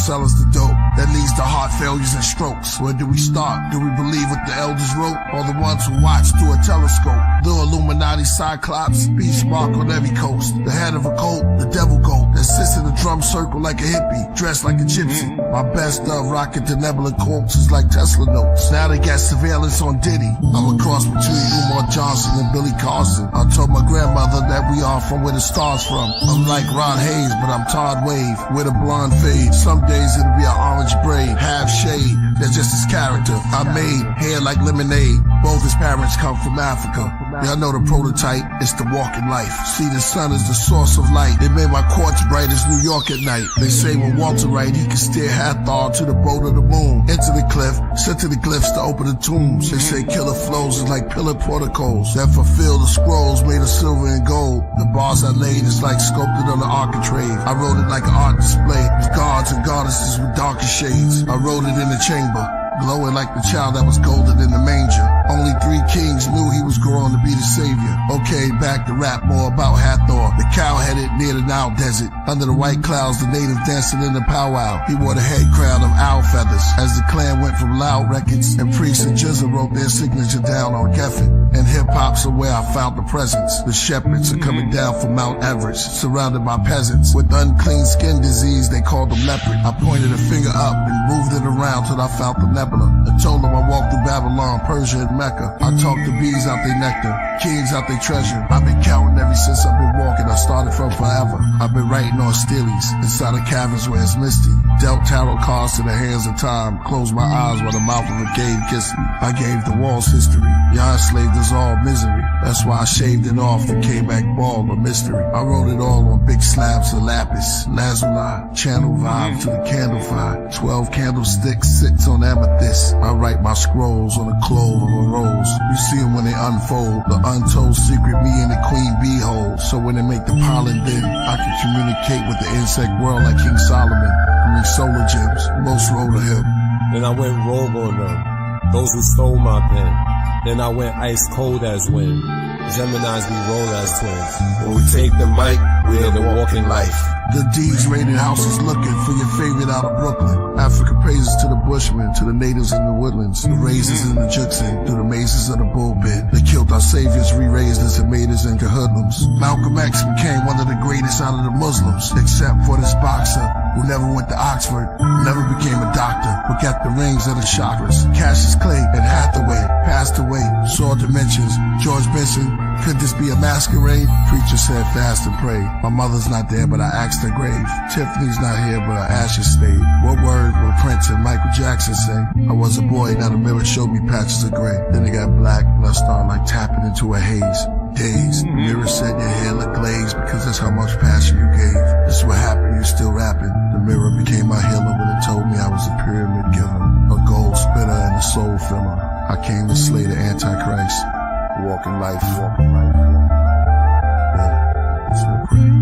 Sell us the dope that leads to heart failures and strokes. Where do we start? Do we believe what the elders wrote, or the ones who watch through a telescope? The Illuminati cyclops, beast mark on every coast. The head of a cult, the devil goat that sits in a drum circle like a hippie, dressed like a gypsy. My best of rocket to nebula quotes is like Tesla notes. Now they got surveillance on Diddy. I'm a cross between Umar Johnson and Billy Carson. I told my grandmother that we are from where the stars from. I'm like Ron Hayes, but I'm Todd Wave with a blonde fade. Some days it'll be an orange braid, half shade. That's just his character. I made hair like lemonade. Both his parents come from Africa. Y'all know the prototype, it's the walking life. See, the sun is the source of light. It made my quartz bright as New York at night. They say when Walter Wright, he could steer Hathor to the boat of the moon. Into the cliff, sent to the glyphs to open the tombs. They say Killah flows is like pillar protocols that fulfill the scrolls made of silver and gold. The bars I laid is like sculpted on the architrave. I wrote it like an art display with gods and goddesses with darker shades. I wrote it in the chamber, glowing like the child that was golden in the manger. Only 3 kings knew he was growing to be the savior. Okay, back to rap more about Hathor, the cow-headed near the Nile desert. Under the white clouds, the native dancing in the powwow. He wore the head crown of owl feathers. As the clan went from loud records, and priests and Jizza wrote their signature down on Geffen. And hip-hop's are where I found the presence. The shepherds are coming down from Mount Everest, surrounded by peasants. With unclean skin disease, they called them leopard. I pointed a finger up and moved it around till I found the nebula. I told them I walked through Babylon, Persia, and Mecca. I talked to bees out their nectar, kings out their treasure. I've been counting ever since I've been walking. I started from forever. I've been writing on steelies inside of caverns where it's misty. Dealt tarot cards to the hands of time. Closed my eyes while the mouth of a cave kissed me. I gave the walls history. Y'all enslaved us all misery. That's why I shaved it off and came back bald, a mystery. I wrote it all on big slabs of lapis, lazuli, channel vibe to the candle fire. 12 candlesticks sits on amethyst. I write my scrolls on the clove of a rose. You see them when they unfold, the untold secret me and the queen bee hold. So when they make the pollen din, I can communicate with the insect world like King Solomon. I mean solar gems, most roll to him. Then I went rogue on them, those who stole my pen. Then I went ice cold as wind. Geminis we roll as twins. When we take the mic, we live a walking life. The D's rated houses looking for your favorite out of Brooklyn. Africa praises to the bushmen, to the natives in the woodlands, the raisins in the Jukson, through the mazes of the bullpit. They killed our saviors, re-raised us and made us into hoodlums. Malcolm X became one of the greatest out of the Muslims, except for this boxer who never went to Oxford, never became a doctor, but got the rings of the chakras. Cassius Clay and Hathaway passed away, saw dimensions. George Benson, could this be a masquerade? Preacher said fast and pray. My mother's not there, but I asked her grave. Tiffany's not here, but her ashes stayed. What word will Prince and Michael Jackson say? I was a boy, now the mirror showed me patches of gray. Then it got black, and I started like tapping into a haze. Dazed, the mirror said your hair looked glazed because that's how much passion you gave. This is what happened, you still rapping. The mirror became my healer when it told me I was a pyramid giver, a gold spitter and a soul filler. I came to slay the Antichrist. Walking life, walking life. Yeah, it's so crazy.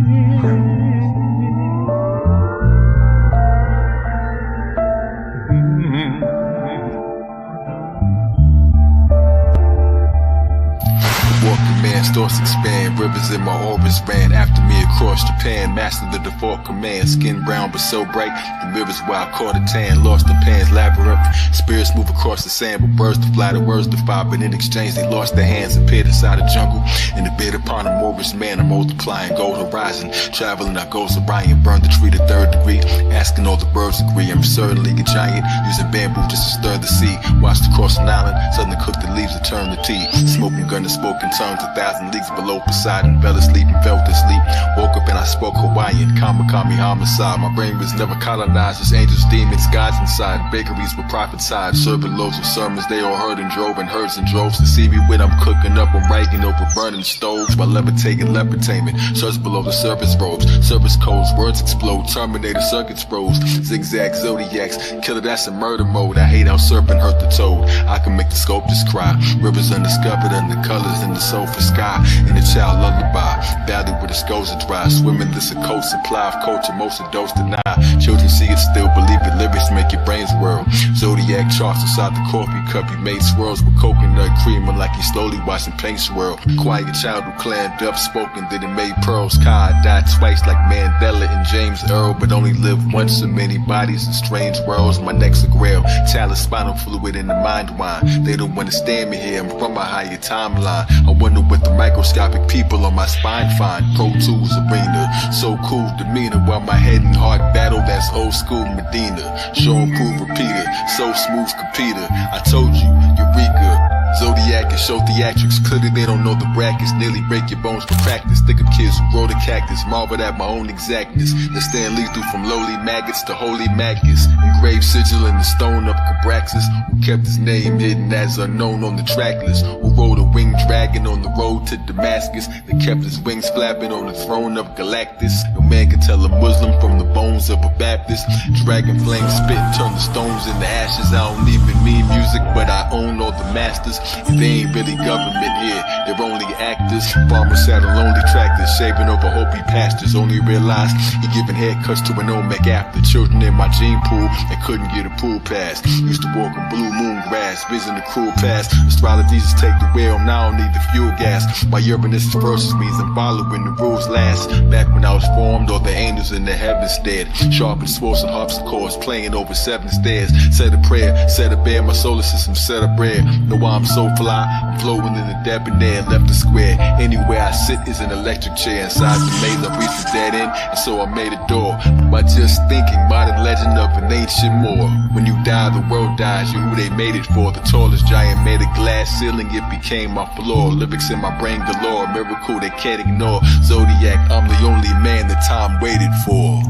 Walking man, thoughts expand, rivers in my orbits ran after me across Japan, mastered the default command, skin brown but so bright, the rivers where I caught a tan, lost the pan's labyrinth, spirits move across the sand, but birds to fly, the words defy, but in exchange they lost their hands, appeared inside the jungle, in the bed upon a Moorish man, I'm multiplying, gold horizon, traveling our ghosts Orion, burned the tree to 3rd degree, asking all the birds agree, I'm certainly a giant, using bamboo just to stir the sea, watched across an island, suddenly cooked the leaves to turn to tea, smoking gun and smoking tongues, 1,000 leagues below Poseidon, fell asleep and felt asleep, woke up and I spoke Hawaiian, Kamakami homicide, my brain was never colonized, as angels, demons, gods inside, bakeries with prophets hide, serving loads of sermons, they all heard and drove in herds and droves to see me when I'm cooking up, I'm writing over burning stoves, while levitating lepretainment, search below the surface robes, surface codes, words explode, Terminator circuits froze, zigzag zodiacs, killer that's in murder mode, I hate how serpent hurt the toad, I can make the sculptors cry, rivers undiscovered under colors in the sulfur sky, and the child lullaby. Valley where the skulls are dry. Swimming this a coast supply of culture, most of those deny. Children see it still, believe the lyrics make your brains whirl. Zodiac charts inside the coffee cup. You made swirls with coconut creamer like you slowly watching paint swirl. Quiet child who clammed up, spoken, then it made pearls. Kai died twice like Mandela and James Earl, but only lived once in many bodies in strange worlds. My neck's a grail, talent, spinal fluid in the mind wine. They don't understand me here, I'm from a higher timeline. I wonder what the microscopic people on my spine find. Pro Tools arena, so cool demeanor, while my head and heart battle, that's old school Medina. Show and prove repeater, so smooth computer. I told you, Eureka. Zodiac and show theatrics, clearly they don't know the brackets. Nearly break your bones for practice. Think of kids who grow the cactus, marveled at my own exactness. They stand lethal from lowly maggots to holy maggots. Engraved sigil in the stone of Cabraxis, who kept his name hidden as unknown on the track list. Who rode a winged dragon on the road to Damascus, that kept his wings flapping on the throne of Galactus. No man can tell a Muslim from the bones of a Baptist. Dragon flame spit, turn the stones into ashes. I don't even mean music, but I own all the masters. And they ain't really government here, they're only actors. Farmers sat on lonely tractors, shaving over Hopi pastures. Only realized he giving haircuts to an Olmec after. Children in my gene pool and couldn't get a pool pass. Used to walk on blue moon grass, vision the cruel past. Astrologies take the wheel, now I don't need the fuel gas. My Uranus versus means I'm following the rules last. Back when I was formed, all the angels in the heavens stared. Sharp and swollen harpsichords playing over 7 stairs. Said a prayer, said a bear, my solar system set a prayer. Know why I'm so fly, I'm flowing in the debonair, left the square. Anywhere I sit is an electric chair. Inside the maze I reached the dead end, and so I made a door. By just thinking, modern legend of an ancient Moor. When you die, the world dies, you who they made it for. The tallest giant made a glass ceiling, it became my floor. Lyrics in my brain galore, miracle they can't ignore. Zodiac, I'm the only man that time waited for.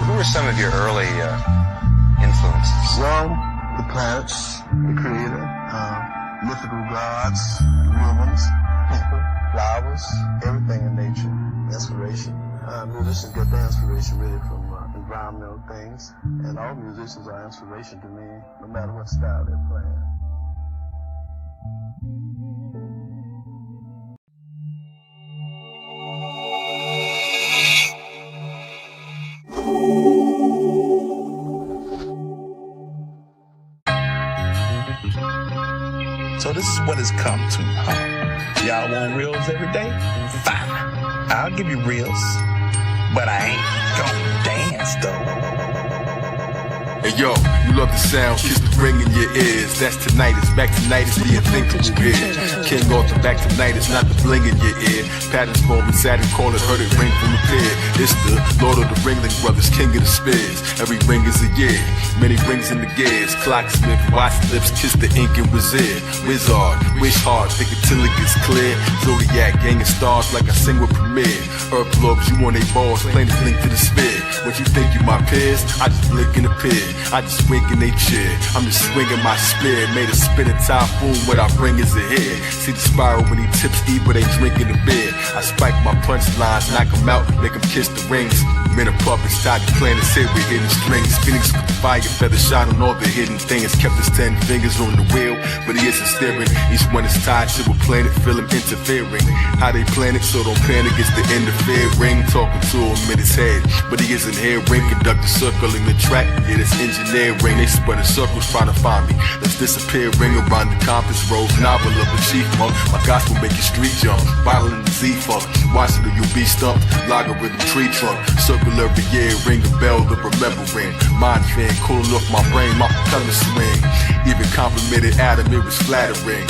Who were some of your early influences? Well, the planets, the creator, mythical gods, real ones, people, flowers, everything in nature, inspiration. Musicians get their inspiration really from environmental things, and all musicians are inspiration to me, no matter what style they're playing. So this is what it's come to, huh? Y'all want reels every day? Fine. I'll give you reels, but I ain't gon' dance though. Hey yo, you love the sound, kiss the ring in your ears. That's tinnitus, back tonight is the unthinkable here. King Arthur, back tonight is not the bling in your ear. Patterns forming, Saturn call it, heard it ring from the pier. It's the Lord of the Ringling Brothers, king of the spears. Every ring is a year, many rings in the gears. Clocksmith, watch lips, kiss the ink and wizard. Wizard, wish hard, think it till it gets clear. Zodiac, gang of stars like I sing with Premier. Earth lobes, you on they balls, plain link to the sphere. What you think you my peers? I just blink and appear. I just wink in they chair. I'm just swinging my spear. Made a spinning typhoon. What I bring is a head. See the spiral when he tips deep, but they drinking the beer. I spike my punchlines, knock them out, make them kiss the rings. Men of puppets tied to planets here with hidden strings. Phoenix with the fire, feather shine on all the hidden things. Kept his 10 fingers on the wheel, but he isn't steering. Each one is tied to a planet, feel him interfering. How they plan it, so don't panic, it's the interfering. Talking to him in his head, but he isn't here. Ring conductor circling the track, yeah, that's engineering. They spread in circles trying to find me. Let's disappear, ring around the compass road. Novel of a chief monk, my gospel make you street jump. Bottle in the Z-funk, watch it or you'll be stumped. Logarithm tree trunk, circle every year, ring a bell to remembering. Mind fan, cooling off my brain, my propeller swing. Even complimented Adam, it was flattering.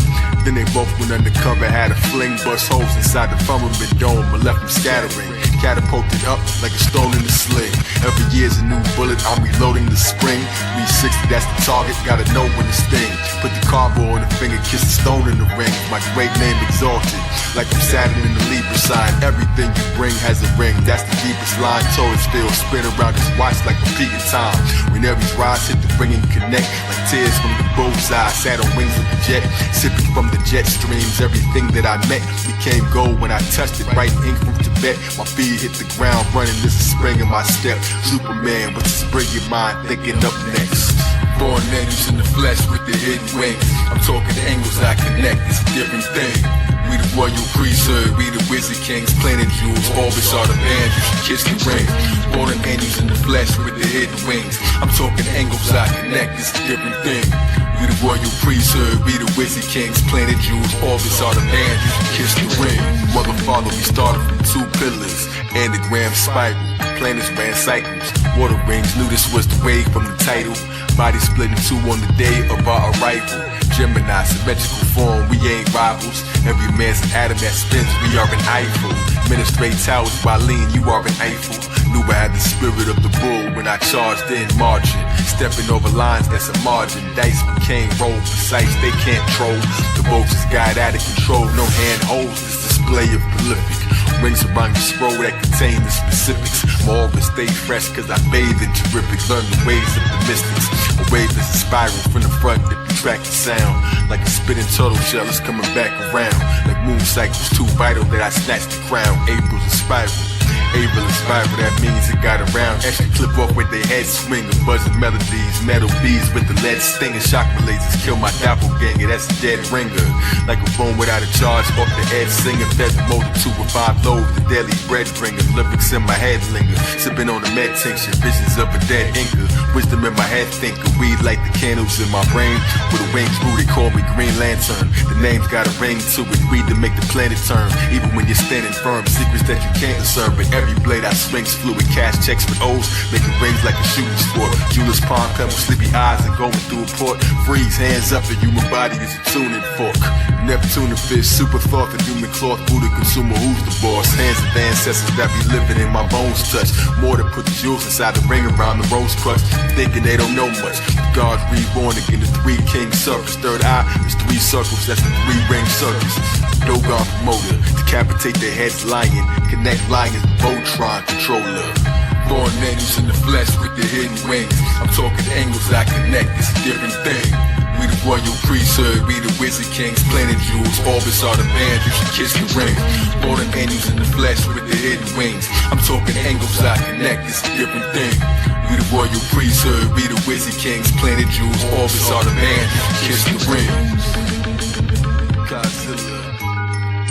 Then they both went undercover, had a fling, bust holes inside the firmament dome, but left them scattering. Catapulted up like a stone in a sling. Every year's a new bullet, I'm reloading the spring. 360, that's the target, gotta know when to sting. Put the carbo on the finger, kiss the stone in the ring. My great name exalted, like I'm Saturn in the Libra sign. Everything you bring has a ring, that's the deepest line. Taurus still spin around his watch like repeating time. When every rise hit the ring and connect, like tears from the bullseye. Sat on wings of the jet, sipping from the jet streams. Everything that I met became gold when I touched it. Right ink from Tibet, my feet hit the ground running. This is spring in my step. Superman with the spring in mind, thinking up next. Born angels in the flesh with the hidden wings. I'm talking the angles I connect, it's a different thing. We the royal priesthood, we the wizard kings, planet jewels, orbits are the bands, you should kiss the ring. Born angels in the flesh with the hidden wings. I'm talking the angles I connect, it's a different thing. We the royal priesthood, we the wizard kings, planet jewels, orbits are the bands, you should kiss the ring. Mother, father, we started from 2 pillars, anagram spiral. Planets ran cycles, water rings, knew this was the wave from the title. Body split in 2 on the day of our arrival. Gemini, symmetrical form, we ain't rivals. Every man's an atom that spins, we are an Eiffel. Ministrate towers by lean, you are an Eiffel. Knew I had the spirit of the bull when I charged in margin. Stepping over lines, that's a margin. Dice became roll precise, they can't troll. The bolts is guide out of control, no handholds, this display of prolific. Rings around your scroll that contain the specifics. My aura stay fresh cause I bathe in terrific. Learn the ways of the mystics. A wave is a spiral from the front that track the sound. Like a spitting turtle shell is coming back around. Like moon cycles too vital that I snatch the crown. April's a spiral. April is spiral, that means it got around. Extra clip off with their head swinging. Buzzing melodies, metal bees with the lead stinging. Shock lasers kill my doppelganger, that's a dead ringer. Like a phone without a charge, off the head singing. Fed the motor 2 with 5 loaves, the daily bread bringer. Lyrics in my head linger, sipping on the med tincture. Visions of a dead inca, wisdom in my head thinker. Weed like the candles in my brain. With a wings grew, they call me Green Lantern. The name's got a ring to it, weed to make the planet turn. Even when you're standing firm, secrets that you can't discern. But every blade I swing's fluid, cash checks with O's, making rings like a shooting sport. Jeweler's palm cut with sleepy eyes and going through a port. Freeze, hands up, the human body is a tuning fork. Neptune and fish, super thought, the human cloth, Buddha consumer, who's the boss? Hands of the ancestors that be living in my bones touch. More than put the jewels inside the ring around the rose crux, thinking they don't know much. God's reborn again, the 3 king circles. Third eye is 3 circles, that's the 3 ring circles. Dogon promoter, decapitate their heads lying. Connect lions, Voltron controller. Born angels in the flesh with the hidden wings. I'm talking the angles I connect, it's a different thing. We the royal priesthood, we the wizard kings, planet jewels, orbits are the bands, you should kiss the ring. Born angels in the flesh with the hidden wings. I'm talking angles I connect, it's a different thing. We the royal priesthood, we the wizard kings, planet jewels, orbits are the bands, you should kiss the ring. Godzilla,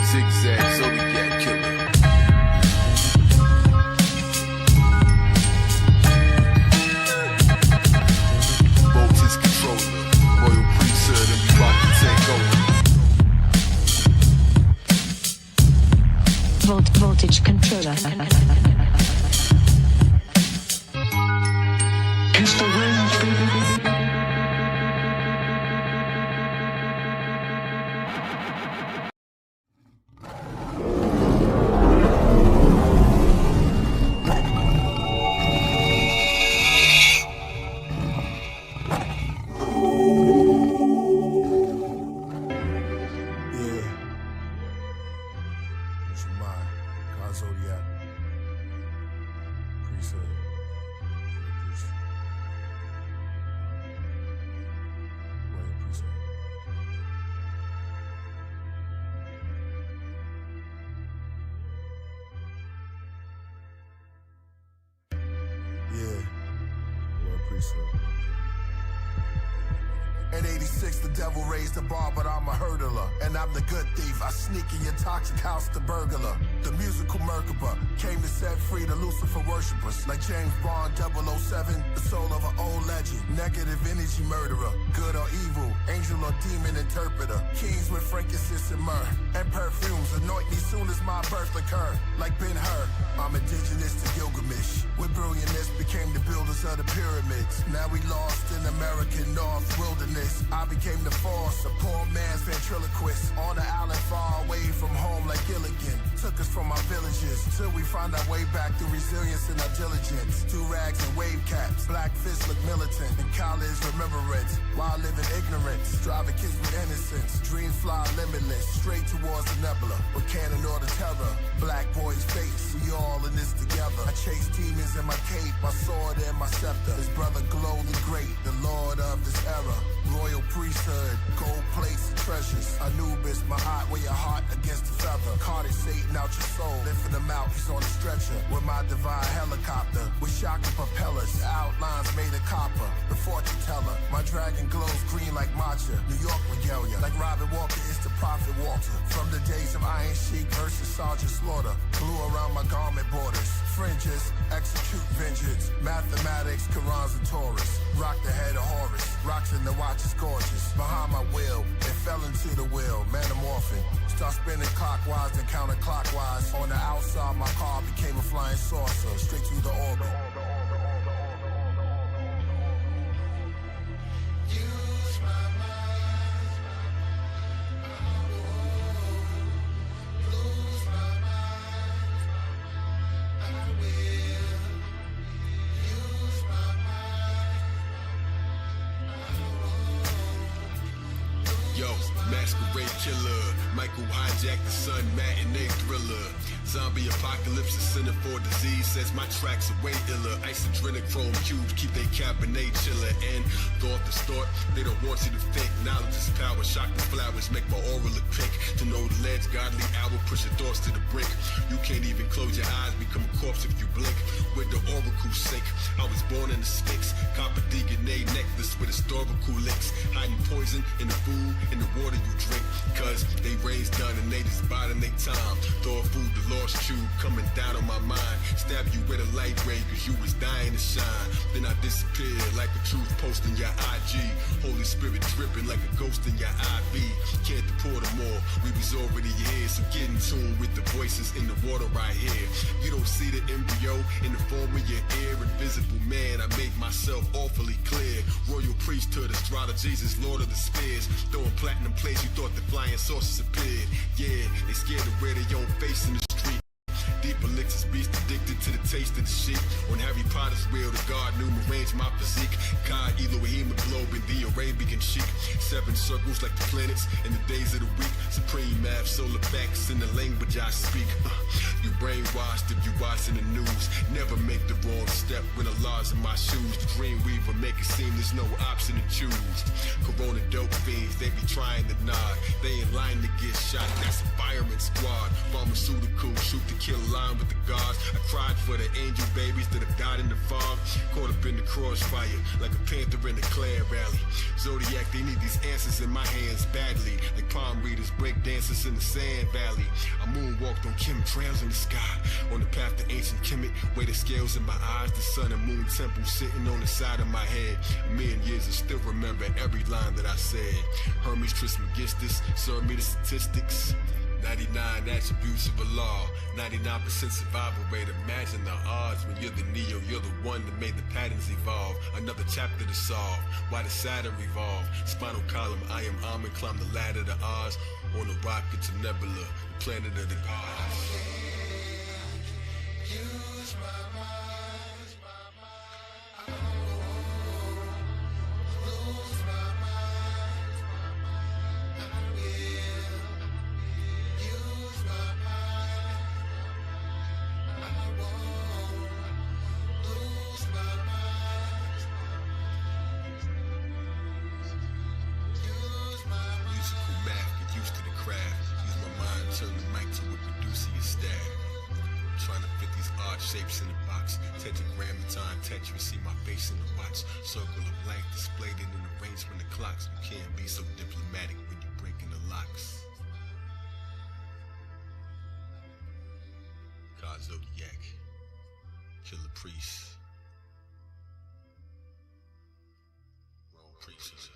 zigzag, Zodiac killer. Voltage controller, royal priesthood, and we rock to take over. Voltage controller. Kiss the rings, baby. In 86, the devil raised the bar, but I'm a hurdler. And I'm the good thief, I sneak in your toxic house, the burglar. The musical Merkaba came to set free the Lucifer worshippers. Like James Bond 007, the soul of an old legend. Negative energy murderer, good or evil, angel or demon interpreter. Keys with frankincense and myrrh, and perfumes anoint me soon as my birth occur. Like Ben-Hur, I'm indigenous to Gilgamesh. With brilliantness became the builders of the pyramids. Now we lost in American North wilderness. I became the force, a poor man's ventriloquist. On the island far away from home like Gilligan. Took us from our villages till we found our way back through resilience and our diligence. Two rags and wave caps, black fists look militant. And college remembrance, while living ignorance. Driving kids with innocence, dreams fly limitless. Straight towards the nebula, with cannon or the terror. Black boys face, we all in this together. I chase demons in my cape, my sword and my scepter. His brother Glow the Great, the lord of this era. Royal Priesthood, gold plates and treasures. Anubis, my eye, weigh your heart against the feather. Carted Satan out your soul, lifting him out, he's on a stretcher. With my divine helicopter, with shocking propellers. Outlines made of copper, the fortune teller. My dragon glows green like matcha. New York regalia, like Robin Walker, it's the prophet Walter. From the days of Iron Sheik versus Sergeant Slaughter. Blue around my garment borders. Fringes, execute vengeance. Mathematics, Qurans and Taurus. Rock the head of Horus. Rocks in the watch is gorgeous. Behind my will, it fell into the wheel. Metamorphing. Start spinning clockwise and counterclockwise. On the outside, my car became a flying saucer. Straight through the orbit. Use my mind. Lose my mind. I will. Use my mind. Yo, masquerade killer, Michael hijack the sun, matinee thriller. Zombie apocalypse, a center for disease. Says my tracks are way iller. Isodrenochrome cubes keep they cabernet chiller. And thought this thought, they don't want you to think. Knowledge is power, shock the flowers, make my aura look pink. To know the ledge, godly hour, push your thoughts to the brink. You can't even close your eyes, become a corpse if you blink. Where the oracle sink, I was born in the Sphinx. Copper DNA necklace with historical links. Hiding poison in the food, in the water you drink. Cause they raised done and they just biding their time. Throw food, the lost tube coming down on my mind. Stab you with a light ray cause you was dying to shine. Then I disappeared like a truth post in your IG. Holy Spirit dripping like a ghost in your IV. Can't deport them all, we was already here. So get in tune with the voices in the water right here. You don't see the embryo in the form of your ear. Invisible man, I make myself awfully clear. Royal Priesthood, astrologies is Lord of the Spears. Throwing platinum plates, you thought the flying saucers appeared. Yeah, they scared to wear their own face in the street. Deep elixirs, beast addicted to the taste of the sheep. On Harry Potter's wheel, the god knew arrange my physique. God, Elohim, a globe in the Arabian chic. 7 circles like the planets in the days of the week. Supreme math, solar facts in the language I speak. You brainwashed if you watching the news. Never make the wrong step when the laws in my shoes. The dream weaver make it seem there's no option to choose. Corona dope fiends, they be trying to nod. They in line to get shot, that's a fireman squad. Pharmaceutical, shoot to kill line with the gods. I cried for the angel babies that have died in the fog. Caught up in the crossfire like a panther in the Clare rally. Zodiac, they need these answers in my hands badly. Like palm readers, break dancers in the sand valley. I moonwalked on chemtrails in the sky. On the path to ancient Kemet, weigh the scales in my eyes. The sun and moon temple sitting on the side of my head. A million years I still remember every line that I said. Hermes Trismegistus, serve me the statistics. 99 attributes of Allah, 99% survival rate. Imagine the odds when you're the Neo, you're the one that made the patterns evolve. Another chapter to solve, why did Saturn revolve? Spinal column, I am Amen, climb the ladder to Oz. On a rocket to Nebula, the planet of the gods. Use my mind. Lose my mind. I will. Use my mind. I won't lose my mind. Use my mind. Musical math, get used to the craft. Use my mind, turn the mic to a producer your staff. Trying to fit these odd shapes in the box. Tetragrammaton, Tetris, see my face in the watch. Circle of life displayed in an arrangement of clocks. You can't be so diplomatic when you're breaking the locks. God Zodiac, Killer Priest, Royal Priesthood.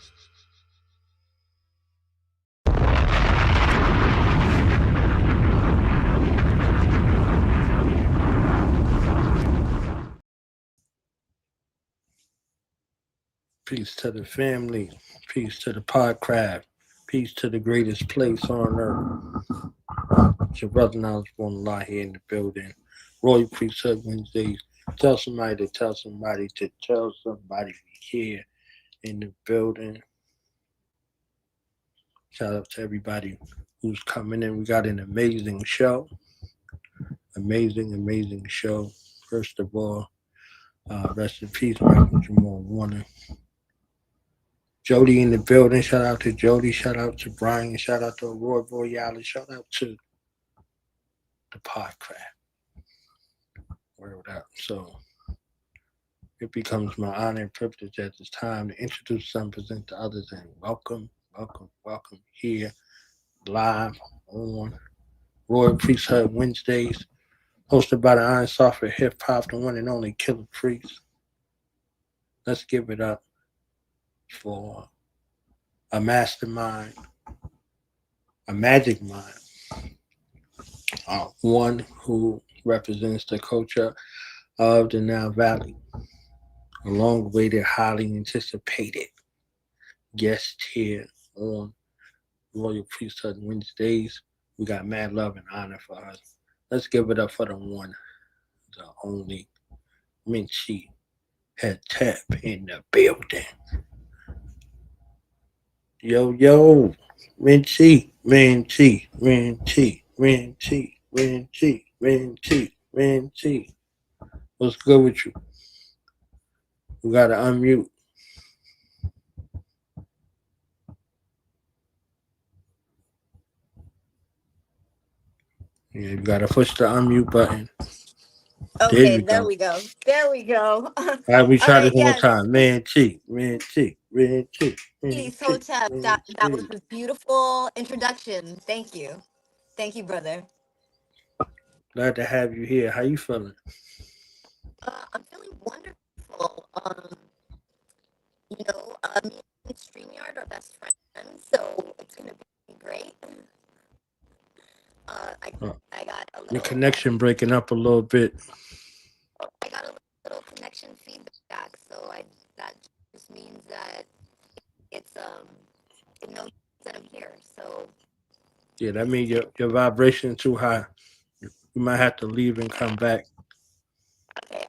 Peace to the family. Peace to the Podcraft. Peace to the greatest place on earth. It's your brother Knowledge Born Allah here in the building. Royal Priesthood Wednesdays. Tell somebody to tell somebody to tell somebody here in the building. Shout out to everybody who's coming in. We got an amazing show. Amazing show. First of all, rest in peace, Michael Jamal Warner. Jody in the building. Shout out to Jody. Shout out to Brian. Shout out to Aurora Borealis. Shout out to the Podcraft. Word up. So it becomes my honor and privilege at this time to introduce some, present to others, and welcome here live on Royal Priesthood Wednesdays, hosted by the Iron Software Hip Hop, the one and only Killah Priest. Let's give it up for a mastermind, a magic mind, one who represents the culture of the Nile Valley, a long-awaited, highly anticipated guest here on Royal Priesthood Wednesdays. We got mad love and honor for us. Let's give it up for the one, the only MinTi Htp in the building. Yo, MinTi. What's good with you? We gotta unmute. Yeah, you gotta push the unmute button. Okay, there we go. All right, we try this one more yes. time. MinTi. Peace, Hotep. That was a beautiful introduction. Thank you, brother. Glad to have you here. How you feeling? I'm feeling wonderful. Me and StreamYard are best friends, so it's gonna be great. I got a little. Your connection breaking up a little bit. I got a little connection feedback, so that just means that it's it knows that I'm here. So Yeah, that means your vibration too high. You might have to leave and come back. okay,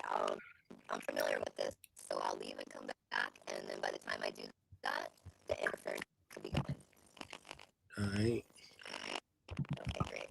I'm familiar with this, so I'll leave and come back, and then by the time I do that, the interference could be going. All right. Okay, great.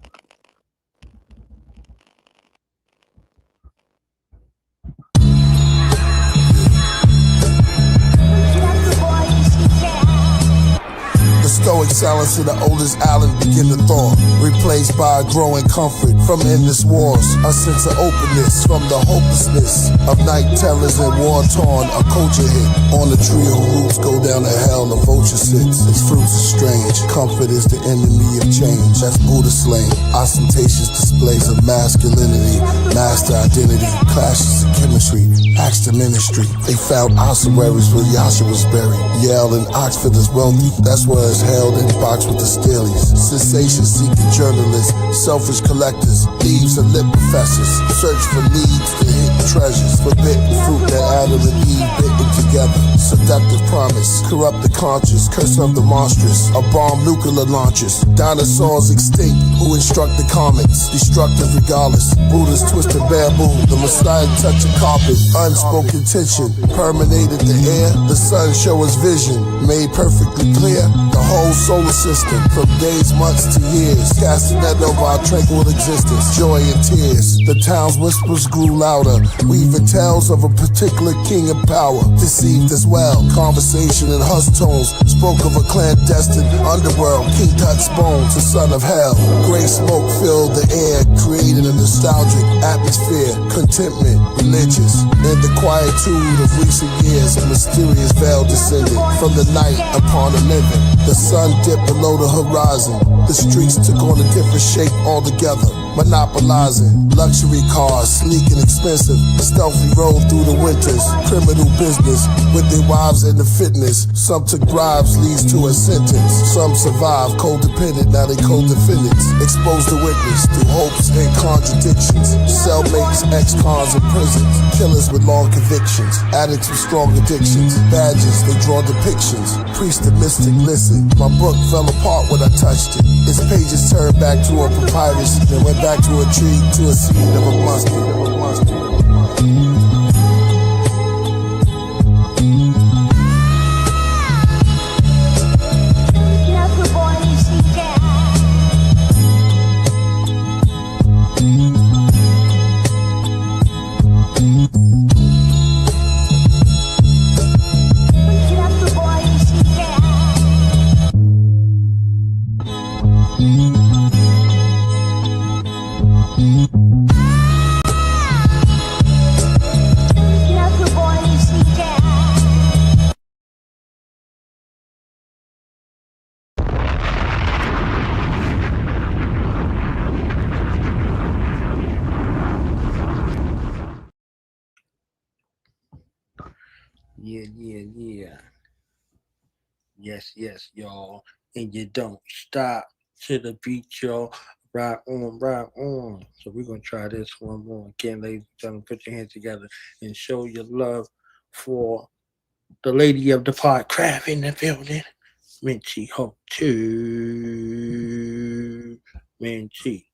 The stoic silence of the oldest island begin to thaw, replaced by a growing comfort from endless wars. A sense of openness from the hopelessness of night terrors and war-torn. A culture hit on the tree whose roots go down to hell. The vulture sits, its fruits are strange. Comfort is the enemy of change. That's Buddha slang. Ostentatious displays of masculinity, master identity, clashes of chemistry, acts to ministry. They found ossuaries where Yasha was buried. Yale and Oxford is wealthy. That's where it's held in box with the Steelies. Sensation-seeking journalists, selfish collectors, thieves and lit professors, search for leads to hidden treasures, forbidden fruit that Adam and Eve bitten together. Seductive promise, corrupt the conscious, curse of the monstrous, a bomb nuclear launchers, dinosaurs extinct who instruct the comets, destructive regardless, Buddha's twisted bamboo, the Messiah touch a carpet, unspoken tension, permeated the air, the sun show us vision, made perfectly clear, the whole solar system, from days, months to years, casting that over our tranquil existence, joy and tears. The town's whispers grew louder, weaving tales of a particular king of power, deceived as well. Conversation in hushed tones spoke of a clandestine underworld, King Tut's bones, the son of hell. Gray smoke filled the air, creating a nostalgic atmosphere, contentment, religious. In the quietude of recent years, a mysterious veil descended from the night upon the living. The sun dipped below the horizon. The streets took on a different shape altogether. Monopolizing luxury cars, sleek and expensive. Stealthy roll through the winters. Criminal business with their wives and the fitness. Some took bribes, leads to a sentence. Some survived, codependent, now they co-defendants. Exposed to witness through hopes and contradictions. Cellmates, ex-cons in prisons. Killers with long convictions. Addicts with strong addictions. Badges, they draw depictions. Priest and mystic, listen. My book fell apart when I touched it. Its pages turned back to a papyrus, then went back to a tree, to a seed of a mustard. Yeah. Yes, y'all. And you don't stop to the beat, y'all. Right on. So we're going to try this one more again, ladies and gentlemen. Put your hands together and show your love for the lady of the Podcraft in the building. MinTi Htp. MinTi.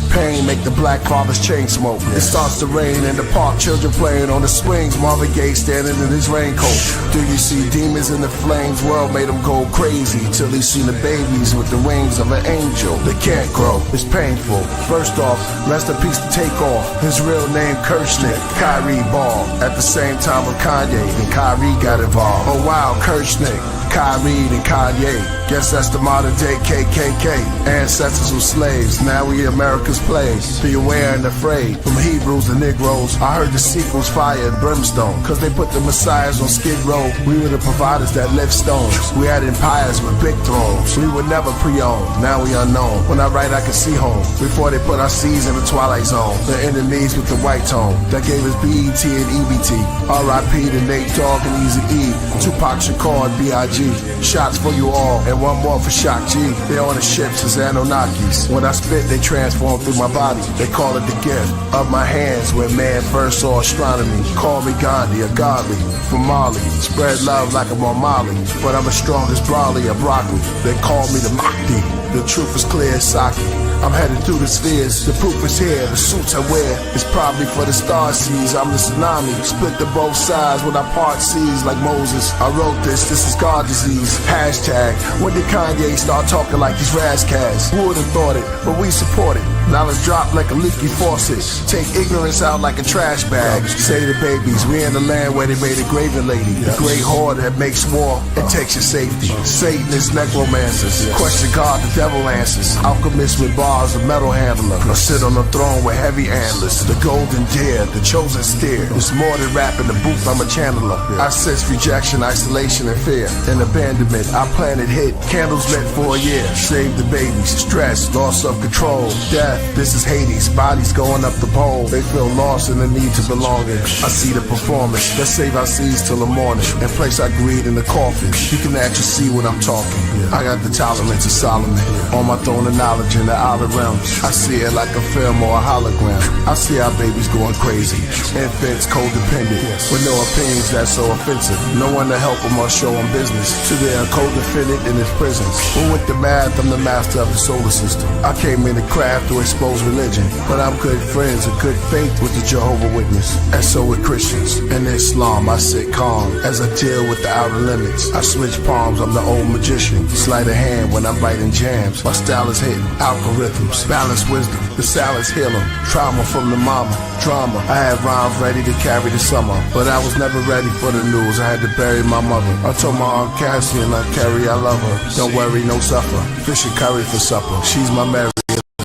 Pain make the black father's chain smoke. It starts to rain in the park, children playing on the swings. Marvin Gaye standing in his raincoat. Do you see demons in the flames? World made them go crazy till he seen the babies with the wings of an angel. They can't grow, it's painful. First off, rest in peace to Takeoff. His real name Kirchnick, Kyrie Ball. At the same time with Kanye, and Kyrie got involved. Oh wow, Kirchnick, Kyrie and Kanye. Guess that's the modern day KKK. Ancestors were slaves, now we America's plagues. Be aware and afraid. From Hebrews to Negroes, I heard the sequels fire and brimstone. Cause they put the messiahs on Skid Row. We were the providers that lift stones. We had empires with big thrones. We were never pre-owned, now we unknown. When I write I can see home. Before they put our seeds in the twilight zone. The enemies with the white tone. That gave us BET and EBT. R.I.P. to Nate Dogg and Easy E. Tupac Shakur and B.I.G. Shots for you all, and one more for Shock G. They on the ships as Anunnakis. When I spit, they transform through my body. They call it the gift of my hands when man first saw astronomy. Call me Gandhi, a godly from Mali. Spread love like I'm on Molly, but I'm as strong as broccoli or broccoli. They call me the Mahdi. The truth is clear as Saki. I'm headed through the spheres, the proof is here. The suits I wear is probably for the star seas. I'm the tsunami, split to both sides when I part seas like Moses. I wrote this is God disease. Hashtag, when did Kanye start talking like these Razzcats? Who would've thought it, but we support it. Knowledge drop like a leaky faucet. Take ignorance out like a trash bag. Say to babies, we in the land where they made a graven lady. The great horde that makes war and takes your safety. Satanists, necromancers. Question God, the devil answers. Alchemists with bars, a metal handler. I sit on the throne with heavy antlers. The golden deer, the chosen steer. It's more than rap in the booth, I'm a channeler. I sense rejection, isolation, and fear. And abandonment, I planted hit. Candles lit for a year. Save the babies. Stress, loss of control, death. This is Hades, bodies going up the pole. They feel lost in the need to belonging. I see the performance, let's save our seeds till the morning and place our greed in the coffin. You can actually see what I'm talking. I got the tolerance of Solomon on my throne of knowledge in the outer realms. I see it like a film or a hologram. I see our babies going crazy. Infants codependent with no opinions that's so offensive. No one to help them or show them business. So they're codependent in his prison. But with the math, I'm the master of the solar system. I came in the craft to expose religion. But I'm good friends and good faith with the Jehovah Witness. And so with Christians. In Islam, I sit calm as I deal with the outer limits. I switch palms, I'm the old magician. Sleight of hand when I'm writing jams. My style is hitting algorithms. Balance wisdom, the salads heal them. Trauma from the mama, drama. I had rhymes ready to carry the summer, but I was never ready for the news. I had to bury my mother. I told my Aunt Cassian, Carrie, I love her. Don't worry, no suffer. Fish and curry for supper. She's my Mary.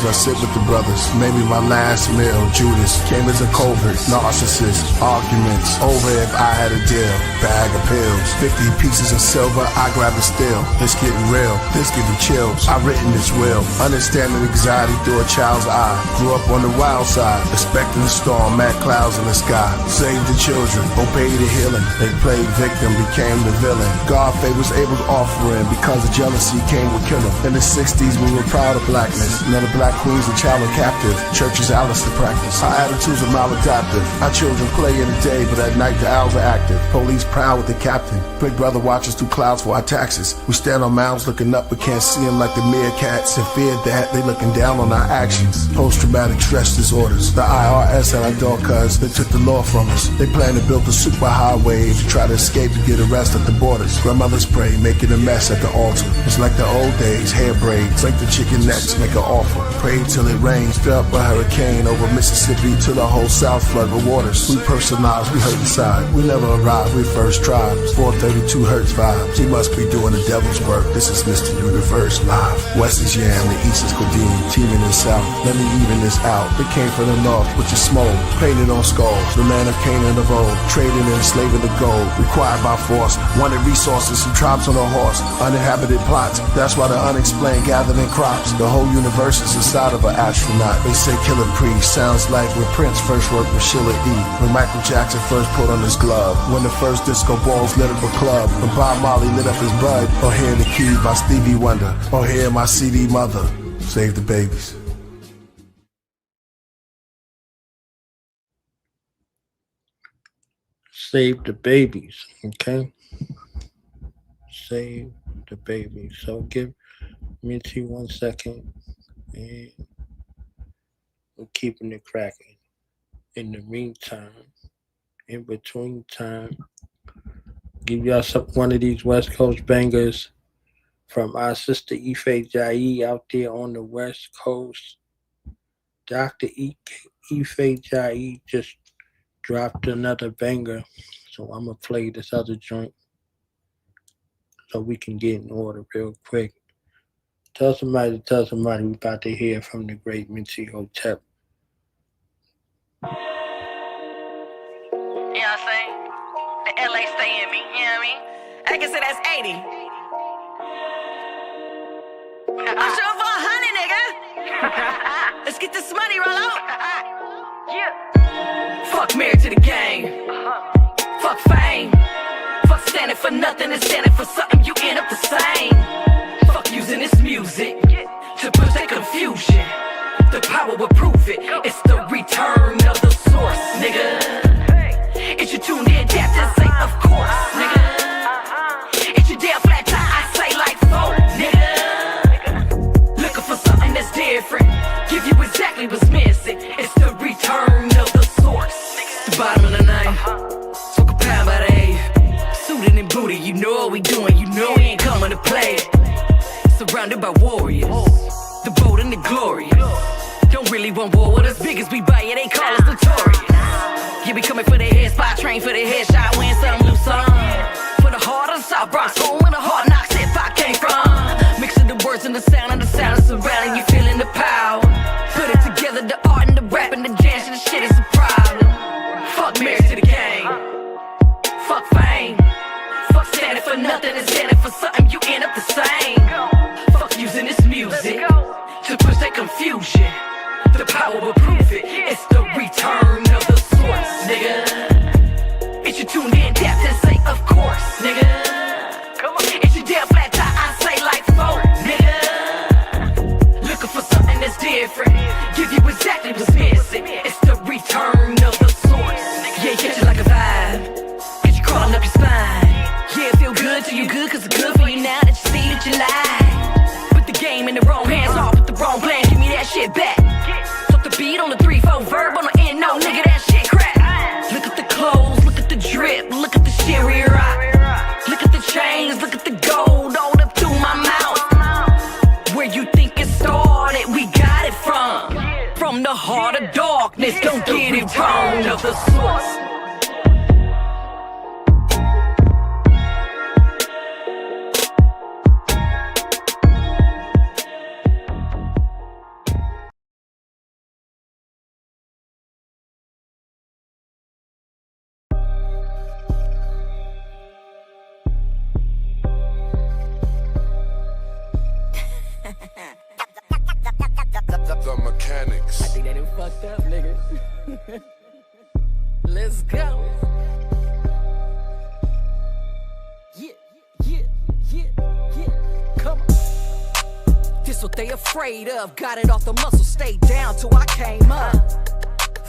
I sit with the brothers, maybe my last meal. Judas came as a covert, narcissist. Arguments over if I had a deal. Bag of pills, 50 pieces of silver, I grab a steel. It's getting real, this giving chills. I written this will, understanding anxiety through a child's eye. Grew up on the wild side, expecting a storm, mad clouds in the sky. Saved the children, obeyed the healing. They played victim, became the villain. God favors Abel's offering because of jealousy came with killing. In the 60s we were proud of blackness. None of black queens and child are captive. Churches Alice to practice. Our attitudes are maladaptive. Our children play in the day, but at night the owls are active. Police proud with the captain. Big brother watches through clouds for our taxes. We stand on mounds looking up, but can't see them like the meerkats. And fear that they looking down on our actions. Post-traumatic stress disorders. The IRS at our door cuz they took the law from us. They plan to build a super highway to try to escape to get arrested at the borders. Grandmothers pray, making a mess at the altar. It's like the old days, hair braids. Like the chicken necks, make an offer. Prayed till it rains, felt a hurricane over Mississippi till the whole South flood with waters. We personalized, we hurt inside. We never arrived, we first tried. 432 Hertz vibes. He must be doing the devil's work. This is Mr. Universe live. West is Yam, the East is Codeine, teaming in South. Let me even this out. They came from the North, which is smoke, painted on skulls. The land of Canaan of old, trading and enslaving the gold. Required by force, wanted resources, some tribes on a horse. Uninhabited plots, that's why the unexplained gathered in crops. The whole universe is inside of an astronaut. They say Killah Priest sounds like when Prince first worked with Sheila E. When Michael Jackson first put on his glove. When the first disco balls lit up a club. When Bob Marley lit up his bud. Or Hear the Keys by Stevie Wonder. Or Hear My CD Mother. Save the babies. Save the babies, okay? Save the babies. So give MinTi 1 second. And we're keeping it cracking. In the meantime, in between time, give y'all one of these West Coast bangers from our sister Ife Jie out there on the West Coast. Dr. Ife Jie just dropped another banger, so I'm gonna play this other joint so we can get in order real quick. Tell somebody we about to hear from the great MinTi Htp. You know what I'm saying? The LA stay in me, you know what I mean? I can say that's 80. I'm shooting for 100, nigga. Let's get this money, roll out. Yeah. Fuck married to the game. Fuck fame. Fuck standing for nothing and standing for something, you end up the same. Fuck using this music to push that confusion. The power will prove it. It's the return of the source, nigga. It's your tuned in, tap to say of course, nigga. It's your damn flat tie, I say like folk, nigga. Looking for something that's different. Give you exactly what's missing. It's the return of the source. The bottom of the night. Took a pound by the eighth. Suited and booty, you know what we doing. You know we ain't coming to play. Surrounded by warriors, the bold and the glorious. Don't really want war with us, big as we buy it, they call us notorious. Yeah, we coming for the head spot, train for the headshot, win some, lose some. For the heart of the South Bronx, home when the hard knocks if I came from. Mixing the words and the sound is surrounding you, feeling the power. Put it together, the art and the rap and the dance and the shit is a problem. Fuck marriage to the game. Fuck fame. Fuck standing for nothing and standing for something, you end up the same. Fuck using this music to push that confusion. The power will prove it. It's the return of the source, nigga. It's your tuned in, tap to say of course, nigga. It's your damn flat tie, I say like folk, nigga. Looking for something that's different. Give you exactly what's missing. It's the return of the source. Yeah, catch it like a vibe. Get you crawling up your spine. Yeah, it feel good to you good, cause it's good for you now that you see that you lie. Put the game in the wrong hands, off with the wrong plan, give me that shit back. this what they afraid of. Got it off the muscle, stayed down till I came up.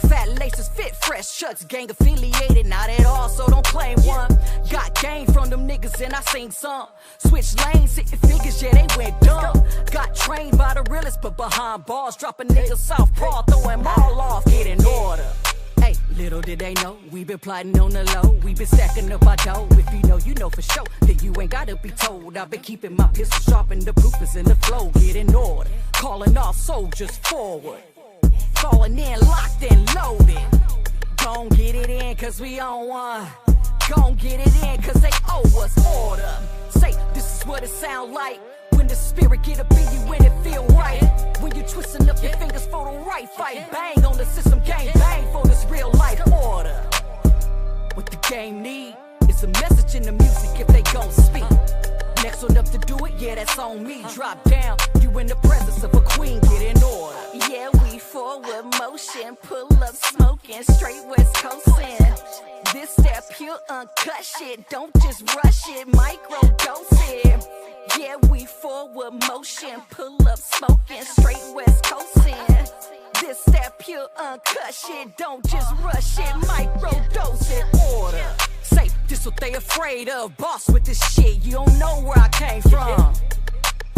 Fat laces fit fresh chucks, gang affiliated, not at all, so don't claim one. Got game from them niggas and I seen some. Switch lanes, hitting figures, yeah, they went dumb. Got trained by the realest, but behind bars, dropping niggas southpaw, throwing them all off, get in order. Hey, little did they know, we been plotting on the low. We been stacking up our dough. If you know for sure, then you ain't gotta be told. I've been keeping my pistol sharp and the proof is in the flow. Get in order, calling all soldiers forward. Falling in, locked and loaded. Gon' get it in, cause we on one. Gon' get it in, cause they owe us order. Say, this is what it sound like when the spirit get up in you when it feel right. When you twisting up your fingers for the right fight. Bang on the system, gang bang for this real life order. What the game need is a message in the music if they gon' speak. Next one up to do it, yeah, that's on me. Drop down, you in the presence of a queen, get in order. Yeah, we forward motion, pull up smoking, straight West Coast in. This that pure uncut shit, don't just rush it, micro dose it. Yeah, we forward motion, pull up smoking, straight West Coast in. This that pure uncut shit, don't just rush it, micro dose it, order. Say, this what they afraid of, boss with this shit. You don't know where I came from.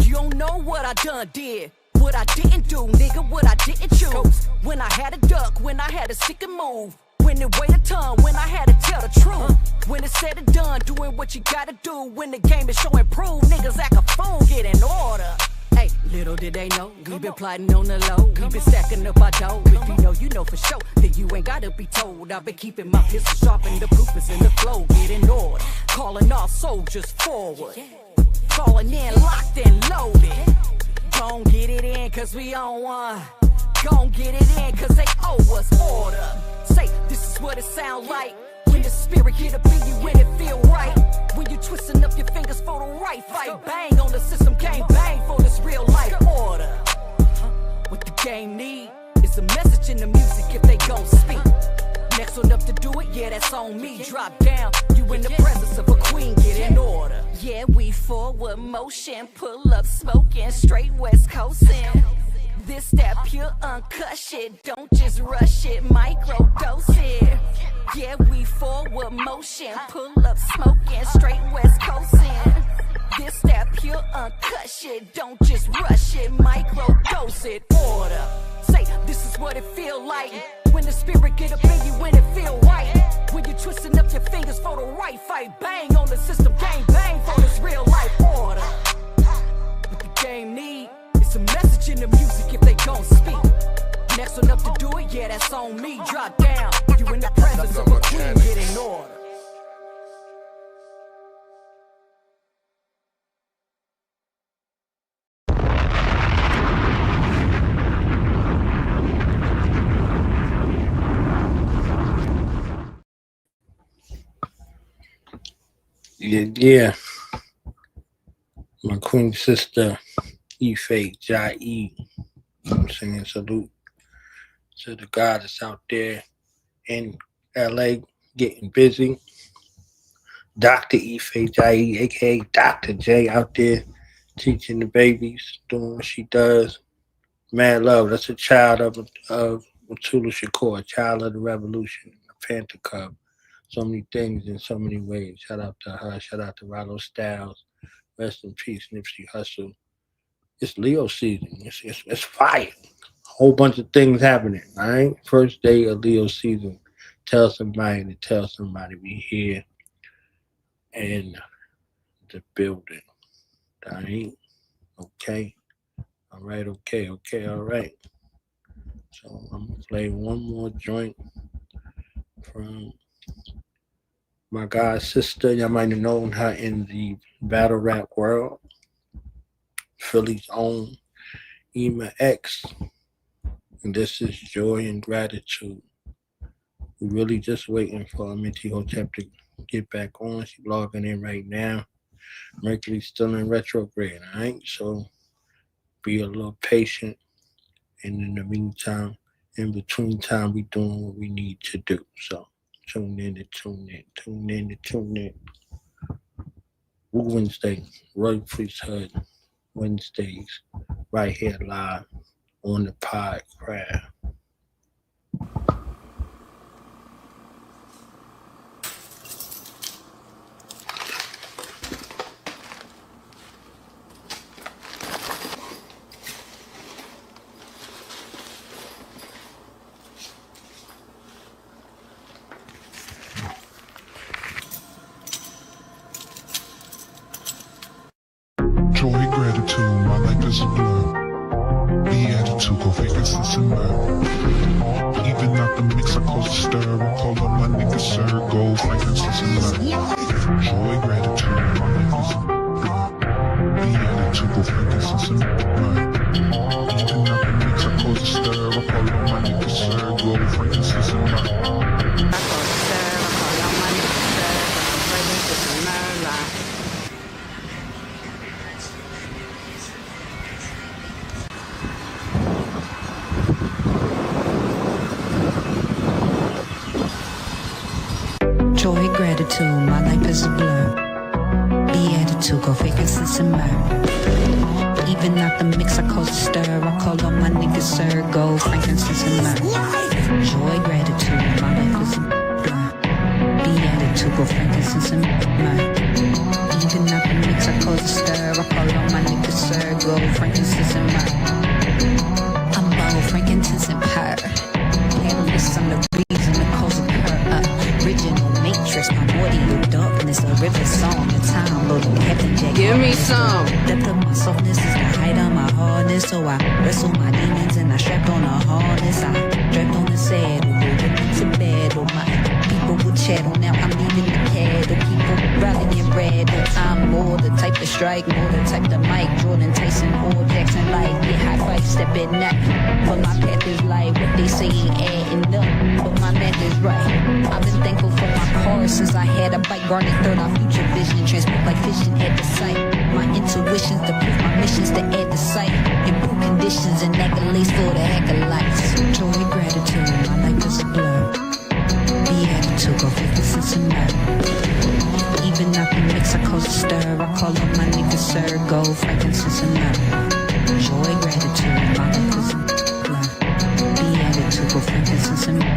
You don't know what I done did. What I didn't do, nigga, what I didn't choose. When I had to duck, when I had to stick and move. When it weighed a ton, when I had to tell the truth. When it's said and done, doing what you gotta do. When the game is showing proof, niggas act a fool, get in order. Hey, little did they know, we been plotting on the low. We been stacking up our dough. If you know for sure, then you ain't gotta be told. I've been keeping my pistol sharp and the proof is in the flow. Get in order, calling all soldiers forward. Falling in, locked and loaded. Gon' get it in, cause we on one. Gon' get it in, cause they owe us order. Say, this is what it sound like when the spirit get up in you when it feel right. When you twisting up your fingers for the right fight. Bang on the system, gang bang for this real life order. What the game need is a message in the music if they gon' speak. Next one up to do it, yeah, that's on me. Drop down, you in the presence of a queen, get in order. Yeah, we forward motion, pull up smoking, straight West Coast in. This that pure uncut shit, don't just rush it, micro dose it. Yeah, we forward motion, pull up smoking, straight West Coast in. This that pure uncut shit, don't just rush it, micro dose it, order. Say, this is what it feel like when the spirit get up in you when it feel right. When you twisting up your fingers for the right fight. Bang on the system, gang bang for this real life order. What the game need is a message in the music if they gon' speak. Next one up to do it, yeah, that's on me. Drop down, you in the presence of a queen, get in order. Yeah. My queen sister, Ife Jie. I'm singing salute to the goddess out there in LA getting busy. Dr. Ife Jie, aka Dr. J, out there teaching the babies, doing what she does. Mad love. That's a child of Matula Shakur, a child of the revolution, a Panther Cub. So many things in so many ways. Shout out to her. Shout out to Rollo Styles. Rest in peace, Nipsey Hussle. It's Leo season. It's fire. A whole bunch of things happening, all right? First day of Leo season. Tell somebody to tell somebody we here in the building. All right? Okay. All right, okay, all right. So I'm going to play one more joint from my god sister. Y'all might have known her in the battle rap world. Philly's own Imah X. And this is Joy and Gratitude. We're really just waiting for MinTi Htp to get back on. She's logging in right now. Mercury's still in retrograde, all right? So be a little patient. And in the meantime, in between time, we doing what we need to do. So tune in. Wednesday, Royal Priesthood. Wednesdays, right here live on the Podcraft. Joy, gratitude, my life is a blur. Beatitude, go vacancies and myrrh. Even out the mix, I cause a stir. I call up my niggas, sir. Gold, frankincense, and myrrh. Joy, gratitude, my life is a blur. Beatitude, go frankincense and myrrh. Even out the mix, I cause a stir. I call up my niggas, sir. Gold, frankincense, and myrrh. Joy, gratitude, my life is a blur. Beatitude, go vacancies and myrrh. Even out the mix, I cause a stir. I call all my niggas, sir. Gold, frankincense, and myrrh. Joy, gratitude, my life is a blur. Beatitude, go frankincense and myrrh. Even out the mix, I cause a stir. I call all my niggas, sir. Gold, frankincense, and myrrh. I'm bold, frankincense, and purr. Playlist, I'm the reason the cause of her. Original matrix, primordial darkness, a river song, the time, Lord of heaven, Jack. Give me some. Depth of my softness is the height of my hardness, so I wrestle my demons and I strapped on a harness. I strapped on the saddle, moving into battle. My people would chattel, now I'm leaving the cattle. People rallying red, I'm more the type to strike, more the type to Mike, Jordan, Tyson, or Jackson, like, get high five, stepping up. But my path is like what they say ain't adding up, but my math is right. I've been thankful for my car since I had a bike. Garnet third, our future vision, transport like vision at the site. My intuition's to prove my mission's to add the sight. Improve conditions and accolades for the heck of lights. Joy, gratitude, my life is a blur. Beatitude, go vacancies and myrrh. Even out the mix, I cause a stir. I call up my niggas, sir. Gold, frankincense, and myrrh. Joy, gratitude, my life is a blur. Beatitude, go frankincense and myrrh.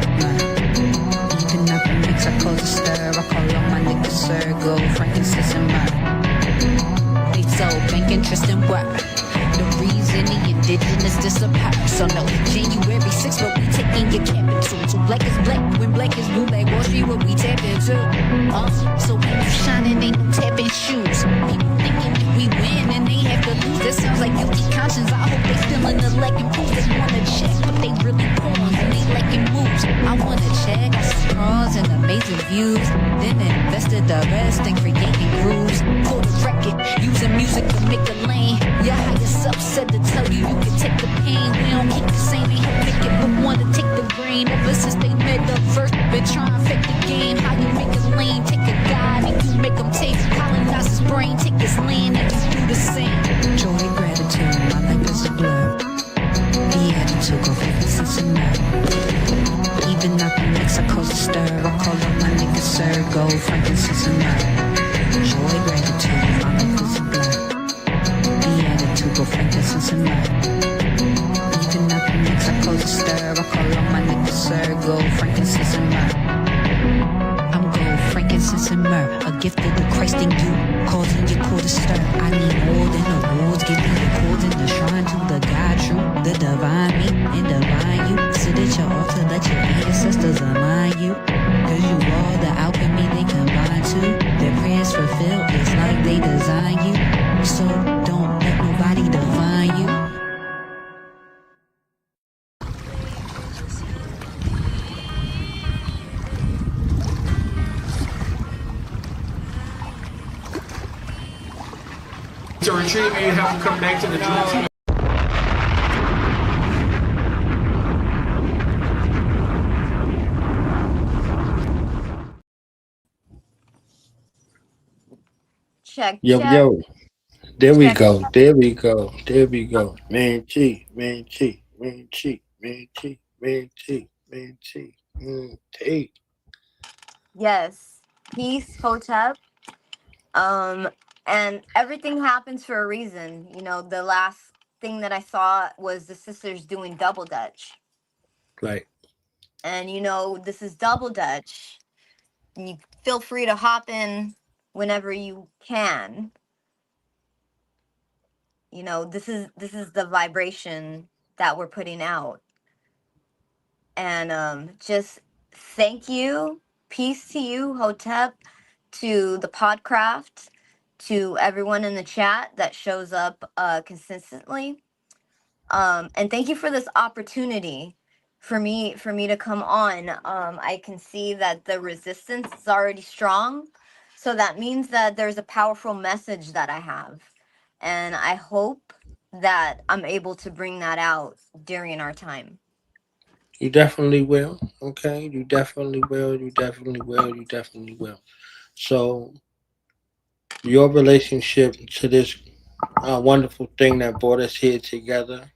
Even out the mix, I cause a stir. I call up my niggas, sir. Gold, frankincense, and myrrh. They so bank interest and what? The reason the indigenous disappear. So no, January 6th, but we taking your capital. So black is black, when black is blue, like Wall Street, what we tap into. So when you shining, ain't no tapping shoes. People thinking if we win, then they have to lose. That sounds like guilty conscience. I hope they still in the leg and proof. They wanna check, but they really pawns and they liking moves. I wanna check straws and amazing views. Then invested the rest in creating grooves. For the record, using music to make a lane. Your higher self said to tell you can take the pain. We don't keep the same, they help make it, but wanna take the grain. Ever since they met up first, been trying to fake the game. How you make a lane, take a guide, and you make them take. Colonize his brain, take his land, and you do the same. Joy, gratitude, my life is a blur. Beatitude, go vacancies and myrrh. Even out the mix, I cause a stir. I call up my niggas, sir. Gold, frankincense, and myrrh. Joy, gratitude, my life is a blur. Beatitude, go frankincense and myrrh. Even out the mix, I cause a stir. I call up my niggas, sir. Gold, frankincense, and myrrh. I'm gold, frankincense, and myrrh. A gift of the Christ in you, causing your core to stir. I need more than awards, give me the chords in the shrine to the God true, the divine me and divine you. Sit at your altar, let your ancestors align you. Cause you are the alchemy they combine to. Their prayers fulfilled, it's like they design you. So don't let nobody define you. To retrieve you, have to come back to the drum. Check, Yo, check. yo. There we Check. go. There we go. There we go. MinTi, MinTi, MinTi, MinTi, MinTi, MinTi, MinTi. Yes. Peace, Hotep. And everything happens for a reason. You know, the last thing that I saw was the sisters doing double dutch. Right. And you know, this is double dutch. And you feel free to hop in whenever you can. You know, this is the vibration that we're putting out. And just thank you. Peace to you, Hotep, to the Podcraft, to everyone in the chat that shows up consistently. And thank you for this opportunity for me to come on. I can see that the resistance is already strong. So that means that there's a powerful message that I have. And I hope that I'm able to bring that out during our time. You definitely will. Okay. You definitely will. You definitely will. You definitely will. So your relationship to this wonderful thing that brought us here together,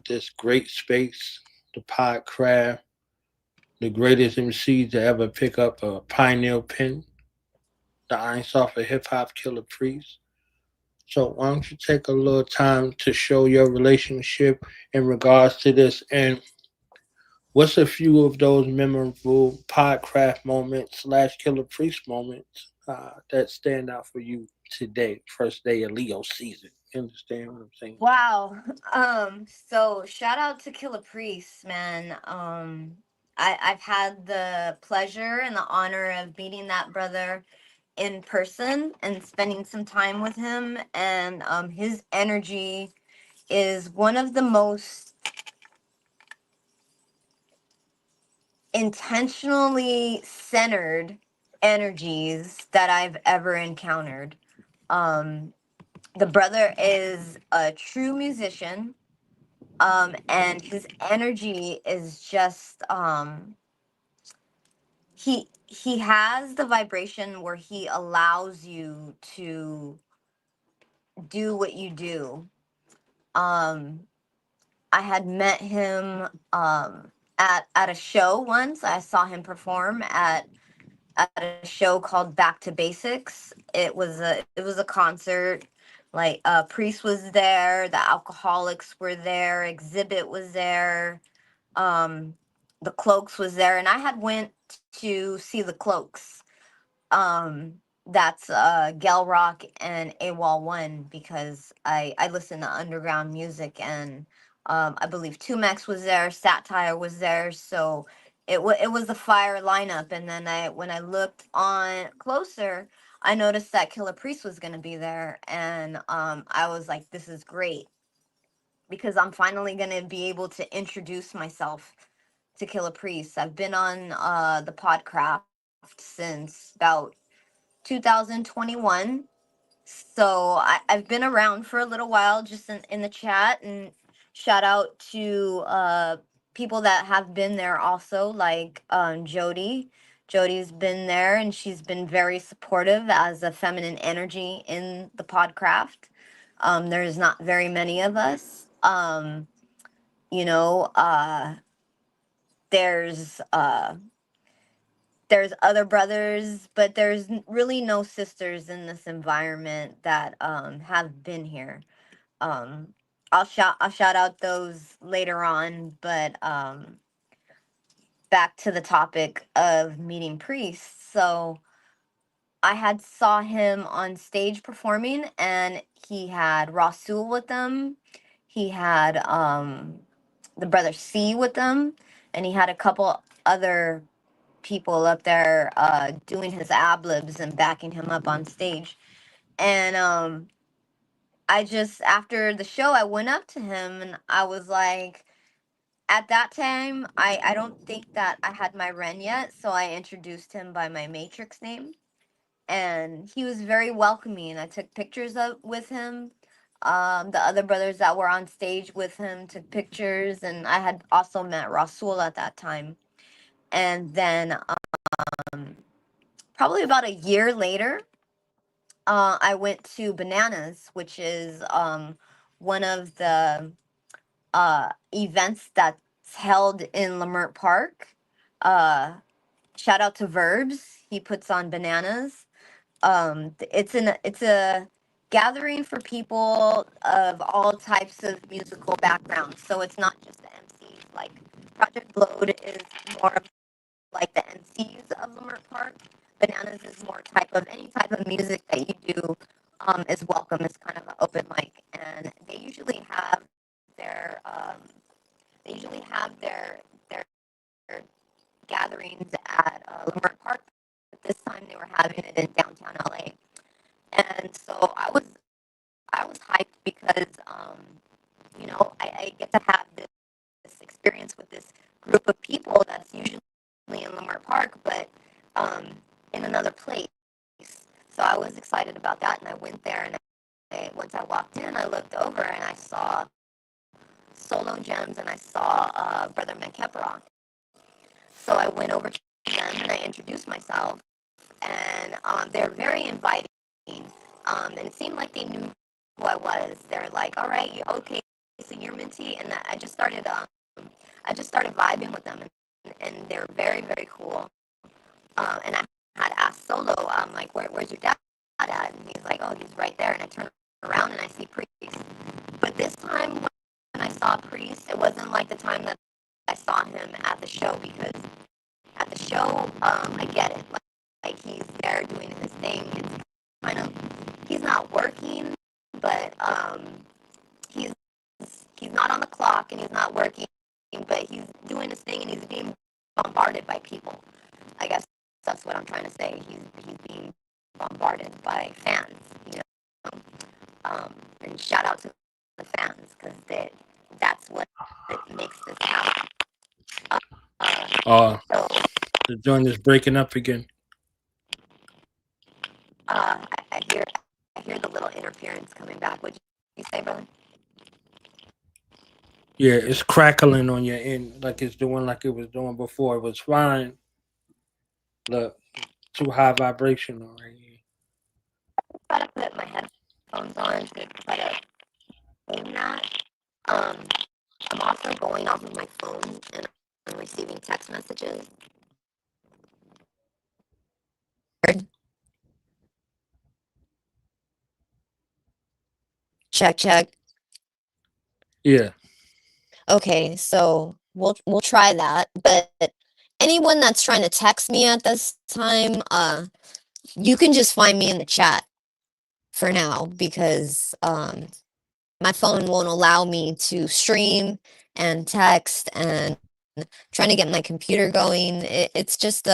this great space, the Podcraft, the greatest MCs to ever pick up a pioneer pen, the Einstein for hip hop killer priest. So why don't you take a little time to show your relationship in regards to this, and what's a few of those memorable Podcraft moments / killer priest moments that stand out for you today, first day of Leo season? You understand what I'm saying? Wow. So shout out to Killah Priest, man. I've had the pleasure and the honor of meeting that brother in person and spending some time with him. And his energy is one of the most intentionally centered energies that I've ever encountered. The brother is a true musician. And his energy is just he has the vibration where he allows you to do what you do. I had met him at a show once. I saw him perform at a show called Back to Basics. It was a concert. Like Priest was there, the Alcoholics were there, Exhibit was there, the Cloaks was there, and I had went to see the Cloaks. That's Gal Rock and AWOL 1 because I listen to underground music, and I believe Tumex was there, Satire was there, so it was the fire lineup. And then when I looked on closer, I noticed that Killah Priest was gonna be there, and I was like, this is great because I'm finally gonna be able to introduce myself to Killah Priest. I've been on the Podcraft since about 2021. So I've been around for a little while just in the chat, and shout out to people that have been there also, like Jody. Jody's been there and she's been very supportive as a feminine energy in the Podcraft. There's not very many of us. You know, there's other brothers, but there's really no sisters in this environment that have been here. I'll shout out those later on, but back to the topic of meeting priests. So I had saw him on stage performing, and he had Rasul with them. He had the brother C with them, and he had a couple other people up there doing his ab libs and backing him up on stage. And I just, after the show, I went up to him and I was like, at that time, I don't think that I had my Ren yet, so I introduced him by my Matrix name. And he was very welcoming. I took pictures with him. The other brothers that were on stage with him took pictures, and I had also met Rasul at that time. And then probably about a year later, I went to Bananas, which is one of the events that's held in Lamert Park. Shout out to Verbs. He puts on Bananas. It's gathering for people of all types of musical backgrounds. So it's not just the MCs. Like Project Load is more of like the MCs of Lamert Park. Bananas is more type of any type of music that you do is welcome. It's kind of an open mic, and they usually have their their gatherings at Lamert Park. But this time they were having it in downtown LA, and so I was hyped because I get to have this experience with this group of people that's usually in Lamert Park, but in another place. So I was excited about that, and I went there, and once I walked in, I looked over and I saw Solo Gems, and I saw Brother Menkeperon. So I went over to them and I introduced myself, and they're very inviting, and it seemed like they knew who I was. They're like, "All right, okay, so you're MinTi," and I just started vibing with them, and they're very, very cool. And I had asked Solo, like, where's your dad at? And he's like, "Oh, he's right there." And I turn around and I see Priest. But this time when I saw Priest, it wasn't like the time that I saw him at the show, because at the show, I get it. Like he's there doing his thing. It's kind of, he's not working, but he's not on the clock and he's not working, but he's doing his thing and he's being bombarded by people. I guess that's what I'm trying to say. He's being bombarded by fans, and shout out to the fans, because that's what makes this happen. So, the joint is breaking up again. I hear the little interference coming back. What you say, brother? Yeah, it's crackling on your end, like it's doing like it was doing before. It was fine. Look, too high vibration already. Try to put my headphones on to try to aim that. I'm also going off of my phone and I'm receiving text messages. Check. Yeah. Okay, so we'll try that. But anyone that's trying to text me at this time, you can just find me in the chat for now, because my phone won't allow me to stream and text, and trying to get my computer going. It's just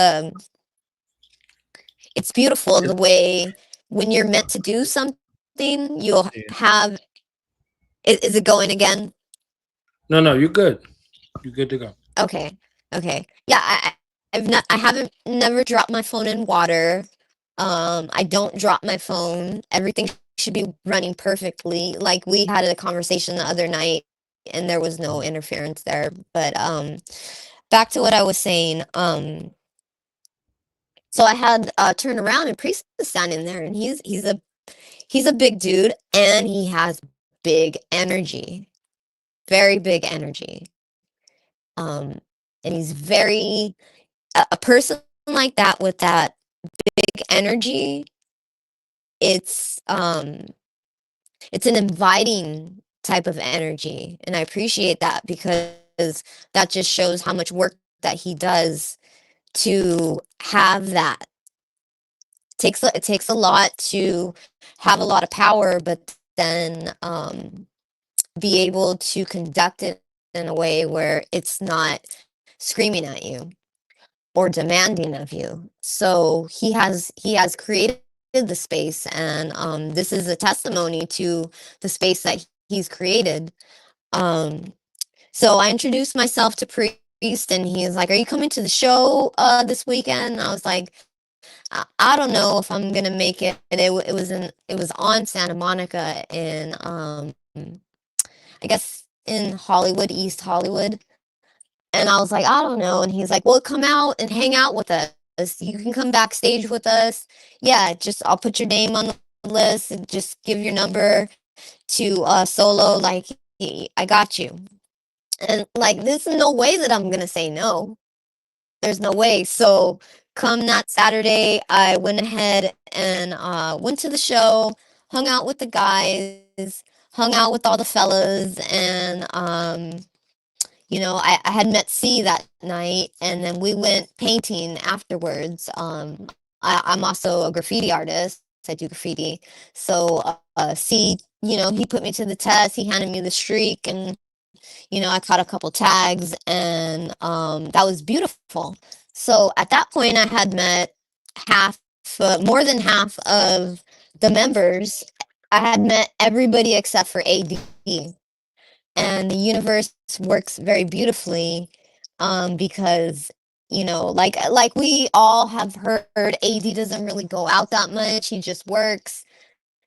it's beautiful the way when you're meant to do something, you'll have. Is it going again? No, you're good. You're good to go. Okay. Yeah, I haven't never dropped my phone in water. I don't drop my phone. Everything should be running perfectly. Like we had a conversation the other night and there was no interference there. But back to what I was saying. So I had turned around and Priest is standing there, and he's a big dude, and he has big energy. Very big energy. And he's very a person like that with that big energy. It's an inviting type of energy, and I appreciate that, because that just shows how much work that he does to have that. It takes a lot to have a lot of power, but then be able to conduct it in a way where it's not screaming at you or demanding of you. So he has created the space, and this is a testimony to the space that he's created. So I introduced myself to Priest, and he was like, "Are you coming to the show this weekend?" And I was like, I don't know if I'm gonna make it. And it was on Santa Monica in I guess in Hollywood, East Hollywood. And I was like, I don't know. And he's like, "Well, come out and hang out with us. You can come backstage with us. Yeah, just I'll put your name on the list and just give your number to Solo. Like, I got you." And like, there's no way that I'm gonna say no. There's no way. So come that Saturday, I went ahead and went to the show. hung out with the guys, hung out with all the fellas, and I had met C that night, and then we went painting afterwards. I'm also a graffiti artist. I do graffiti. So C, he put me to the test. He handed me the streak, and I caught a couple tags, and that was beautiful. So at that point, I had met more than half of the members. I had met everybody except for AD, and the universe works very beautifully, because like we all have heard, AD doesn't really go out that much. He just works.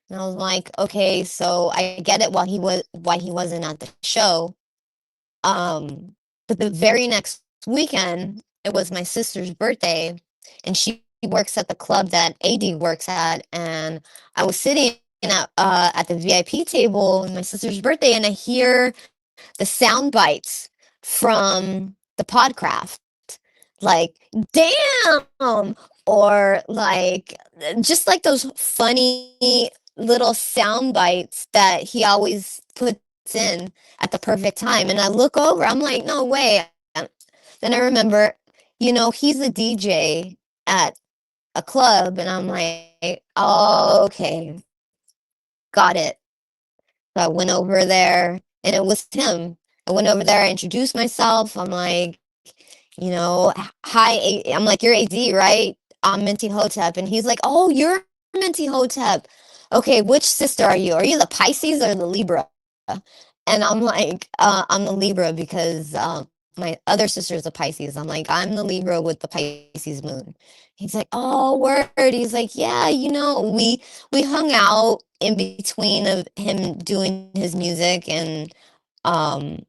And I was like, okay, so I get it why he wasn't at the show. But the very next weekend, it was my sister's birthday, and she works at the club that AD works at, and I was sitting at the VIP table on my sister's birthday, and I hear the sound bites from the Podcraft, like "damn," or like just like those funny little sound bites that he always puts in at the perfect time. And I look over, I'm like, no way. Then I remember, he's a DJ at a club, and I'm like, oh, okay, got it. So I went over there, and it was him. I went over there, I introduced myself. I'm like, hi, I'm like, you're AD, right? I'm MinTi Htp. And he's like, oh, you're MinTi Htp. Okay, which sister are you? Are you the Pisces or the Libra? And I'm like, I'm the Libra because my other sister is a Pisces. I'm like, I'm the Libra with the Pisces moon. He's like, oh, word. He's like, yeah, we hung out in between of him doing his music, and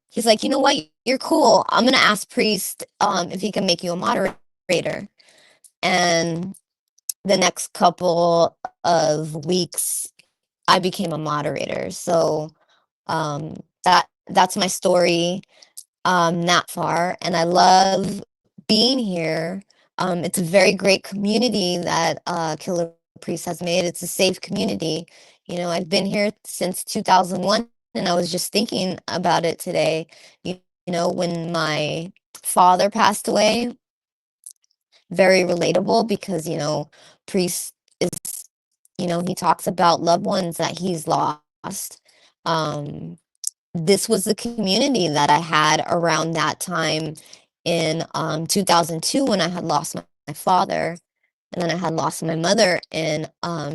he's like, you know what? You're cool. I'm gonna ask Priest if he can make you a moderator. And the next couple of weeks, I became a moderator. So that's my story, that far, and I love being here. It's a very great community that Killah Priest has made. It's a safe community. I've been here since 2001, and I was just thinking about it today. When my father passed away, very relatable because Priest is, he talks about loved ones that he's lost. This was the community that I had around that time in 2002, when I had lost my father, and then I had lost my mother in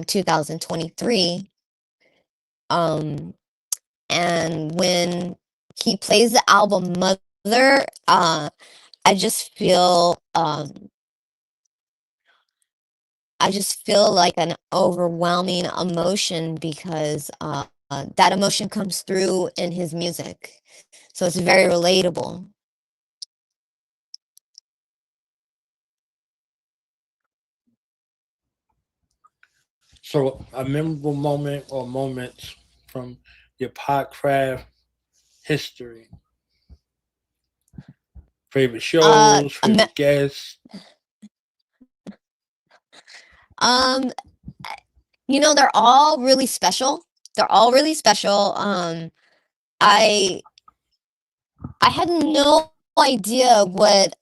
2023. And when he plays the album Mother, I just feel like an overwhelming emotion, because that emotion comes through in his music. So it's very relatable. So a memorable moment or moments from your Podcraft history. Favorite shows, favorite guests. They're all really special. They're all really special. I had no idea what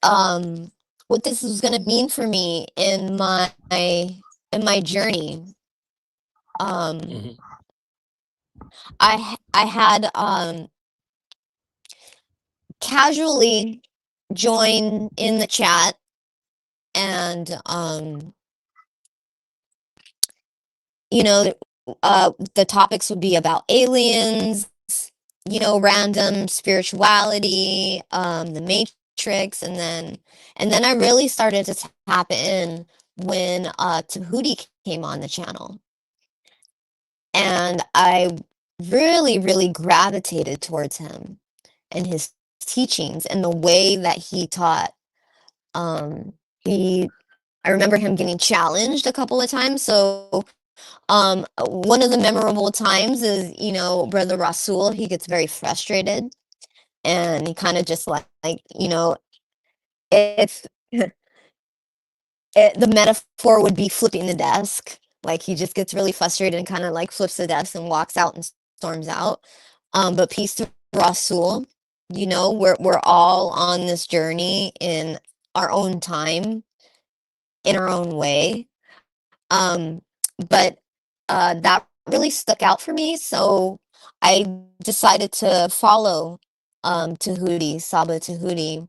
this was gonna mean for me in my journey. I had casually joined in the chat, and the topics would be about aliens, random spirituality, the Matrix, and then I really started to tap in when Tahuti came on the channel, and I really, really gravitated towards him and his teachings and the way that he taught. I remember him getting challenged a couple of times. So one of the memorable times is, Brother Rasul, he gets very frustrated, and he kind of just if the metaphor would be flipping the desk, Like he just gets really frustrated and kind of like flips the desk and walks out and storms out. But peace to Rasul. You know, we're all on this journey in our own time, in our own way. Um, but that really stuck out for me, so I decided to follow Tahuti, Saba Tahuti,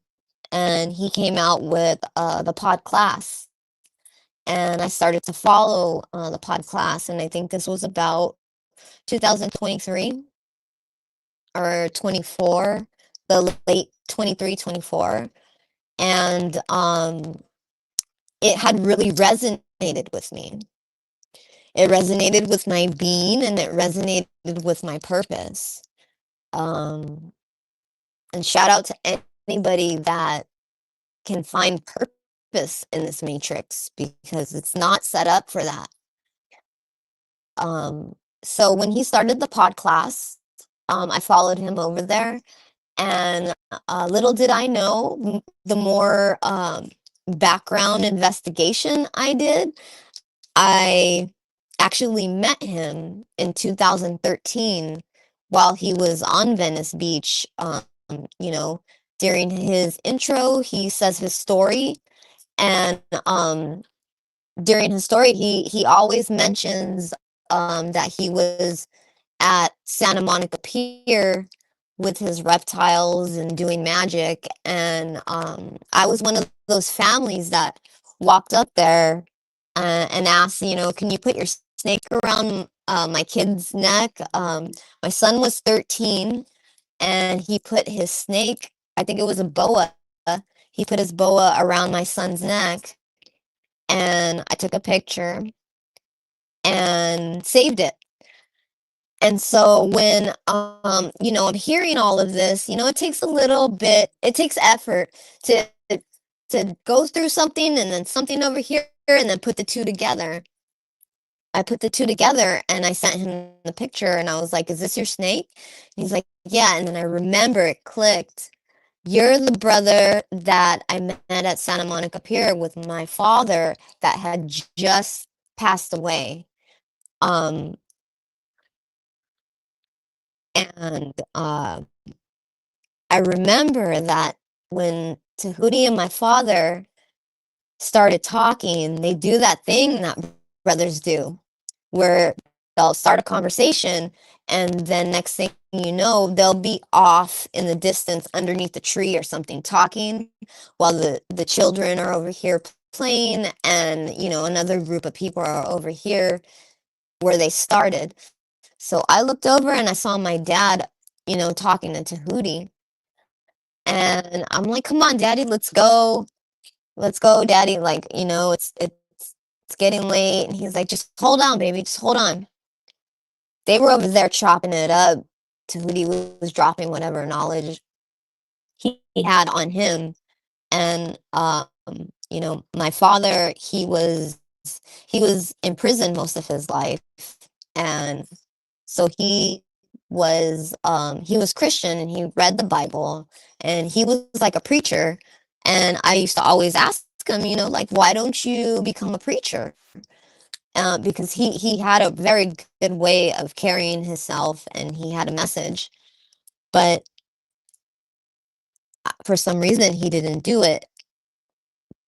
and he came out with the pod class, and I started to follow the pod class, and I think this was about 2023 or 24, the late 23, 24, and it had really resonated with me. It resonated with my being and it resonated with my purpose. And shout out to anybody that can find purpose in this matrix because it's not set up for that. So when he started the pod class, I followed him over there, and little did I know, the more background investigation I did, I actually met him in 2013 while he was on Venice Beach. You know, during his intro, he says his story, and during his story, he always mentions that he was at Santa Monica Pier with his reptiles and doing magic, and I was one of those families that walked up there and asked, you know, can you put your snake around my kid's neck? My son was 13, and he put his snake, I think it was a boa, he put his boa around my son's neck, and I took a picture and saved it. And so when you know, I'm hearing all of this, you know, it takes a little bit, it takes effort to go through something and then something over here and then put the two together. I put the two together and I sent him the picture and I was like, is this your snake? And he's like, yeah. And then I remember it clicked. You're the brother that I met at Santa Monica Pier with my father that had just passed away. And I remember that when Tahuti and my father started talking, they do that thing that brothers do, where they'll start a conversation, and then next thing you know, they'll be off in the distance underneath the tree or something talking, while the children are over here playing, and you know, another group of people are over here where they started. So I looked over and I saw my dad, you know, talking to Tahuti. And I'm like, come on, daddy, let's go. Let's go, daddy. Like, you know, it's getting late. And he's like, just hold on, baby, just hold on. They were over there chopping it up. Tahuti was dropping whatever knowledge he had on him. And you know, my father, he was in prison most of his life. And so he was Christian, and he read the Bible, and he was like a preacher. And I used to always ask him, you know, like, why don't you become a preacher? Because he had a very good way of carrying himself, and he had a message, but for some reason he didn't do it.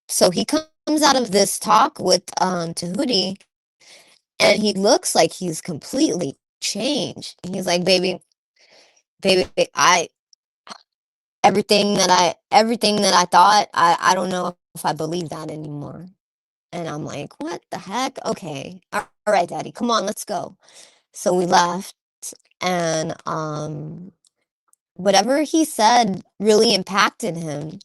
So he comes out of this talk with Tahuti, and he looks like he's completely changed. He's like, baby, everything that I thought, I don't know if I believe that anymore. And I'm like, what the heck? Okay, all right, daddy, come on, let's go. So we left, and whatever he said really impacted him,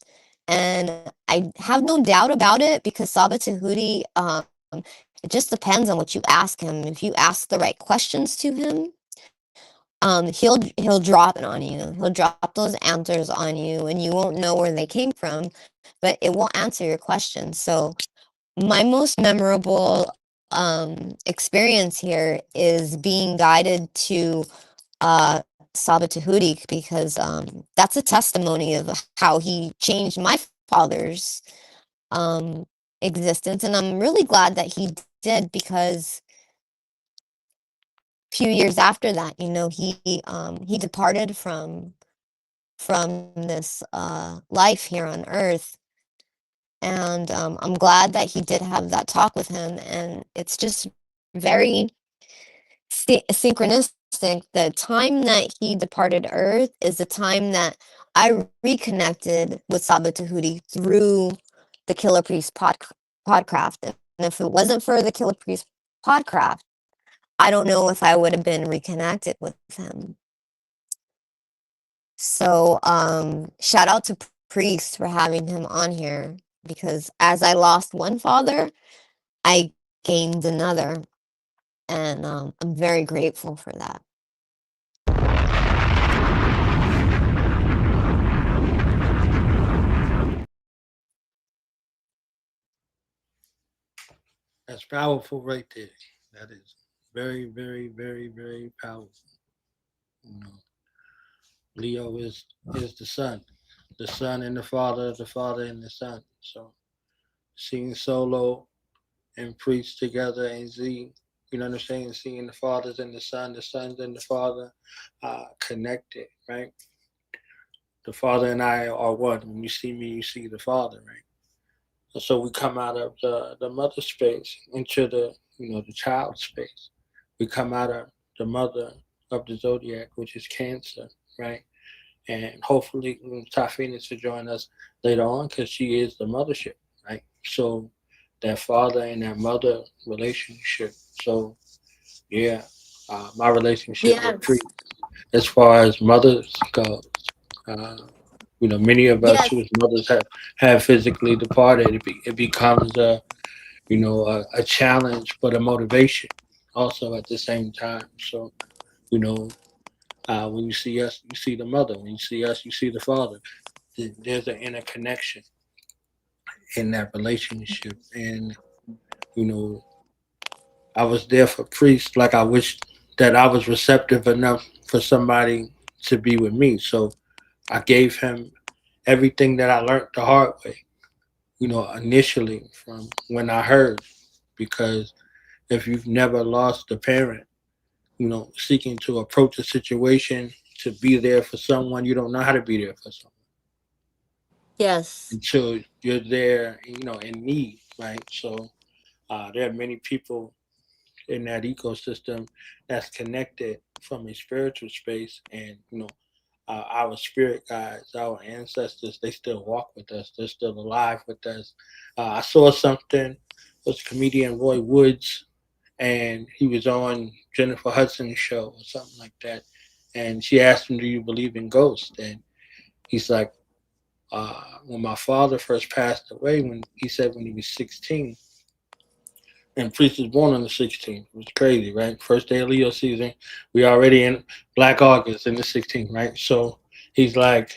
and I have no doubt about it, because Saba Tahuti, it just depends on what you ask him. If you ask the right questions to him, he'll drop it on you. He'll drop those answers on you, and you won't know where they came from, but it will answer your questions. So my most memorable experience here is being guided to Saba Tahuti, because that's a testimony of how he changed my father's existence, and I'm really glad that he did, because few years after that, you know, he departed from this life here on Earth, and I'm glad that he did have that talk with him, and it's just very synchronistic. The time that he departed Earth is the time that I reconnected with Saba Tahuti through the Killah Priest Podcraft. And if it wasn't for the Killah Priest Podcraft, I don't know if I would have been reconnected with him. So shout out to Priest for having him on here, because as I lost one father, I gained another, and I'm very grateful for that. That's powerful right there. That is very, very, very, very powerful. You know, Leo is the son and the father and the son. So seeing Solo and Priest together and Z, you know what I'm saying? Seeing the fathers and the sons and the father connected, right? The father and I are one. When you see me, you see the father, right? And so we come out of the mother space into the, you know, the child space. We come out of the mother of the zodiac, which is Cancer, right? And hopefully Ty Phoenix will join us later on, because she is the mothership, right? So that father and that mother relationship. So yeah, my relationship with Priest, as far as mothers go, you know, many of us Yes. whose mothers have physically departed, it becomes a, you know, a challenge, but a motivation also at the same time. So, you know, when you see us, you see the mother. When you see us, you see the father. There's an interconnection in that relationship. And, you know, I was there for Priest. Like, I wish that I was receptive enough for somebody to be with me. So I gave him everything that I learned the hard way, you know, initially from when I heard. Because if you've never lost a parent, you know, seeking to approach a situation to be there for someone, you don't know how to be there for someone Yes. until you're there, you know, in need, right? So there are many people in that ecosystem that's connected from a spiritual space, and you know, our spirit guides, our ancestors, they still walk with us. They're still alive with us. I saw something. It was comedian Roy Woods, and he was on Jennifer Hudson's show or something like that. And she asked him, "Do you believe in ghosts?" And he's like, "When my father first passed away, when he said when he was 16." And Priest was born on the 16th. It was crazy, right? First day of Leo season. We already in Black August in the 16th, right? So he's like,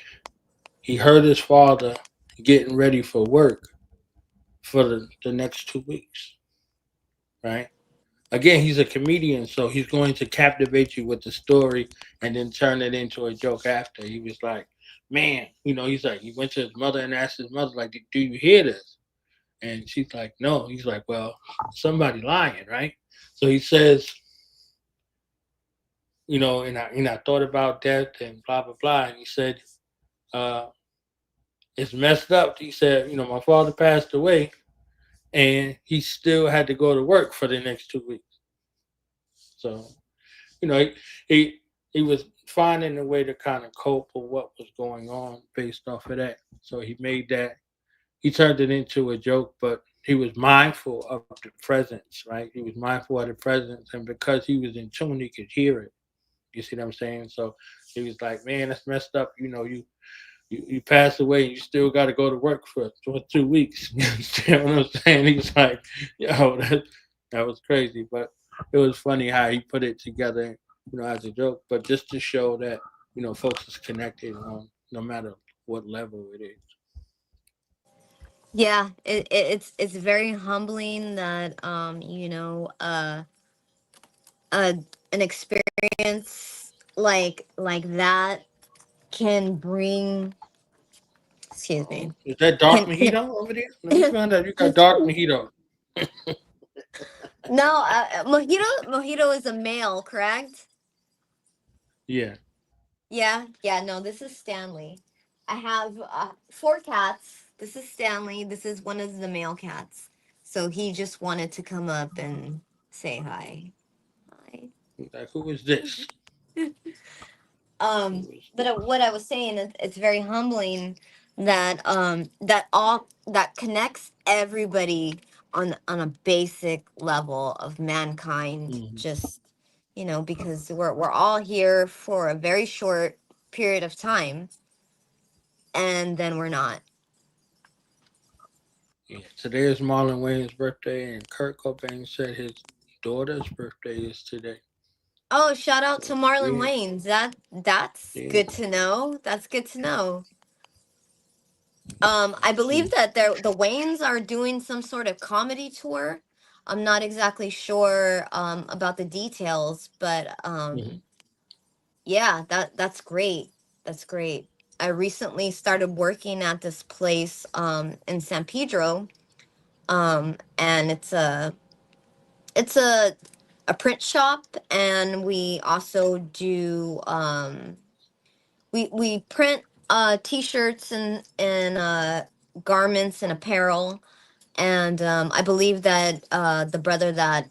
he heard his father getting ready for work for the next 2 weeks, right? Again, he's a comedian, so he's going to captivate you with the story and then turn it into a joke after. He was like, man, you know, he's like, he went to his mother and asked his mother, like, do you hear this? And she's like, no. He's like, well, somebody lying, right? So he says, you know, and I thought about death and blah blah blah. And he said, it's messed up. He said, you know, my father passed away, and he still had to go to work for the next 2 weeks. So, you know, he was finding a way to kind of cope with what was going on based off of that. So he made that. He turned it into a joke, but he was mindful of the presence, right? He was mindful of the presence, and because he was in tune, he could hear it. You see what I'm saying? So he was like, "Man, that's messed up. You know, you passed away, and you still got to go to work for 2 weeks." You understand what I'm saying? He was like, "Yo, that was crazy," but it was funny how he put it together, you know, as a joke, but just to show that, you know, folks is connected on no matter what level it is. Yeah, it's very humbling that you know, an experience like that can bring, excuse me, Is that dark can mojito over there? Let me find out. You got dark mojito. No, Mojito is a male, correct? Yeah. Yeah. No, this is Stanley. I have four cats. This is Stanley. This is one of the male cats. So he just wanted to come up and say hi. Hi. Like, who is this? But what I was saying is, it's very humbling that that connects everybody on a basic level of mankind. Mhm. Just because we're all here for a very short period of time, and then we're not. Yeah. Today is Marlon Wayne's birthday, and Kurt Cobain said his daughter's birthday is today. Oh, shout out to Marlon Yeah. Wayans. That's Yeah. good to know. That's good to know. I believe See. that the Waynes are doing some sort of comedy tour. I'm not exactly sure about the details, but Mhm. yeah, that's great. That's great. I recently started working at this place in San Pedro, and it's a print shop, and we also do we print t-shirts and garments and apparel. And I believe that the brother that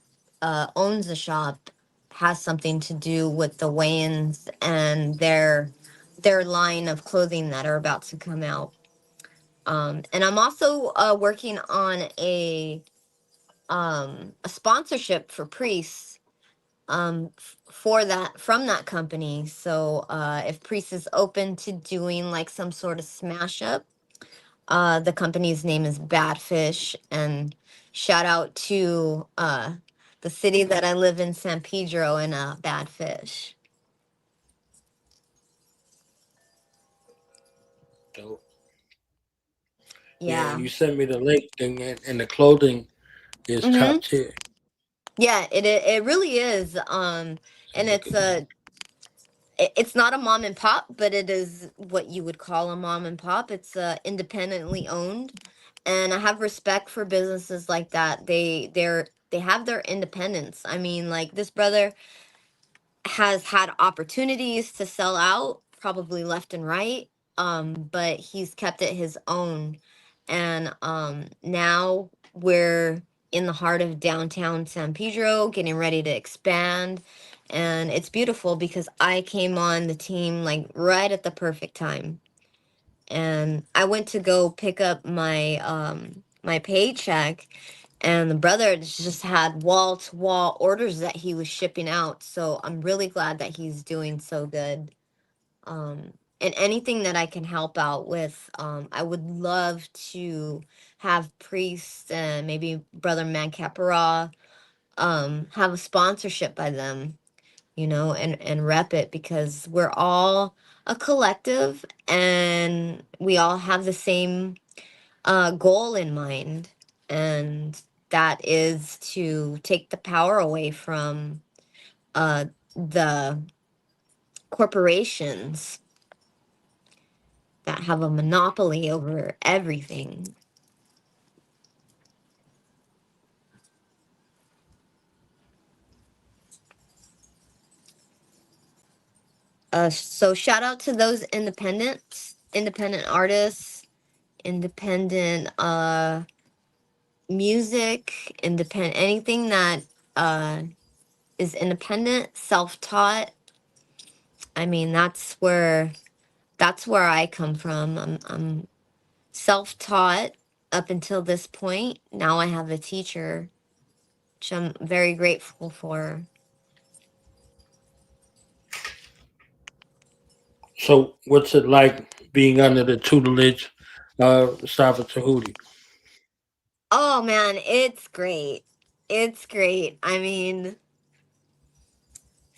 owns the shop has something to do with the Wayans and their line of clothing that are about to come out. And I'm also working on a sponsorship for priests for that from that company. So if Priest is open to doing like some sort of smash up, the company's name is Badfish, and shout out to the city that I live in, San Pedro, and Badfish. Dope. Yeah, and Yeah. you sent me the link, and the clothing is Mm-hmm. top tier. Yeah, it really is. So And look it's at that. it's not a mom and pop, but it is what you would call a mom and pop. It's independently owned, and I have respect for businesses like that. They have their independence. I mean, like this brother has had opportunities to sell out probably left and right, but he's kept it his own. And now we're in the heart of downtown San Pedro, getting ready to expand. And it's beautiful because I came on the team like right at the perfect time. And I went to go pick up my paycheck, and the brother just had wall to wall orders that he was shipping out. So I'm really glad that he's doing so good. And anything that I can help out with, I would love to have Priest and maybe Brother Mankapara have a sponsorship by them, and rep it, because we're all a collective and we all have the same goal in mind, and that is to take the power away from the corporations that have a monopoly over everything. So shout out to those independent artists, independent music, independent anything that uh, is independent, self-taught. I mean, that's where I come from. I'm self-taught up until this point. Now I have a teacher, which I'm very grateful for. So, what's it like being under the tutelage of Saba Tahuti? Oh man, it's great. It's great. I mean,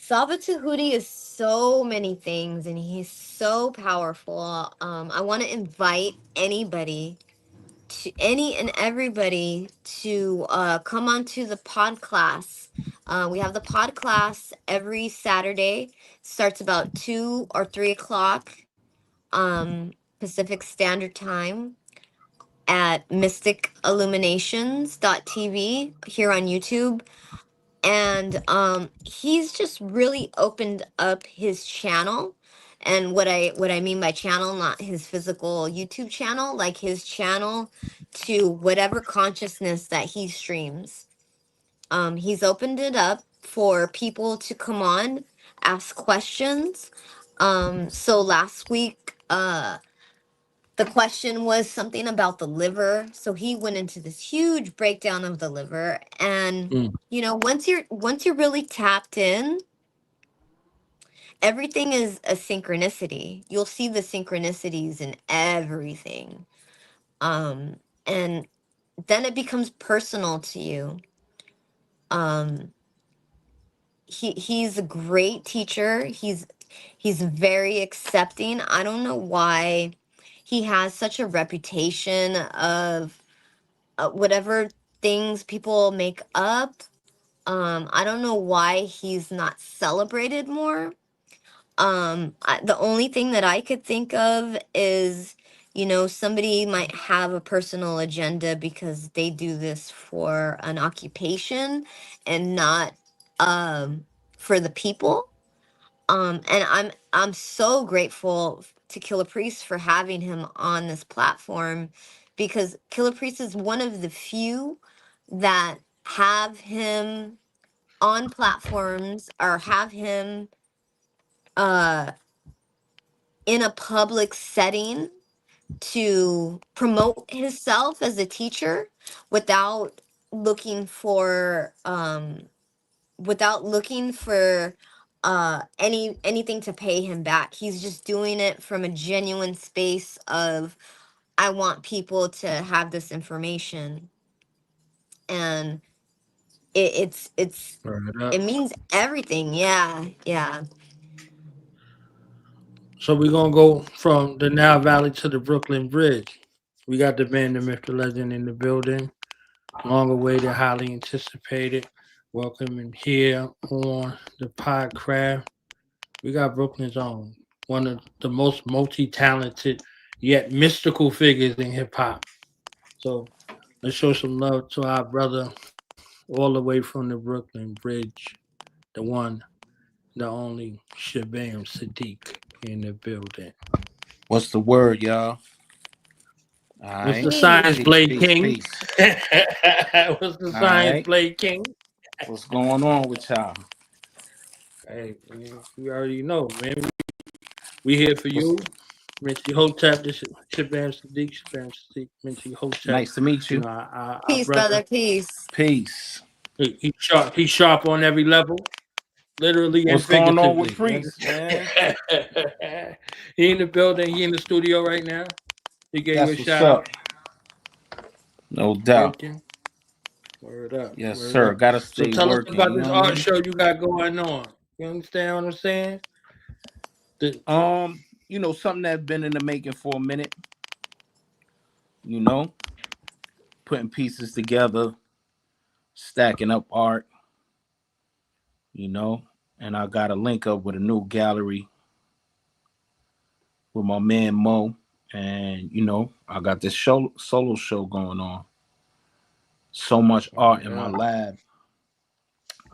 Sabaa Hootie is so many things, and he's so powerful. I want to invite any and everybody to come onto the pod class. We have the pod class every Saturday. Starts about 2 or 3 o'clock Pacific Standard Time. at mysticilluminations.tv here on YouTube. And he's just really opened up his channel. And what I mean by channel, not his physical YouTube channel, like his channel to whatever consciousness that he streams. He's opened it up for people to come on, ask questions. So last week, the question was something about the liver. So he went into this huge breakdown of the liver. And you know, once you're really tapped in, everything is a synchronicity. You'll see the synchronicities in everything. And then it becomes personal to you. He's a great teacher. He's very accepting. I don't know why he has such a reputation of whatever things people make up. I don't know why he's not celebrated more. The only thing that I could think of is, you know, somebody might have a personal agenda because they do this for an occupation and not for the people. And I'm so grateful to Killah Priest for having him on this platform, because Killah Priest is one of the few that have him on platforms or have him in a public setting to promote himself as a teacher without looking for anything to pay him back. He's just doing it from a genuine space of, I want people to have this information. And it means everything. Yeah. So we're gonna go from the Nile Valley to the Brooklyn Bridge. We got the band, the Myth, the Legend in the building. Long awaited, highly anticipated. Welcome here on the Podcraft. We got Brooklyn's own, one of the most multi-talented yet mystical figures in hip hop. So let's show some love to our brother all the way from the Brooklyn Bridge, the one, the only Shabaam Sahdeeq in the building. What's the word, y'all? What's the science, Blade King? Peace. What's the science, Blade King? What's going on with y'all? Hey, you already know, man. We here for you. MinTi Htp, this is Shabaam Sahdeeq, MinTi Htp. Nice to meet you. Peace, brother. Peace. Peace. He's sharp on every level. Literally and figuratively. What's going on with Priest, man? He in the building. He in the studio right now. He gave you a shout out. No doubt. Working. Word up. Yes, Word sir. up. Gotta stay so tell working. us about this art show you got going on. You understand what I'm saying? You know, something that's been in the making for a minute. You know, putting pieces together, stacking up art. You know, and I got a link up with a new gallery with my man Mo. And, you know, I got this solo show going on. So much art in my lab.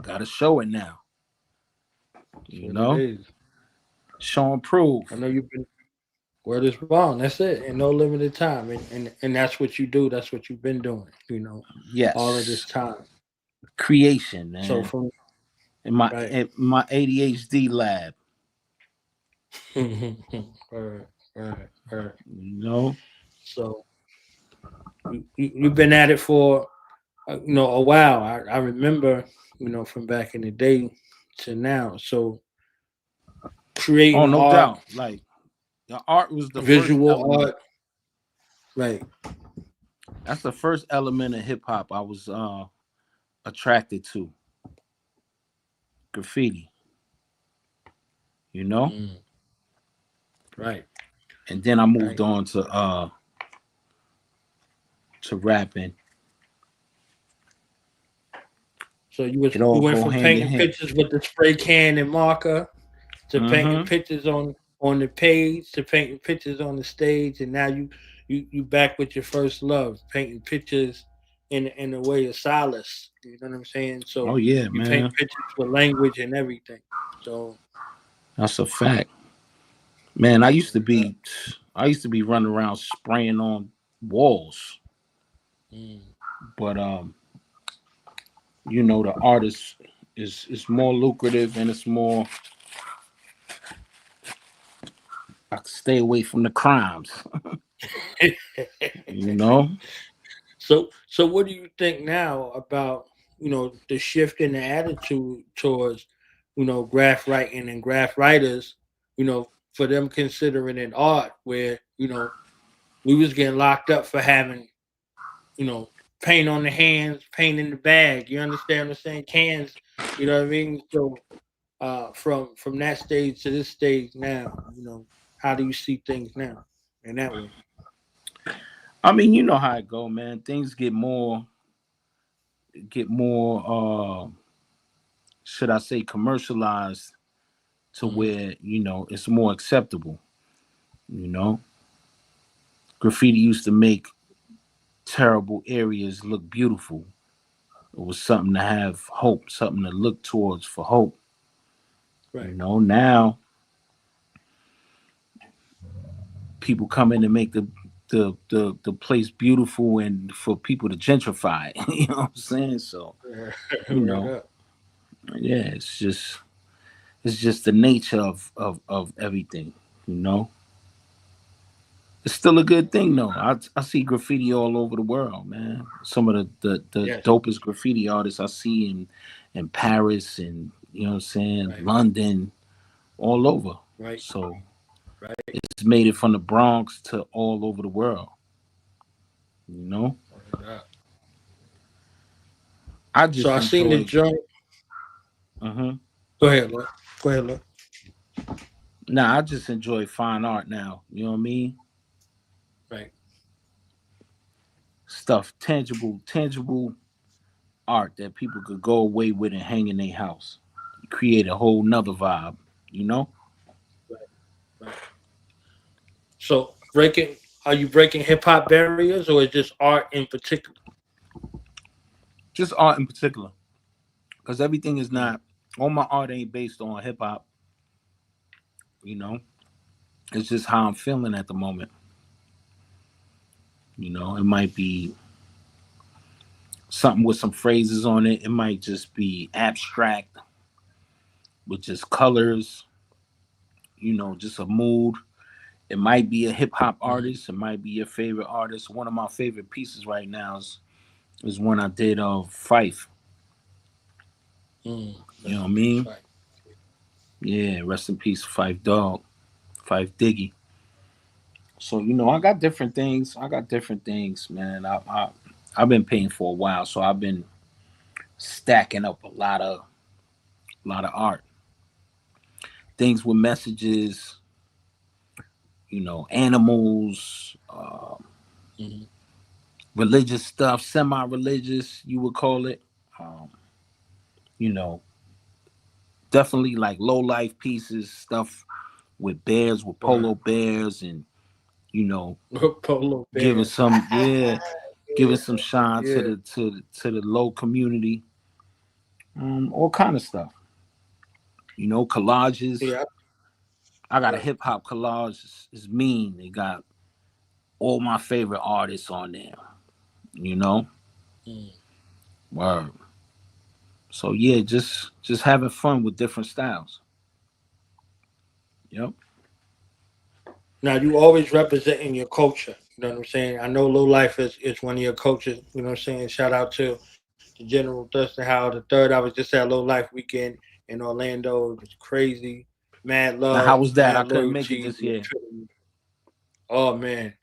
Got to show it now. You know? Show and prove. I know you've been, word is wrong. That's it. In no limited time. And that's what you do. That's what you've been doing, you know? Yes. All of this time. Creation, man. So from in my ADHD lab. Right. You know? So you've been at it for a while. I remember, from back in the day to now. So creating no art, doubt. Like the art was the visual art. Right. That's the first element of hip hop I was attracted to. Graffiti. You know? Right. And then I moved on to rapping. So you went from painting pictures with the spray can and marker to painting pictures on the page to painting pictures on the stage, and now you back with your first love, painting pictures in the way of solace. You know what I'm saying? Oh So yeah, you paint man. pictures with language and everything. So That's a fact. Man, I used to be running around spraying on walls. But the artist is more lucrative and it's more I can stay away from the crimes. you know? so what do you think now about the shift in the attitude towards graph writing and graph writers, for them considering it art, where we was getting locked up for having paint on the hands, paint in the bag. You understand what I'm saying? Cans, you know what I mean? So from that stage to this stage now, how do you see things now in that way? I mean, you know how it go, man. Things get more should I say commercialized to where, it's more acceptable. Graffiti used to make terrible areas look beautiful. It was something to have hope, something to look towards for hope. Right. Now people come in and make the place beautiful and for people to gentrify it. You know what I'm saying? So, yeah, it's just the nature of everything, It's still a good thing though. I see graffiti all over the world, man. Some of the dopest graffiti artists I see in Paris and London, all over. Right. So it's made it from the Bronx to all over the world. I just I seen the joint. Go ahead, look. Go ahead, look. Nah, I just enjoy fine art now. You know what I mean? Right. Stuff, tangible art that people could go away with and hang in their house. Create a whole nother vibe, Right. So are you breaking hip hop barriers, or is just art in particular? Just art in particular. Because everything is not, all my art ain't based on hip hop. It's just how I'm feeling at the moment. It might be something with some phrases on it. It might just be abstract with just colors, just a mood. It might be a hip hop artist. It might be your favorite artist. One of my favorite pieces right now is one I did of Fife. You know what I mean? Right. Yeah, rest in peace, Fife Dog, Fife Diggy. So I got different things. Man. I've been painting for a while, so I've been stacking up a lot of art. Things with messages, animals, religious stuff, semi-religious, you would call it. Definitely like low life pieces, stuff with bears, with polo bears, and polo bears. giving some giving some shine to the low community. All kind of stuff. Collages. Yeah. I got a hip hop collage. It's mean. They got all my favorite artists on there. Word. So yeah, just having fun with different styles. Yep. Now you always representing your culture. You know what I'm saying? I know Low Life is one of your cultures. You know what I'm saying? Shout out to the General Thurston Howard III. I was just at Low Life weekend in Orlando. It was crazy. Mad love. Now, how was that? I couldn't loyalty, make it this year. Oh man,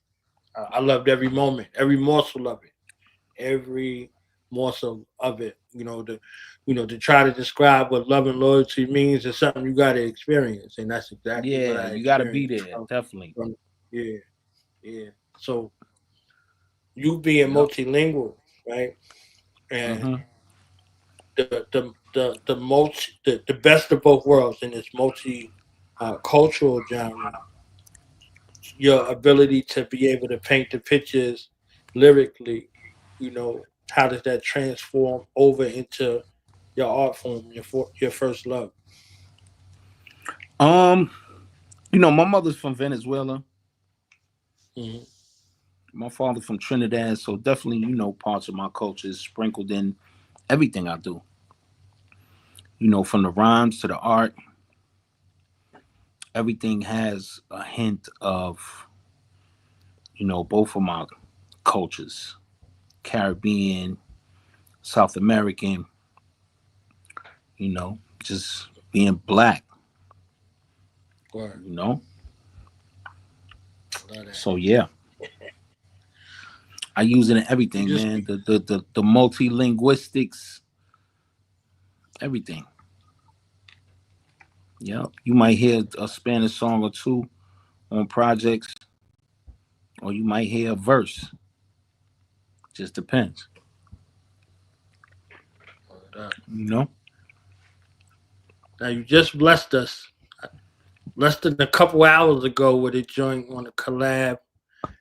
I loved every moment, every morsel of it, every morsel of it. To try to describe what love and loyalty means is something you got to experience, and that's exactly what I you got to be there, experienced. definitely. Yeah. So you being multilingual, right? And the best of both worlds in this multi cultural genre. your ability to be able to paint the pictures lyrically, how does that transform over into your art form, your first love? My mother's from Venezuela. Mm-hmm. My father from Trinidad, so definitely, parts of my culture is sprinkled in everything I do. From the rhymes to the art, everything has a hint of, both of my cultures, Caribbean, South American, just being black, So yeah, I use it in everything, man. The multi-linguistics, everything. Yep. You might hear a Spanish song or two on projects, or you might hear a verse. Just depends. Now you just blessed us less than a couple hours ago with a joint on a collab.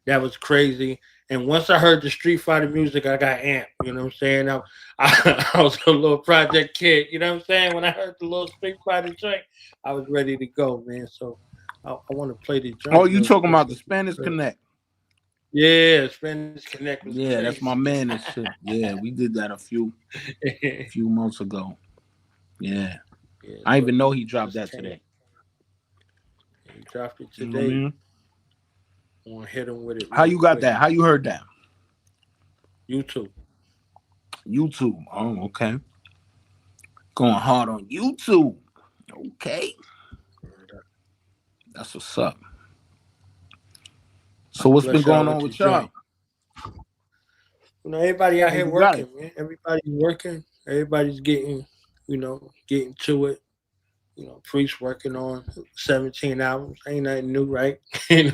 That was crazy. And once I heard the Street Fighter music, I got amped. You know what I'm saying? I was a little project kid. You know what I'm saying? When I heard the little Street Fighter joint, I was ready to go, man. So I want to play the joint. Oh, you talking about the Spanish Connect? Yeah, Spanish Connect was yeah, crazy. That's my man and shit. Yeah, we did that a few months ago. Yeah. I even know he dropped that today. He dropped it today. You know what I mean? I want to hit him with it. How you got that? How you heard that? YouTube. Oh, okay. Going hard on YouTube. Okay. That's what's up. So what's been going on with y'all? Everybody out here working, man. Everybody's working. Everybody's getting to it. Priest working on 17 albums. Ain't nothing new, right?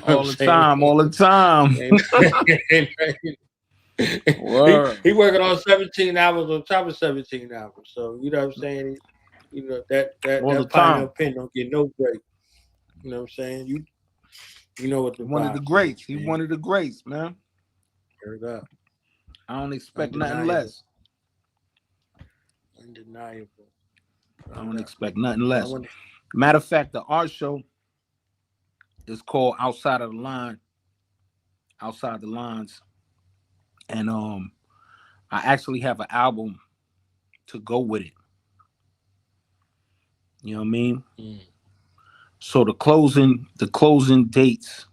All the time. He working on 17 albums on top of 17 albums. So you know what I'm saying? That final pen don't get no break. You know what I'm saying? You know what the one of the greats. He's one of the greats, man. Heard up. I don't expect nothing less. Undeniable. I don't expect nothing less. Matter of fact, the art show is called Outside the Lines. And I actually have an album to go with it. You know what I mean? Mm. So the closing dates,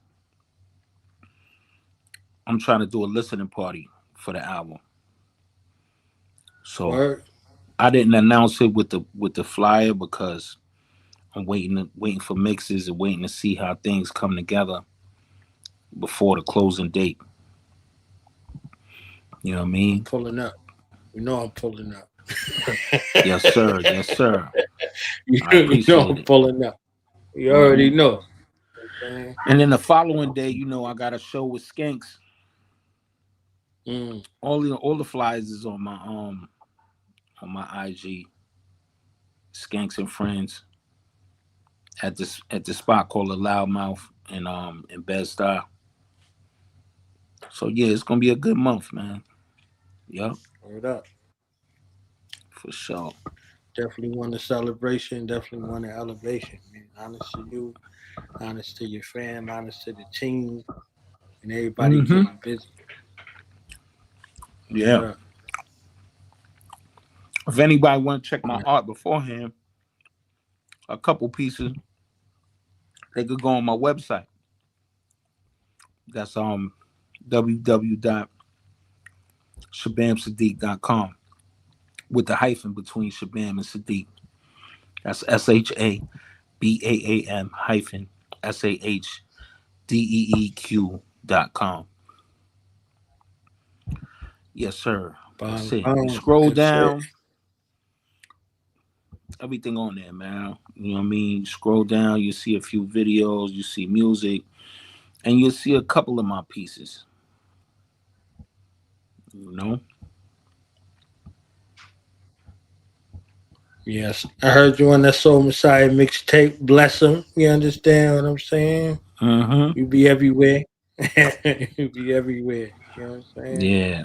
I'm trying to do a listening party for the album. So I didn't announce it with the flyer because I'm waiting for mixes and waiting to see how things come together before the closing date. You know what I mean? I'm pulling up. I'm pulling up. Yes, sir. Yes, sir. I'm pulling up. You already know. And then the following day, I got a show with Skanks. Mm. All the flyers is on my IG. Skanks and Friends at the spot called the Loudmouth in Bed-Stuy. So yeah, it's gonna be a good month, man. Yup. Word up. For sure. Definitely want a celebration. Definitely want an elevation, man. Honest to you, honest to your fam, honest to the team, and everybody getting busy. Yeah. If anybody want to check my art beforehand, a couple pieces, they could go on my website. That's www.ShabaamSahdeeq.com with the hyphen between Shabaam and Sahdeeq. That's SHABAAM hyphen SAHDEEQ.com. Yes, sir. That's it. Scroll down. Everything on there, man. You know what I mean? Scroll down, you see a few videos, you see music, and you'll see a couple of my pieces. Yes. I heard you on that Soul Messiah mixtape. Bless him. You understand what I'm saying? Mm-hmm. You be everywhere. You be everywhere. You know what I'm saying? Yeah.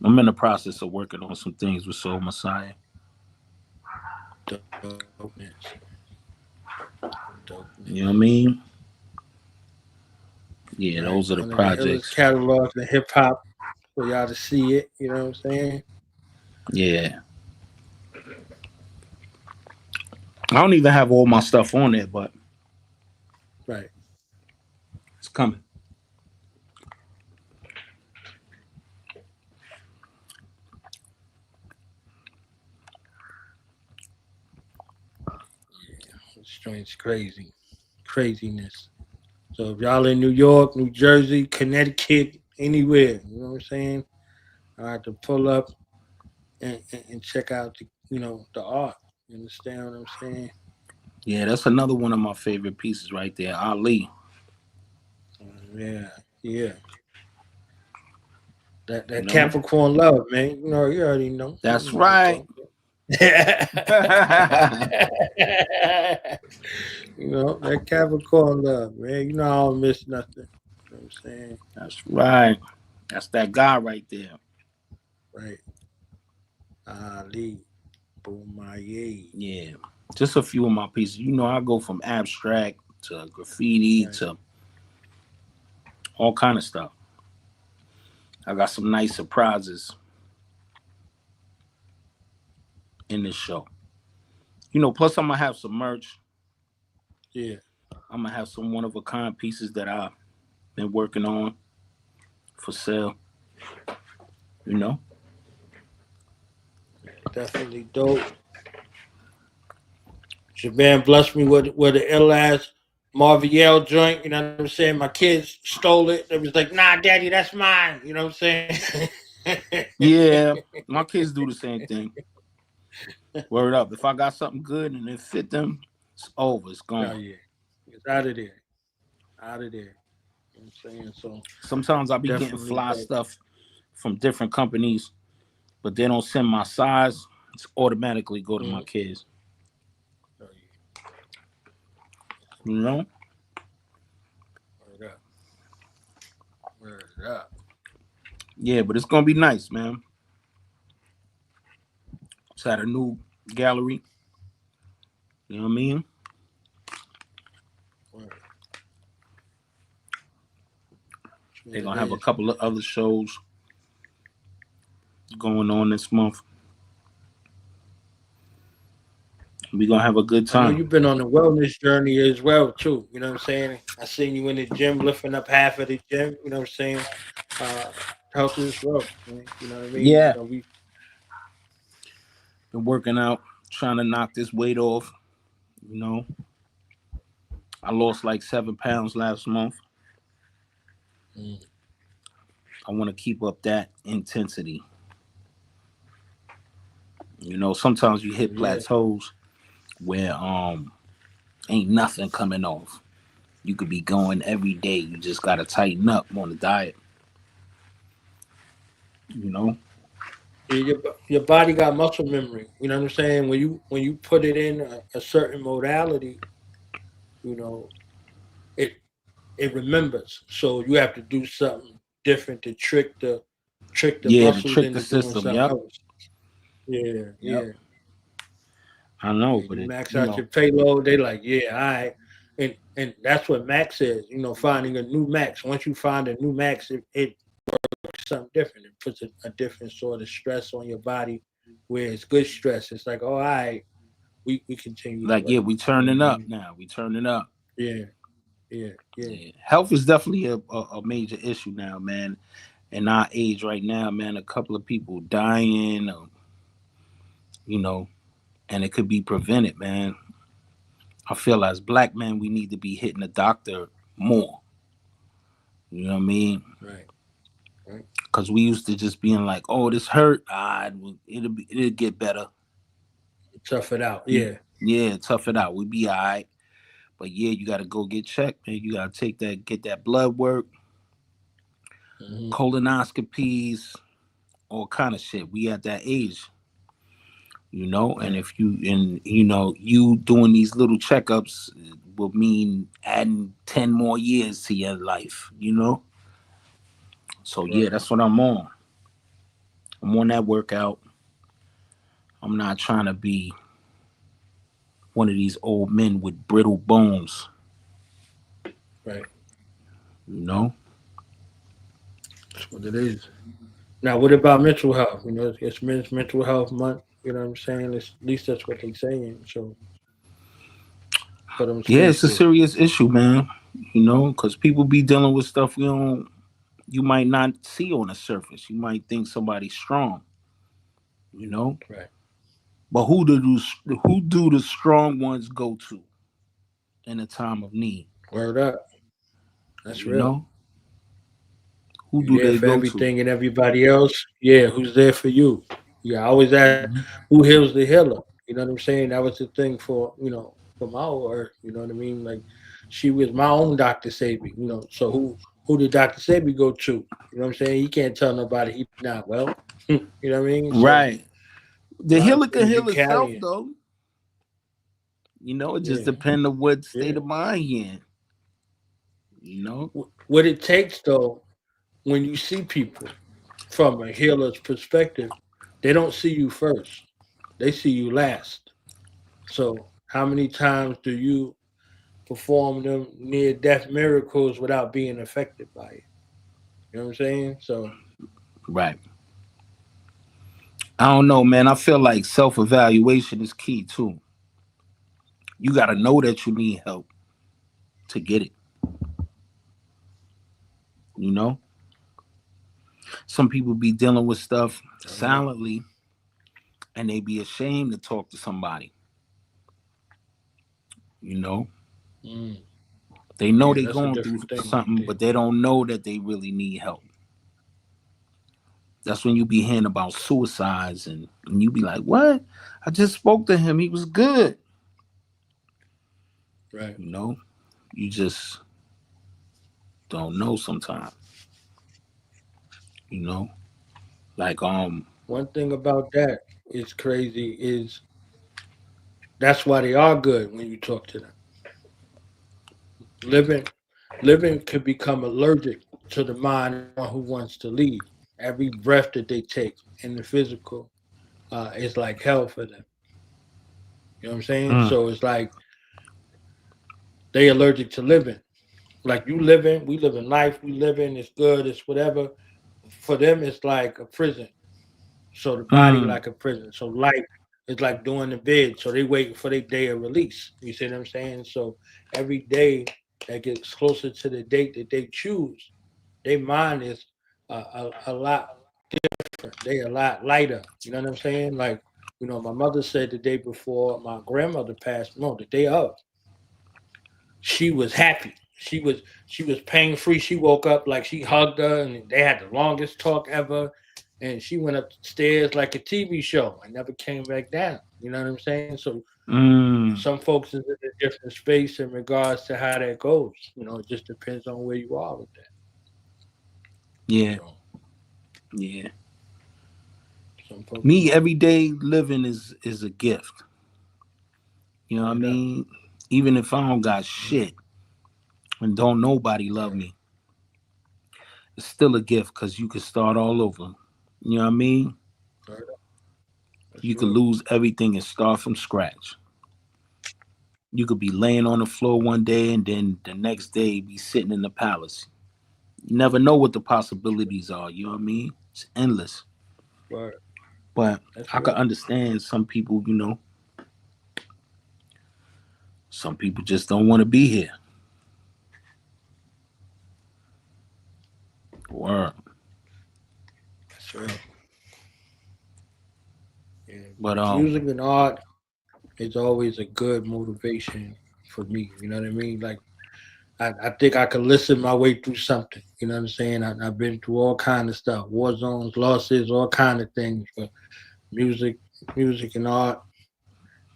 I'm in the process of working on some things with Soul Messiah. Dopeness. You know what I mean? Yeah, Right. those are the One of the illest projects. catalogs in hip hop for y'all to see it. You know what I'm saying? Yeah. I don't even have all my stuff on there, but Right. it's coming. This joint's crazy. Craziness. So if y'all in New York, New Jersey, Connecticut, anywhere, you know what I'm saying? I have to pull up and check out the the art. You understand what I'm saying? Yeah, that's another one of my favorite pieces right there. Ali. Yeah, yeah. That You know? Capricorn love, man. You already know. That's You know right. That Capricorn love, man. You know I don't miss nothing. You know what I'm saying? That's right. That's that guy right there. Right. Ali. Boomaye. Yeah. Just a few of my pieces. You know, I go from abstract to graffiti to all kind of stuff. I got some nice surprises in this show. You know, plus I'm gonna have some merch. Yeah. I'm gonna have some one-of-a-kind pieces that I've been working on for sale. You know? Definitely dope. Shabaam blessed me with the ill-ass Marviel joint. You know what I'm saying? My kids stole it. They was like, nah, daddy, that's mine. You know what I'm saying? Yeah, my kids do the same thing. Word up. If I got something good and it fit them, it's over. It's gone. Oh, yeah. It's out of there. Out of there. You know what I'm saying? So sometimes I'll be getting fly stuff from different companies, but they don't send my size. It's automatically go to my kids. Oh, yeah. You know? Word up. Word up. Yeah, but it's gonna be nice, man. It's at a new gallery. You know what I mean? Word. They're gonna have a couple of other shows going on this month. We're gonna have a good time. I know you've been on a wellness journey as well, too. You know what I'm saying? I seen you in the gym lifting up half of the gym. You know what I'm saying? Health is wealth, man. You know what I mean? Yeah. So we been working out, trying to knock this weight off. You know, I lost like 7 pounds last month. I want to keep up that intensity. You know, sometimes you hit plateaus where ain't nothing coming off. You could be going every day. You just gotta tighten up on the diet. You know? your body got muscle memory. You know what I'm saying? When you put it in a certain modality, you know, it remembers. So you have to do something different to trick the muscles to trick into the doing system. something else. Yeah, yeah. I know, And but you max out your payload, they like, yeah, all right. And that's what max is, you know, finding a new max. Once you find a new max, it works something different. It puts a different sort of stress on your body where it's good stress. It's like, oh, all right, we continue. Like, yeah, we turning up now. We turning up. Yeah. Health is definitely a major issue now, man. In our age right now, man, a couple of people dying, you know, and it could be prevented, man. I feel as black men, we need to be hitting the doctor more. You know what I mean? Right. Because we used to just being like, oh, this hurt. It'll get better. Tough it out. Yeah. Yeah, tough it out. We'll be all right. But yeah, you got to go get checked, man. You got to get that blood work, colonoscopies, all kind of shit. We at that age, you know. And if you you doing these little checkups will mean adding 10 more years to your life, you know? So yeah, that's what I'm on. I'm on that workout. I'm not trying to be one of these old men with brittle bones. Right. You know? That's what it is. Now, what about mental health? You know, it's Men's Mental Health Month. You know what I'm saying? At least that's what they're saying. So, for them Yeah, it's a spaces. serious issue, man. You know, because people be dealing with stuff you might not see on the surface. You might think somebody's strong. You know? Right. But who do the strong ones go to in a time of need? Word up. That's You real. know? Who You're do there they for go everything and everybody else. Yeah, who's there for you? Yeah, I always ask, to? who heals the healer? You know what I'm saying? That was the thing for, for my work. You know what I mean? Like, she was my own Dr. Sabi, So who did Dr. Sabi go to? You know what I'm saying? He can't tell nobody he's not well. You know what I mean? So Right. The a lot of healer can things you heal itself, carrying. though. You know, it just Yeah. depends on what state Yeah. of mind he in. You know? What it takes, though, when you see people from a healer's perspective, they don't see you first. They see you last. So how many times do you perform them near death miracles without being affected by it? You know what I'm saying? So Right. I don't know, man. I feel like self-evaluation is key, too. You got to know that you need help to get it. You know? Some people be dealing with stuff silently and they be ashamed to talk to somebody. You know? They know they that's a going through different thing right something, there. but they don't know that they really need help. That's when you be hearing about suicides and you be like, what? I just spoke to him. He was good. Right. You know? You just don't know sometimes. You know? Like, One thing about that is crazy is that's why they are good when you talk to them. Living could become allergic to the mind of one who wants to leave. Every breath that they take in the physical is like hell for them. You know what I'm saying? So it's like they allergic to living. Like you living, we live in life, we living, it's good, it's whatever. For them, it's like a prison. So the body like a prison. So life is like doing the bid. So they waiting for their day of release. You see what I'm saying? So every day that gets closer to the date that they choose, their mind is a lot different. They a lot lighter. You know what I'm saying? Like, my mother said the day before my grandmother passed, no, the day of, she was happy. She was pain free. She woke up like she hugged her, and they had the longest talk ever. And she went upstairs like a TV show and never came back down. You know what I'm saying? So some folks is in a different space in regards to how that goes. It just depends on where you are with that. yeah. Yeah. Me, everyday living is a gift. You know what I mean? Even if I don't got shit and don't nobody love me, it's still a gift because you can start all over. You know what I mean? You could lose everything and start from scratch. You could be laying on the floor one day and then the next day be sitting in the palace. You never know what the possibilities are. You know what I mean? It's endless. Right. But I could understand some people, some people just don't want to be here. Word. That's real. Yeah. But music and art is always a good motivation for me. You know what I mean? Like I think I could listen my way through something. You know what I'm saying? I've been through all kind of stuff, war zones, losses, all kind of things. But music and art.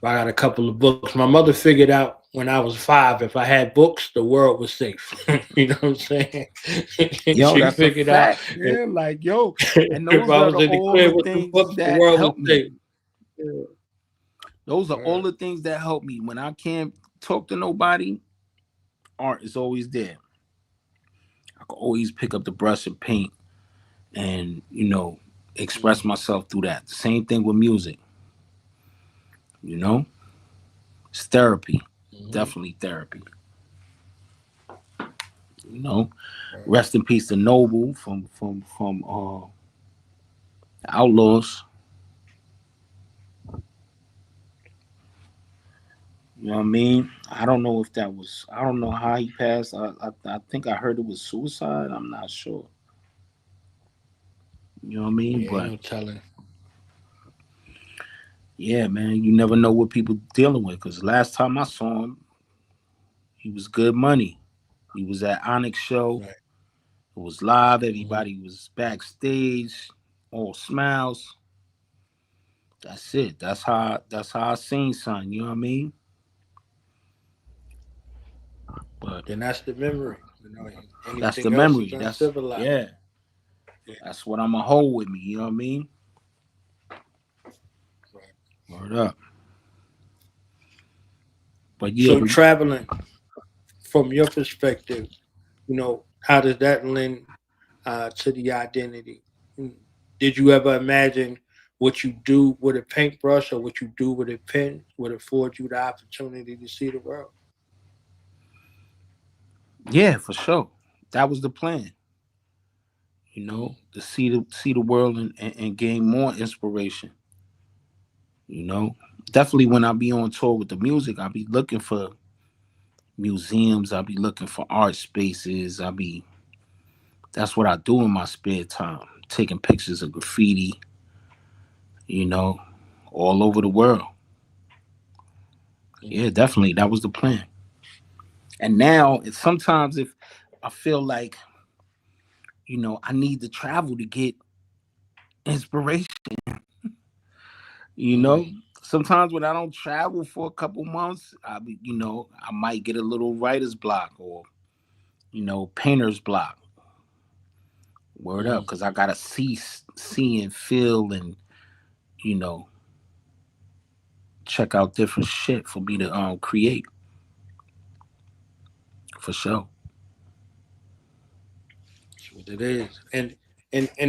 I got a couple of books. My mother figured out when I was 5, if I had books, the world was safe. You know what I'm saying? Yo, she that's figured a fact. out. Yeah, like, yo, and If those I are was in the all crib the with the things books, the that world help was me. safe. Yeah. Those are all the things that help me. When I can't talk to nobody, art is always there. I can always pick up the brush and paint and, you know, express myself through that. The same thing with music. You know? It's therapy. Definitely therapy. You know? Rest in peace to Noble from Outlaws. You know what I mean? I don't know if that was, I don't know how he passed. I think I heard it was suicide. I'm not sure. You know what I mean? Yeah, But no telling. yeah, man, you never know what people dealing with. Because last time I saw him, he was good money. He was at Onyx show. Right. It was live. Everybody was backstage, all smiles. That's it. That's how I seen son. You know what I mean? But then that's the memory. You know, that's the anything else memory. is That's uncivilized. yeah. That's what I'm gonna hold with me. You know what I mean? Word up. But yeah. So traveling, from your perspective, you know, how does that lend to the identity? Did you ever imagine what you do with a paintbrush or what you do with a pen would afford you the opportunity to see the world? Yeah, for sure. That was the plan. You know, to see the world and gain more inspiration. You know, definitely when I be on tour with the music, I'll be looking for museums. I'll be looking for art spaces. That's what I do in my spare time, taking pictures of graffiti. You know, all over the world. Yeah, definitely, that was the plan. And now, sometimes if I feel like, you know, I need to travel to get inspiration. You know, sometimes when I don't travel for a couple months, you know, I might get a little writer's block or, you know, painter's block. Word up, because I gotta see and feel and, you know, check out different shit for me to create. For sure. That's what it is. And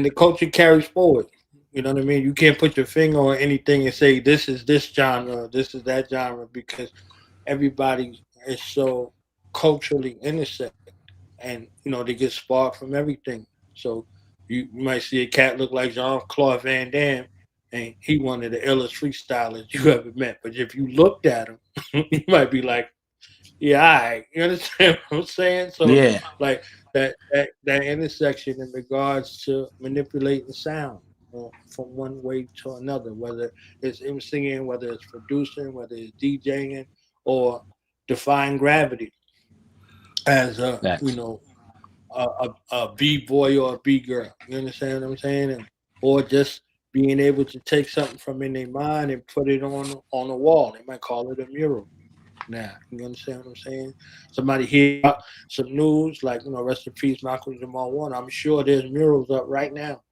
the culture carries forward. You know what I mean? You can't put your finger on anything and say this is this genre, this is that genre, because everybody is so culturally innocent, and you know they get sparked from everything. So you might see a cat look like Jean-Claude Van Damme, and he one of the illest freestylers you ever met. But if you looked at him, you might be like, yeah, all right. You understand what I'm saying? So Yeah. like that intersection in regards to manipulating sound from one way to another, whether it's emceeing, whether it's producing, whether it's DJing, or defying gravity as a you know a B boy or a B girl. You understand what I'm saying? And, or just being able to take something from in their mind and put it on a wall. They might call it a mural. Now, you understand what I'm saying? Somebody hear some news, like, you know, rest in peace, Malcolm Jamal Warner. I'm sure there's murals up right now.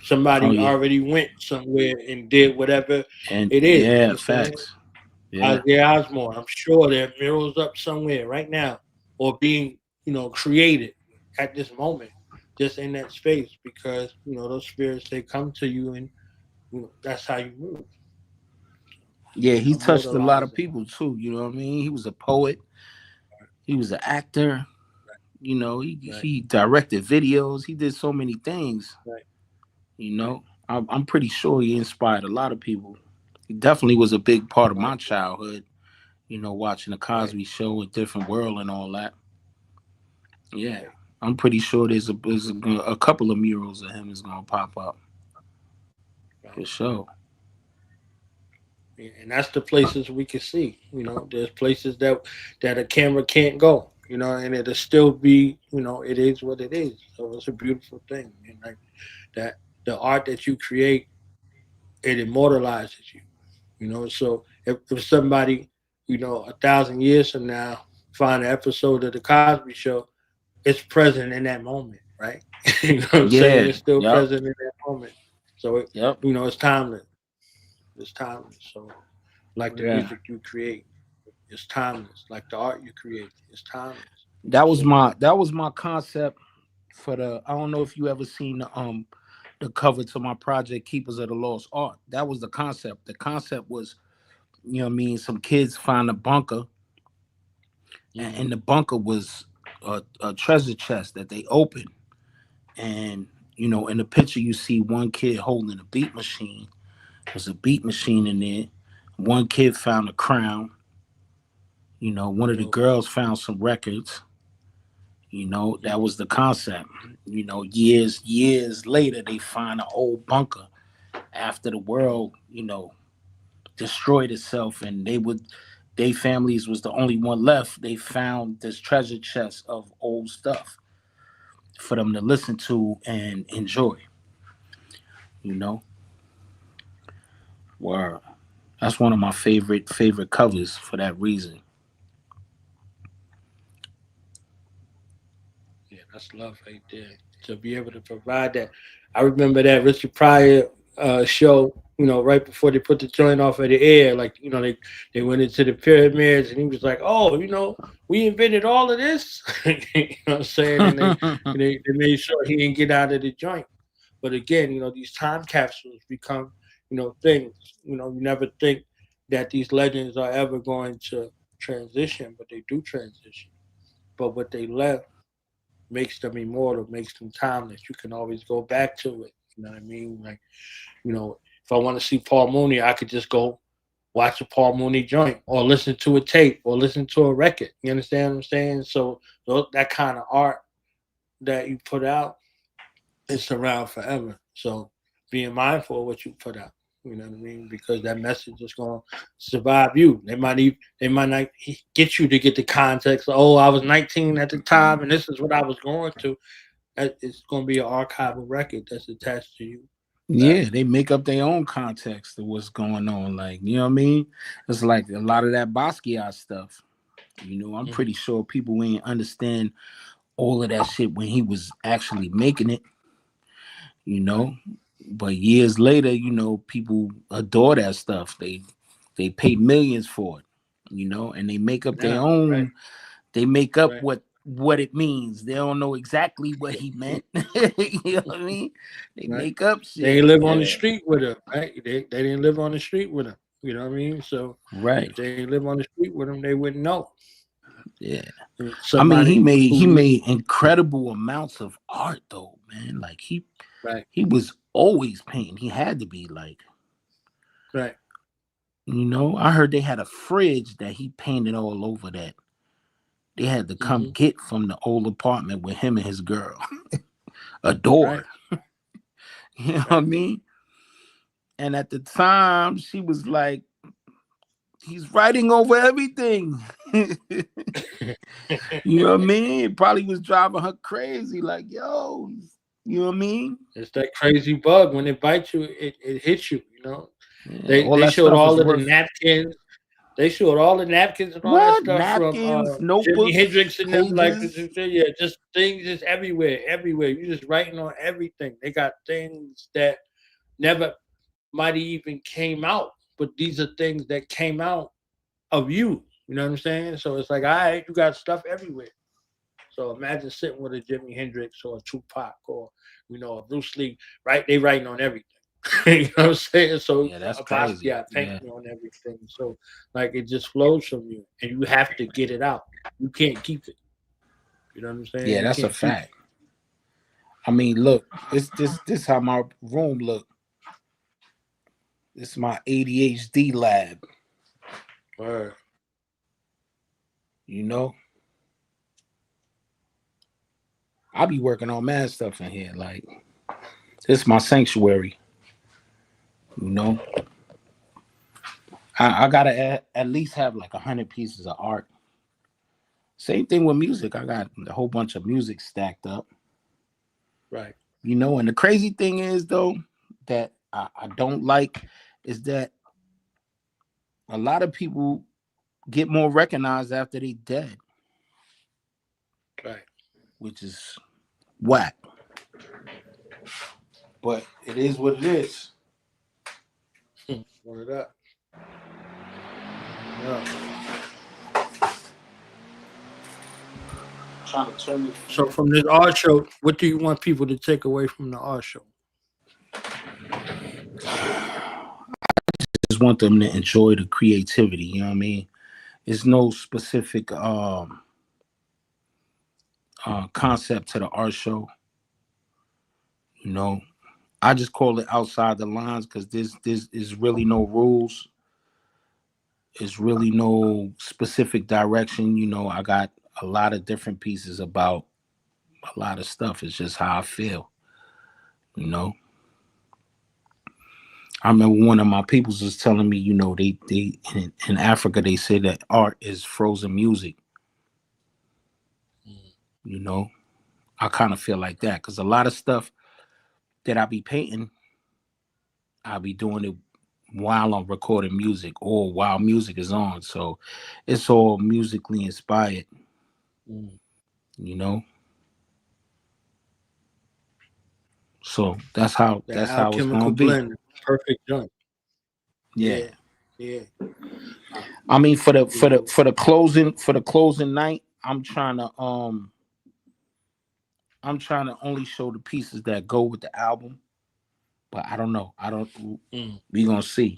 Somebody already went somewhere and did whatever And it is. yeah, You understand? facts. Yeah. Isaiah Osborne. I'm sure there are murals up somewhere right now, or being, you know, created at this moment, just in that space, because you know those spirits, they come to you, and you know, that's how you move. Yeah, he touched a lot of Immortalizing. people too. You know what I mean? He was a poet. He was an actor. You know, he directed videos. He did so many things. Right. You know, I'm pretty sure he inspired a lot of people. He definitely was a big part of my childhood. You know, watching the Cosby Show, A Different World, and all that. Yeah, I'm pretty sure there's a couple of murals of him is gonna pop up. For sure. And that's the places we can see. You know, there's places that a camera can't go. You know, and it'll still be. You know, it is what it is. So it's a beautiful thing, and like that, the art that you create, it immortalizes you. You know, so if somebody, you know, 1,000 years from now find an episode of the Cosby Show, it's present in that moment, right? You know what I'm saying? It's still present in that moment. So it, you know, it's timeless. It's timeless. So like the music you create. It's timeless. Like the art you create, it's timeless. That was my concept for the. I don't know if you ever seen the cover to my project Keepers of the Lost Art. That was the concept. The concept was, you know what I mean, some kids find a bunker, and in the bunker was a treasure chest that they opened. And, you know, in the picture you see one kid holding a beat machine. There's a beat machine in there. One kid found a crown. You know, one of the girls found some records. You know, that was the concept. You know, years later, they find an old bunker after the world, you know, destroyed itself, and they families was the only one left. They found this treasure chest of old stuff for them to listen to and enjoy. You know, wow, that's one of my favorite covers for that reason. Yeah, that's love right there. To be able to provide that. I remember that Richard Pryor show, you know, right before they put the joint off of the air, like, you know, they went into the pyramids and he was like, oh, you know, we invented all of this. You know what I'm saying? And they made sure he didn't get out of the joint. But again, you know, these time capsules become, you know, things. You know, you never think that these legends are ever going to transition, but they do transition. But what they left makes them immortal, makes them timeless. You can always go back to it. You know what I mean? Like, you know, if I want to see Paul Mooney, I could just go watch a Paul Mooney joint or listen to a tape or listen to a record. You understand what I'm saying? So that kind of art that you put out, it's around forever. So being mindful of what you put out. You know what I mean? Because that message is going to survive you. They might not get you to get the context. Oh, I was 19 at the time, and this is what I was going to. It's going to be an archival record that's attached to you. Yeah, they make up their own context of what's going on. Like, you know what I mean? It's like a lot of that Basquiat stuff. You know, I'm pretty sure people ain't understand all of that shit when he was actually making it. You know, but years later, you know, people adore that stuff. They pay millions for it. You know, and they make up their own. Right. They make up what it means. They don't know exactly what he meant. You know what I mean? They make up shit. They live on the street with him, right? They didn't live on the street with him. You know what I mean? So if they didn't live on the street with him, they wouldn't know. Yeah. I mean, he made incredible amounts of art though, man. Like he was always painting. He had to be like. Right. You know, I heard they had a fridge that he painted all over that. They had to come get from the old apartment with him and his girl. A door. Right. You know what I mean? And at the time, she was like, he's writing over everything. You know what I mean? It probably was driving her crazy. Like, yo, you know what I mean? It's that crazy bug. When it bites you, it hits you, you know? Yeah, they showed all of the napkins. They showed all the napkins and all that stuff napkins, from Jimi Hendrix and them, like, yeah, just things just everywhere. You just writing on everything. They got things that never might have even came out, but these are things that came out of you. You know what I'm saying? So it's like, all right, you got stuff everywhere. So imagine sitting with a Jimi Hendrix or a Tupac or, you know, a Bruce Lee, right? They writing on everything. You know what I'm saying? So yeah, that's crazy. Painting on everything. So like it just flows from you, and you have to get it out. You can't keep it. You know what I'm saying? Yeah, that's a fact. I mean, look, this how my room look. This is my ADHD lab. Word. You know, I be working on mad stuff in here. Like, this is my sanctuary. You know, I gotta at least have like 100 pieces of art. Same thing with music. I got a whole bunch of music stacked up. Right. You know, and the crazy thing is though that I don't like is that a lot of people get more recognized after they dead. Right. Which is whack. But it is what it is. Word up. Yeah. trying to turn it. So from this art show, what do you want people to take away from the art show? Just want them to enjoy the creativity. You know what I mean? There's no specific concept to the art show. You know, I just call it outside the lines because this is really no rules. There's really no specific direction. You know, I got a lot of different pieces about a lot of stuff. It's just how I feel. You know, I remember one of my peoples was telling me, you know, they in Africa they say that art is frozen music. You know, I kind of feel like that because a lot of stuff that I be painting, I be doing it while I'm recording music or while music is on. So it's all musically inspired. You know. So that's how The it's gonna alchemical be. blend, perfect joint. Yeah. Yeah. I mean for the closing night, I'm trying to only show the pieces that go with the album. But I don't know. We gonna see.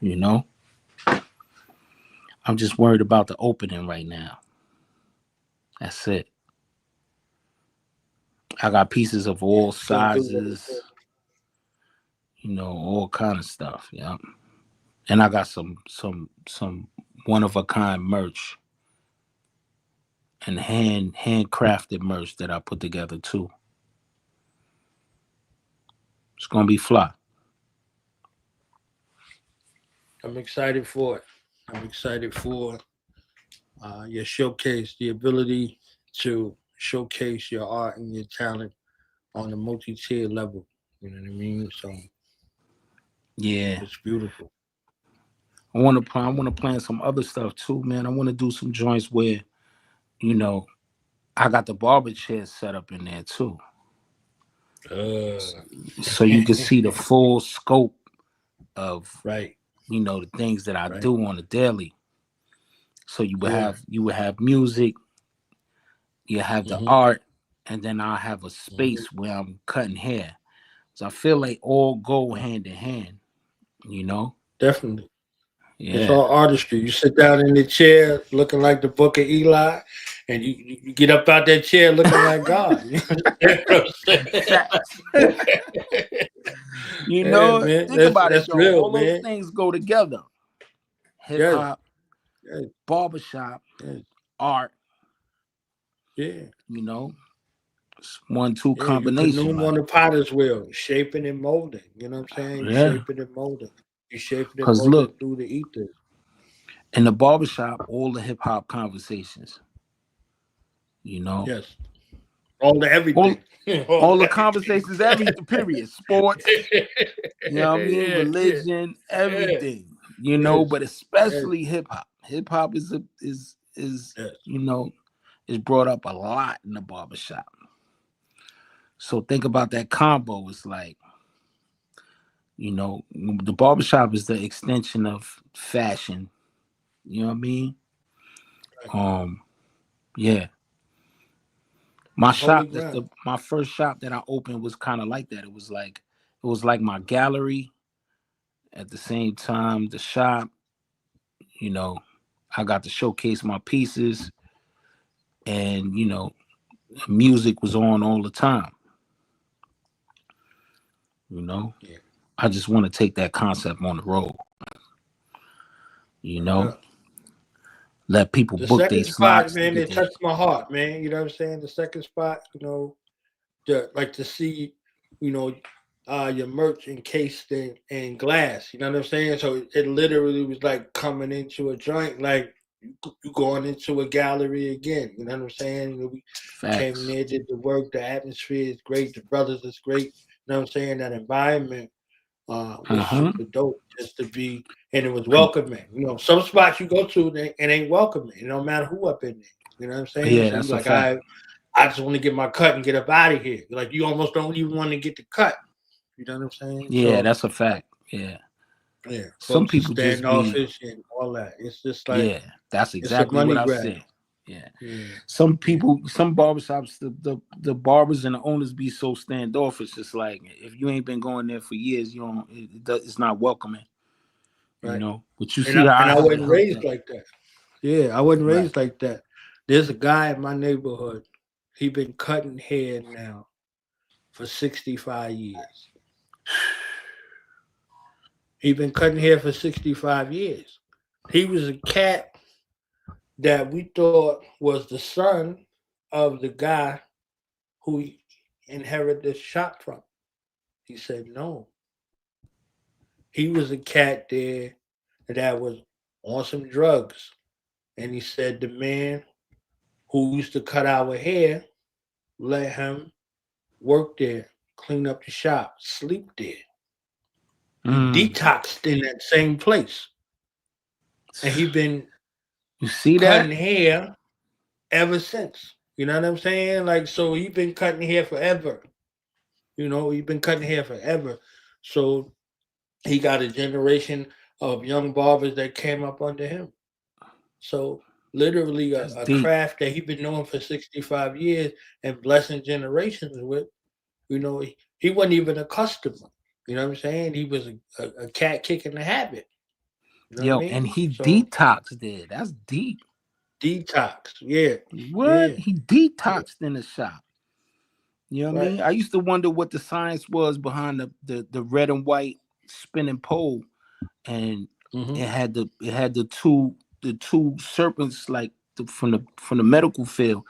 You know? I'm just worried about the opening right now. That's it. I got pieces of all sizes, you know, all kind of stuff. Yeah. And I got some one of a kind merch and handcrafted merch that I put together too. It's gonna be fly. I'm excited for it. I'm excited for your showcase, the ability to showcase your art and your talent on a multi-tier level. You know what I mean? So yeah, it's beautiful. I want to plan some other stuff too, man. I want to do some joints where, you know, I got the barber chair set up in there too. So you can see the full scope of you know, the things that I do on a daily. So you would have music, you have the art, and then I'll have a space where I'm cutting hair. So I feel like all go hand in hand, you know? Definitely. Yeah. It's all artistry. You sit down in the chair looking like the book of Eli, and you get up out that chair looking like God. You know, man, think about it, that's though. real, All man. those things go together. Hip hop, barbershop, art. Yeah. You know, it's 1-2 Yeah, combination. You put Noom on the potter's wheel, shaping and molding. You know what I'm saying? You shaping and molding. You shaping and molding look, through the ether. In the barbershop, all the hip hop conversations. You know? Yes. All the everything. All the conversations, everything, period. Sports, you know what I mean? Religion, everything. You know, but especially hip hop. Hip hop is you know, is brought up a lot in the barbershop. So think about that combo. It's like, you know, the barbershop is the extension of fashion. You know what I mean? Yeah. My shop, my first shop that I opened was kind of like that. It was like my gallery. At the same time, the shop, you know, I got to showcase my pieces, and you know, music was on all the time. You know, I just want to take that concept on the road. You know, let people book their slots. Man, it touched my heart, man. You know what I'm saying? The second spot, you know, to see, you know, your merch encased in glass. You know what I'm saying? So it literally was like coming into a joint, like you going into a gallery again. You know what I'm saying? We came there, did the work. The atmosphere is great. The brothers is great. You know what I'm saying? That environment was super dope just to be, and it was welcoming. You know, some spots you go to and ain't welcoming. It don't matter who up in there. You know what I'm saying? Yeah, so that's like, I just want to get my cut and get up out of here. Like, you almost don't even want to get the cut. You know what I'm saying? Yeah, so, that's a fact. Yeah. Yeah. Some people just standoffish and all that. It's just like, yeah, that's exactly what I said. Yeah. Yeah. Some people, some barbershops, the barbers and the owners be so standoffish. It's like if you ain't been going there for years, you don't. It's not welcoming. Right. You know. But you And see how I have it wasn't hooked raised up. like that. Yeah, I wasn't Right. raised like that. There's a guy in my neighborhood. He been cutting hair now for 65 years. He been cutting hair for 65 years. He was a cat that we thought was the son of the guy who he inherited the shop from. He said no. He was a cat there that was on some drugs. And he said the man who used to cut our hair let him work there, clean up the shop, sleep there. He detoxed in that same place. And he been You see cutting that? hair ever since. You know what I'm saying? Like, so he been cutting hair forever. You know, he been cutting hair forever. So he got a generation of young barbers that came up under him. So literally a craft that he been doing for 65 years and blessing generations with, you know, he wasn't even a customer. You know what I'm saying? He was a cat kicking the habit. You know Yo, what I mean? and he So, detoxed there. That's deep. Detox, yeah. What? Yeah. He detoxed in the shop. You know what I Right. mean? I used to wonder what the science was behind the red and white spinning pole, and it had the two serpents like from the medical field.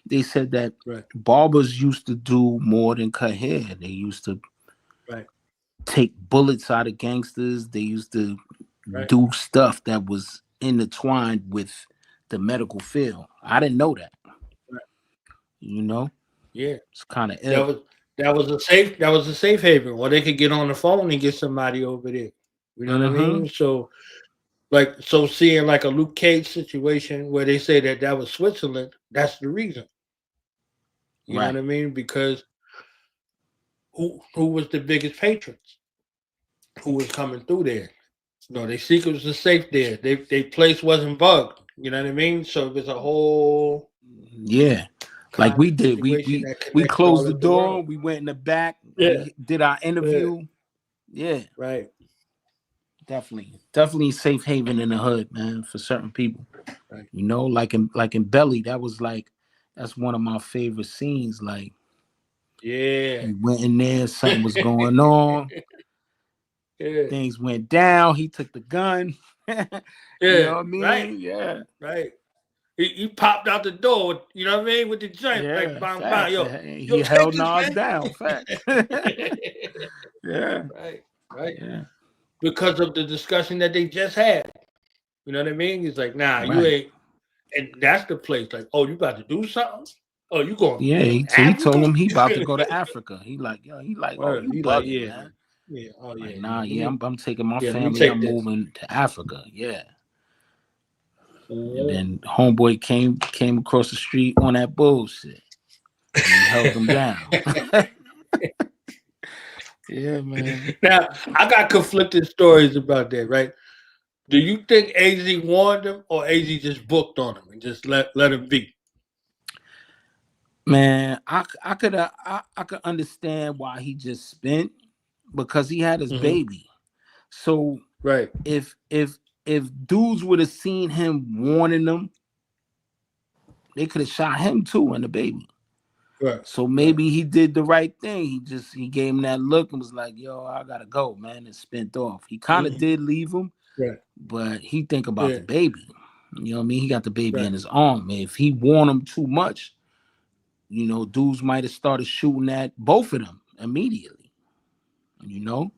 They said that barbers used to do more than cut hair. They used to take bullets out of gangsters. They used to do stuff that was intertwined with the medical field. I didn't know that. You know? Yeah. It's kind of ill. That was a safe haven where they could get on the phone and get somebody over there. You know what I mean? So seeing like a Luke Cage situation where they say that was Switzerland, that's the reason. You know what I mean? Because who was the biggest patrons? Who was coming through there? No, their secrets were safe there. Their place wasn't bugged. You know what I mean? So it was a whole like we did. We closed the door. World. We went in the back. Yeah. We did our interview. Yeah. Right. Definitely safe haven in the hood, man, for certain people. Right. You know, like in Belly, that's one of my favorite scenes. Like, he went in there, something was going on. Things went down. He took the gun. You know what I mean? Right. Yeah. Right. He popped out the door, you know what I mean, with the joint, like bang, bang, yo. He held Nas down. Facts. Yeah. Right. Yeah. Because of the discussion that they just had. You know what I mean? He's like, nah, you ain't. And that's the place. Like, oh, you about to do something? Oh, you going? Yeah. He told him he about to go to Africa. He like, oh, you bugging, man. Yeah. Oh, yeah. Like, nah, I'm taking my Yeah, family. I'm moving to Africa. Yeah. And then homeboy came across the street on that bullshit. And he held him down. Yeah, man. Now, I got conflicting stories about that, right? Do you think AZ warned him or AZ just booked on him and just let him be? Man, I could understand why he just spent, because he had his baby. So if dudes would have seen him warning them, they could have shot him too and the baby. Right. So maybe he did the right thing. He gave him that look and was like, yo, I gotta go, man, and spent off. He kind of did leave him, but he think about the baby. You know what I mean? He got the baby in his arm. Man, if he warned him too much, you know, dudes might have started shooting at both of them immediately. You know?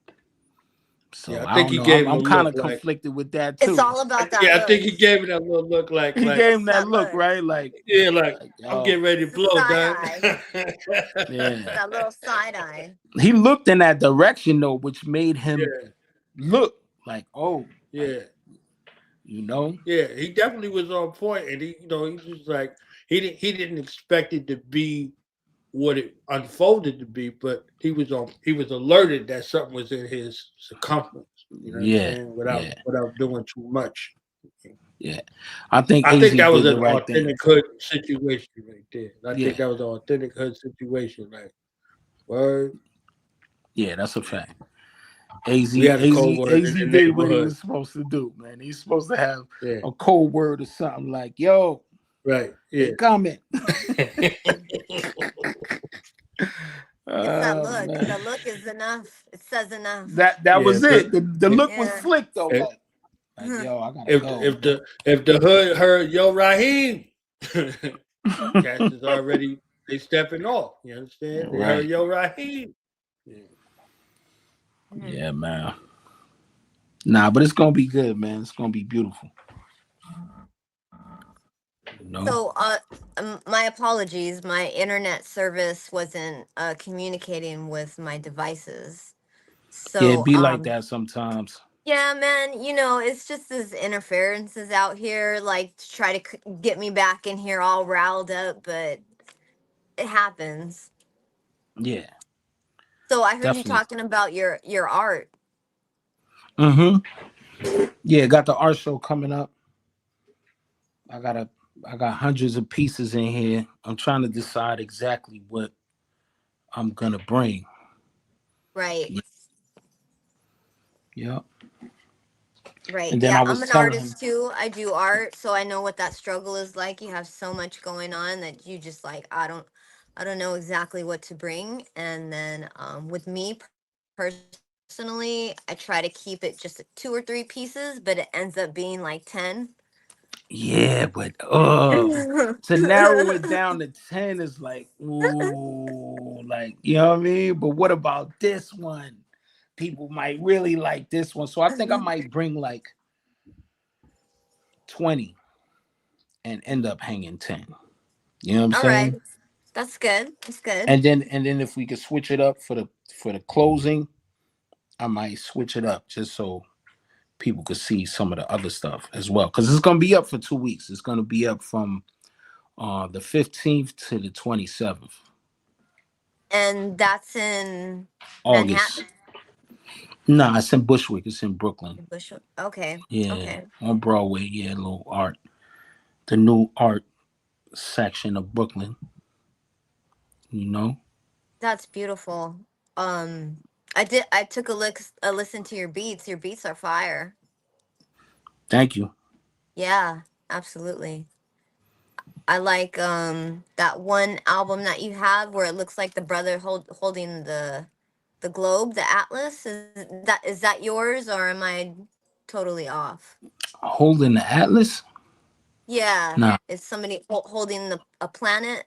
So I think he gave him. I'm kind of conflicted with that too. It's all about that. Yeah, I think he gave him that little look, like he gave him that look, right? Like, yeah, like I'm getting ready to blow, dog. Yeah, that little side eye. He looked in that direction though, which made him look like, oh, yeah, you know. Yeah, he definitely was on point, and he was like he didn't expect it to be what it unfolded to be, but he was alerted that something was in his circumference, you know what I'm saying? Without doing too much. Yeah, I think I AZ think that was did the an right thing. authentic hood situation right there. I Yeah. think that was an authentic hood situation. Like, word. Yeah, that's a fact. AZ We had a code word in the did what he neighborhood. was supposed to do, man. He's supposed to have Yeah. a code word or something like, "Yo, Right. they Yeah. coming." It's that look. Man. The look is enough. It says enough. That was it. The look was Yeah. slick though. If, Like, yo, I gotta if go. if the hood heard Yo Raheem, cats is already they stepping off. You understand? They heard Right. Yo Raheem. Yeah, man. Nah, but it's gonna be good, man. It's gonna be beautiful. No. So, my apologies. My internet service wasn't communicating with my devices. So, Yeah, it be like that sometimes. yeah, man. You know, it's just this interferences out here, like to try to get me back in here all riled up, but it happens. Yeah. So I heard Definitely. you talking about your art. Mm-hmm. Yeah, got the art show coming up. I got hundreds of pieces in here. I'm trying to decide exactly what I'm gonna bring. Right. Yeah. Right. And then Yeah, I I'm was an telling him, artist too. I do art, so I know what that struggle is like. You have so much going on that you just like I don't know exactly what to bring. And then with me personally, I try to keep it just 2 or 3 pieces, but it ends up being like 10. yeah, but to narrow it down to 10 is like, ooh, like, you know what I mean? But what about this one? People might really like this one. So I think I might bring like 20 and end up hanging 10. You know what I'm All saying? right. That's good. That's good. And then if we could switch it up for the closing, I might switch it up just so people could see some of the other stuff as well. Because it's gonna be up for 2 weeks. It's gonna be up from the 15th to the 27th. And that's in August. Manhattan? Nah, it's in Bushwick. It's in Brooklyn. Bushwick. Okay. Yeah, Okay. on Broadway. Yeah, a little art. The new art section of Brooklyn. You know. That's beautiful. I took a listen to your beats. Your beats are fire. Thank you. Yeah, absolutely. I like that one album that you have where it looks like the brother holding the globe, the atlas. Is that yours or am I totally off? Holding the atlas. Yeah. Nah. Is somebody holding a planet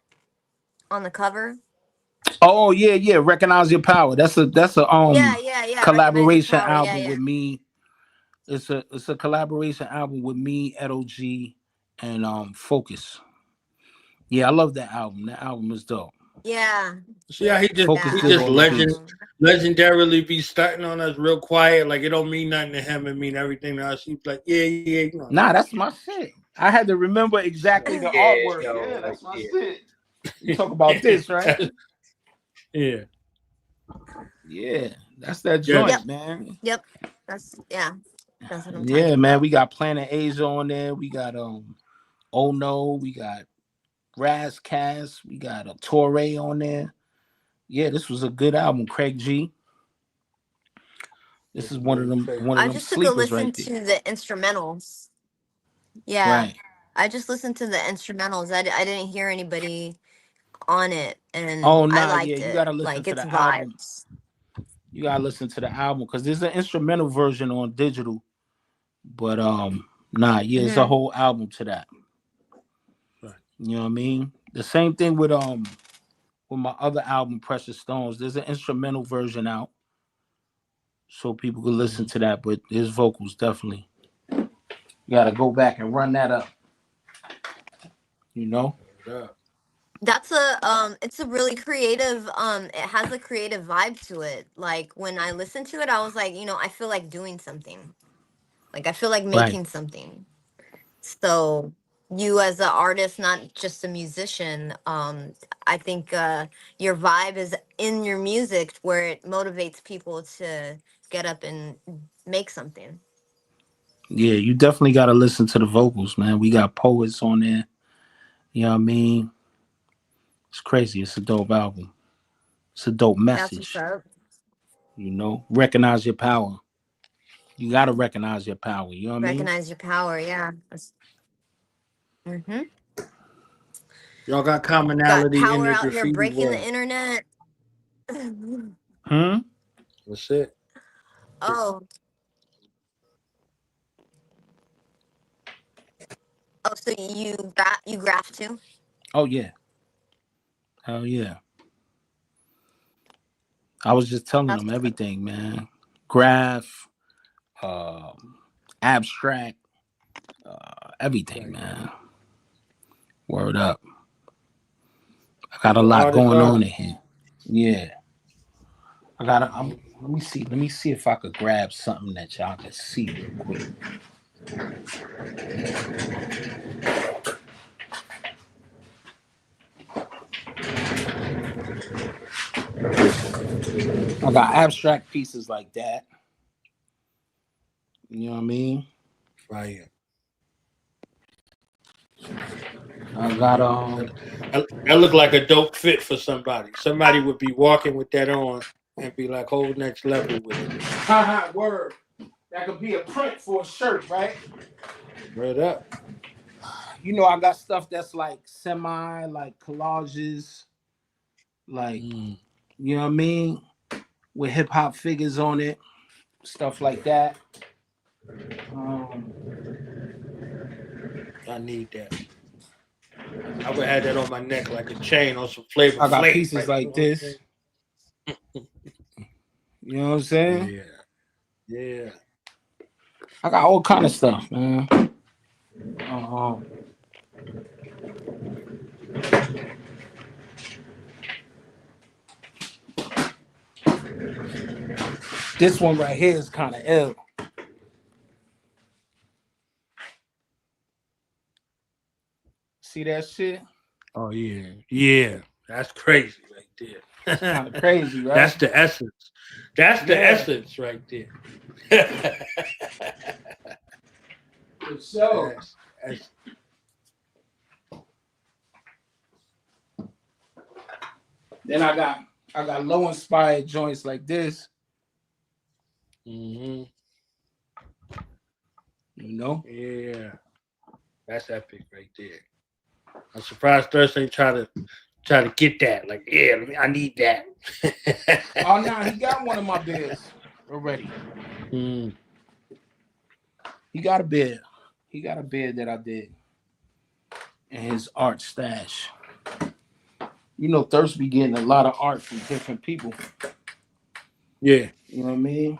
on the cover? Oh yeah. Recognize Your Power. That's a Yeah. collaboration Power. album Yeah. with me. It's a collaboration album with me, LOG, and Focus. Yeah, I love that album. That album is dope. Yeah. See how he just Focus he did just all the beats. legendarily be starting on us real quiet, like it don't mean nothing to him and mean everything to us. He's like, yeah. You know. Nah, that's my shit. I had to remember exactly the artwork. yo, Yeah, that's my yeah. shit. You talk about this, right? Yeah. Yeah, that's that joint, Yep. man. Yep. That's what I'm Yeah, talking man. about. We got Planet Asia on there. We got Oh No. We got Razcast. We got a Torre on there. Yeah, this was a good album. Craig G. This is one of them I just took a sleepers listen right to there. the instrumentals. Yeah. Right. I just listened to the instrumentals. I didn't hear anybody on it, and Oh I nah, liked yeah. You it. gotta listen Like to it's the album. vibes. You gotta listen to the album because there's an instrumental version on digital, but nah, yeah, it's a Mhm. whole album to that. Right. You know what I mean? The same thing with my other album, Precious Stones. There's an instrumental version out, so people could listen to that. But his vocals definitely. You gotta go back and run that up. You know? Yeah. That's it's a really creative it has a creative vibe to it. Like when I listened to it, I was like, I feel like doing something. Like I feel like Right. making something. So you as an artist, not just a musician, I think your vibe is in your music where it motivates people to get up and make something. Yeah, you definitely got to listen to the vocals, man. We got poets on there. You know what I mean? It's crazy. It's a dope album. It's a dope That's what's message. up. You know, recognize your power. You got to recognize your power. You know what I mean? Recognize your power. Yeah. Mm-hmm. Y'all got Got commonality in power the out here graffiti breaking the world. internet. That's it. Oh. Oh, so you graph too? Oh, yeah. Hell yeah. I was just telling them everything, man. Graph, abstract, everything, man. Word up. I got a lot going on in here. Yeah. Let me see. Let me see if I could grab something that y'all can see real quick. I got abstract pieces like that. You know what I mean? Right. I got that looked like a dope fit for somebody. Somebody would be walking with that on and be like, whole next level with it. Haha, word. That could be a print for a shirt, right? Right up. You know, I got stuff that's like semi, like collages, like you know what I mean, with hip hop figures on it, stuff like that. I need that. I would have that on my neck like a chain on some Flavor I got Flav, pieces like this. You know what I'm saying? Yeah. I got all kind of stuff, man. This one right here is kind of ill. See that shit? Oh yeah, yeah. That's crazy right there. It's kind of crazy, right? That's the essence. That's the essence right there. For sure. Then I got low inspired joints like this. Mm-hmm. You know? Yeah. That's epic right there. I'm surprised Thursday ain't try to get that. Like, yeah, I need that. Oh no, he got one of my beers already. He got a beer. He got a beer that I did in his art stash. You know, Thirst be getting a lot of art from different people. Yeah. You know what I mean?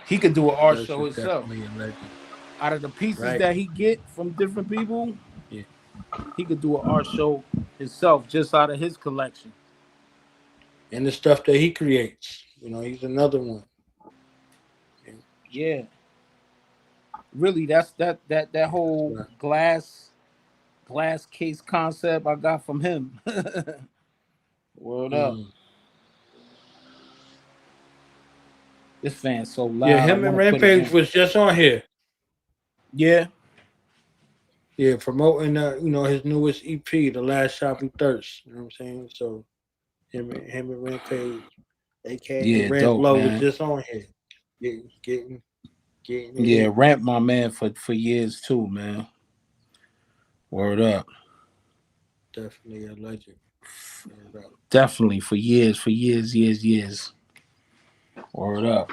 He could do an art Thirst show is himself. definitely a legend. Out of the pieces Right. that he get from different people, yeah, he could do an art show himself just out of his collection. And the stuff that he creates. You know, he's another one. Yeah. Really, that's that whole glass case concept I got from him. Word up. This fan's so loud. Yeah, him and Rampage was just on here. Yeah. Yeah, promoting his newest EP, The Last Shop We Thirst. You know what I'm saying? So him and Rampage, aka Ramp Low, was just on here. Getting yeah, Ramp my man for years too, man. Word up. Definitely a legend. Definitely for years. Word up.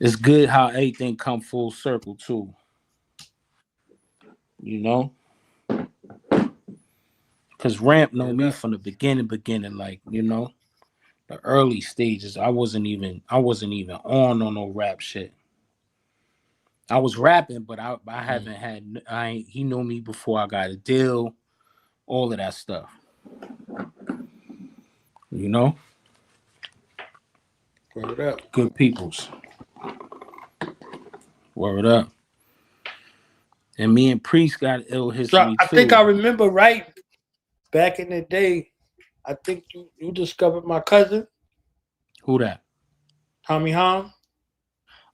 It's good how everything come full circle too. You know? Cause Ramp know me from the beginning, like, you know, the early stages. I wasn't even on no rap shit. I was rapping, but I haven't had he knew me before I got a deal, all of that stuff. You know? Word up. Good peoples. Word up. And me and Priest got ill history so I think I remember right back in the day. I think you discovered my cousin. Who that? Tommy Hom.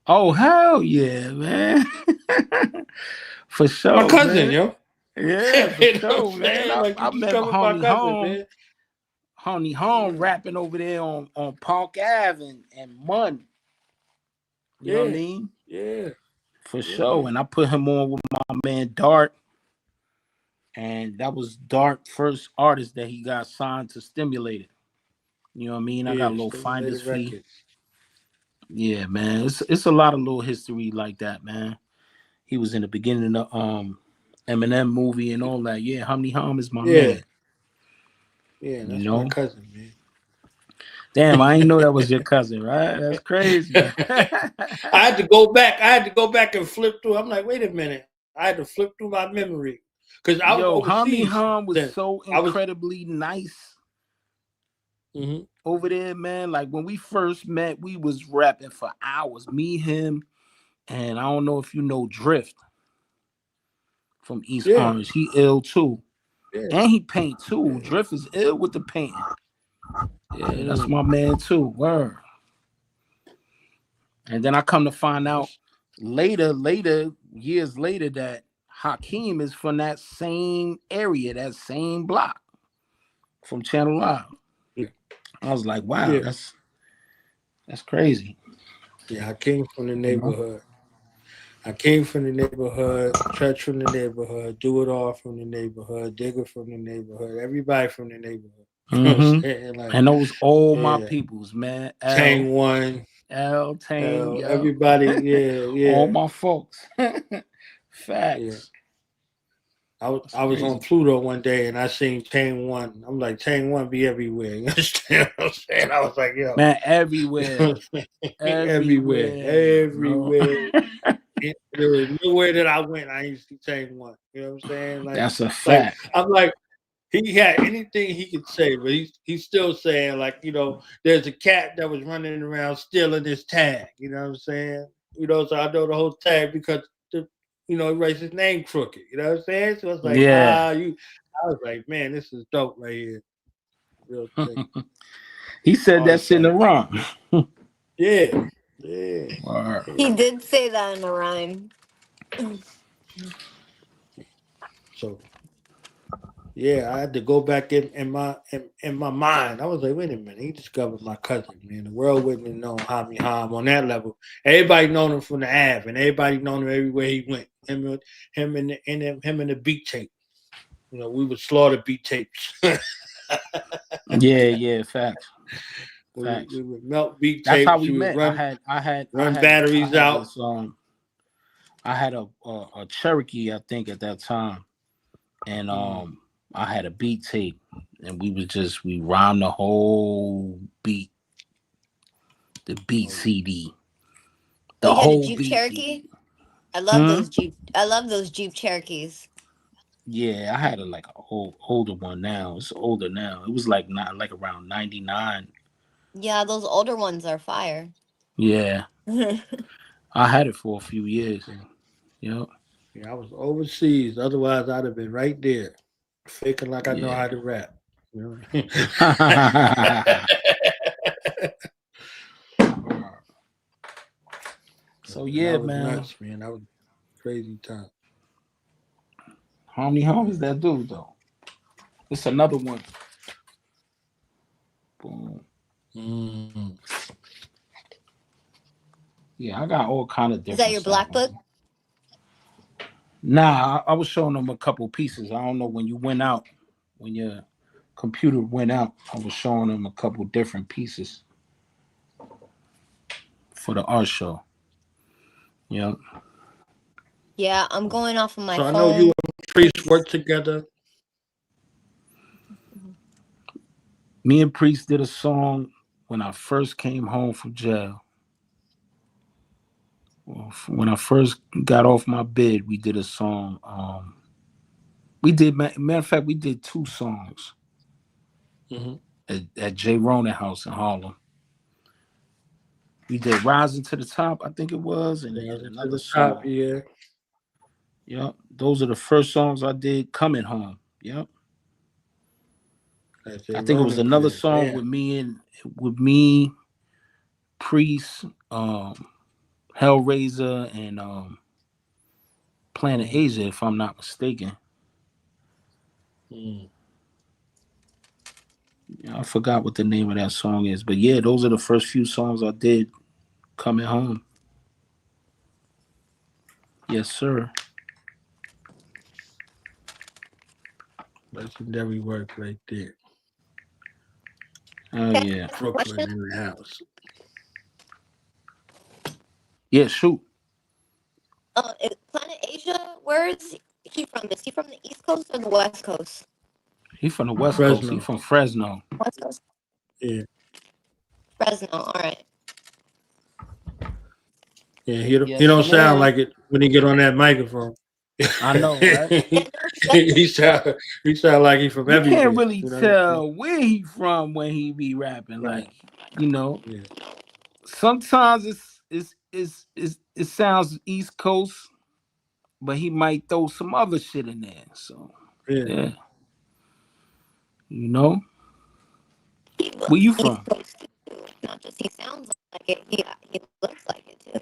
Oh hell yeah, man. For sure, My cousin, man. yo. Yeah, for You know sure, what I'm man. saying? Like, I you just remember covered my cousin, man. Honey Home rapping over there on Park Ave and Munn. You know what I Yeah. mean? Yeah. For sure. And I put him on with my man Dart. And that was Dart first artist that he got signed to Stimulated. You know what I mean? I got a little finder's fee. Records. Yeah, man. It's a lot of little history like that, man. He was in the beginning of Eminem movie and all that. Yeah, Humney Hum is my man. Yeah, You that's know? my cousin, man. Damn, I didn't know that was your cousin, right? That's crazy. I had to go back. I had to go back and flip through. I'm like, wait a minute. I had to flip through my memory because I was overseas. Humney Hum was then. so incredibly nice over there, man. Like when we first met, we was rapping for hours. Me, him, and I don't know if you know Drift from East Orange. He ill too. Yeah. And he paint too. Drift is ill with the painting. Yeah, that's my man too. Word. And then I come to find out years later, that Hakeem is from that same area, that same block from Channel Live. Yeah. I was like, wow, that's crazy. Yeah, I came from the neighborhood. I came from the neighborhood, Church from the neighborhood, Do It All from the neighborhood, Digger from the neighborhood, everybody from the neighborhood. You know what I'm saying? Like, and those all my peoples, man. Tang One, Tang, everybody, yeah. All my folks. Facts. Yeah. I was on Pluto one day and I seen Tang One. I'm like, Tang One be everywhere. You understand what I'm saying? I was like, yo. Man, everywhere. Everywhere. There was nowhere that I went, I ain't see Tang One. You know what I'm saying? Like, that's a fact. Like, I'm like, he had anything he could say, but he's still saying, like, you know, there's a cat that was running around stealing his tag. You know what I'm saying? You know, so I know the whole tag because he writes his name crooked. You know what I'm saying? So it's like, I was like, man, this is dope right here. Real thing. He said that shit in the rhyme. Yeah. He did say that in the rhyme. So yeah, I had to go back in my mind. I was like, wait a minute, he discovered my cousin, man. The world wouldn't have known Hami Ham on that level. Everybody known him from the Ave, and everybody known him everywhere he went. Him and the beat tape. You know, we would slaughter beat tapes. yeah, facts. We would melt beat That's tapes. how we met. I had batteries out. This, I had a Cherokee, I think, at that time, and I had a beat tape, and we rhymed the whole beat, the beat CD, the whole Jeep beat Cherokee. CD. I love those Jeep. I love those Jeep Cherokees. Yeah, I had an older one now. It's older now. It was like around 99. Yeah, those older ones are fire. Yeah. I had it for a few years. Yep. Yeah, I was overseas. Otherwise, I'd have been right there, faking like I know how to rap. You know? So yeah, man. nuts, man. That was a crazy time. How is that dude though? It's another one. Boom. Yeah, I got all kind of different. Is that your black book? Nah, I was showing them a couple pieces. I don't know when you went out, when your computer went out, I was showing them a couple different pieces for the art show. Yep. Yeah, I'm going off of my phone. I know you and Priest work together. Me and Priest did a song when I first came home from jail. When I first got off my bed, we did a song. Matter of fact, we did 2 songs at J. Ronan House in Harlem. We did Rising to the Top, I think it was, and another song. Yeah. Yep. Those are the first songs I did coming home. Yep. I think it was another song with me, Priest, Hellraiser and Planet Asia, if I'm not mistaken. Mm. I forgot what the name of that song is, but yeah, those are the first few songs I did coming home. Yes, sir. Legendary work right there. Oh yeah. Brooklyn in the house. Yeah, shoot. Planet Asia, where is he from? Is he from the East Coast or the West Coast? He from the West Fresno. Coast. He from Fresno. West Coast. Yeah. Fresno. All right. Yeah, he Yes, don't sound man. like it when he get on that microphone. I know, right? he sound like he from You everywhere. can't really you know tell where he from when he be rapping. Right. Like, you know, Yeah. sometimes it sounds East Coast, but he might throw some other shit in there. So yeah. You know? Where you from? Not just he sounds like it, he looks like it too.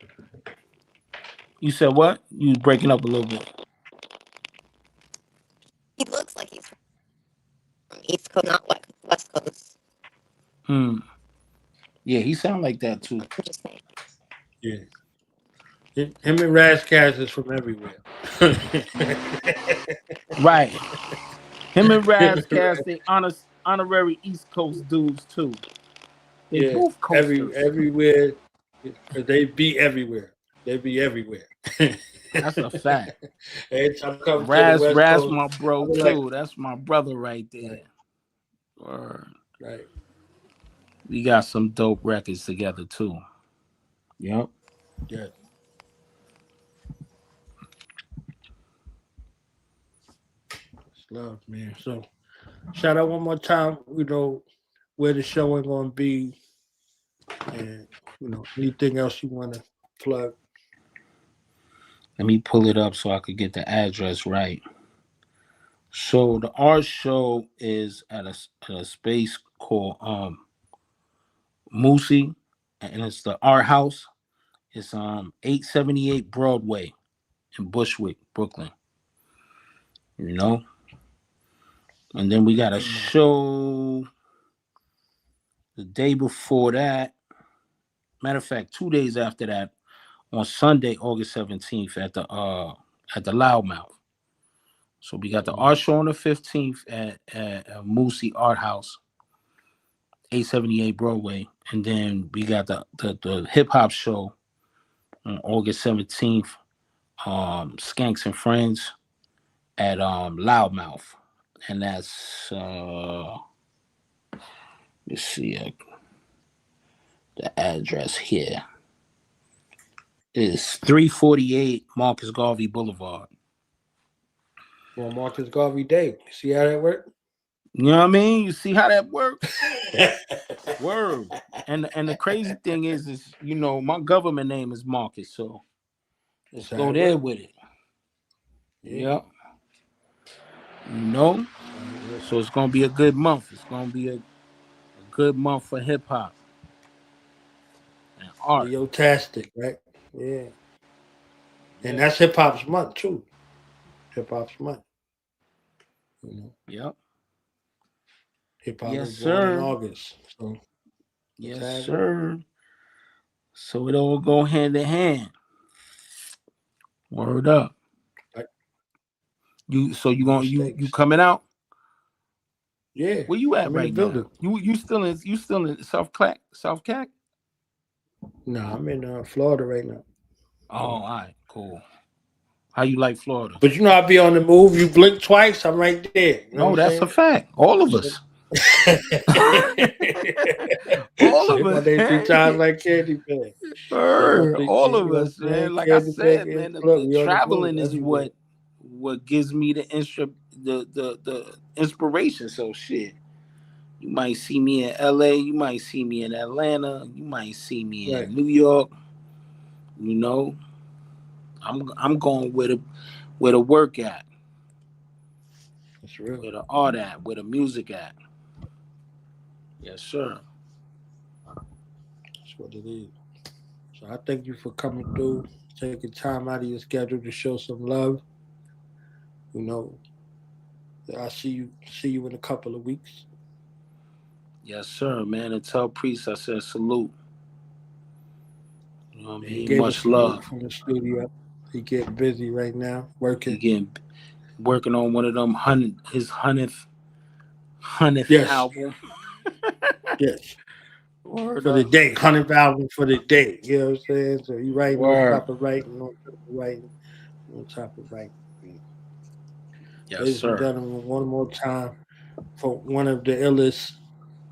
You said what? You was breaking up a little bit. He looks like he's from East Coast, not like West Coast. Yeah, he sound like that too. Yeah. Him and Razkaz is from everywhere. Right. Him and Razkaz, they honorary East Coast dudes too. They both coasters. Everywhere. They be everywhere. They be everywhere. That's a fact. Every time I come Raz, to the West Raz, Coast, my bro I'm too. like, That's my brother right there. Right. We got some dope records together too. Yep. Yeah. It's love, man. So shout out one more time, where the show ain't gonna be, and anything else you wanna plug. Let me pull it up so I could get the address right. So the art show is at a space called Moosey, and it's the art house. It's 878 Broadway in Bushwick, Brooklyn. You know? And then we got a show the day before that. Matter of fact, 2 days after that, on Sunday, August 17th at the Loudmouth. So we got the art show on the 15th at Moosey Art House, 878 Broadway, and then we got the hip hop show on August 17th, Skanks and Friends at Loudmouth, and that's let's see the address here is 348 Marcus Garvey Boulevard. Well, Marcus Garvey Day. See how that works? You know what I mean? You see how that works? Word. And the crazy thing is my government name is Marcus, so let's go there with it. Yep. So it's gonna be a good month. It's gonna be a good month for hip hop and art. Fantastic, right? Yeah. And that's hip hop's month too. Hip hop's month. Yep. Hip hop Yes, was born in sir. August. So yes, sir. So it all go hand in hand. Word up. Right. You coming out? Yeah. Where you at I'm right in the building. now? You still in South Cac? No, I'm in Florida right now. Oh, all right, cool. How you like Florida? But I be on the move. You blink twice, I'm right there. No, that's a fact. All of us. All of us. 3 times like candy pan. All of us, man. Like I said, man, the traveling is what gives me the inspiration. So shit. You might see me in LA, you might see me in Atlanta, you might see me in New York. I'm going where the work at. That's real. Where the art at, where the music at. Yes, sir. That's what it is. So I thank you for coming through, taking time out of your schedule to show some love. You know, I'll see you in a couple of weeks. Yes, sir, man. And tell Priest I said salute. You know what I He mean? gave Much us love. from the studio. He getting busy right now, working. Working on one of them his 100th Yes. album. Yes. Word for the up. day, 100th album for the day. You know what I'm saying? So you writing on Word. top of writing, on top of writing, on top of writing. Yes, Ladies sir. and gentlemen, one more time for one of the illest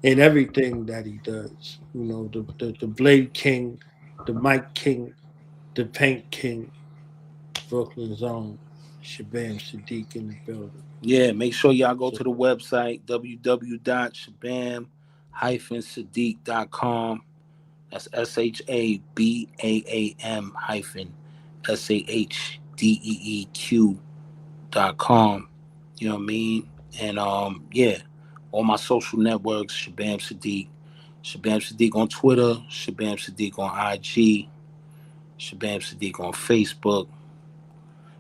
in everything that he does. You know, the Blade King, the Mic King, the Paint King, Brooklyn's own Shabaam Sahdeeq in the building. Yeah, make sure y'all go to the website, www.shabaam-sahdeeq.com. That's Shabaam-sahdeeq.com. You know what I mean? And yeah, all my social networks, Shabaam Sahdeeq. Shabaam Sahdeeq on Twitter, Shabaam Sahdeeq on IG, Shabaam Sahdeeq on Facebook.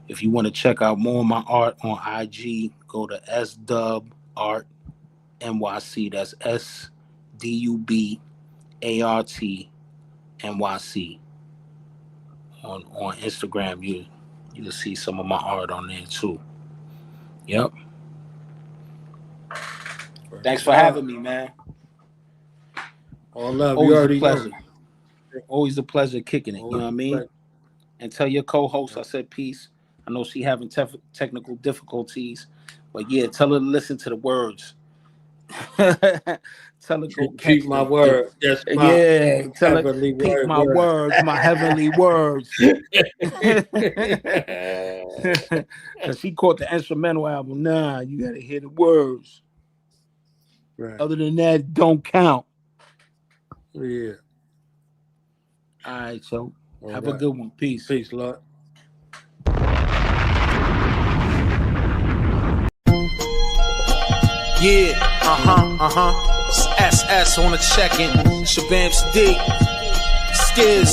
If you want to check out more of my art on IG, go to SDub Art NYC. That's SDUBART NYC. On Instagram, you'll see some of my art on there too. Yep. Thanks for having me, man. All love. Always You already a pleasure. know. Always a pleasure kicking it. You know what I mean? And tell your co-host I said peace. I know she having technical difficulties, but yeah, tell her to listen to the words. Tell her go Repeat my word. Yes, my yeah. Tell her heavenly repeat word, my words, my heavenly words. Cause she caught the instrumental album. Nah, you gotta hear the words. Right. Other than that, don't count. Yeah. All right, so All have a right. good one. Peace. Peace, Lord. Yeah, It's SS on the check-in. Shabaam Sahdeeq. Skiz.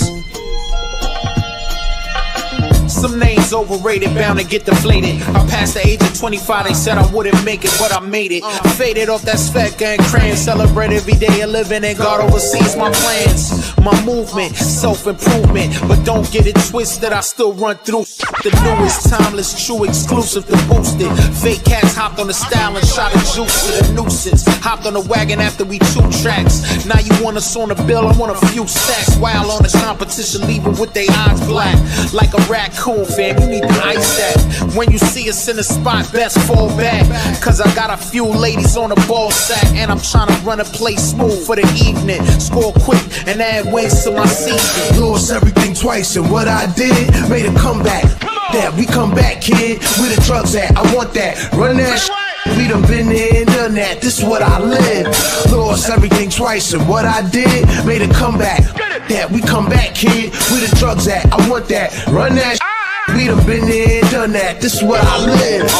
Some names overrated, bound to get deflated. I passed the age of 25, they said I wouldn't make it, but I made it. Faded off that Svet gang crayon, celebrate every day of living, and God oversees my plans. My movement, self-improvement, but don't get it twisted, I still run through the newest, timeless, true, exclusive to boost it. Fake cats hopped on the style and shot a juice to the nuisance. Hopped on the wagon after we 2 tracks. Now you want us on the bill, I want a few stacks. While on the competition, leaving with their eyes black. Like a raccoon, fam, you need to ice that. When you see us in the spot, best fall back. Cause I got a few ladies on the ball sack, and I'm trying to run a play smooth for the evening. Score quick and add wins to my season. Lost everything twice, and what I did made a comeback. That we come back, kid. Where the drugs at? I want that. Run that shit. We done been there and done that. This is what I live. Lost everything twice, and what I did made a comeback. That we come back, kid. Where the drugs at? I want that. Run that shit. We done been there and done that. This is what I live.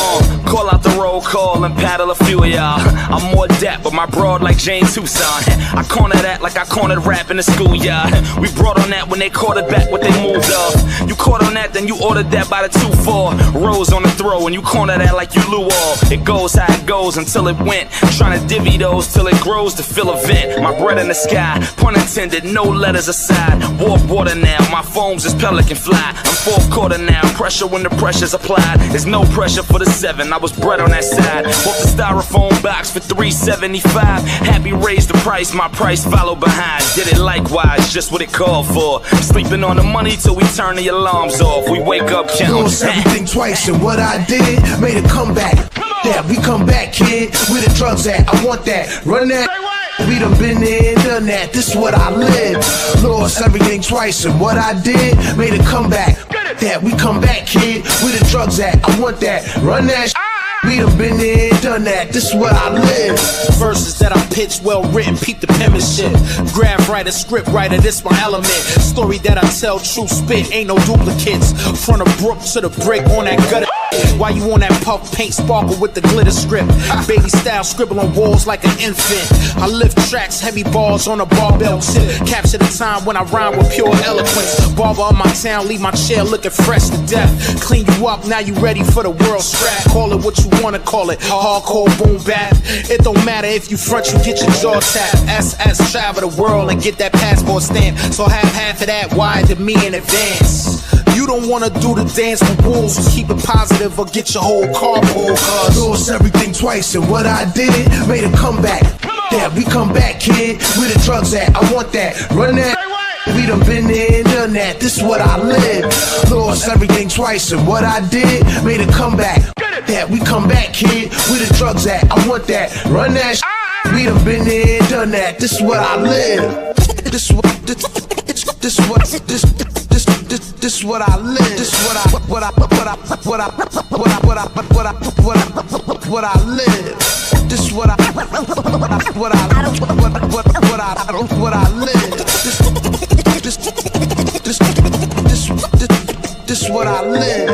Call out the roll call and paddle a few of y'all. I'm more dap, but my broad like Jane Tucson. I corner that like I cornered rap in the schoolyard. We brought on that when they caught it back what they moved off. You caught on that, then you ordered that by the 2-4. Rose on the throw, and you corner that like you Lou all. It goes how it goes until it went. Trying to divvy those till it grows to fill a vent. My bread in the sky, pun intended, no letters aside. Warp water now, my foams is pelican fly. I'm 4th quarter now. Pressure when the pressure's applied. There's no pressure for the 7. I was bred on that side. Bought the styrofoam box for $3.75. Happy raised the price, my price followed behind. Did it likewise, just what it called for. Sleeping on the money till we turn the alarms off. We wake up counting. Lost everything twice, and what I did made a comeback. That we come back, kid. Where the drugs at? I want that. Run that. We done been there and done that. This is what I live. Lost everything twice, and what I did made a comeback. That we come back, kid. Where the drugs at? I want that. Run that. We done been there and done that. This is what I live. Verses that I pitch, well written, peep the penmanship. Graph writer, script writer, this my element. Story that I tell, true spit, ain't no duplicates. From the brook to the brick on that gutter. While you on that puff paint sparkle with the glitter script. Baby style scribble on walls like an infant. I lift tracks, heavy balls on a barbell tip. Capture the time when I rhyme with pure eloquence. Barber of my town, leave my chair looking fresh to death. Clean you up, now you ready for the world scrap. Call it what you wanna call it, hardcore boom bap. It don't matter if you front, you get your jaw tapped. SS, travel the world and get that passport stamp. So have half of that wired to me in advance. You don't wanna do the dance with wolves, so keep it positive or get your whole car pulled. Lost everything twice, and what I did made a comeback. Yeah, we come back, kid. Where the drugs at? I want that. Run that. We done been there and done that. This is what I live. Lost everything twice, and what I did made a comeback. Yeah, we come back, kid. Where the drugs at? I want that. Run that. We done been there and done that. This is what I live. This what I live. This what I live. This what I live. This what I live.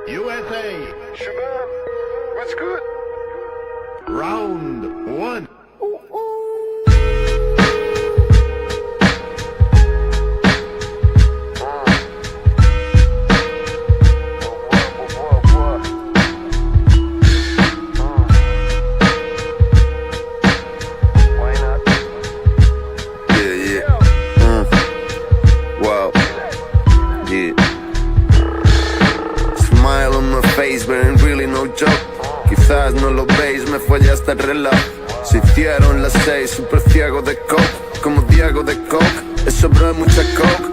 USA. Shabaam, what's good? Round one. Quizás no lo veis, me fue hasta el reloj. Se hicieron las 6, super ciego de coke, como Diego de coke. Eso bro, mucha coke.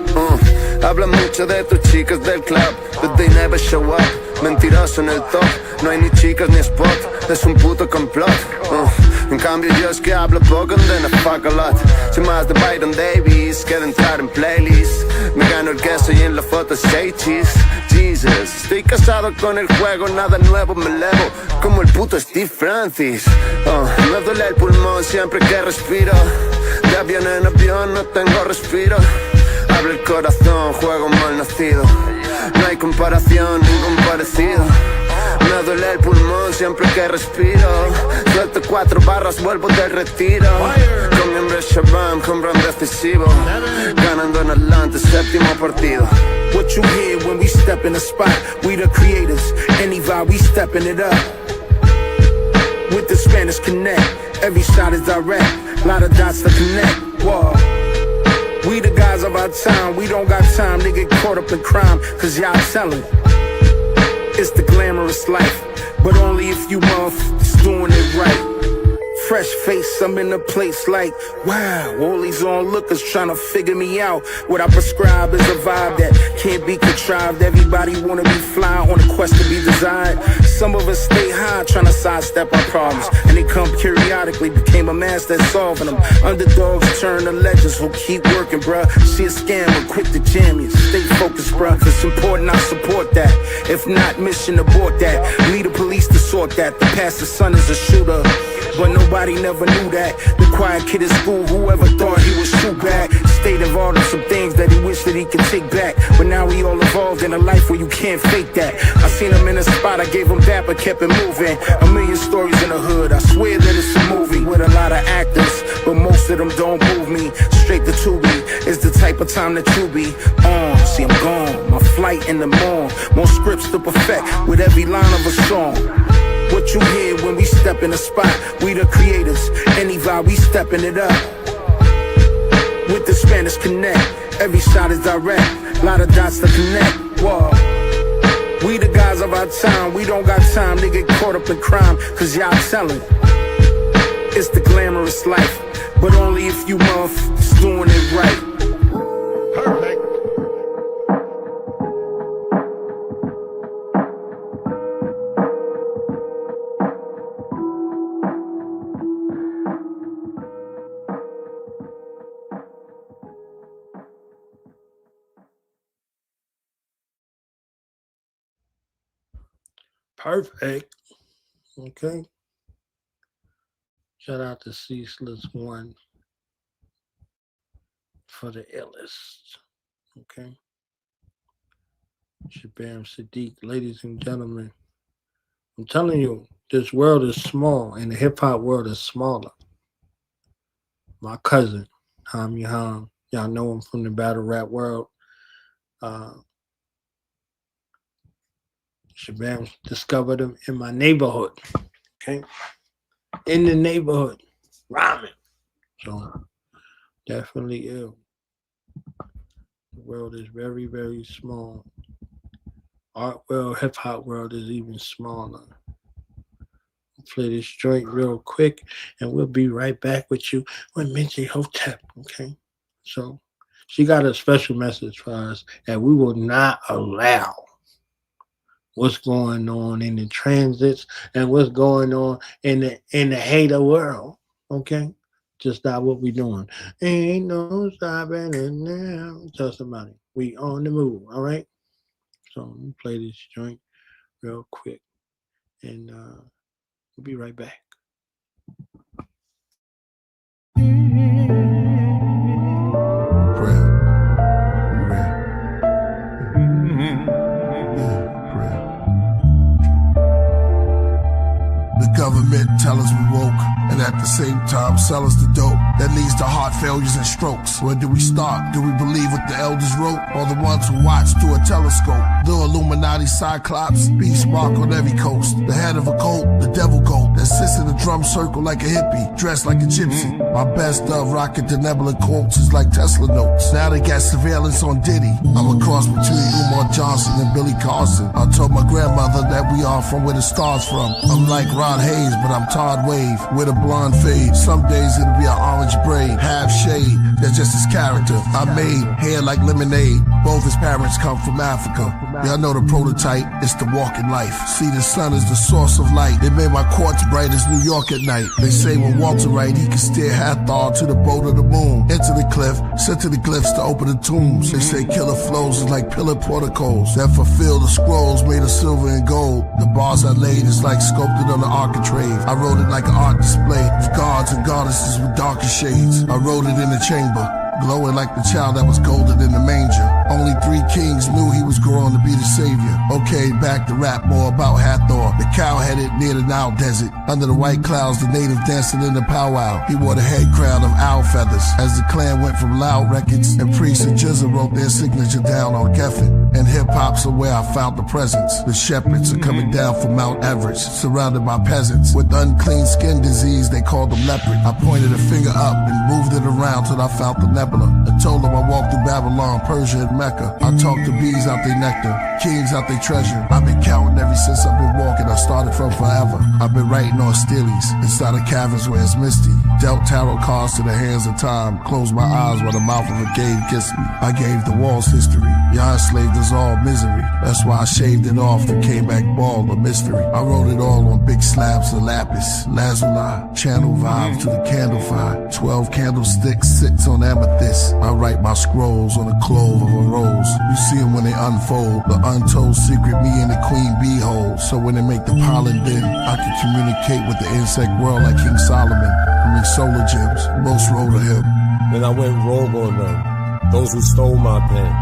Habla mucho de tus chicas del club, but they never show up. Mentiroso en el top, no hay ni chicas ni spot. Es un puto complot. En cambio yo es que hablo poco and then I fuck a lot. Soy más de Byron Davis que de entrar en playlist. Me gano el queso y en la foto say cheese. Jesus, estoy casado con el juego, nada nuevo me elevo, como el puto Steve Francis. Me duele el pulmón siempre que respiro. De avión en avión no tengo respiro. Habla el corazón, juego mal nacido. No hay comparación, ningún parecido. Me duele el pulmón siempre que respiro. Suelto 4 barras, vuelvo del retiro. Con mi hombre Shabaam, con run decisivo. Ganando en Atlanta, 7º partido. What you hear when we step in the spot, we the creators, any vibe, we stepping it up. With the Spanish connect, every shot is direct, lot of dots to connect, whoa. We the guys of our time, we don't got time to get caught up in crime, cause y'all tellin'. It's the glamorous life, but only if you motherfuckers doing it right. Fresh face, I'm in a place like, wow, all these onlookers trying to figure me out. What I prescribe is a vibe that can't be contrived. Everybody wanna be fly on a quest to be desired. Some of us stay high trying to sidestep our problems, and they come periodically, became a master at solving them. Underdogs turn to legends who keep working, bruh. See a scammer, quick to jam you. Stay focused, bruh. If it's important, I support that. If not, mission abort that. Lead the police to sort that. The pastor's son is a shooter, but nobody never knew that. The quiet kid at school, whoever thought he was too bad. Stayed involved in some things that he wished that he could take back. But now we all evolved in a life where you can't fake that. I seen him in a spot, I gave him that, but kept it moving. A million stories in the hood, I swear that it's a movie with a lot of actors, but most of them don't move me. Straight to Tubi is the type of time that you be on. See, I'm gone, my flight in the morn. More scripts to perfect with every line of a song. What you hear when we step in the spot, we the creators, any vibe, we stepping it up. With the Spanish connect, every shot is direct, lot of dots to connect, whoa. We the guys of our time, we don't got time to get caught up in crime, cause y'all tellin'. It's the glamorous life, but only if you motherfuckers doing it right. Perfect. Okay. Shout out to Ceaseless One for the illest. Okay. Shabaam Sahdeeq, ladies and gentlemen. I'm telling you, this world is small and the hip hop world is smaller. My cousin, Ham Yaham, y'all know him from the battle rap world. Shabaam discovered him in my neighborhood. Okay. In the neighborhood. Rhyming. So definitely ill. The world is very, very small. Art world, hip hop world is even smaller. We'll play this joint real quick and we'll be right back with you with MinTi Htp. Okay. So she got a special message for us that we will not allow what's going on in the transits and what's going on in the hater world. Okay? Just not what we doing. Ain't no stopping it now. Tell somebody. We on the move, all right? So I'm gonna play this joint real quick. And we'll be right back. The government tell us we woke, and at the same time sell us the dope that leads to heart failures and strokes. Where do we start? Do we believe what the elders wrote, or the ones who watch through a telescope? The Illuminati cyclops, beast mark on every coast. The head of a cult, the devil goat that sits in a drum circle like a hippie, dressed like a gypsy. My best of rocket the nebula quotes is like Tesla notes. Now they got surveillance on Diddy. I'm a cross between Umar Johnson and Billy Carson. I told my grandmother that we are from where the stars from. I'm like Rod Hayes, but I'm Todd Wave with a blonde fade. Some days it'll be an orange braid, half shade. That's just his character. I made hair like lemonade. Both his parents come from Africa. Y'all know the prototype. It's the walking life. See, the sun is the source of light. They made my quartz bright as New York at night. They say when Walter Wright, he can steer Hathor to the boat of the moon. Into the cliff, sent to the glyphs to open the tombs. They say Killah flows is like pillar porticos that fulfill the scrolls made of silver and gold. The bars I laid is like sculpted on the architrave. I wrote it like an art display of gods and goddesses with darker shades. I wrote it in the chamber, glowing like the child that was golden in the manger. Only 3 kings knew he was growing to be the savior. Okay, back to rap more about Hathor, the cow-headed near the Nile desert. Under the white clouds, the native dancing in the powwow. He wore the head crown of owl feathers. As the clan went from loud records, and priests and Jizza wrote their signature down on Geffen. And hip-hop's are where I found the presence. The shepherds are coming down from Mount Everest, surrounded by peasants. With unclean skin disease, they called them leopard. I pointed a finger up and moved it around till I found the nebula. I told them I walked through Babylon, Persia, and Mecca. I talked to bees out their nectar, kings out their treasure. I've been counting ever since I've been walking. I started from forever. I've been writing on steelies inside of caverns where it's misty. Dealt tarot cards to the hands of time. Closed my eyes while the mouth of a cave kissed me. I gave the walls history. Y'all enslaved us all misery. That's why I shaved it off and came back bald, a mystery. I wrote it all on big slabs of lapis, lazuli, channel vibes to the candle fire. 12 candlesticks sits on amethyst. I write my scrolls on the clove of a rose. You see them when they unfold, the untold secret me and the queen bee hold. So when they make the pollen bend, I can communicate with the insect world like King Solomon. I mean solar gems, most wrote of him. Then I went rogue on them, those who stole my pen.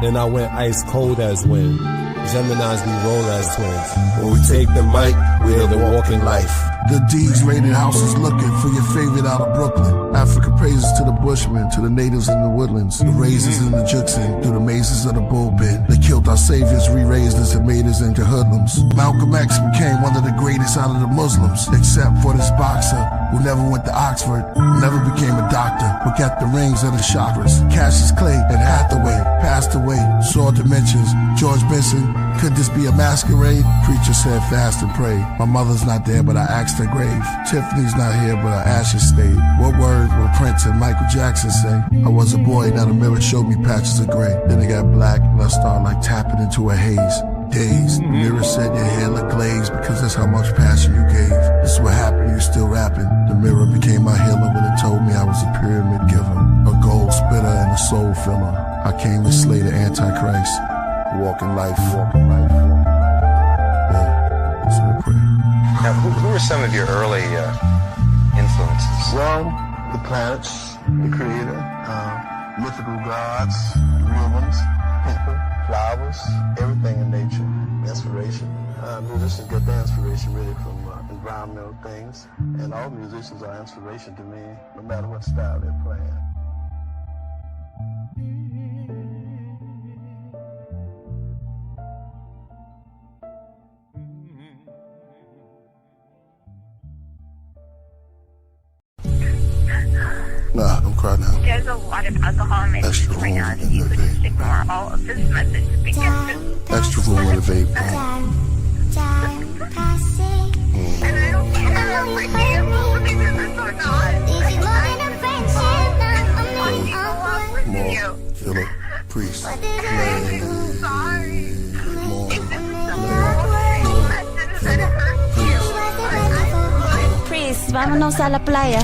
Then I went ice cold as wind. Geminis we roll as twins. When we take the mic, we're the walking life. The D's rated houses looking for your favorite out of Brooklyn. Africa praises to the bushmen, to the natives in the woodlands, the razors in the Juxin, through the mazes of the bullpen. They killed our saviors, re-raised us and made us into hoodlums. Malcolm X became one of the greatest out of the Muslims, except for this boxer who never went to Oxford, never became a doctor, but got the rings of the chakras. Cassius Clay and Hathaway passed away, saw dimensions. George Benson, could this be a masquerade? Preacher said fast and pray. My mother's not there, but I asked her grave. Tiffany's not here, but her ashes stayed. What words will Prince and Michael Jackson say? I was a boy, now the mirror showed me patches of gray. Then it got black, and I started like tapping into a haze. Dazed, the mirror said your hair looked glazed because that's how much passion you gave. This is what happened, you still rapping. The mirror became my healer, but it told me I was a pyramid giver, a gold spitter and a soul filler. I came to slay the Antichrist. Walking life. Yeah. That's Now, who were some of your early influences? Well, the planets, the creator, mythical gods, real ones, people, flowers, everything in nature, inspiration. Musicians get their inspiration really from environmental things, and all musicians are inspiration to me, no matter what style they're playing. Nah, don't cry now. There's a lot of alcohol in my system right now. If you could just ignore all of this message because Extra room in the vape. and I don't care if I can't believe this or not. More, Killah, Priest, Priest, vámonos a la playa.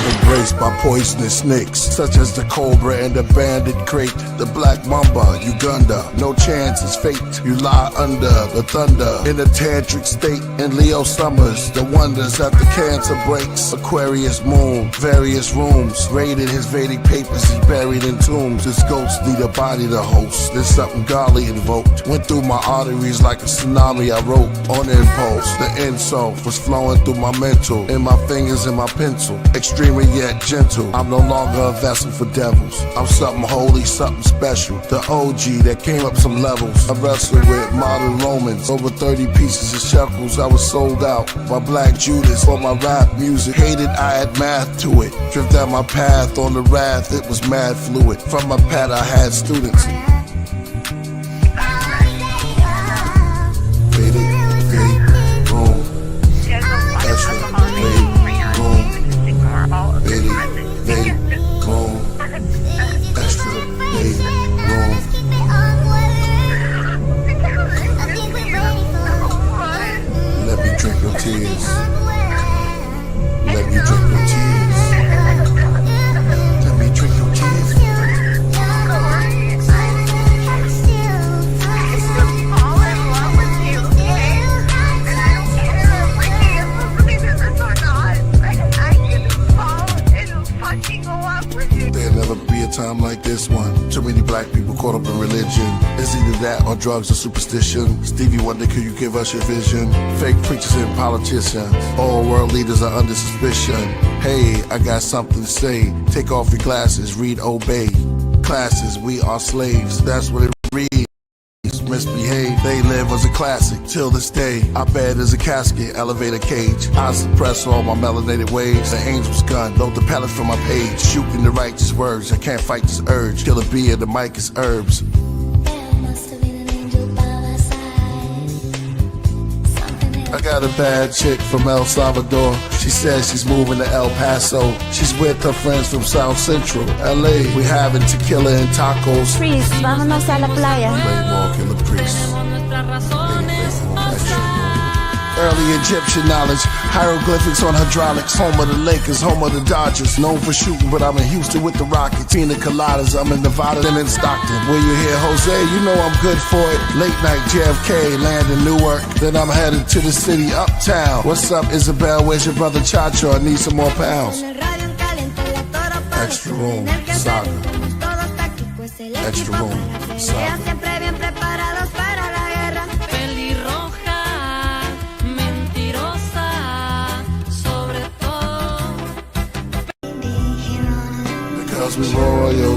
Embraced by poisonous snakes, such as the cobra and the bandit crate, the black mamba, Uganda. No chance, it's fate. You lie under the thunder in a tantric state. In Leo summers, the wonders that the cancer breaks. Aquarius moon, various rooms. Raided his Vedic papers, he's buried in tombs. This ghost need a body to host. There's something godly invoked. Went through my arteries like a tsunami. I wrote on impulse. The insult was flowing through my mental, in my fingers and my pencil. Extremely yet gentle. I'm no longer a vessel for devils. I'm something holy, something special. The OG that came up some levels. I wrestled with modern Romans. Over 30 pieces of shekels. I was sold out by Black Judas for my rap music. Hated I had math to it. Drift down my path on the wrath. It was mad fluid. From my pad I had students. Faded, boom. Extra, fade, boom. Baby, boom, extra, baby, boom. Let me drink your tears. Let me drink your tears. Let me drink your tears. There'll never be a time like this one. Too many black people caught up in religion. It's either that or drugs or superstition. Stevie Wonder, could you give us your vision? Fake preachers and politicians. All world leaders are under suspicion. Hey, I got something to say. Take off your glasses, read, obey. Classes, we are slaves. That's what it reads. Misbehave, they live as a classic till this day. I bed as a casket, elevator cage. I suppress all my melanated ways. The angel's gun, load the pallet from my page. Shooting the righteous words, I can't fight this urge. Kill a bee and the mic is herbs. I got a bad chick from El Salvador. She says she's moving to El Paso. She's with her friends from South Central LA. We having tequila and tacos. Priest, vámonos a la playa. Killah, Priest. Early Egyptian knowledge, hieroglyphics on hydraulics. Home of the Lakers, home of the Dodgers. Known for shooting, but I'm in Houston with the Rockets. Pina coladas, I'm in Nevada and in Stockton. When you hear Jose, you know I'm good for it. Late night JFK, land in Newark. Then I'm headed to the city, uptown. What's up, Isabel? Where's your brother Chacho? I need some more pounds. Extra room, saga. Extra room, saga. Because we royal,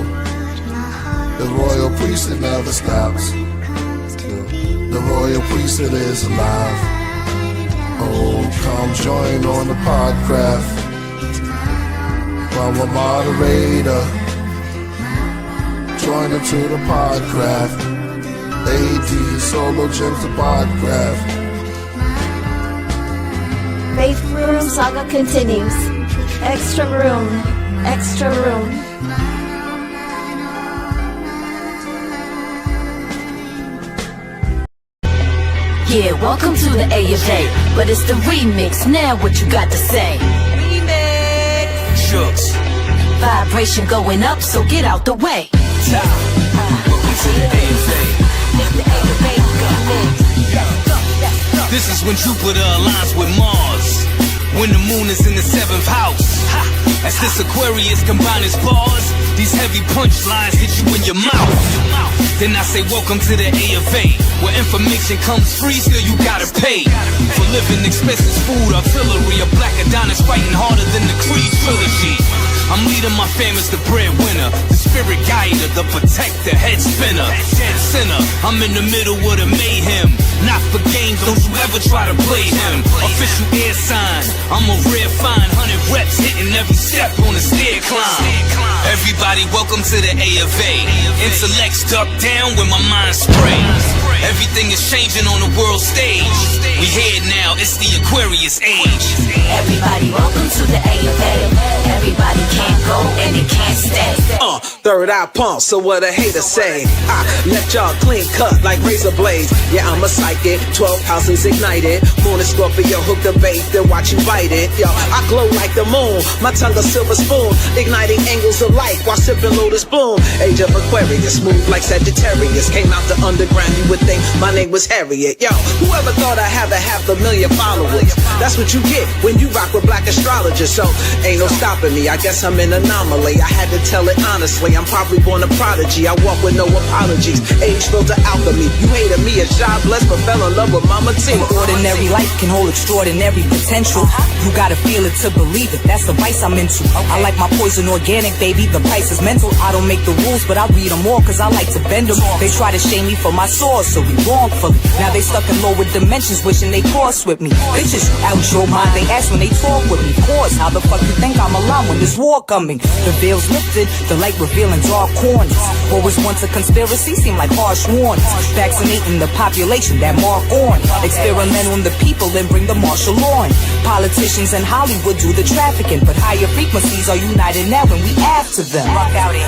the royal priesthood never stops. The royal priesthood is alive. Oh, come join on the Podcraft. I'm a moderator. Join into the Podcraft. AD solo gems to Podcraft. Faith Room Saga continues. Extra room. Extra room. Yeah, welcome to the AFA, but it's the remix. Now what you got to say? Remix. Shooks. Vibration going up, so get out the way. Welcome to the AFA. It's the AFA remix. Let's go, let's go. This is when Jupiter aligns with Mars, when the moon is in the 7th house. As this Aquarius combines bars, these heavy punchlines hit you in your mouth. Then I say welcome to the A of A, where information comes free, still you gotta pay for living expenses, food, artillery. A black Adonis fighting harder than the Creed trilogy. I'm leading my fam as the breadwinner, the spirit guider, the protector, head spinner, dead sinner. I'm in the middle of the mayhem, not for games, don't you ever try to play him. Official air sign, I'm a rare find, 100 reps hitting every step on the stair climb. Everybody welcome to the A of A, intellects duck down when my mind spray. Everything is changing on the world stage, we here now, it's the Aquarius age. Everybody welcome to the A of A. Everybody can't go and it can't stay. Third eye pump, so what a hater say. I left y'all clean cut like razor blades. Yeah, I'm a psychic, 12 houses ignited. Moon and Scorpio hook the bait, then watch you bite it. Yo, I glow like the moon, my tongue a silver spoon, igniting angles of light while sipping Lotus Bloom. Age of Aquarius, smooth like Sagittarius. Came out the underground, you would think my name was Harriet. Yo, whoever thought I had 500,000 followers? That's what you get when you rock with black astrologers. So ain't no stopping me, I guess I'm an anomaly. I had to tell it honestly, I'm probably born a prodigy. I walk with no apologies, age filter alchemy. You hated me as job blessed, but fell in love with Mama T. Ordinary life can hold extraordinary potential. You gotta feel it to believe it, that's the vice I'm into. I like my poison organic, baby, the price is mental. I don't make the rules, but I read them all, cause I like to bend them. They try to shame me for my source, so we wrongfully. Now they stuck in lower dimensions, wishing they cross with me. Bitches, out your mind, they ask when they talk with me. Pause, how the fuck you think I'm alive when there's war coming? The veil's lifted, the light revealing dark corners. What was once a conspiracy seem like harsh warnings. Vaccinating the population, that mark on. Experiment on the people and bring the martial law in. Politicians in Hollywood do the trafficking, but higher frequencies are united now and we after them.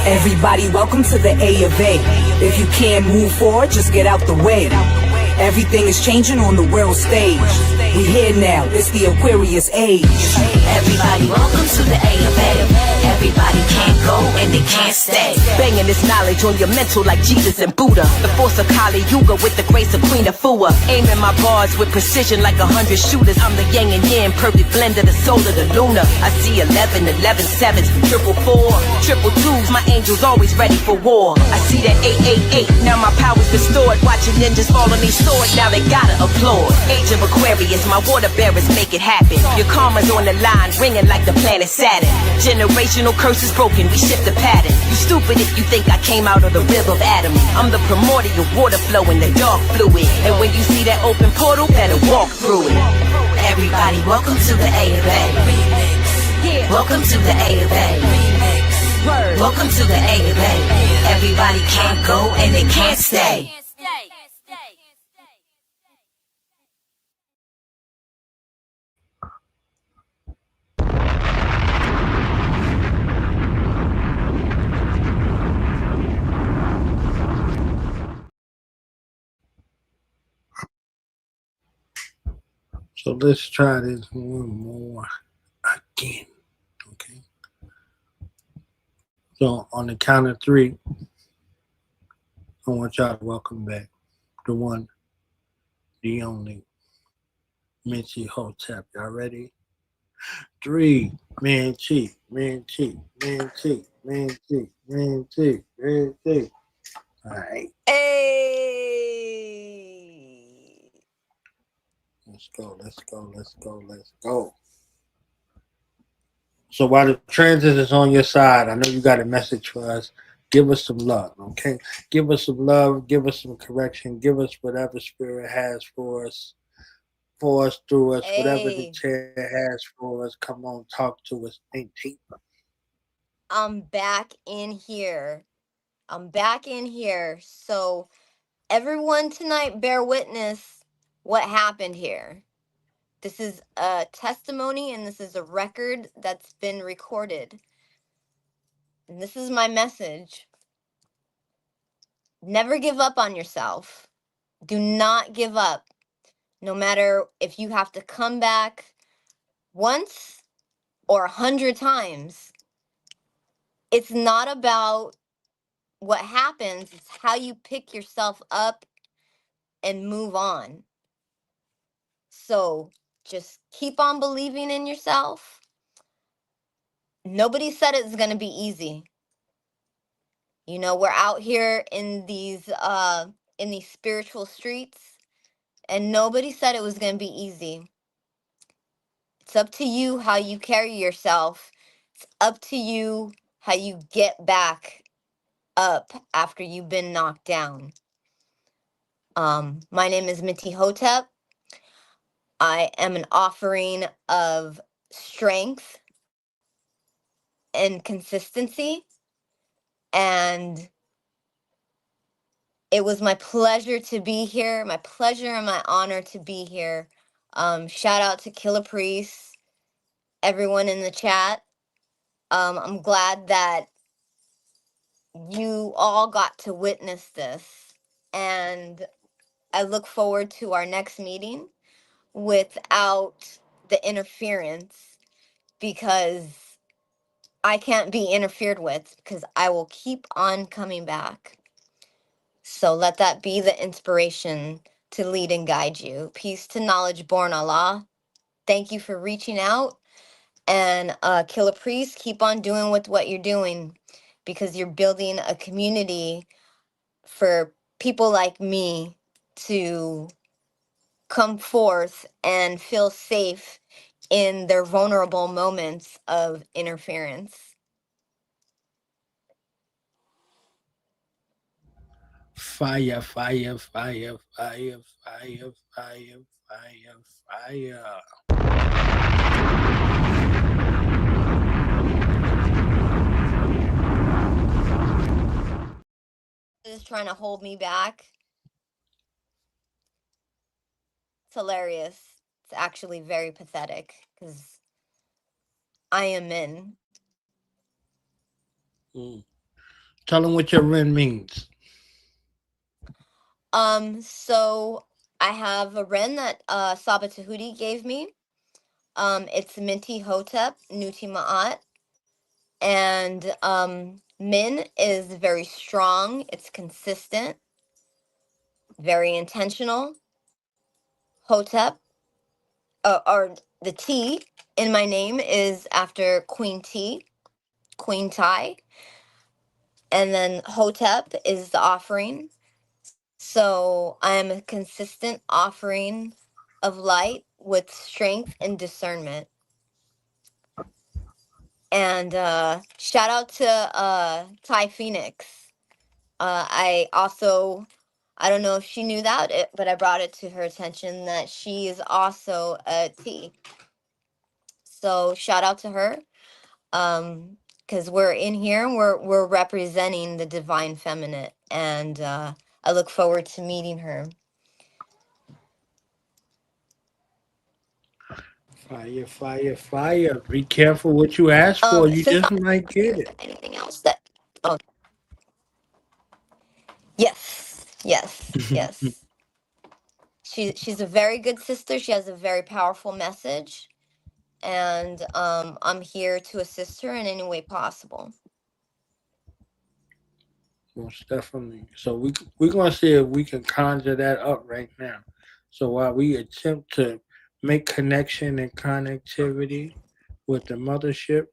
Everybody welcome to the A of A. If you can't move forward, just get out the way. Everything is changing on the world stage. We here now, it's the Aquarius age. Everybody welcome to the A of A. Everybody can't go and they can't stay. Banging this knowledge on your mental like Jesus and Buddha. The force of Kali Yuga with the grace of Queen Afua. Aiming my bars with precision like 100 shooters. I'm the yang and yin, perfect blend of the soul of the lunar. I see 11, 11 sevens, 444, 222s. My angels always ready for war. I see that 888, now my power's restored. Watching ninjas fall on these swords, now they gotta applaud. Age of Aquarius, my water bearers make it happen. Your karma's on the line, ringing like the planet Saturn. Generational curses broken, we shift the pattern. You stupid if you think I came out of the river of Adam. I'm the primordial water flow in the dark fluid. And when you see that open portal, better walk through it. Everybody welcome to the A of A. Welcome to the A of A. Welcome to the A of A. Everybody can't go and they can't stay. So let's try this one more again. Okay. So on the count of 3, I want y'all to welcome back the one, the only, MinTi Htp. Y'all ready? 3, MinTi, MinTi, MinTi, MinTi, MinTi, MinTi. All right. Hey. Let's go, let's go, let's go, let's go. So while the transit is on your side, I know you got a message for us. Give us some love, okay? Give us some love, give us some correction, give us whatever spirit has for us, through us, whatever the chair has for us. Come on, talk to us. Ain't deep. I'm back in here. So everyone tonight, bear witness what happened here. This is a testimony and this is a record that's been recorded. And this is my message. Never give up on yourself. Do not give up. No matter if you have to come back once or 100 times. It's not about what happens. It's how you pick yourself up and move on. So just keep on believing in yourself. Nobody said it's going to be easy. You know, we're out here in these spiritual streets, and nobody said it was going to be easy. It's up to you how you carry yourself. It's up to you how you get back up after you've been knocked down. My name is MinTi Htp. I am an offering of strength and consistency, and it was my pleasure to be here, my pleasure and my honor to be here. Shout out to Killah, everyone in the chat. I'm glad that you all got to witness this, and I look forward to our next meeting without the interference, because I can't be interfered with, because I will keep on coming back. So let that be the inspiration to lead and guide you. Peace to knowledge born Allah. Thank you for reaching out. And Killah, keep on doing with what you're doing, because you're building a community for people like me to come forth and feel safe in their vulnerable moments of interference. Fire, fire, fire, fire, fire, fire, fire, fire. Is trying to hold me back. It's hilarious. It's actually very pathetic, because I am in. Tell them what your Ren means. So I have a Ren that Saba Tahuti gave me. It's MinTi Htp, Nuti Ma'at. And Min is very strong, it's consistent, very intentional. Htp, or the T in my name is after Queen T, Queen Tiye. And then Htp is the offering. So I am a consistent offering of light with strength and discernment. And shout out to Ty Phoenix. I don't know if she knew that, but I brought it to her attention that she is also a T. So shout out to her, because we're in here and we're representing the divine feminine, and I look forward to meeting her. Fire, fire, fire. Be careful what you ask for. You just might get it. Anything else that... Oh. Yes. She's a very good sister. She has a very powerful message. And I'm here to assist her in any way possible. Most definitely. So we're going to see if we can conjure that up right now. So while we attempt to make connection and connectivity with the mothership,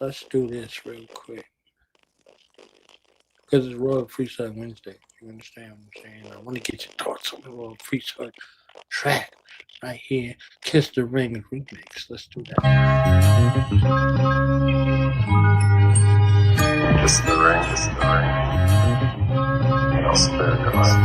let's do this real quick. Because it's Royal Priesthood Wednesday. You understand what I'm saying? I want to get your thoughts on the Royal Priesthood track right here. Kiss the Ring remix. Let's do that. Kiss the ring, kiss the ring. I'll spare the life.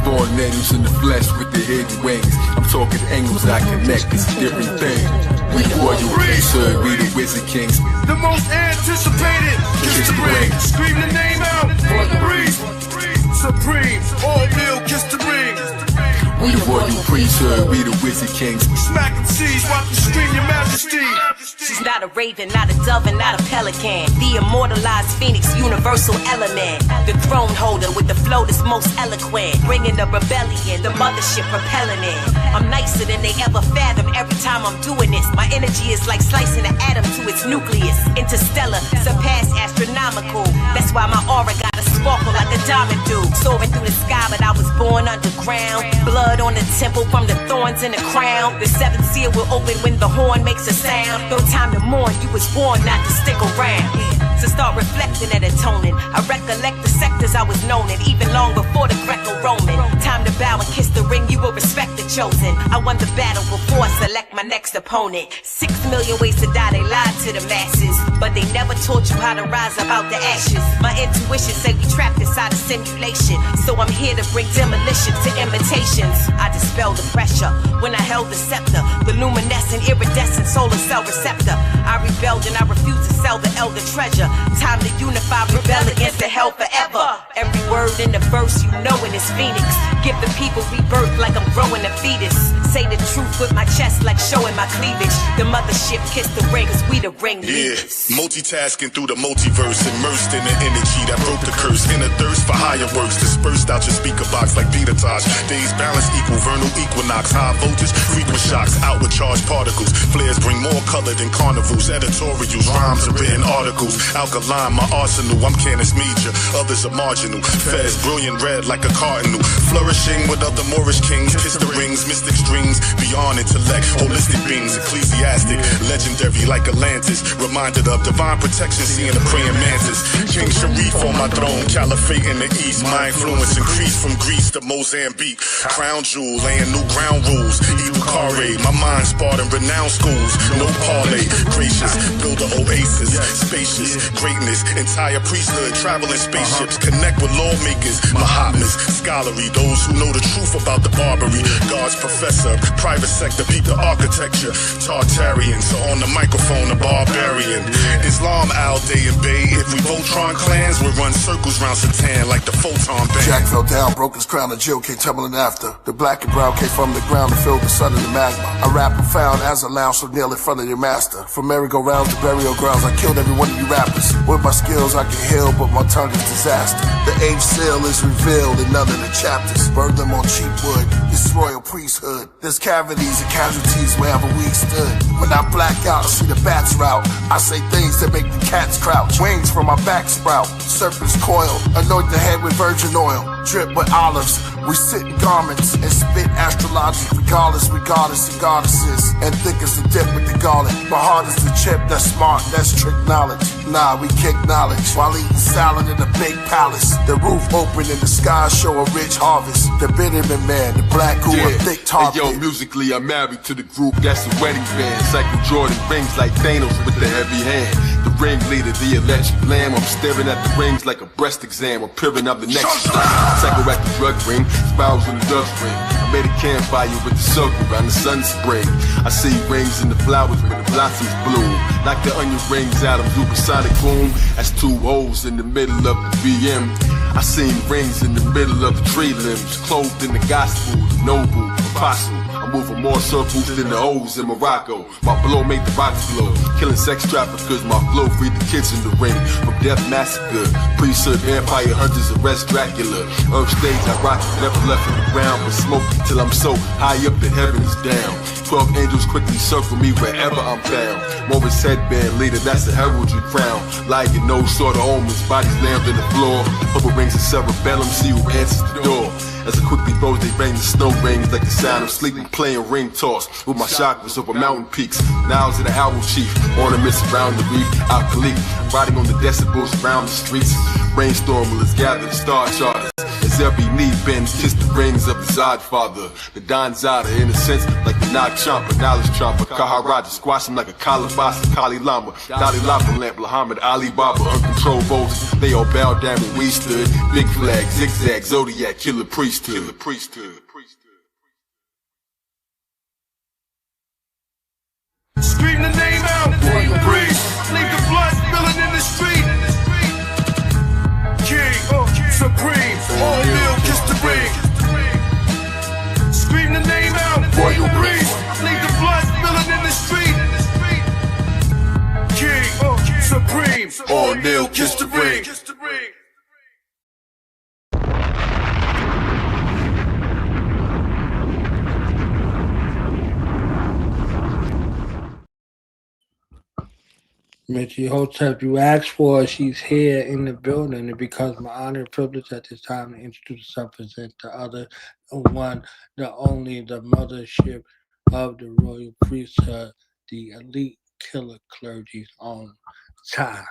Born natives in the flesh with the hidden wings. I'm talking angles I connect, it's a different thing. We Royal Priesthood, we the Wizard Kings. The most anticipated, kiss the ring. Scream the name out, for the priest. Supreme, all real, kiss the ring. We the Royal Priesthood, we the Wizard Kings. Smacking seas, watch the stream, your majesty. She's not a raven, not a dove, and not a pelican. The immortalized phoenix, universal element. The throne holder with the flow that's most eloquent. Bringing the rebellion, the mothership propelling it. I'm nicer than they ever fathom every time I'm doing this. My energy is like slicing an atom to its nucleus. Interstellar, surpass astronomical. That's why my aura got a sparkle like the diamond do. Soaring through the sky, but I was born underground. Blood on the temple from the thorns in the crown. The seventh seal will open when the horn makes a sound. No time to mourn, you was born not to stick around. So start reflecting and atoning. I recollect the sectors I was known in, even long before the Greco-Roman. Time to bow and kiss the ring, you will respect the chosen. I won the battle before I select my next opponent. 6 million ways to die, they lied to the masses, but they never taught you how to rise about the ashes. My intuition say we trapped inside a simulation, so I'm here to bring demolition to imitations. I dispel the pressure when I held the scepter, the luminescent, iridescent solar cell receptor. I rebelled and I refused to sell the elder treasure. Time to unify, rebel against the hell forever. Every word in the verse, you know it is Phoenix. Give the people rebirth like I'm growing a fetus. Say the truth with my chest like showing my cleavage. The mothership kiss the ring, cause we the ring leaders. Yeah, multitasking through the multiverse, immersed in the energy that broke the curse. In a thirst for higher works, dispersed out your speaker box like beta Taj. Days balance equal vernal equinox, high voltage, frequent shocks, outward charged particles. Flares bring more color than carnivals, editorials, rhymes and written articles. Alkaline, my arsenal, I'm Canis Major, others are marginal. Fez, brilliant red like a cardinal. Flourishing with other Moorish kings, kiss the rings, mystic strings, beyond intellect, holistic beings, ecclesiastic, legendary like Atlantis. Reminded of divine protection, seeing the praying mantis. King Sharif on my throne, caliphate in the east. My influence increased from Greece to Mozambique. Crown jewel, laying new ground rules. Evil Kare, my mind sparred in renowned schools. No parlay, gracious, build an oasis. Spacious, greatness, entire priesthood, traveling spaceships. Connect with lawmakers, Mahatmas, scholarly, those who know the truth about the Barbary. God's professor, private sector, peep the architecture. Tartarians on the microphone, a barbarian. Islam, Al Day and Bay. If we Voltron clans, we'll run circles round Satan like the Photon Band. Jack fell down, broke his crown, and Jill came tumbling after. The black and brown came from the ground and filled the sun in the magma. I rap profound as a lounge so kneel in front of your master. From merry-go-rounds to burial grounds, I killed every one of you rappers. With my skills I can heal, but my tongue is disaster. The eighth seal is revealed in none of the chapters. Burn them on cheap wood, this Royal Priesthood. There's cavities and casualties wherever we stood. When I black out and see the bats route, I say things that make the cats crouch. Wings from my back sprout, serpent's coil. Anoint the head with virgin oil, drip with olives. We sit in garments and spit astrological. Regardless, we goddess and goddesses. And thick as the dip with the garlic. My heart is the chip that's smart, that's trick knowledge. Nah, we kick knowledge while eating salad in a big palace. The roof open and the sky show a rich harvest. The Bitterman man, the black who a thick target. Hey, yo, musically I'm married to the group that's a wedding band. Cycle Jordan rings like Thanos with the heavy hand. The ringleader, the electric lamb. I'm staring at the rings like a breast exam. I'm peering up the next cycle at the drug ring, spirals in the dust ring. I made a campfire with the circle around the sun spring. I see rings in the flowers when the blossoms bloom. Like the onion rings out of supersonic boom. That's two holes in the middle of the VM. I seen rings in the middle of the tree limbs, clothed in the gospel, the noble, apostle. I'm moving more circles than the O's in Morocco. My blow make the rocks blow. Killing sex traffickers, my flow freed the kids in the ring. From death massacre, priesthood, vampire hunters, arrest Dracula. Earth stage, I rock, never left in the ground, but smoke till I'm so high up the heavens down. 12 angels quickly circle me wherever I'm found. Morris headband leader, that's a heraldry crown. Lying no sort of omens, bodies lammed on the floor. Purple rings of cerebellum, see who answers the door. As I quickly throws, they bang the snow rings like the sound of sleeping, playing ring toss with my chakras over mountain peaks. Niles of the owl chief, ornaments around the reef, alkali, riding on the decibels around the streets. Brainstormers gather the star charters. As every knee bends, kiss the rings of the Zod father. The Don Zada, in a sense, like the Nag Champa, knowledge tromper, Kaharaja, squash him like a Kalabasa, Kali Lama, Dalai Lama lamp, Muhammad Ali Baba, uncontrolled voters. They all bowed down when we stood. Big flag, zigzag, zodiac, killer priesthood. Killer priesthood. Scream the name out, Royal Priest. Leave the blood spilling in the street. King, supreme, all meal, kiss the ring. Scream the name out, Royal Priest. Leave the blood spilling in the street. King, supreme, all meal, kiss the ring. MinTi Htp, you asked for her. She's here in the building. It becomes my honor and privilege at this time to introduce and present the other, the one, the only, the mothership of the Royal Priesthood, the elite killer clergy's own Tiye.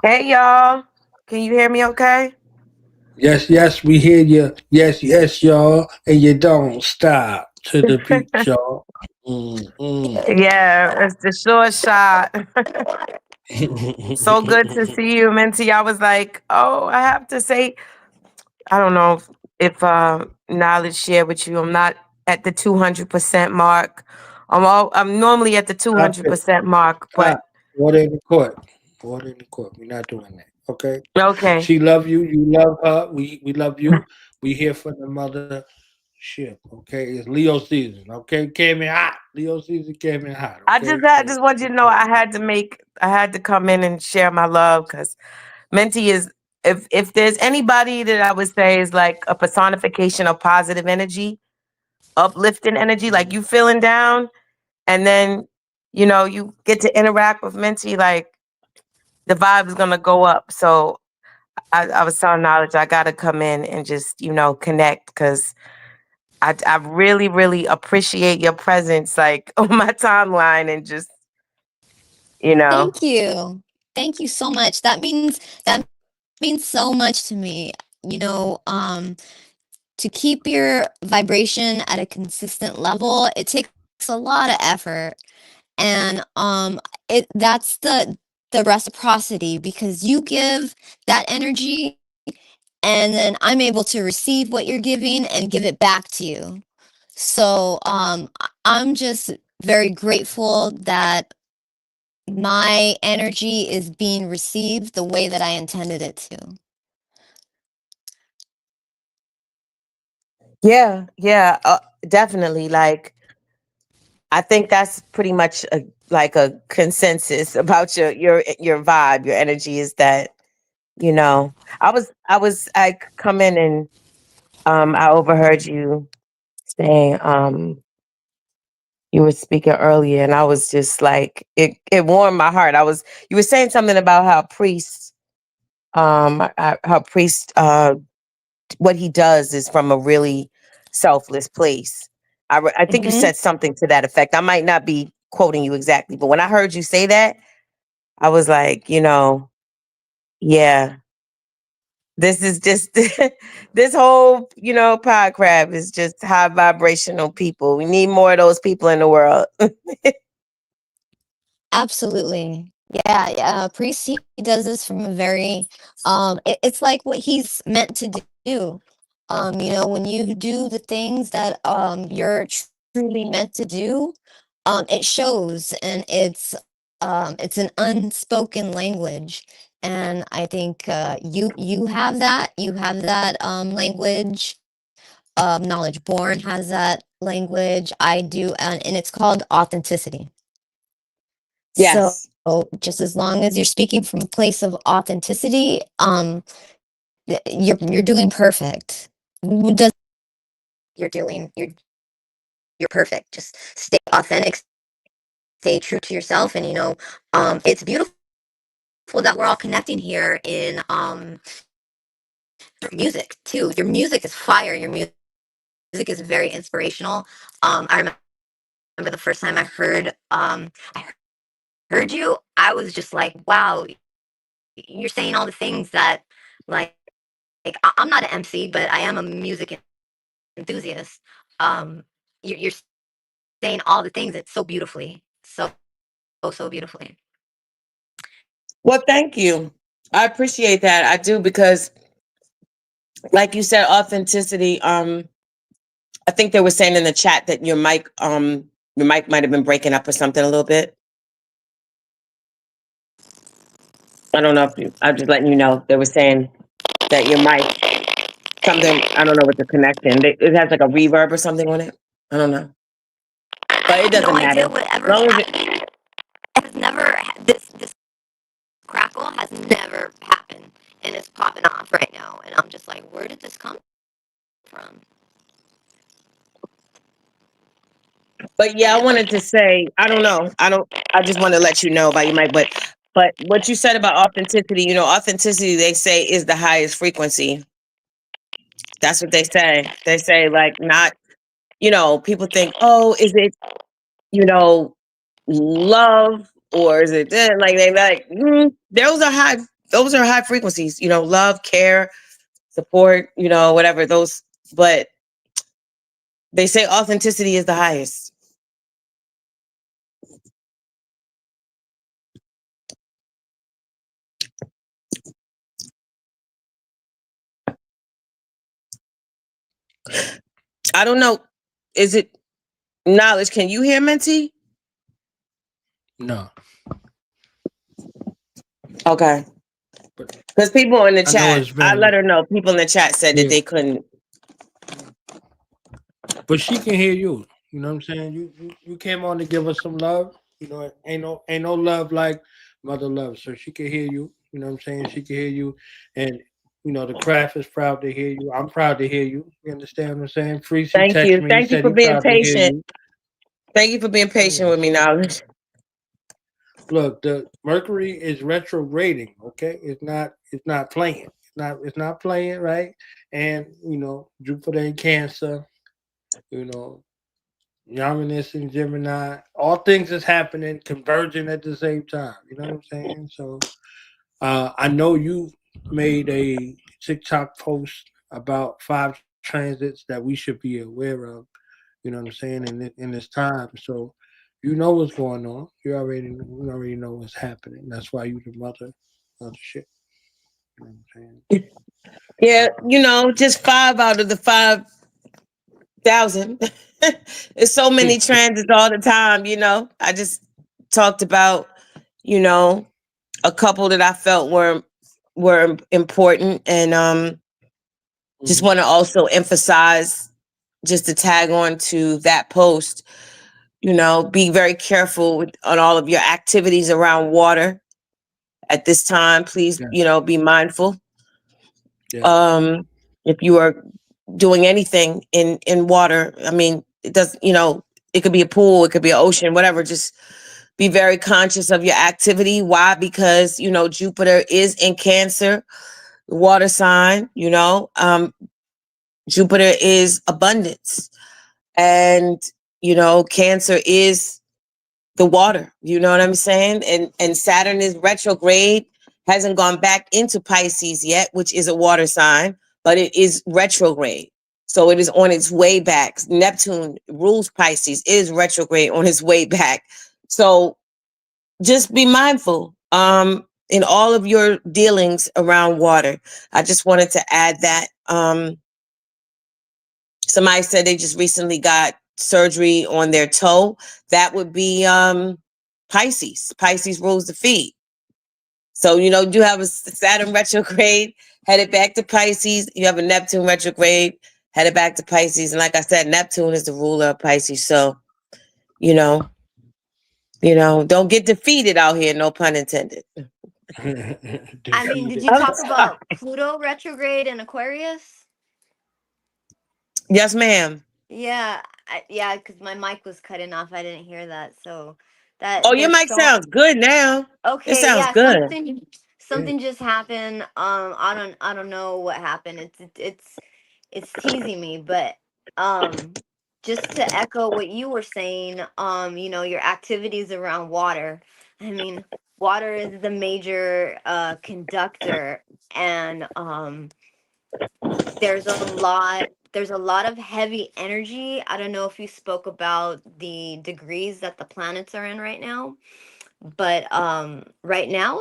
Hey y'all, can you hear me okay? Yes, yes, we hear you. Yes, yes, y'all. And you don't stop to the beat, y'all. Yeah, it's the short shot. So good to see you, MinTi. I was like, oh, I have to say, I don't know if knowledge share with you. I'm not at the 200% mark. I'm normally at the Stop it. 200% mark, Stop. but Order in the court. Order in the court. We're not doing that. Okay? okay. She love you. You love her. We love you. We here for the mothership. Okay? It's Leo season. Okay? Came in hot. Leo season came in hot. I Okay? just want you to know I had to come in and share my love because MinTi is if there's anybody that I would say is like a personification of positive energy, uplifting energy, like you feeling down, and then you get to interact with MinTi, like the vibe is gonna go up. So I was telling Knowledge I gotta come in and just connect because I really really appreciate your presence like on my timeline and just Thank you. Thank you so much. That means so much to me. You know, to keep your vibration at a consistent level, it takes a lot of effort. And that's the reciprocity because you give that energy and then I'm able to receive what you're giving and give it back to you. So I'm just very grateful that my energy is being received the way that I intended it to. Yeah, definitely. Like, I think that's pretty much a consensus about your vibe, your energy is that, I come in and I overheard you saying you were speaking earlier and I was just like it warmed my heart. You were saying something about how priests what he does is from a really selfless place. I think you Mhm. said something to that effect. I might not be quoting you exactly, but when I heard you say that, I was like, yeah, this is just this whole, Podcraft is just high vibrational people. We need more of those people in the world. Absolutely. Yeah, yeah. Priest, he does this from a very, it's like what he's meant to do. When you do the things that you're truly meant to do, it shows, and it's an unspoken language. And I think you have that. You have that language. Knowledge Born has that language. I do, and it's called authenticity. So Yes. just as long as you're speaking from a place of authenticity, you're doing perfect. Does you're perfect. Just stay authentic, stay true to yourself, and it's beautiful that we're all connecting here in music too. Your music is fire. Your music is very inspirational. I remember the first time I heard you, I was just like, wow, you're saying all the things that like I'm not an MC, but I am a music enthusiast. You're saying all the things it's so beautifully, so beautifully. Well, thank you. I appreciate that. I do because like you said, authenticity, I think they were saying in the chat that your mic might have been breaking up or something a little bit. I don't know I'm just letting you know. They were saying that your mic, something, I don't know what the connection, it has like a reverb or something on it. I don't know. But it I have no doesn't matter. idea As whatever's long as happening. It has never this crackle has never happened, and it's popping off right now. And I'm just like, where did this come from? But yeah, I wanted to say, I don't know. I just want to let you know about your mic, but what you said about authenticity, authenticity, they say, is the highest frequency. That's what they say. They say, like, not, people think, oh, is it, love, or is it then, like, they like, those are high frequencies, love, care, support, whatever those, but they say authenticity is the highest. I don't know. Is it knowledge? Can you hear MinTi? No. Okay. Because people in the chat, I let her know. People in the chat said that they couldn't. But she can hear you. You know what I'm saying? You came on to give us some love. Ain't no love like mother love. So she can hear you. You know what I'm saying? She can hear you, and the craft is proud to hear you. I'm proud to hear you. You understand what I'm saying? Freezy texted me. Thank you Said for he being proud to hear patient. you. Thank you for being patient with me, Knowledge. Look, the Mercury is retrograding. Okay, it's not playing. It's not playing, right? And Jupiter in Cancer. Uranus and Gemini. All things is happening, converging at the same time. You know what I'm saying? So, I know you made a TikTok post about 5 transits that we should be aware of. You know what I'm saying? In this time, so you know what's going on. You already know what's happening. That's why you the mother of the shit. You know what I'm saying? Yeah, just 5 out of the 5,000. There's so many transits all the time. I just talked about, a couple that I felt were important, and just want to also emphasize, just to tag on to that post, be very careful on all of your activities around water at this time. Please, be mindful. Yeah. If you are doing anything in water, I mean, it does, it could be a pool, it could be an ocean, whatever. Just be very conscious of your activity. Why? Because, Jupiter is in Cancer, the water sign, Jupiter is abundance. And, Cancer is the water. You know what I'm saying? And Saturn is retrograde, hasn't gone back into Pisces yet, which is a water sign, but it is retrograde. So it is on its way back. Neptune rules Pisces, is retrograde on its way back. So just be mindful in all of your dealings around water. I just wanted to add that. Somebody said they just recently got surgery on their toe. That would be Pisces. Pisces rules the feet. So, you have a Saturn retrograde headed back to Pisces. You have a Neptune retrograde headed back to Pisces. And like I said, Neptune is the ruler of Pisces. So, don't get defeated out here. No pun intended. I mean, did you talk about Pluto retrograde in Aquarius? Yes, ma'am. Yeah, because my mic was cutting off. I didn't hear that. So that. Oh, your mic sounds good now. Okay, it sounds yeah, good. something just happened. I don't know what happened. It's teasing me, but just to echo what you were saying, your activities around water. I mean, water is the major conductor, and there's a lot of heavy energy. I don't know if you spoke about the degrees that the planets are in right now, but right now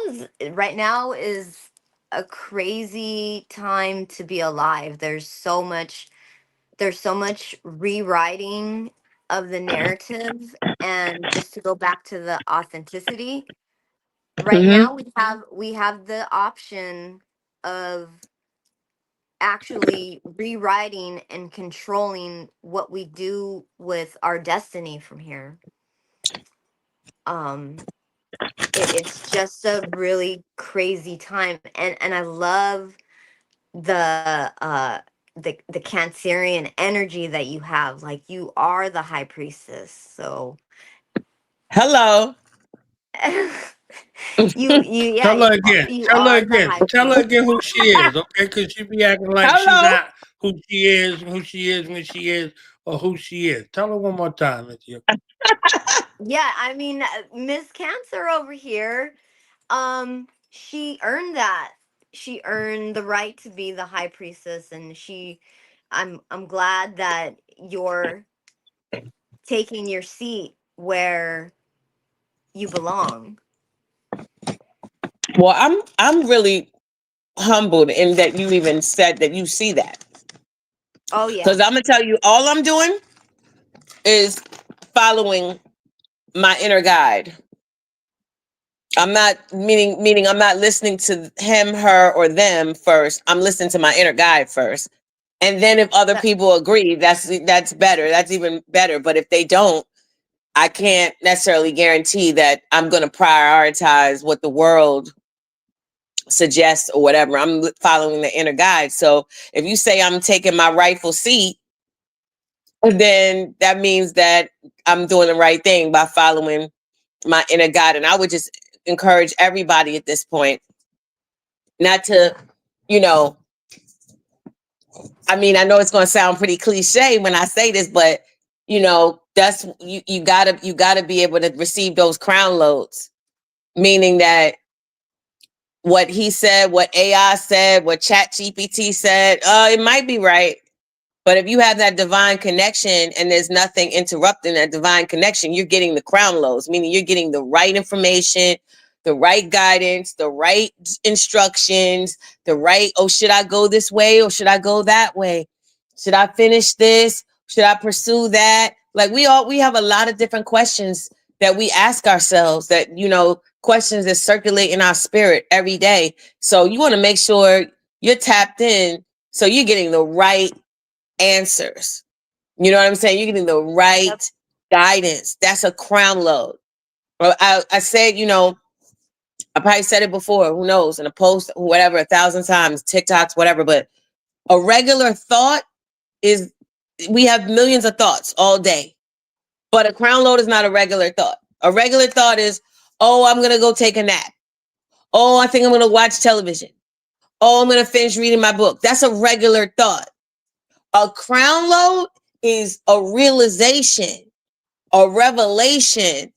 is a crazy time to be alive. There's so much rewriting of the narrative, and just to go back to the authenticity, right now we have the option of actually rewriting and controlling what we do with our destiny from here. It's just a really crazy time, and I love the the Cancerian energy that you have. Like, you are the high priestess. So hello. Tell her again. you Tell her are the again. high Tell her priestess. again who she is, okay? Because she be acting like she Hello. not who she is, when she is, or who she is. Tell her one more time, Lydia. Yeah, I mean, Miss Cancer over here, she earned that. She earned the right to be the high priestess, and I'm glad that you're taking your seat where you belong. Well, I'm really humbled in that you even said that you see that. Oh yeah. Because I'm gonna tell you, all I'm doing is following my inner guide. I'm not meaning I'm not listening to him, her, or them first. I'm listening to my inner guide first. And then if other people agree, that's better. That's even better. But if they don't, I can't necessarily guarantee that I'm going to prioritize what the world suggests or whatever. I'm following the inner guide. So if you say I'm taking my rightful seat, then that means that I'm doing the right thing by following my inner guide. And I would just encourage everybody at this point not to, you know, I mean, I know it's going to sound pretty cliche when I say this, but you know, that's you gotta be able to receive those crown loads, meaning that what he said, what AI said, what Chat GPT said, it might be right. But if you have that divine connection and there's nothing interrupting that divine connection, you're getting the crown loads, meaning you're getting the right information, the right guidance, the right instructions, the right, oh, should I go this way or should I go that way? Should I finish this? Should I pursue that? Like we have a lot of different questions that we ask ourselves that, you know, questions that circulate in our spirit every day. So you want to make sure you're tapped in so you're getting the right answers. You know what I'm saying? You're getting the right guidance. That's a crown load. Well, I said, you know, I probably said it before, who knows, in a post, whatever, 1,000 times, TikToks, whatever, but a regular thought is, we have millions of thoughts all day, but a crown load is not a regular thought. A regular thought is, oh, I'm going to go take a nap. Oh, I think I'm going to watch television. Oh, I'm going to finish reading my book. That's a regular thought. A crown load is a realization, a revelation,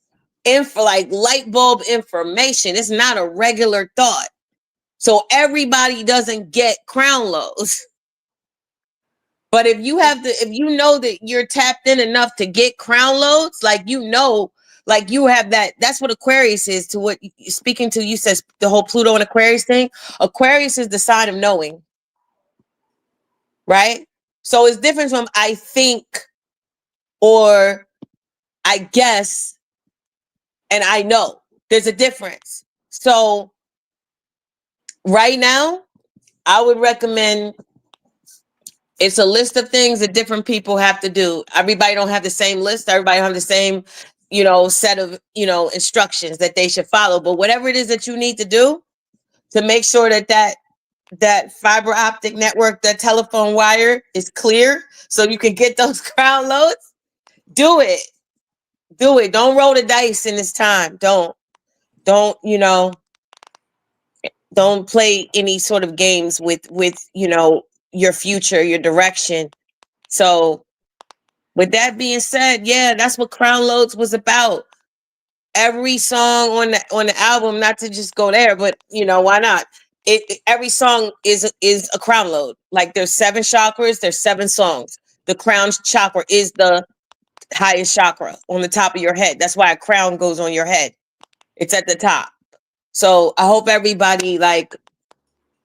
like light bulb information. It's not a regular thought. So everybody doesn't get crown loads. But if you know that you're tapped in enough to get crown loads, like, you know, like you have that's what Aquarius is, to what you're speaking to. You said the whole Pluto and Aquarius thing. Aquarius is the sign of knowing, right? So it's different from I think, or I guess, and I know. There's a difference. So right now, I would recommend, it's a list of things that different people have to do. Everybody don't have the same list. Everybody don't have the same, you know, set of, you know, instructions that they should follow. But whatever it is that you need to do to make sure that fiber optic network, that telephone wire is clear so you can get those crown loads, do it. Do it. Don't roll the dice in this time. Don't, you know, don't play any sort of games with, you know, your future, your direction. So with that being said, yeah, that's what Crown Loads was about. Every song on the album, not to just go there, but you know, why not? Every song is a crown load. Like, there's 7 chakras, there's 7 songs. The crown chakra is the highest chakra on the top of your head. That's why a crown goes on your head. It's at the top. So I hope everybody, like,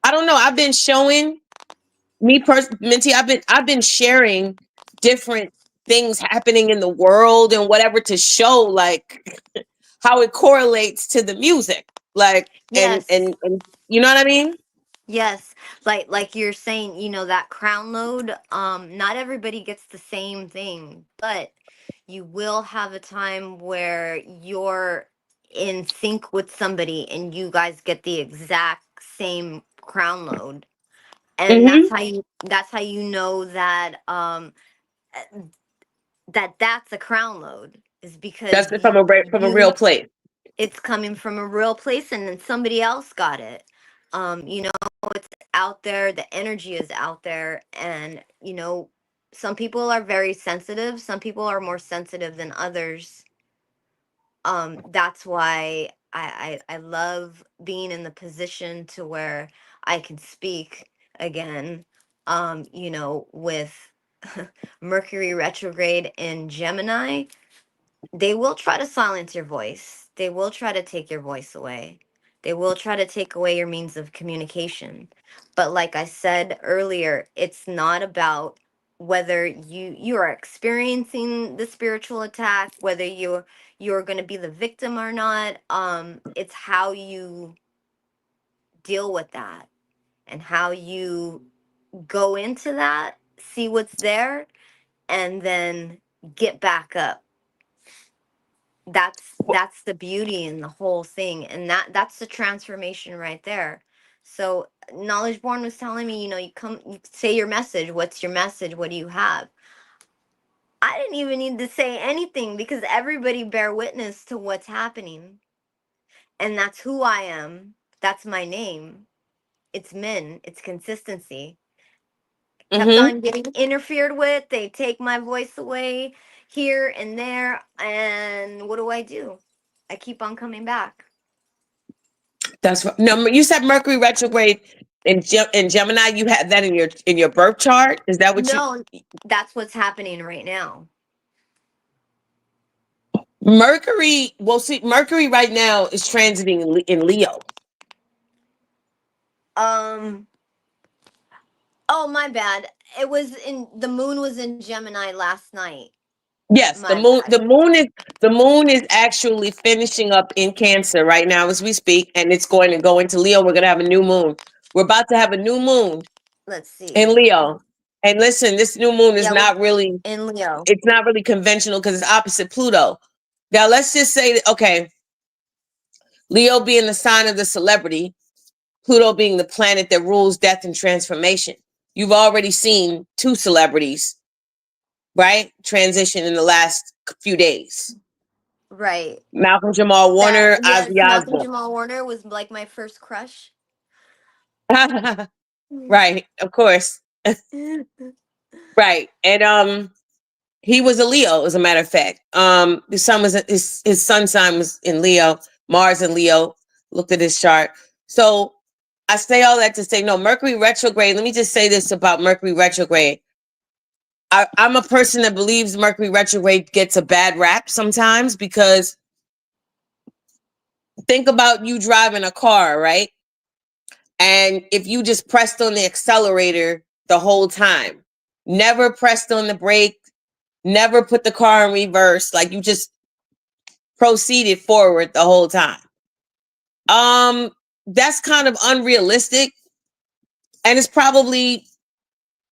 I don't know, I've been showing MinTi, I've been sharing different things happening in the world and whatever to show, like, how it correlates to the music. Like, Yes. and you know what I mean? Yes, like you're saying, you know, that crown load, not everybody gets the same thing, but you will have a time where you're in sync with somebody and you guys get the exact same crown load. And that's how you know that that's a crown load, is because That's from a real place. it's coming from a real place, and then somebody else got it. You know, it's out there, the energy is out there, and you know, some people are very sensitive, some people are more sensitive than others. That's why I love being in the position to where I can speak again. You know, with Mercury retrograde in Gemini, they will try to silence your voice. They will try to take your voice away. They will try to take away your means of communication. But like I said earlier, it's not about whether you are experiencing the spiritual attack, whether you're going to be the victim or not. It's how you deal with that and how you go into that, see what's there, and then get back up. That's the beauty in the whole thing, and that's the transformation right there. So Knowledge Born was telling me, you know, you say your message. What's your message? What do you have? I didn't even need to say anything because everybody bear witness to what's happening, and that's who I am. That's my name. It's Min. It's consistency. Kept on getting interfered with. They take my voice away here and there, and what do? I keep on coming back. That's right. No, you said Mercury retrograde in Gemini. You had that in your birth chart. Is that what No, that's what's happening right now. Mercury? Well, see, Mercury right now is transiting in Leo. Oh, my bad. The moon was in Gemini last night. Yes, the moon is actually finishing up in Cancer right now as we speak, and it's going to go into Leo. We're going to have a new moon. We're about to have a new moon. Let's see. In Leo. And listen, this new moon is not really in Leo. It's not really conventional because it's opposite Pluto. Now let's just say that, okay, Leo being the sign of the celebrity, Pluto being the planet that rules death and transformation. You've already seen 2 celebrities, right? Transition in the last few days. Right. Malcolm Jamal Warner, Ozzy Malcolm Osbourne. Jamal Warner was like my first crush. Right, of course. Right. And he was a Leo, as a matter of fact. His sun sign was in Leo, Mars in Leo. Looked at his chart. So I say all that to say, no, Mercury retrograde. Let me just say this about Mercury retrograde. I'm a person that believes Mercury retrograde gets a bad rap sometimes because think about you driving a car, right? And if you just pressed on the accelerator the whole time, never pressed on the brake, never put the car in reverse, like you just proceeded forward the whole time. That's kind of unrealistic. And it probably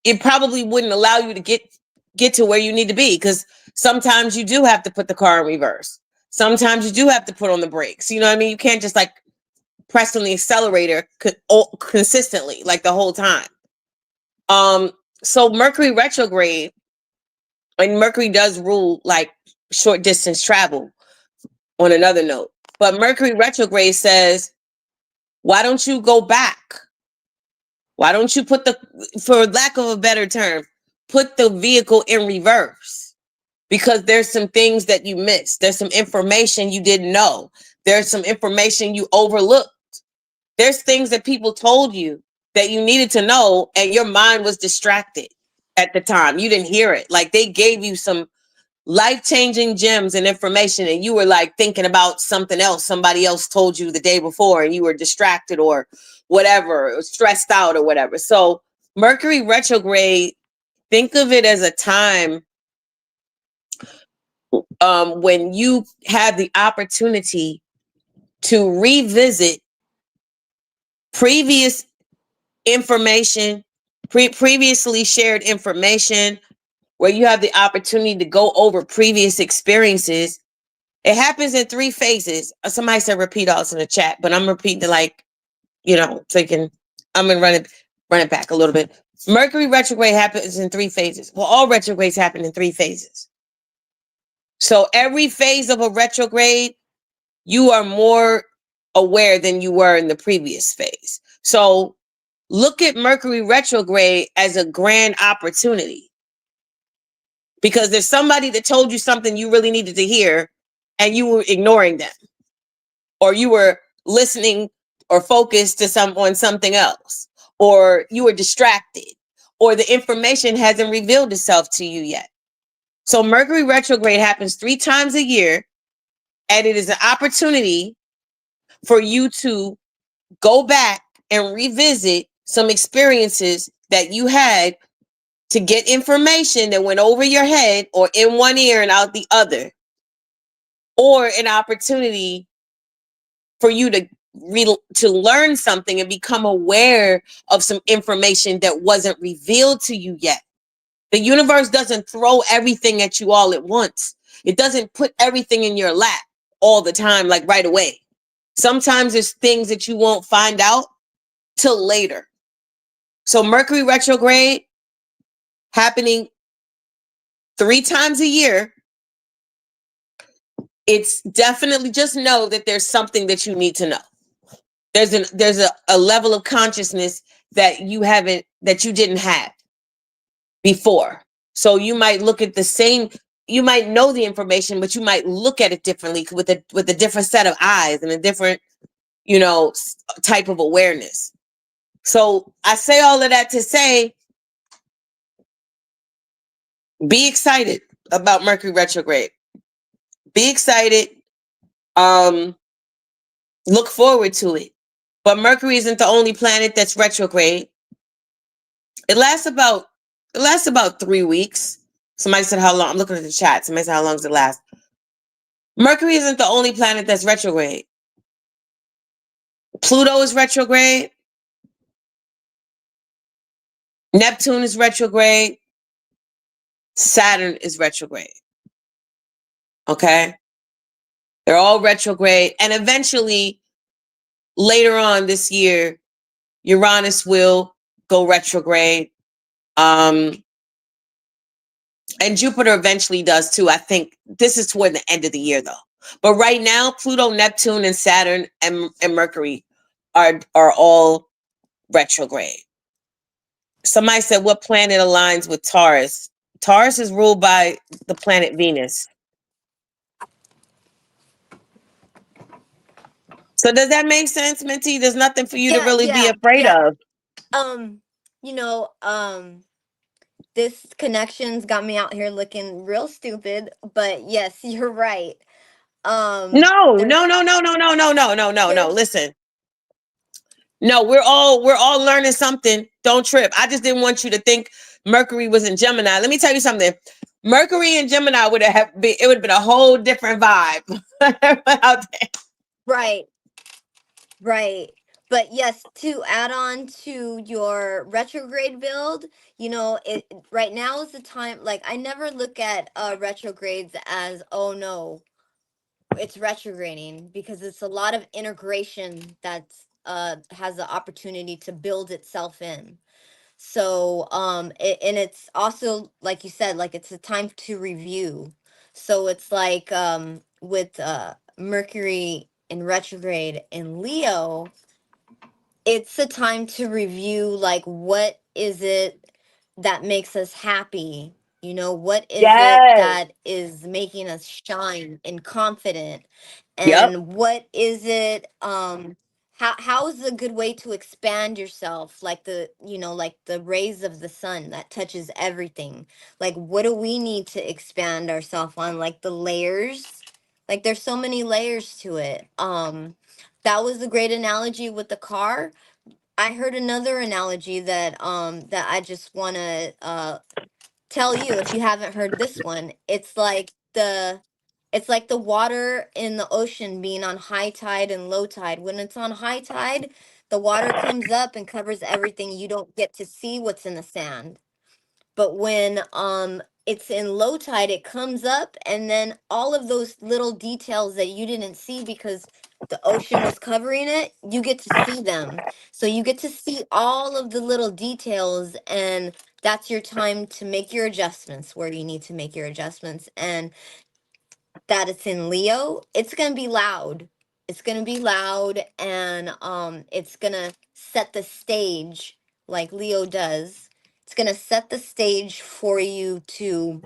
wouldn't allow you to get to where you need to be, because sometimes you do have to put the car in reverse. Sometimes you do have to put on the brakes. You know what I mean? You can't just like press on the accelerator consistently, like the whole time. So Mercury retrograde, and Mercury does rule like short distance travel on another note. But Mercury retrograde says, why don't you go back? Why don't you for lack of a better term, put the vehicle in reverse? Because there's some things that you missed. There's some information you didn't know. There's some information you overlooked. There's things that people told you that you needed to know, and your mind was distracted at the time. You didn't hear it. Like they gave you some life-changing gems and information, and you were like thinking about something else somebody else told you the day before, and you were distracted or whatever, or stressed out or whatever. So Mercury retrograde, think of it as a time when you have the opportunity to revisit previous information, previously shared information, where you have the opportunity to go over previous experiences. It happens in 3 phases. Somebody said repeat also in the chat, but I'm repeating it like, you know, thinking I'm gonna run it. run it back a little bit. Mercury retrograde happens in 3 phases. Well, all retrogrades happen in 3 phases. So every phase of a retrograde, you are more aware than you were in the previous phase. So look at Mercury retrograde as a grand opportunity, because there's somebody that told you something you really needed to hear and you were ignoring them, or you were listening or focused to on something else, or you were distracted, or the information hasn't revealed itself to you yet. So Mercury retrograde happens 3 times a year, and it is an opportunity for you to go back and revisit some experiences that you had, to get information that went over your head or in one ear and out the other, or an opportunity for you to learn something and become aware of some information that wasn't revealed to you yet. The universe doesn't throw everything at you all at once. It doesn't put everything in your lap all the time, like right away. Sometimes there's things that you won't find out till later. So Mercury retrograde happening 3 times a year. It's definitely, just know that there's something that you need to know. There's a level of consciousness that you didn't have before. So you might look at the same, you might know the information, but you might look at it differently with a different set of eyes and a different, type of awareness. So I say all of that to say, be excited about Mercury retrograde. Be excited. Look forward to it. But Mercury isn't the only planet that's retrograde. It lasts about 3 weeks. Somebody said how long. I'm looking at the chat. Somebody said how long does it last? Mercury isn't the only planet that's retrograde. Pluto is retrograde. Neptune is retrograde. Saturn is retrograde. Okay? They're all retrograde. And eventually, later on this year, Uranus will go retrograde. And Jupiter eventually does too. I think this is toward the end of the year though. But right now, Pluto, Neptune, and Saturn and Mercury are all retrograde. Somebody said, what planet aligns with Taurus? Taurus is ruled by the planet Venus. So does that make sense, Minty? There's nothing for you to really be afraid of. This connection's got me out here looking real stupid, but yes, you're right. No. Listen. No, we're all learning something. Don't trip. I just didn't want you to think Mercury was in Gemini. Let me tell you something. Mercury and Gemini would have been a whole different vibe out there. Right. But yes, to add on to your retrograde build, right now is the time. Like, I never look at retrogrades as, oh no, it's retrograding, because it's a lot of integration that's has the opportunity to build itself in. So and it's also, like you said, like, it's a time to review. So it's like with Mercury in retrograde in Leo, it's a time to review, like, what is it that makes us happy? What is it that is making us shine and confident? And what is it, how is a good way to expand yourself, like like the rays of the sun that touches everything? Like, what do we need to expand ourselves on? Like the layers, like there's so many layers to it. That was a great analogy with the car. I heard another analogy that I just want to tell you, if you haven't heard this one. It's like the water in the ocean being on high tide and low tide. When it's on high tide, the water comes up and covers everything. You don't get to see what's in the sand. But when it's in low tide, it comes up, and then all of those little details that you didn't see because the ocean was covering it, you get to see them. So you get to see all of the little details, and that's your time to make your adjustments where you need to make your adjustments. And that it's in Leo, it's going to be loud. It's going to be loud, and it's going to set the stage like Leo does. It's going to set the stage for you to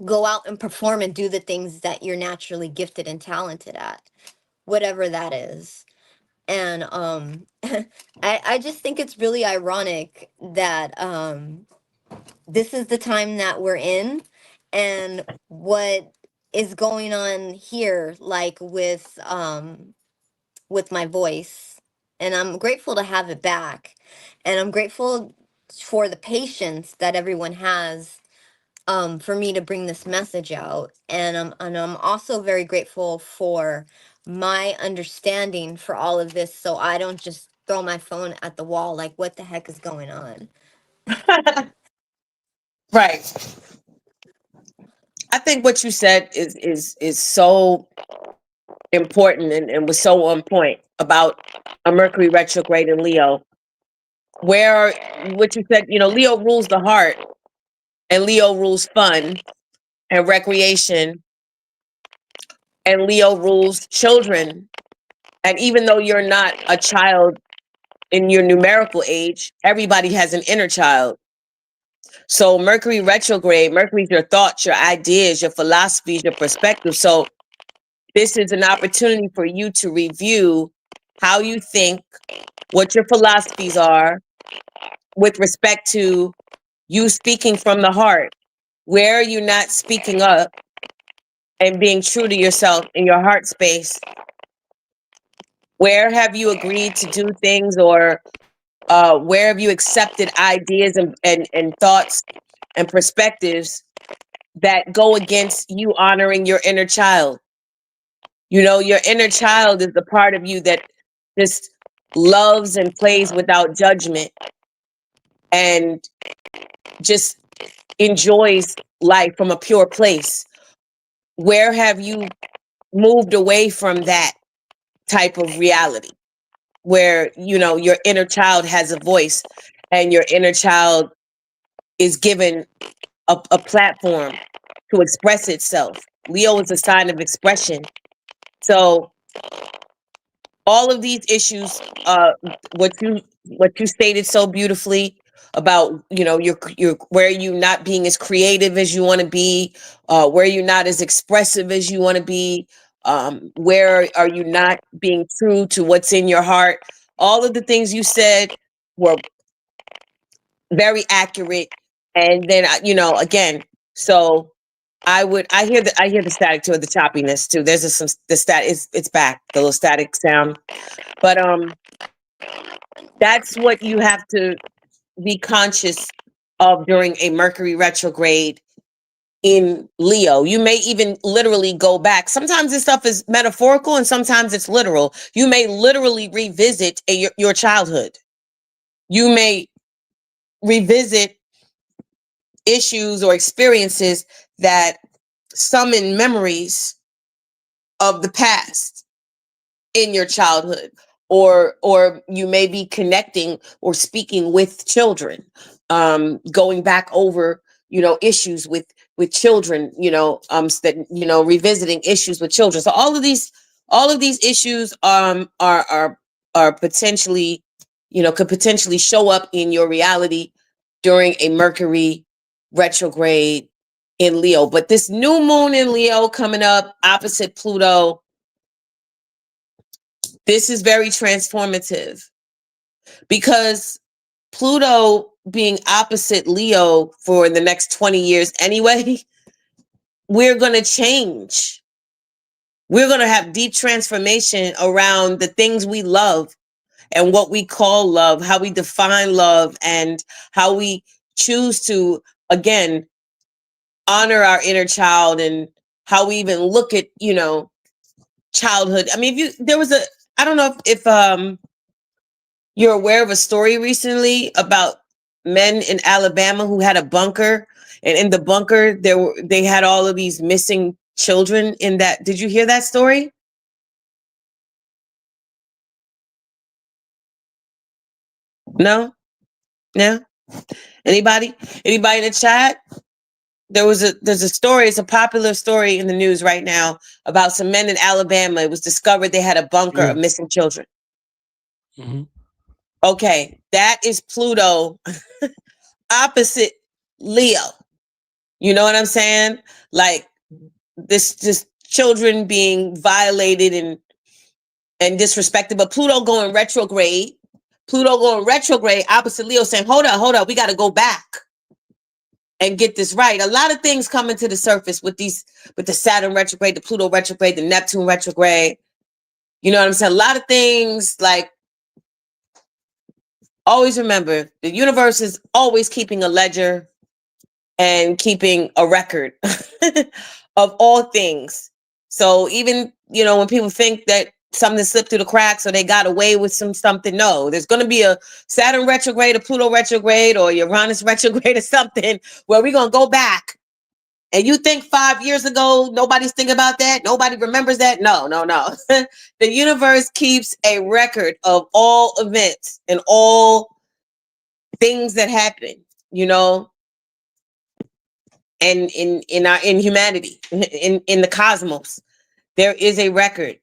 go out and perform and do the things that you're naturally gifted and talented at, whatever that is. And I just think it's really ironic that this is the time that we're in, and what is going on here, like with my voice. And I'm grateful to have it back, and I'm grateful for the patience that everyone has for me to bring this message out. And I'm also very grateful for my understanding for all of this, so I don't just throw my phone at the wall like, what the heck is going on? Right. I think what you said is so important and was so on point about a Mercury retrograde in Leo, where what you said, you know, Leo rules the heart, and Leo rules fun and recreation, and Leo rules children. And even though you're not a child in your numerical age, everybody has an inner child. So Mercury retrograde, Mercury's your thoughts, your ideas, your philosophies, your perspective. So this is an opportunity for you to review how you think, what your philosophies are with respect to you speaking from the heart. Where are you not speaking up and being true to yourself in your heart space? Where have you agreed to do things, or where have you accepted ideas and thoughts and perspectives that go against you honoring your inner child? You know, your inner child is the part of you that just loves and plays without judgment and just enjoys life from a pure place. Where have you moved away from that type of reality where, you know, your inner child has a voice and your inner child is given a platform to express itself? Leo is a sign of expression. So all of these issues, what you stated so beautifully about, you know, your where you not being as creative as you want to be, where you're not as expressive as you want to be, where are you not being true to what's in your heart? All of the things you said were very accurate. And then, you know, again, so I hear the static too, the choppiness too. There's the static, it's back, the little static sound. But that's what you have to be conscious of during a Mercury retrograde in Leo. You may even literally go back. Sometimes this stuff is metaphorical and sometimes it's literal. You may literally revisit your childhood. You may revisit issues or experiences that summon memories of the past in your childhood, or you may be connecting or speaking with children, going back over, you know, issues with children, you know, that, you know, revisiting issues with children. So all of these issues are potentially, you know, could potentially show up in your reality during a Mercury retrograde in Leo. But this new moon in Leo coming up opposite Pluto, this is very transformative, because Pluto being opposite Leo for the next 20 years anyway, we're going to change. We're going to have deep transformation around the things we love and what we call love, how we define love, and how we choose to, again, honor our inner child, and how we even look at, you know, childhood. I mean, I don't know if you're aware of a story recently about men in Alabama who had a bunker, and in the bunker they had all of these missing children in that. Did you hear that story? No? No? Anybody in the chat? There's a story, it's a popular story in the news right now about some men in Alabama. It was discovered they had a bunker of missing children. Mm-hmm. Okay, that is Pluto opposite Leo. You know what I'm saying? Like this just children being violated and disrespected, but Pluto going retrograde. Pluto going retrograde opposite Leo saying, hold up, we got to go back and get this right. A lot of things coming to the surface with the Saturn retrograde, the Pluto retrograde, the Neptune retrograde. You know what I'm saying? A lot of things, like, always remember, the universe is always keeping a ledger and keeping a record of all things. So even, when people think that something slipped through the cracks or they got away with something, no, there's going to be a Saturn retrograde, a Pluto retrograde, or Uranus retrograde or something where we're going to go back. And you think 5 years ago, nobody's thinking about that? Nobody remembers that? No. The universe keeps a record of all events and all things that happen, and in humanity, in the cosmos, there is a record,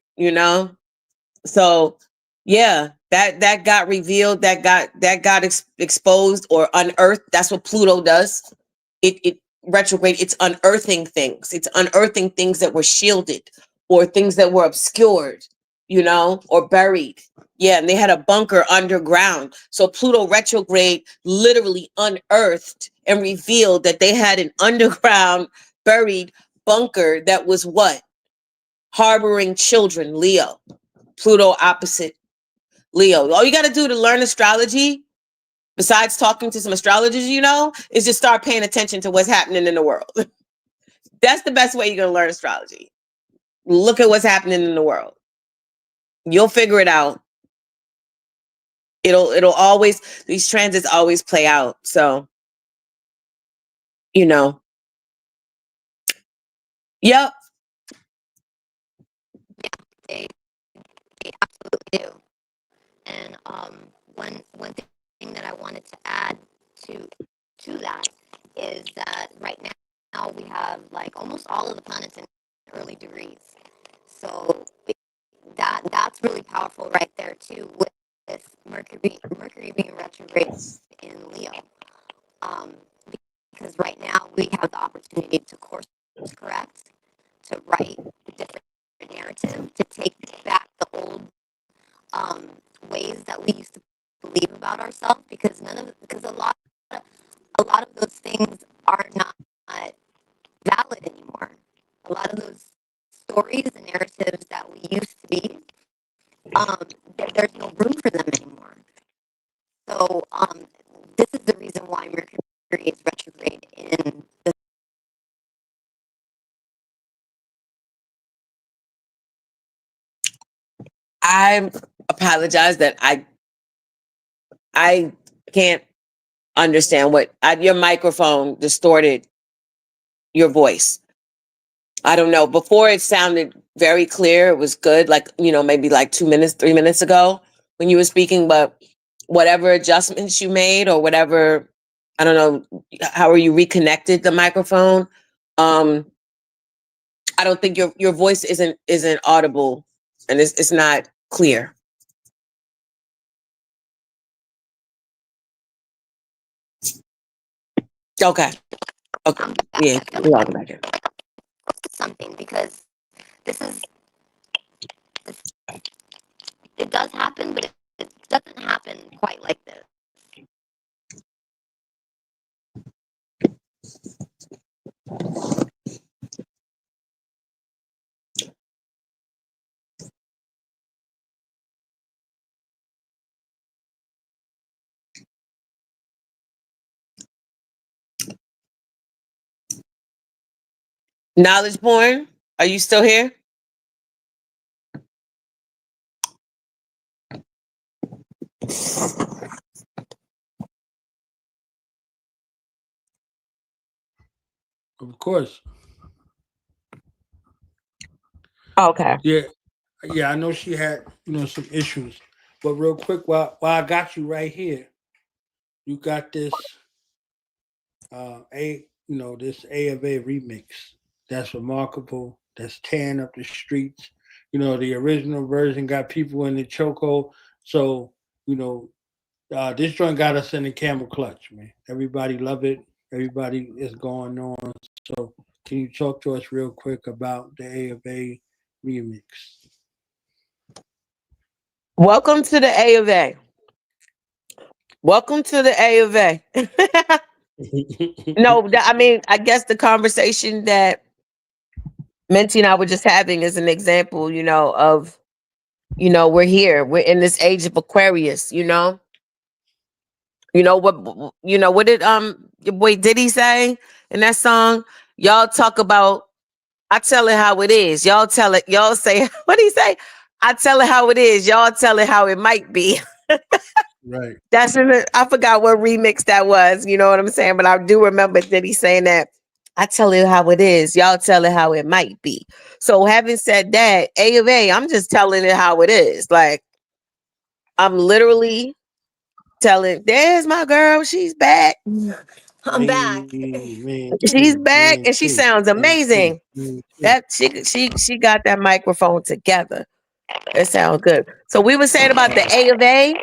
So yeah, that got revealed, that got exposed or unearthed. That's what Pluto does. It retrograde. It's unearthing things. It's unearthing things that were shielded or things that were obscured, or buried. Yeah, and they had a bunker underground. So Pluto retrograde literally unearthed and revealed that they had an underground buried bunker that was what? Harboring children, Leo. Pluto opposite Leo. All you got to do to learn astrology, besides talking to some astrologers, is just start paying attention to what's happening in the world. That's the best way you're going to learn astrology. Look at what's happening in the world. You'll figure it out. It'll always, these transits always play out. So, Yep. Yeah, they absolutely do. And one thing that I wanted to add to that is that right now we have like almost all of the planets in early degrees. So that's really powerful right there too, with Mercury being retrograde in Leo. Because right now we have the opportunity to course correct, to write a different narrative, to take back the old ways that we used to believe about ourselves, because a lot of those things are not valid anymore. A lot of those stories and narratives that we used to be, there's no room for them anymore. So this is the reason why Mercury is retrograde in the I apologize that I can't understand what your microphone distorted your voice. I don't know. Before it sounded very clear. It was good. Like, maybe like 2 minutes, 3 minutes ago when you were speaking, but whatever adjustments you made or whatever, I don't know, however you reconnected the microphone. I don't think your voice isn't audible and it's not clear. Okay. Yeah. Welcome back in. something, because it does happen, but it doesn't happen quite like this. Knowledge Born, are you still here? Of course. Okay. Yeah, I know she had, some issues. But real quick, while I got you right here, you got this this A of A remix that's remarkable, that's tearing up the streets. The original version got people in the chokehold. So, this joint got us in the camel clutch, man. Everybody love it. Everybody is going on. So can you talk to us real quick about the A of A remix? Welcome to the A of A. Welcome to the A of A. No, I mean, I guess the conversation that MinTi and I were just having is an example, of, we're here. We're in this age of Aquarius, what did your boy Diddy say in that song? Y'all talk about, I tell it how it is. Y'all tell it, y'all say, what did he say? I tell it how it is. Y'all tell it how it might be. Right. I forgot what remix that was, you know what I'm saying? But I do remember Diddy saying that. I tell it how it is. Y'all tell it how it might be. So having said that, A of A, I'm just telling it how it is. Like, I'm literally telling, there's my girl. She's back. I'm back. She's back and she sounds amazing. That she got that microphone together. It sounds good. So we were saying about the A of A.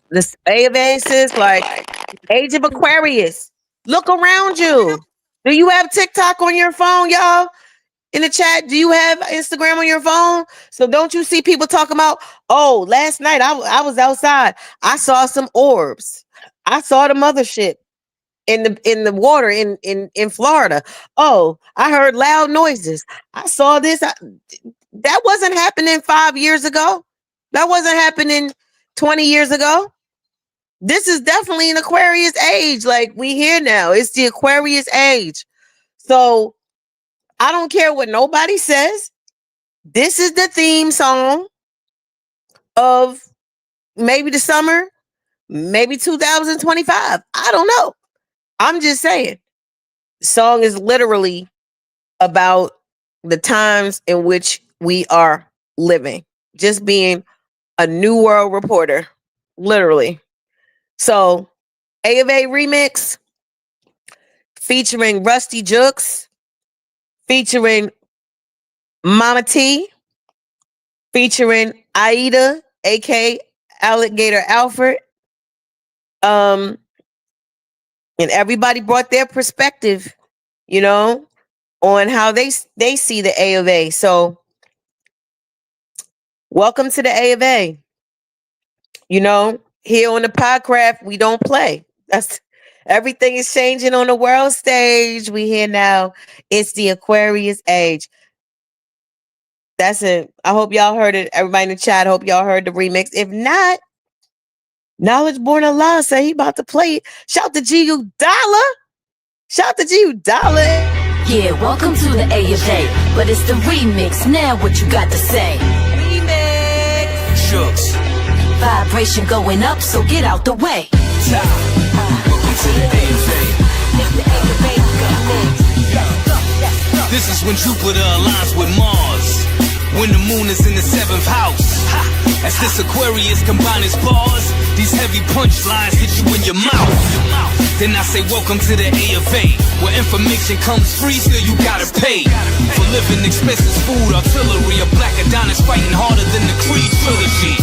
This A of A says like age of Aquarius. Look around you. Do you have TikTok on your phone, y'all? In the chat, do you have Instagram on your phone? So don't you see people talking about, oh, last night I was outside. I saw some orbs. I saw the mothership in the water in Florida. Oh, I heard loud noises. I saw this. That wasn't happening 5 years ago. That wasn't happening 20 years ago. This is definitely an Aquarius age. Like, we here now. It's the Aquarius age. So I don't care what nobody says. This is the theme song of maybe the summer, maybe 2025. I don't know. I'm just saying. The song is literally about the times in which we are living. Just being a new world reporter. Literally. So, A of A remix featuring Rusty Jukes, featuring Mama T, featuring Aida, aka Alligator Alfred. And everybody brought their perspective, on how they see the A of A. So, welcome to the A of A. Here on the Podcraft, we don't play. Everything is changing on the world stage. We here now. It's the Aquarius age. That's it. I hope y'all heard it. Everybody in the chat, hope y'all heard the remix. If not, Knowledge Born Allah say he about to play it. Shout to GU Dollar. Shout to GU Dollar. Yeah, welcome to the A of A, but it's the remix. Now what you got to say? Remix. Shucks. Vibration going up, so get out the way. Welcome to the A of A. This is when Jupiter aligns with Mars, when the moon is in the 7th house. As this Aquarius combines its bars, these heavy punchlines hit you in your mouth. Then I say welcome to the A of A, where information comes free, still you gotta pay for living expenses, food, artillery. A black Adonis fighting harder than the Creed trilogy.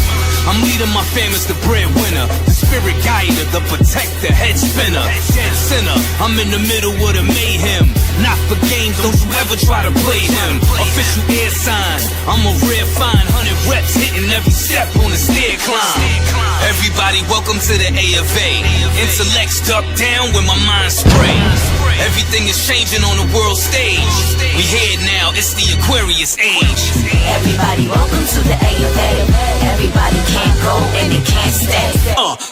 I'm leading my fam as the breadwinner, the spirit guider, the protector, head spinner, dead sinner. I'm in the middle of the mayhem, not for games, don't you ever try to play him. Official air sign, I'm a rare find, 100 reps hitting every step on the stair climb. Everybody, welcome to the A of A. Intellects duck down when my mind spray. Everything is changing on the world stage. We here now, it's the Aquarius age. Everybody, welcome to the A of A. Everybody can't go and they can't stay.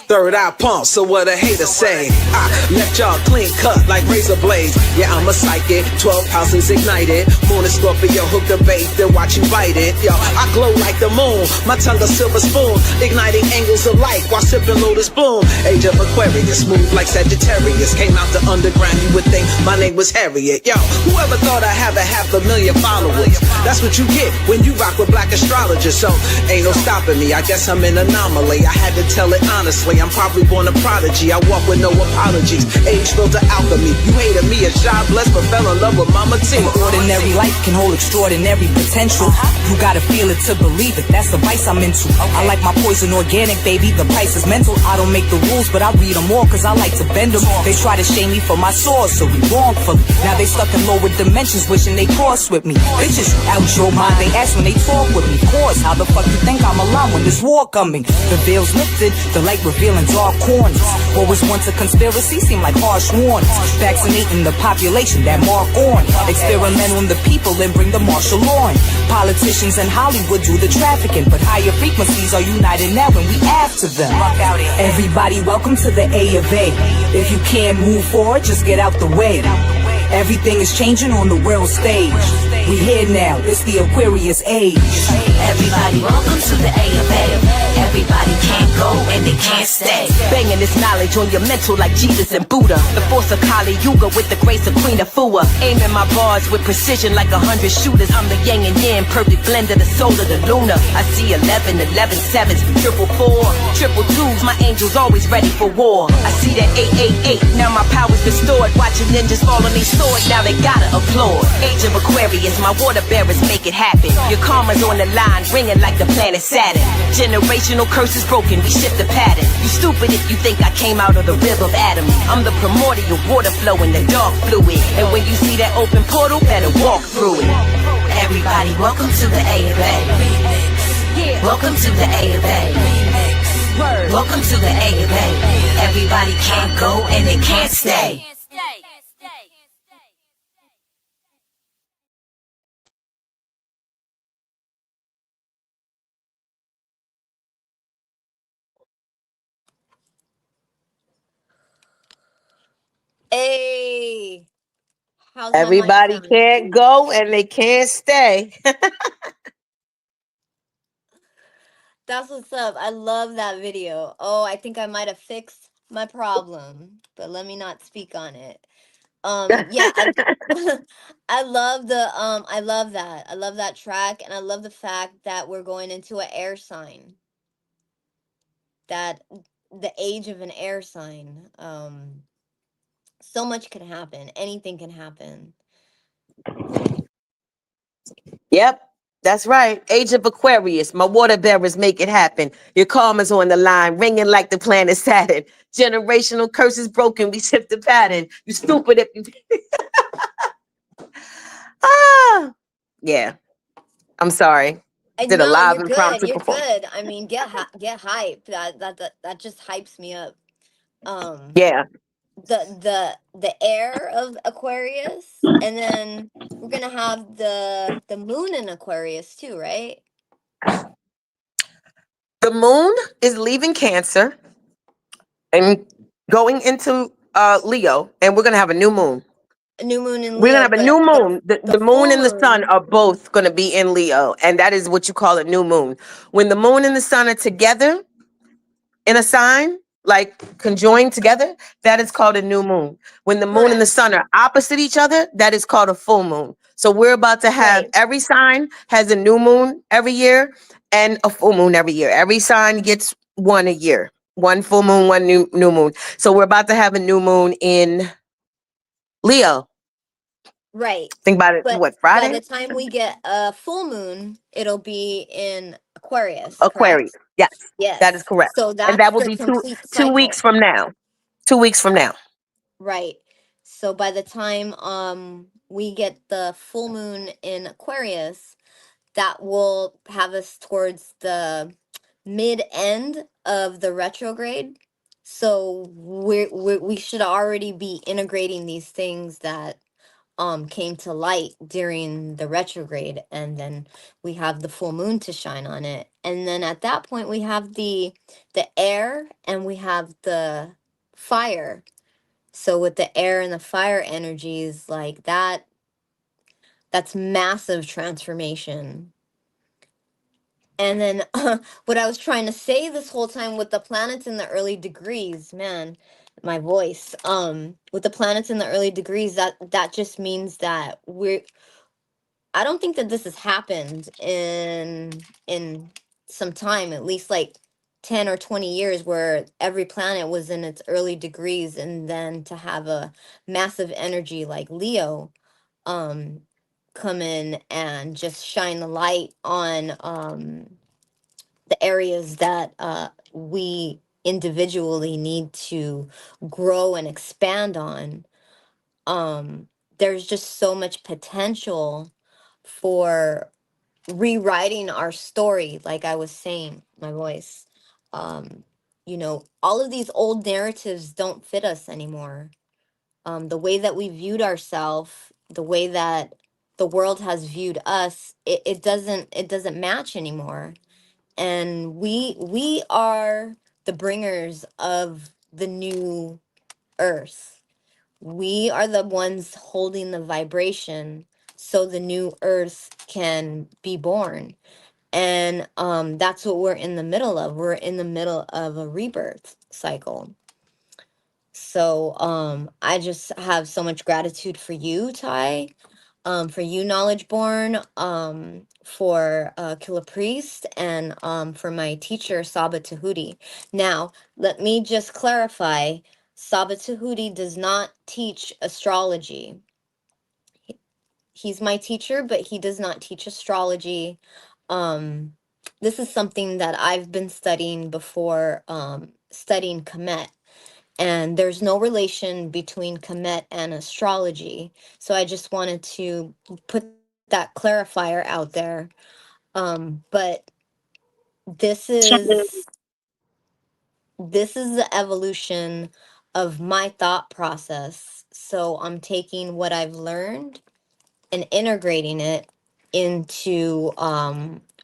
Third eye pump, so what a hater say. I left y'all clean cut like razor blades. Yeah, I'm a psychic, 12 houses ignited. Moon and Scorpio hook the bait, then watch you bite it. Yo, I glow like the moon, my tongue a silver spoon, igniting angles of light while sipping Lotus Bloom. Age of Aquarius, smooth like Sagittarius. Came out the underground, you would think my name was Harriet. Yo, whoever thought I'd have $500,000 your followers. That's what you get when you rock with black astrologers. So ain't no stopping me. I guess I'm an anomaly. I had to tell it honestly. I'm probably born a prodigy. I walk with no apologies. Age filter alchemy. You hated me, a job blessed, but fell in love with Mama T. Ordinary life can hold extraordinary potential. You gotta feel it to believe it. That's the vice I'm into. I like my poison organic, baby. The price is mental. I don't make the rules, but I read them all, cause I like to bend them. They try to shame me for my source, so we wrongfully. Now they stuck in lower dimensions, wishing they crossed with me. Bitches out your mind, they ask when they talk with me. Course, how the fuck you think I'm alive when there's war coming? The veil's lifted, the light revealing dark corners. What was once a conspiracy seem like harsh warnings. Vaccinating the population, that mark on. Experiment on the people and bring the martial law in. Politicians in Hollywood do the trafficking, but higher frequencies are united now and we after them. Everybody, welcome to the A of A. If you can't move forward, just get out the way. Everything is changing on the world stage. We here now, it's the Aquarius age. Everybody, welcome to the A of A. Everybody can't go and they can't stay. Banging this knowledge on your mental like Jesus and Buddha. The force of Kali Yuga with the grace of Queen Afua. Aiming my bars with precision like 100 shooters. I'm the yang and yin, perfect blend of the soul of the lunar. I see 11, 11 sevens, triple four, triple twos. My angels always ready for war. I see that 888. Now my power's restored. Watching ninjas fall on these swords. Now they gotta applaud. Age of Aquarius, my water bearers make it happen. Your karma's on the line, ringing like the planet Saturn. Generational curses broken, we shift the pattern. You stupid if you think I came out of the rib of Adam. I'm the primordial water flow in the dark fluid. And when you see that open portal, better walk through it. Everybody, welcome to the A of A. Welcome to the A of A. Welcome to the A of A. Everybody can't go and they can't stay. Hey, how's my mic Everybody sound? can't go and they can't stay. That's what's up. I love that video. Oh, I think I might have fixed my problem, but let me not speak on it. Yeah, I love the I love that. I love that track, and I love the fact that we're going into an air sign. That the age of an air sign. So much can happen. Anything can happen. Yep, that's right. Age of Aquarius. My water bearers make it happen. Your karma's on the line, ringing like the planet Saturn. Generational curses broken. We shift the pattern. You stupid if you. Ah, yeah. I'm sorry. Did a No, live you're good. impromptu You're performance. good. I mean, get hype. That just hypes me up. Yeah. The air of Aquarius, and then we're gonna have the moon in Aquarius too, right? The moon is leaving Cancer and going into Leo, and we're gonna have a new moon. A new moon in Leo. We're gonna have a new moon. The moon full and the sun moon. are both gonna be in Leo, and that is what you call a new moon. When the moon and the sun are together in a sign, like conjoined together, that is called a new moon. When the moon and the sun are opposite each other, that is called a full moon. So we're about to have every sign has a new moon every year and a full moon every year. Every sign gets one a year. One full moon, one new moon. So we're about to have a new moon in Leo. Right. Think about it. But What, Friday? by the time we get a full moon, it'll be in Aquarius. Aquarius. Correct? Yes. Yes. That is correct. So And that's that will the be complete 2 cycle. weeks from now. 2 weeks from now. Right. So by the time we get the full moon in Aquarius, that will have us towards the mid end of the retrograde. So we should already be integrating these things that came to light during the retrograde, and then we have the full moon to shine on it, and then at that point we have the air and we have the fire. So with the air and the fire energies like that, that's massive transformation. And then what I was trying to say this whole time with the planets in the early degrees, man, my voice, with the planets in the early degrees, that just means that I don't think that this has happened in some time, at least like 10 or 20 years, where every planet was in its early degrees, and then to have a massive energy like Leo come in and just shine the light on the areas that we individually need to grow and expand on. There's just so much potential for rewriting our story, like I was saying, my voice. You know, all of these old narratives don't fit us anymore. The way that we viewed ourselves, the way that the world has viewed us, it doesn't match anymore. And we are the bringers of the new earth. We are the ones holding the vibration so the new earth can be born. And that's what we're in the middle of. We're in the middle of a rebirth cycle. So I just have so much gratitude for you, Ty, for you, Knowledge Born, for Killah Priest, and for my teacher, Saba Tahuti. Now, let me just clarify. Saba Tahuti does not teach astrology. He's my teacher, but he does not teach astrology. This is something that I've been studying before, studying Kemet. And there's no relation between Kemet and astrology. So I just wanted to put that clarifier out there. But this is the evolution of my thought process. So I'm taking what I've learned and integrating it into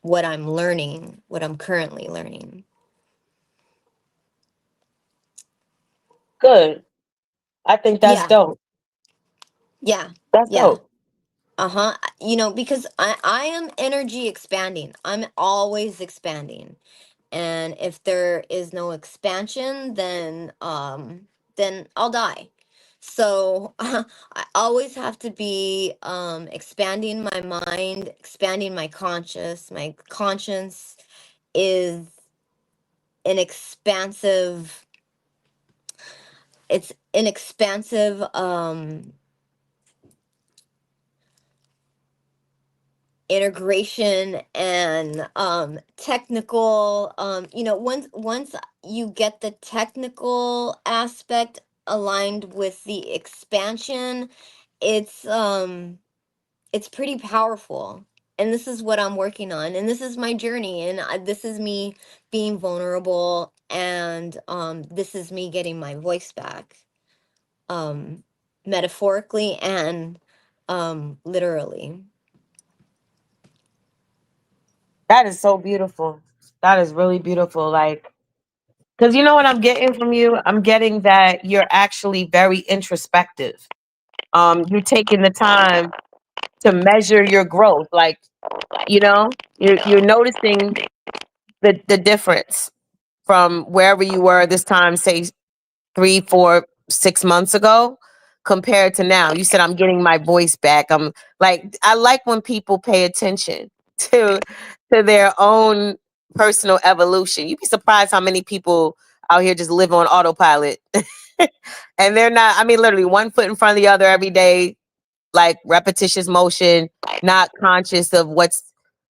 what I'm learning, what I'm currently learning. Good. I think that's dope. Yeah. That's dope. Uh-huh. You know, because I am energy expanding. I'm always expanding. And if there is no expansion, then I'll die. So I always have to be expanding my mind, expanding my conscious. My conscience is an expansive, it's an expansive integration and technical, you know, once you get the technical aspect aligned with the expansion, it's pretty powerful. And this is what I'm working on, and this is my journey, and this is me being vulnerable, and this is me getting my voice back, metaphorically and literally. That is so beautiful. That is really beautiful. Like, because you know what I'm getting from you? I'm getting that you're actually very introspective. You're taking the time to measure your growth. Like, you know, you're noticing the difference from wherever you were this time, say 3, 4, 6 months ago, compared to now. You said, I'm getting my voice back. I'm like, I like when people pay attention to their own personal evolution. You'd be surprised how many people out here just live on autopilot. And they're not, I mean, literally one foot in front of the other every day, like repetitious motion, not conscious of what's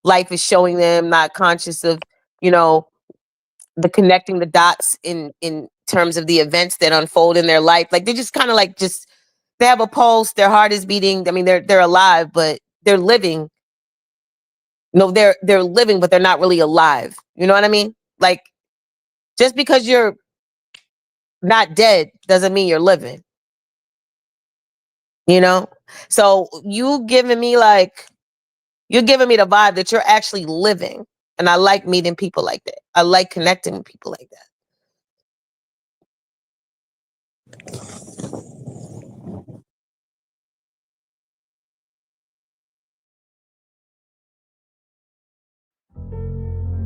life is showing them, not conscious of, you know, the connecting the dots in terms of the events that unfold in their life. Like they just kind of like they have a pulse, their heart is beating. I mean, they're alive, but they're living. No, they're living, but they're not really alive. You know what I mean? Like just because you're not dead doesn't mean you're living. You know? So you're giving me the vibe that you're actually living. And I like meeting people like that. I like connecting with people like that.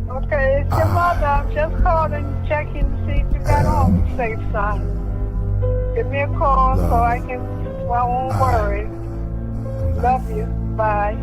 Okay, it's your mother. I'm just calling, checking to see if you got all the safe signs. Give me a call so I won't worry. Love you. Bye.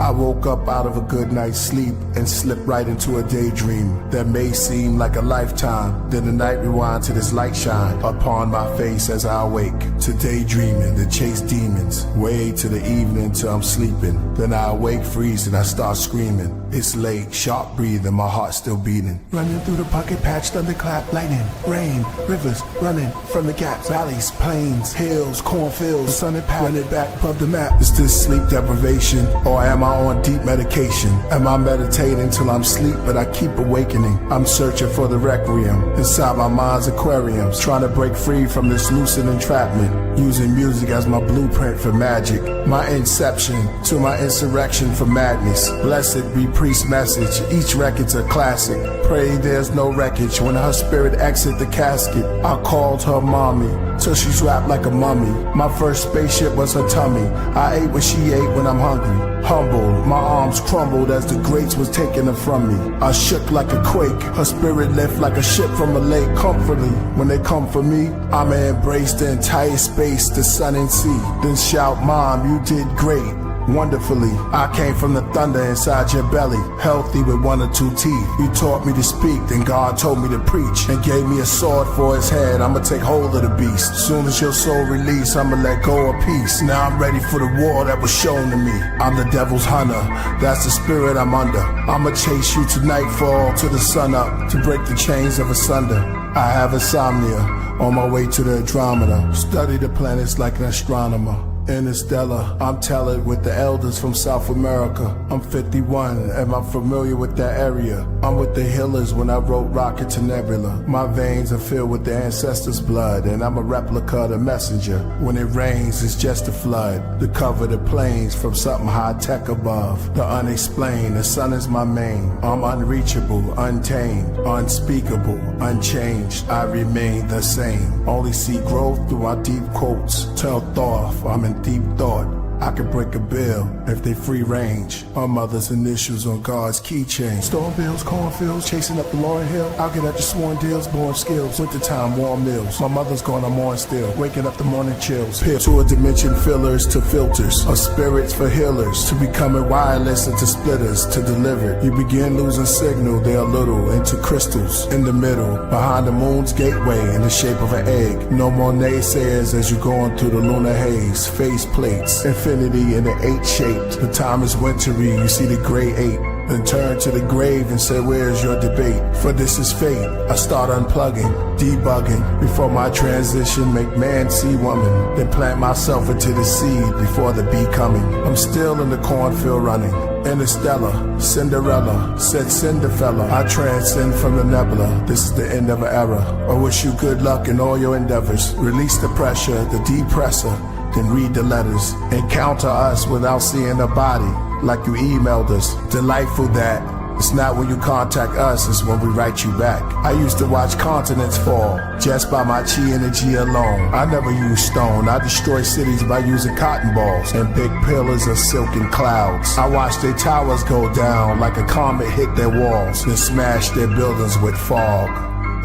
I woke up out of a good night's sleep and slipped right into a daydream that may seem like a lifetime. Then the night rewind to this light shine upon my face as I awake to daydreaming to chase demons way to the evening till I'm sleeping. Then I awake freezing, I start screaming. It's late, sharp breathing, my heart still beating. Running through the pocket patch, thunderclap, lightning, rain, rivers running from the gaps, valleys, plains, hills, cornfields, the sun and path, running back above the map. Is this sleep deprivation, or am I on deep medication? Am I meditating till I'm asleep, but I keep awakening? I'm searching for the requiem inside my mind's aquariums, trying to break free from this lucid entrapment, using music as my blueprint for magic, my inception to my insurrection for madness. Blessed be priest message, each record's a classic. Pray there's no wreckage when her spirit exit the casket. I called her mommy till she's wrapped like a mummy. My first spaceship was her tummy. I ate what she ate when I'm hungry. Humbled, my arms crumbled as the greats was taking her from me. I shook like a quake, her spirit lift like a ship from a lake. Comfortably, when they come for me, I'ma embrace the entire space, the sun and sea. Then shout, Mom, you did great. Wonderfully, I came from the thunder inside your belly, healthy with 1 or 2 teeth. You taught me to speak, then God told me to preach, and gave me a sword for his head. I'ma take hold of the beast. Soon as your soul release, I'ma let go of peace. Now I'm ready for the war that was shown to me. I'm the devil's hunter, that's the spirit I'm under. I'ma chase you to nightfall, to the sun up, to break the chains of asunder. I have insomnia, on my way to the Andromeda. Study the planets like an astronomer. Interstellar, I'm telling with the elders from South America. I'm 51, and I'm familiar with that area. I'm with the healers when I wrote Rocket to Nebula. My veins are filled with the ancestors' blood, and I'm a replica of the messenger. When it rains, it's just a flood to cover the plains from something high-tech above. The unexplained, the sun is my main. I'm unreachable, untamed, unspeakable, unchanged. I remain the same. Only see growth through my deep quotes. Tell Thoth I'm in deep thought. I could break a bill if they free range. My mother's initials on God's keychain. Storm bills, cornfields, chasing up the Laurel Hill. I'll get at the sworn deals, born skills. Wintertime, warm meals. My mother's gone, I'm on still. Waking up the morning chills. Pip to a dimension fillers to filters. Of spirits for healers. To becoming wireless into splitters. To deliver. You begin losing signal, they are little. Into crystals in the middle. Behind the moon's gateway in the shape of an egg. No more naysayers as you're going through the lunar haze. Face plates. Infinity in the 8 shaped. The time is wintry, you see the gray 8. Then turn to the grave and say, where's your debate? For this is fate. I start unplugging, debugging. Before my transition, make man see woman. Then plant myself into the seed before the bee coming. I'm still in the cornfield running. Interstellar, Cinderella, said Cinderfella. I transcend from the nebula. This is the end of an era. I wish you good luck in all your endeavors. Release the pressure, the depressor. Then read the letters. Encounter us without seeing a body, like you emailed us. Delightful that it's not when you contact us, it's when we write you back. I used to watch continents fall just by my chi energy alone. I never used stone. I destroy cities by using cotton balls and big pillars of silken clouds. I watched their towers go down like a comet hit their walls, then smash their buildings with fog.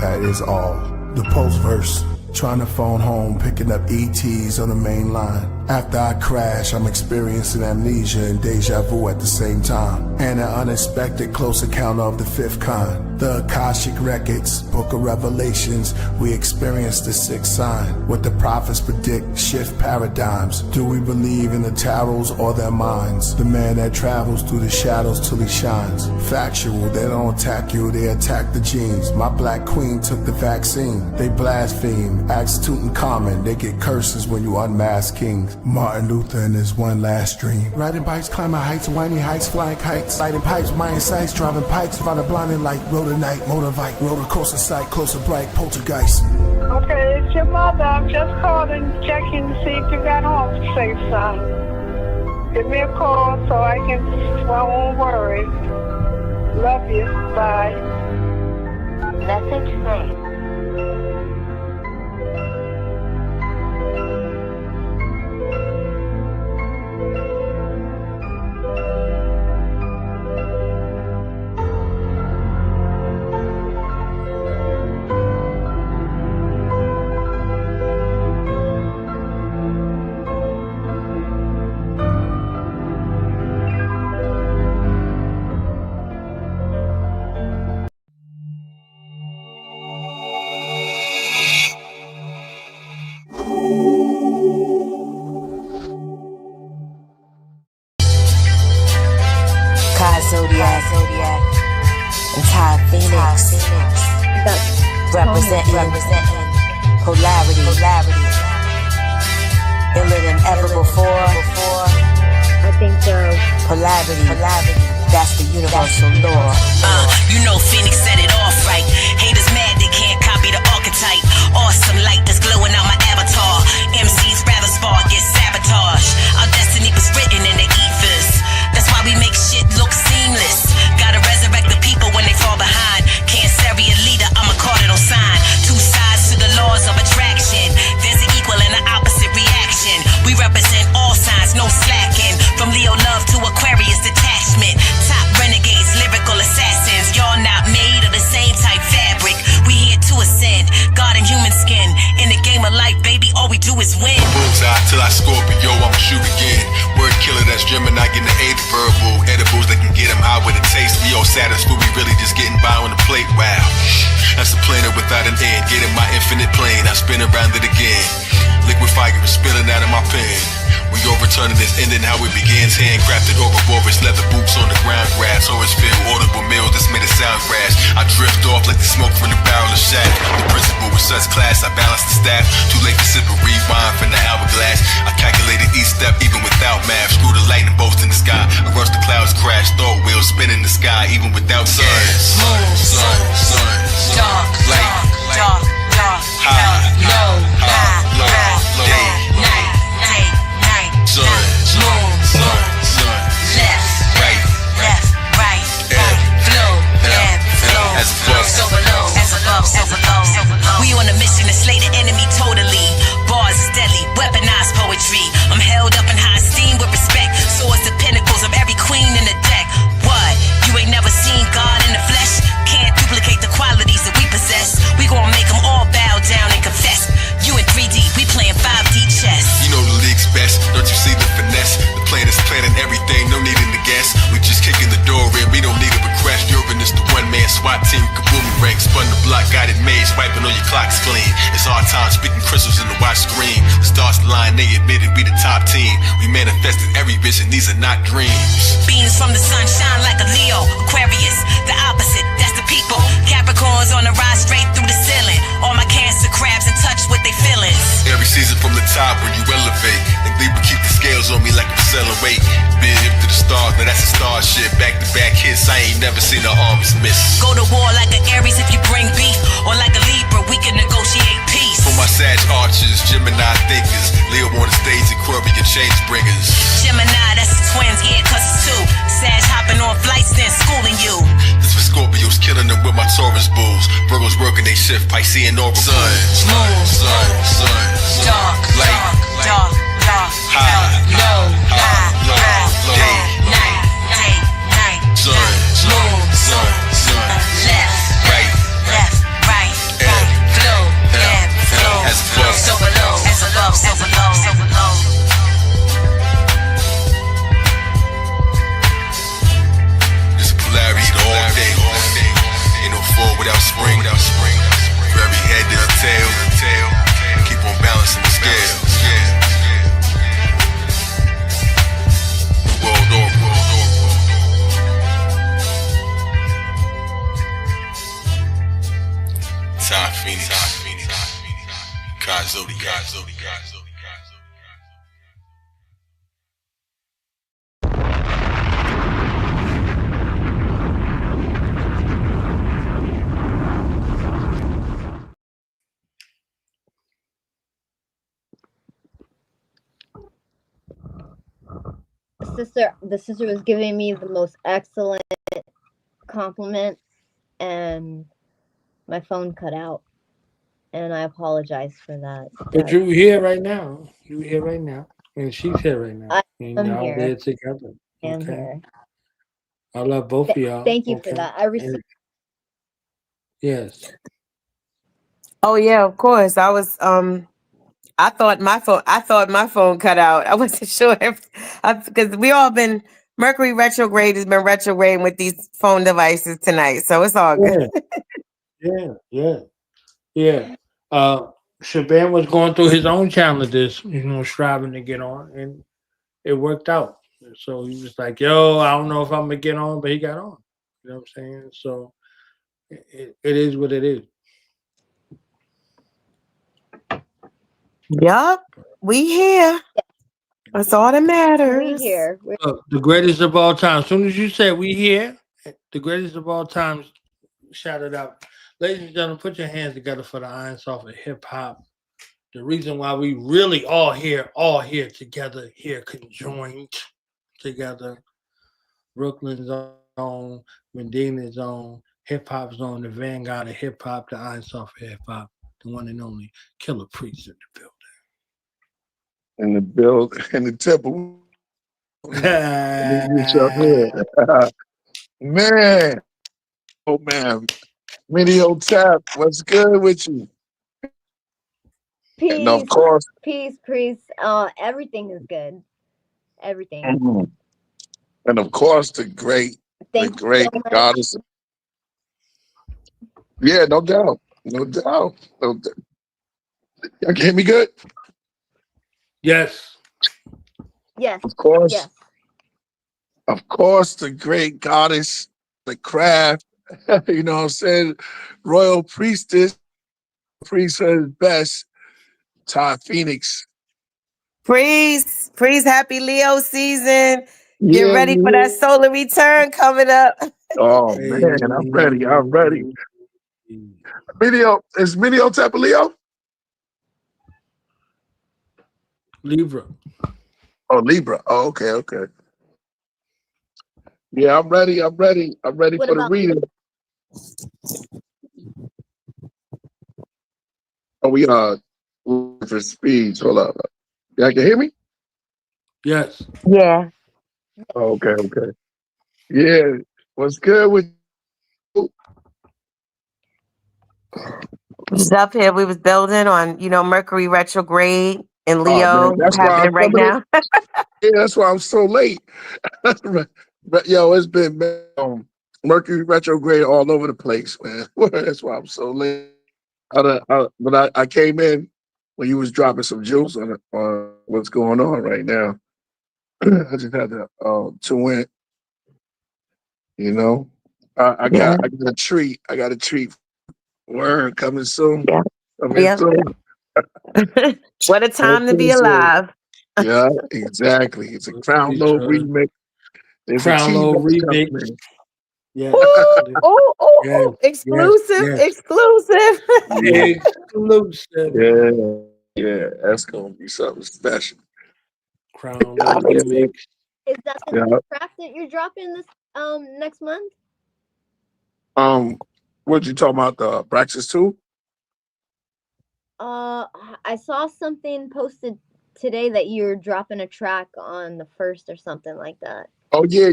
That is all. The post verse. Trying to phone home, picking up ETs on the main line. After I crash, I'm experiencing amnesia and deja vu at the same time. And an unexpected close encounter of the 5th kind. The Akashic Records, Book of Revelations, we experience the 6th sign. What the prophets predict, shift paradigms. Do we believe in the tarots or their minds? The man that travels through the shadows till he shines. Factual, they don't attack you, they attack the genes. My black queen took the vaccine. They blaspheme, ask Tutankhamun. They get curses when you unmask kings. Martin Luther and his one last dream. Riding bikes, climbing heights, whiny heights, flying kites. Lighting pipes, Mayan sights, driving pikes. Find a blinding light, road at night, motorbike. Roller coaster sight, closer bright, poltergeist. Okay, it's your mother. I'm just calling, checking to see if you got home safe, son. Give me a call so I won't worry. Love you. Bye. Message sent. Ty Phoenix. Representing polarity. Iller than ever before. I think polarity. That's the universal law. You know Phoenix set it off right. Haters mad they can't copy the archetype. Awesome light that's glowing out my avatar. MCs rather spark, get sabotage. Our destiny was written in the ethers. That's why we make shit look seamless. Gotta resurrect the people when they fall behind. Can't carry a leader, I'm a cardinal sign. Two sides to the laws of attraction. There's an equal and an opposite reaction. We represent all signs, no slacking. From Leo love to Aquarius detachment. Top renegades, lyrical assassins. Y'all not made of the same type fabric. We here to ascend. God in human skin. In the game of life, baby, all we do is win. Bullseye till I Scorpio, I'ma shoot again. Word killer, that's Gemini, getting the eighth verbal. Edibles that can get him high with a taste. We all satisfied, we really just getting by on the plate. Wow, that's a planet without an end. Getting my infinite plane, I spin around it again. Liquid fire is spilling out of my pen. We overturning this ending how it begins. Handcrafted Ouroboros, leather boots on the ground grass. Always feel audible meals, this made it sound grass. I drift off like the smoke from the barrel of shaft. The principal with such class, I balance the staff. Too late to sip a rewind from the hourglass. I calculated each step even without math. Screw the lightning bolts in the sky. I rush the clouds, crash, thought wheels spin in the sky even without sun. Sun, dark, light, dark, high, low, day, night. Sun, left, right, flow, as above, so below. We on a mission to slay the enemy totally. Bars is deadly, weaponized poetry. I'm held up in high esteem with respect. Swords the pinnacles of every queen in the deck. What? You ain't never seen God in the flesh? Can't duplicate the qualities that we possess. We gon' make them all bow down and confess. You in 3D, we playing 5D chess. You know the league's best, don't you see the finesse? The plan is planning everything, no needing to guess. We just kicking the door in, we don't need a request. Uranus, the one-man SWAT team, kaboomerang. Spun the block, guided maze, wiping all your clocks clean. It's our time, speaking crystals in the watch screen. The stars line, they admitted we the top team. We manifested every vision, these are not dreams. Beams from the sun shine like a Leo. Aquarius, the opposite, that's the people. Capricorns on the rise straight through the ceiling. All my Cancer crabs in touch with their feelings. Every season from the top when you elevate. And Libra keep the scales on me like I'm selling weight. Big hip to the stars, now that's a starship. Back to back hits, I ain't never seen the armies miss. Go to war like an Aries if you bring beef. Or like a Libra, we can negotiate peace. For my Sag archers, Gemini thinkers. Leo on the stage, Aquarius change bringers. Gemini, that's the twins, yeah, cause it's two. Sag hopping on flights, then schooling you. This for Scorpios, killing them with my Taurus bulls. Virgos working they shift, Piscean orbital. Sun, dark, light, high, low, day, night, sun, left, right, flow, as above, so below. This polarity all day. Ain't no fall without spring. For every head there's a tail. Keep on balancing the scale. World order. Ty Phoenix. Zodiac. The sister was giving me the most excellent compliment, and my phone cut out, and I apologize for that. But you're here right now. You're here right now, and she's here right now. And I'm y'all here. there together. I'm Okay. here. I love both of y'all. Thank you for okay? that. I received. Yes. Oh yeah, of course. I was I thought my phone cut out. I wasn't sure if because we all been Mercury retrograde has been retrograding with these phone devices tonight. So it's all good. Yeah. Shabaam was going through his own challenges, striving to get on, and it worked out. So he was like, yo, I don't know if I'm gonna get on, but he got on. You know what I'm saying? So It is what it is. Yup, we here. That's all that matters. We here. The greatest of all time. As soon as you say we here, the greatest of all time, shout it out. Ladies and gentlemen, put your hands together for the Iron Soft of hip hop. The reason why we really all here together, here conjoined together. Brooklyn's own, Medina's own, hip hop's own, the vanguard of hip hop, the Iron Soft of hip hop, the one and only Killah Priest in the building. In the temple. Man. Oh man. MinTi Htp, what's good with you? Peace, and of course, peace. Everything is good. Everything. And of course, the great goddess. Yeah, no doubt. Y'all can hear me good? Yes. Yes. Of course. Yes. Of course, the great goddess, the craft, you know what I'm saying? Royal Priestess, Priesthood best, Ty Phoenix. Priest, happy Leo season. Get ready for that solar return coming up. Oh man, I'm ready. Is MinTi Htp a Leo? Libra. Oh, Libra. Oh, okay. Yeah, I'm ready. I'm ready for the reading. Oh, we for speeds. Hold up. Y'all can hear me? Yes. Yeah. Oh, okay. Yeah. What's good with you? We was up here. We was building on, Mercury retrograde and Leo happening right now. Yeah, that's why I'm so late. But yo, it's been Mercury retrograde all over the place, man. That's why I'm so late. But I came in when you was dropping some jewels on what's going on right now. I just had to in. I got a treat. I got a treat. Word coming soon. Yeah. Coming soon. What a time to be alive. Yeah, exactly. It's a Crown Low remix. There's Crown Low remix. Yeah. Exclusive. Yeah, that's gonna be something special. Crown Low remix. Is that the track that you're dropping this next month? What you talking about? The Praxis 2? I saw something posted today that you're dropping a track on the 1st or something like that. Oh yeah.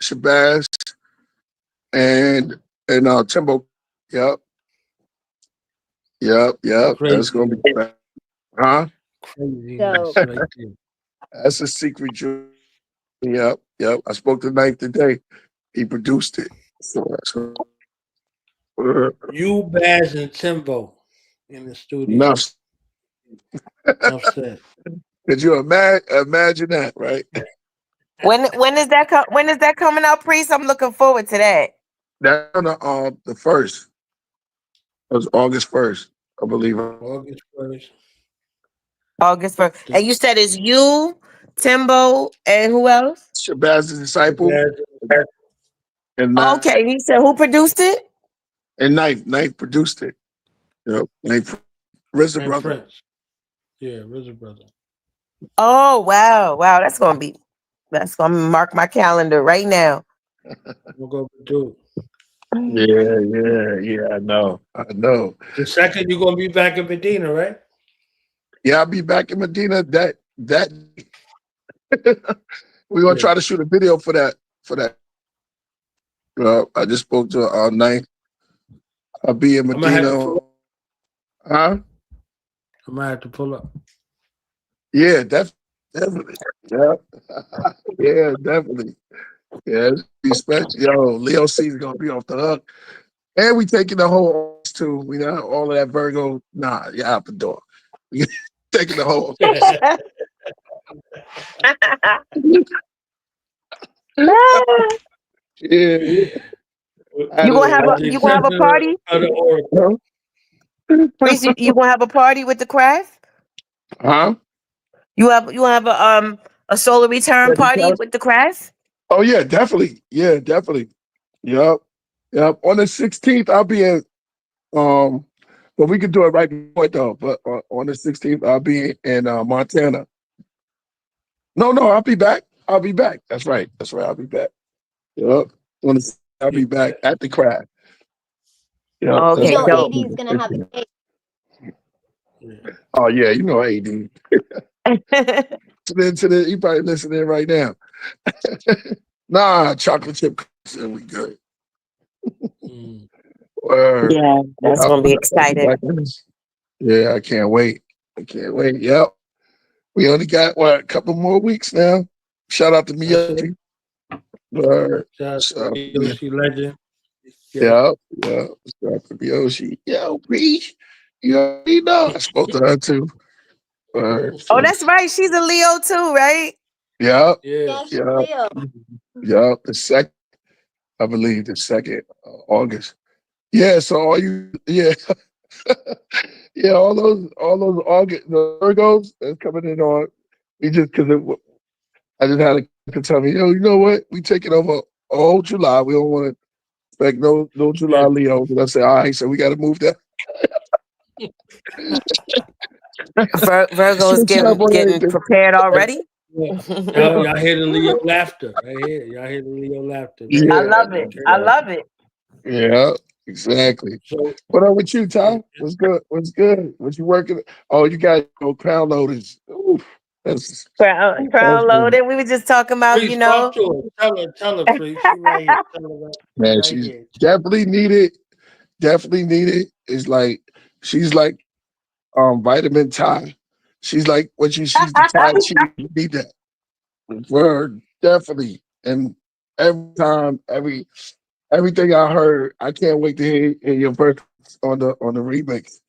Shabazz and Timbo. Yep. Crazy. That's gonna be bad. Huh? Crazy. That's a secret. Yep. I spoke to Knife today. He produced it. So you, Baz, and Timbo in the studio. Enough said. Could you imagine that, right? When is that coming out, Priest? I'm looking forward to that. That's on the 1st. It was August 1st, I believe. August 1st. August 1st. And you said it's you, Timbo, and who else? Shabazz's disciple. And okay, he said who produced it? And Knife produced it. Knife, RZA brother. Prince. Yeah, RZA brother. Oh wow. That's gonna mark my calendar right now. We'll go do it. Yeah. I know. The second you're gonna be back in Medina, right? Yeah, I'll be back in Medina. That we're gonna try to shoot a video for that. I just spoke to Knife. I'll be in Medina. Huh? I might have to pull up. Yeah, definitely. Yeah. Yeah, definitely. Yeah, it's be special. Yo, Leo C is gonna be off the hook. And we taking the whole too. We got all of that Virgo. Nah, you're out the door. We taking the whole. You gonna have a party? Priest, you gonna have a party with the craft? Huh? You have a solar return party with the craft? Oh yeah, definitely. Yeah, definitely. Yep. Yep. On the 16th, I'll be in but we could do it right before though. But on the 16th, I'll be in Montana. No, I'll be back. I'll be back. That's right. I'll be back. Yep. I'll be back at the craft. Yep. Okay, Yo, dope. AD's gonna have a cake. Oh yeah, you know AD. He probably listening right now. Nah, chocolate chip cookies, and we good. Yeah, that's gonna be exciting. Yeah, I can't wait. Yep. We only got a couple more weeks now. Shout out to Miyoshi. Shout out to Miyoshi legend. Yeah. Shout out to Miyoshi. Yo, Breach. You already know. I spoke to her too. Oh, that's right. She's a Leo too, right? Yeah. Leo. Yeah. The second, I believe, August. Yeah. So all you, yeah, yeah. All those August the Virgos that's coming in on. We just I just had a tell me, you know what? We taking over all July. We don't want to expect no July Leo. And I say, all right, so we got to move that. Virgo's getting prepared already. Y'all hear the Leo laughter right here. Y'all hear the Leo laughter. Right? Yeah. I love it. Yeah, exactly. So, what up with you, Ty? What's good? What you working? Oh, you got crown loaders. Oof, that's crown loaded. We were just talking about, Please talk to her. Tell her, please. She right here. Tell her man, right she's here. definitely needed. It's like she's like vitamin Ty. She's like she's the Ty chief. You need that. Word, definitely. And every time, everything I heard, I can't wait to hear your verse on the remix.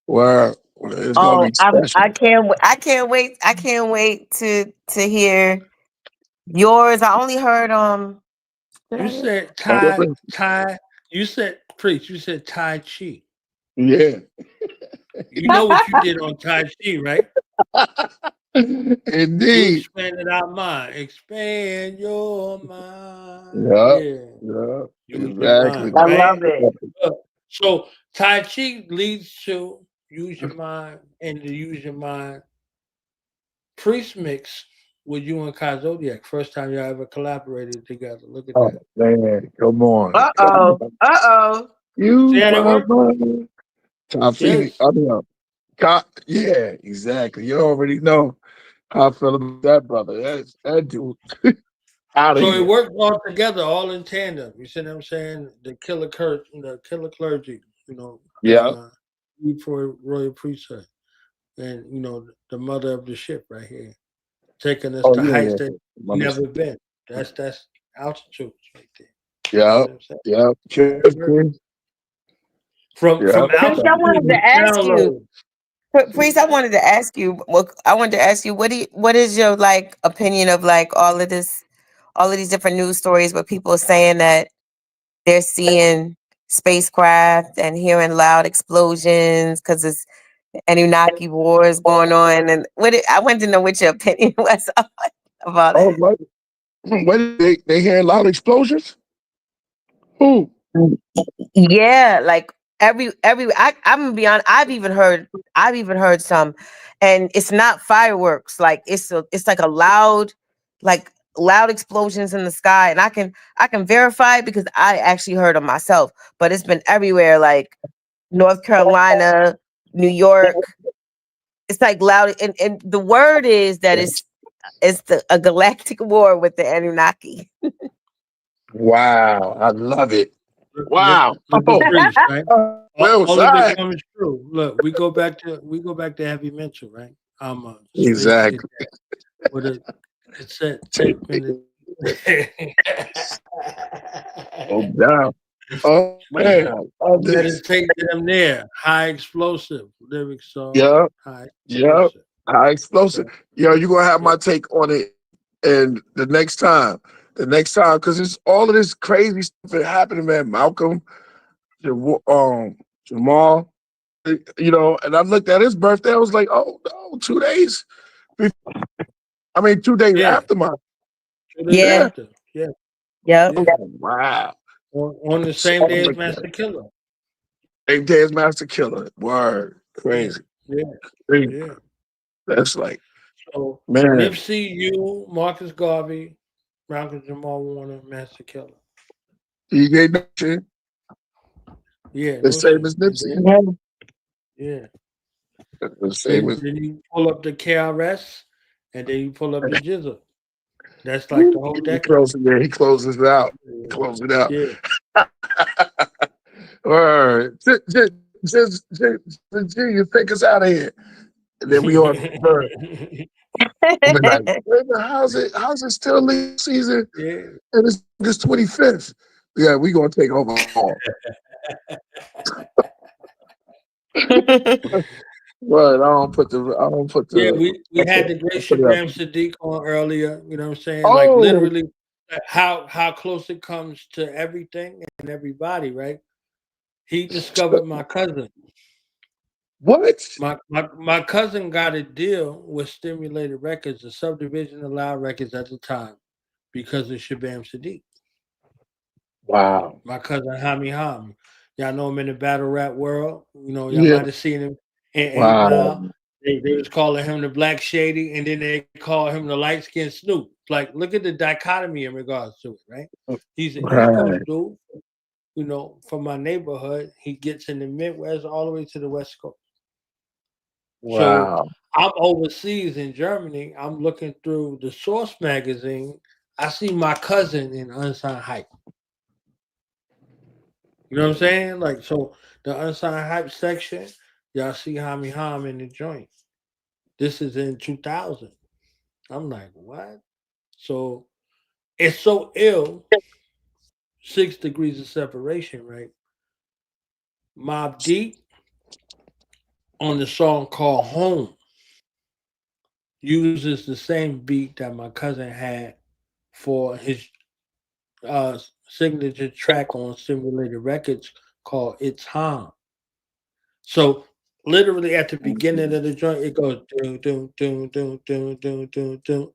Where it's gonna be special. I can't wait to hear yours. I only heard You said Ty. You said Priest. You said Tai Chi. Yeah. You know what you did on Tai Chi, right? Indeed. You expanded our mind. Expand your mind. Yeah. Exactly. I love it. So Tai Chi leads to use your mind, and to use your mind. Priest mix with you and Kai Zodiac. First time y'all ever collaborated together. Look at that. Man, come on. Uh-oh. You See how that work? Yeah, exactly. You already know how I feel about that brother. That dude. So it worked all together, all in tandem. You see what I'm saying? The killer clergy, for Royal Priesthood, and the mother of the ship right here, taking us to heights that we've never been. That's altitude right there. Yeah. From altitude, I wanted to ask you. Priest, I wanted to ask you. What is your opinion of all of these different news stories where people are saying that they're seeing spacecraft and hearing loud explosions because it's Anunnaki wars going on, and I wanted to know what your opinion was about it. What they hearing loud explosions? Who? Yeah, I'm gonna be honest. I've even heard some, and it's not fireworks. It's like a loud explosions in the sky, and I can verify it because I actually heard them myself. But it's been everywhere, like North Carolina, New York. It's loud, and the word is that it's a galactic war with the Anunnaki. Wow, I love it. Wow. All of it comes true. Look, we go back to heavy mental, right? Exactly. With a cassette tape in it. Oh, down. Oh man, meditate them there. High explosive lyrics song. Yeah. High explosive. Yo, you're gonna have my take on it, and the next time the next time, because it's all of this crazy stuff that happening, man. Malcolm, Jamal, you know, and I looked at his birthday. I was like, oh no, 2 days. I mean, 2 days after mine. 2 days after. Yeah. Yep. Yeah. Wow. On the same day as Master Killah. Same day as Master Killah. Word. Crazy. Yeah. Crazy. Yeah. That's like, So man. Nipsey, you, Marcus Garvey, Malcolm Jamal Warner, Master Killah. You get that shit? Yeah. The same as Nipsey. Yeah. The same as Then you pull up the KRS and then you pull up the Jizzle. That's like the whole decade. He closes it out. He closes it out. Yeah. Word. Just you take us out of here. And then we on third. Like, how's it still league season? Yeah. And it's August 25th. Yeah, we gonna take over all. But I don't put the Yeah, we had the great Shabaam Sahdeeq on earlier, you know what I'm saying? Like literally how close it comes to everything and everybody, right? He discovered my cousin. What? My cousin got a deal with Stimulated Records, a subdivision of Loud Records at the time, because of Shabaam Sahdeeq. Wow. My cousin Hami. Y'all know him in the battle rap world. You know, y'all might have seen him in 8 Mile. They was calling him the Black Shady, and then they call him the light skinned Snoop. Like, look at the dichotomy in regards to it, right? He's an East Coast dude, you know, from my neighborhood. He gets in the Midwest all the way to the West Coast. Wow. So I'm overseas in Germany. I'm looking through the Source magazine. I see my cousin in Unsigned Hype. You know what I'm saying? Like, so the Unsigned Hype section, y'all see Hami in the joint. This is in 2000. I'm like, what? So it's so ill. 6 degrees of separation, right? Mobb Deep on the song called Home uses the same beat that my cousin had for his signature track on Stimulated Records called It's Home. So literally at the beginning of the joint, it goes doom doom doom doom doom doom doom doom.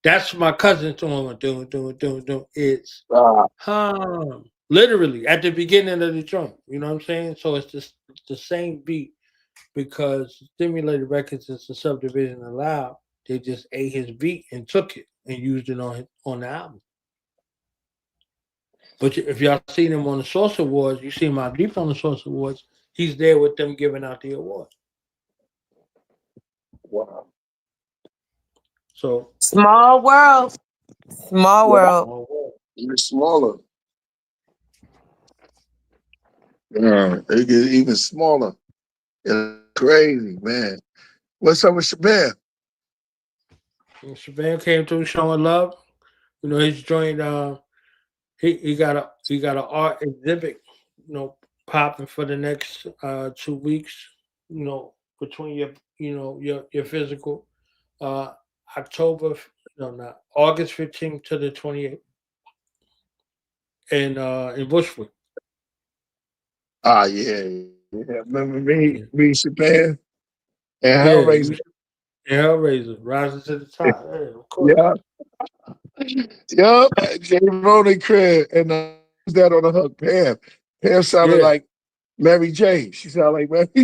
That's my cousin doing doom doom doom doom. It's hum. Literally at the beginning of the joint. You know what I'm saying? So it's just the same beat because Stimulated Records is a subdivision of Loud. They just ate his beat and took it and used it on the album. But if y'all seen him on the Source Awards, you see Mobb Deep on the Source Awards. He's there with them giving out the award. Wow. So small world. Small world. Even smaller. Yeah, it get even smaller. It's crazy, man. What's up with Shabaam? Shabaam came through showing love. You know, he's joined he got an art exhibit, you know, popping for the next 2 weeks, you know, between your physical August 15th to the 28th in Bushwick. Yeah. Remember me, Shabaam, and Hellraiser. Hellraiser, rising to the top. Yeah, of course. Yup. Jay Ronan crib, and who's that on the hook? Pam sounded like Mary J. She sounded like Mary J.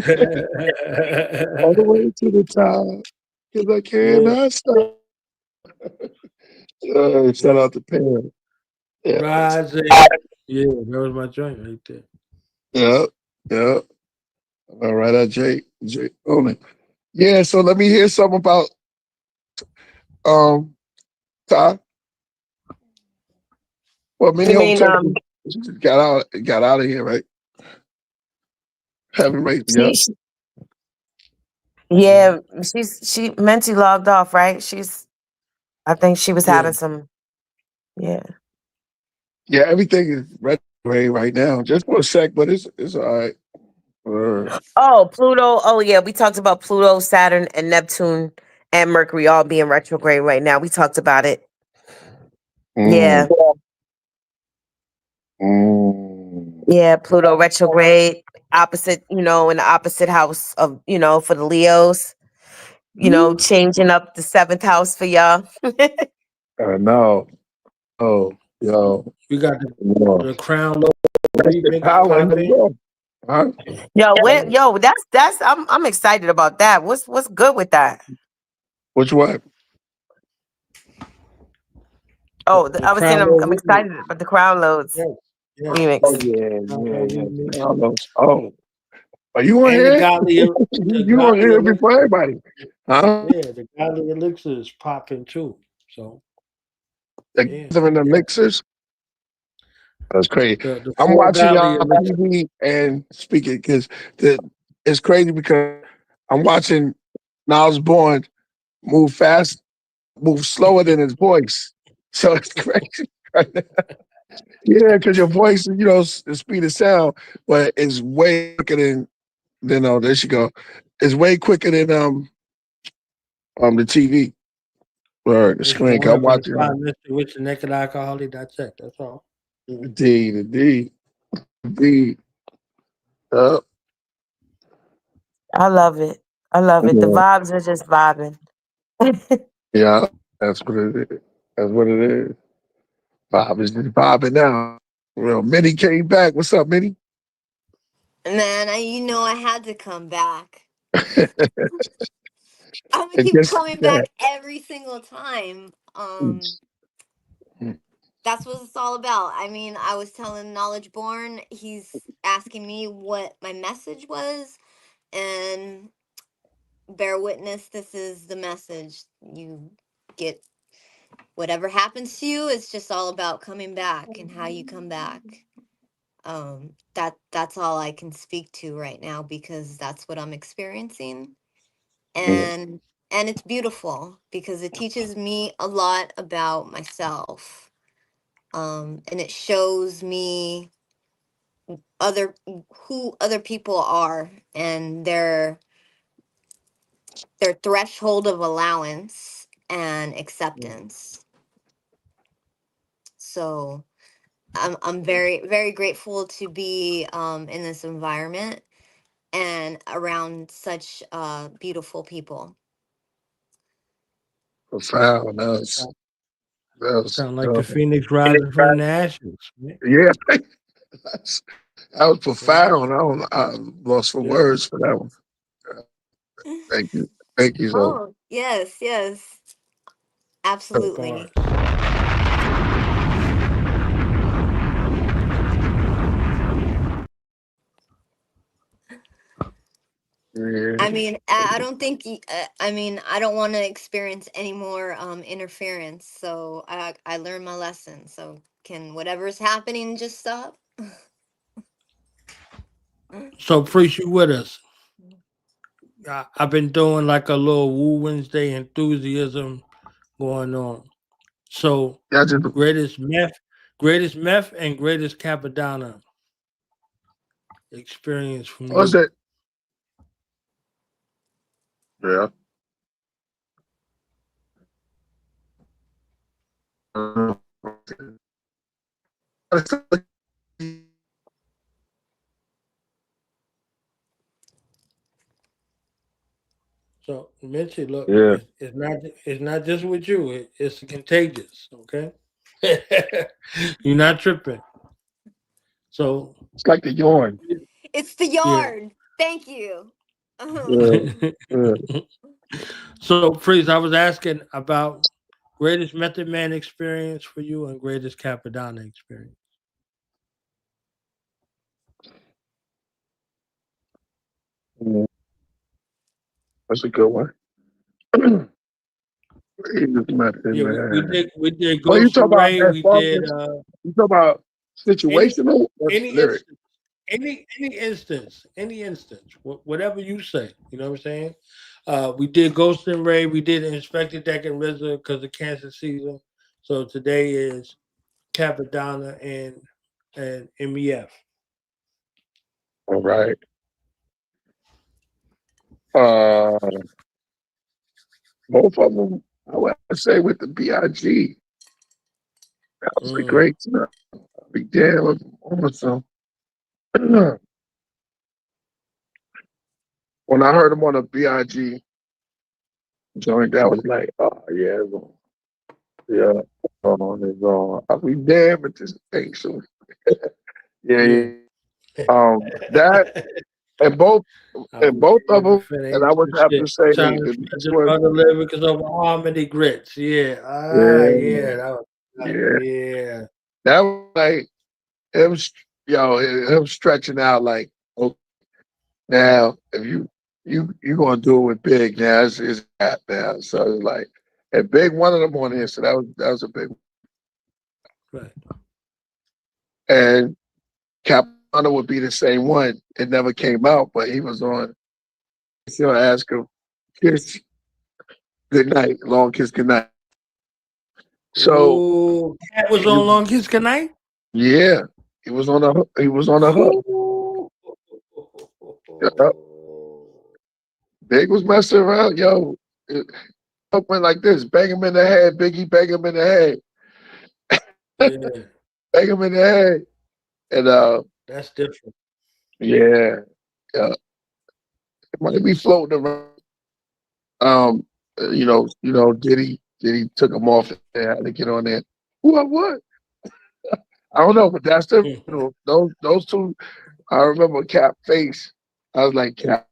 All the way to the top, because I cannot stop. Shout out to Pam. Yeah. Rising. Yeah, that was my joint right there. Yep. All right, Jay Ronan. Yeah, so let me hear something about Ty. Well, many got out of here, right? Haven't raised me up. Yeah, she MinTi logged off, right? I think she was having some. Yeah, everything is retrograde right now. Just for a sec, but it's all right. Oh, Pluto. Oh, yeah. We talked about Pluto, Saturn, and Neptune and Mercury all being retrograde right now. We talked about it. Yeah. Yeah, Pluto retrograde, opposite, in the opposite house of, for the Leos, changing up the 7th house for y'all. No. Oh, yo. We got the crown That's power in the world. Huh? That's I'm excited about that. What's good with that? Which one? Oh, I was saying I'm excited about the Crown Loads remix. Oh yeah. Oh, are you on and here? the godly, You on here before everybody? Huh? Yeah, the godly elixir is popping too. So They're in the mixers. That's crazy. The I'm four watching godly y'all on TV and speaking because it's crazy because I'm watching Niles Bourne move fast, move slower than his voice. So it's crazy. Yeah, because your voice, the speed of sound, but it's way quicker than there she go. It's way quicker than the TV or the screen. I'm watching. Mr. Rich and Naked Alcoholic. That's it. That's all. Indeed. I love it. The vibes are just vibing. Yeah, that's what it is. That's what it is. Bob is just bobbing now. Well, Minnie came back. What's up, Minnie? Man, I had to come back. I'm gonna keep coming back every single time. That's what it's all about. I mean, I was telling Knowledge Born, he's asking me what my message was, and bear witness, this is the message. You get whatever happens to you, it's just all about coming back and how you come back. That's all I can speak to right now because that's what I'm experiencing. And it's beautiful because it teaches me a lot about myself. And it shows me who other people are and their threshold of allowance and acceptance. So I'm very, very grateful to be in this environment and around such beautiful people. Profound. That was sound like the phoenix rising from the ashes. Yeah, that was profound. I'm lost for words for that one. Thank you. Oh, yes, absolutely. I mean, I don't think. I don't want to experience any more interference. So I learned my lesson. So can whatever's happening just stop? So, Priest, you with us? I've been doing like a little Woo Wednesday enthusiasm going on. So, greatest meth, and greatest Capadonna experience from What's you. that? Yeah. So, MinTi, look, Yeah. it's not just with you. It's contagious. Okay, you're not tripping. So it's like the yarn. It's the yarn. Thank you. So, Priest, I was asking about greatest Method Man experience for you and greatest Capadonna experience. That's a good one. We did Oh, you Ghost talk about Array. We did you talk about situational or any lyric? instance, whatever you say. You know what I'm saying? We did Ghost and Ray. We did Inspector Deck and RZA because of cancer season. So today is Capadonna and MEF. All right. Both of them, I would say with the BIG. That was a great time. I'll be damn on some. When I heard him on a BIG joint, that was like, oh yeah, it's on. Yeah, it's on. I'll be damn at this thing soon. yeah. That and both of them, and I would have to say Trying the to next the one. other lyrics over harmony grits. Yeah. That was yeah. That was like him, him stretching out like, okay, now if you gonna do it with Big now, it's that now. So it's like, and Big one of them on here, so that was a big one. Right. And Capano would be the same one. It never came out, but he was on. So I ask him, kiss good night, long kiss good night. So that was on Long Kiss Goodnight? Yeah. He was on a hook. Yep. Big was messing around, yo. Hook went like this, bang him in the head, Biggie, bang him in the head. Yeah. Bang him in the head. And that's different. Yeah. It might be floating around. Diddy took him off and had to get on there. What? I don't know, but that's the those two. I remember Cap face. I was like, Cap,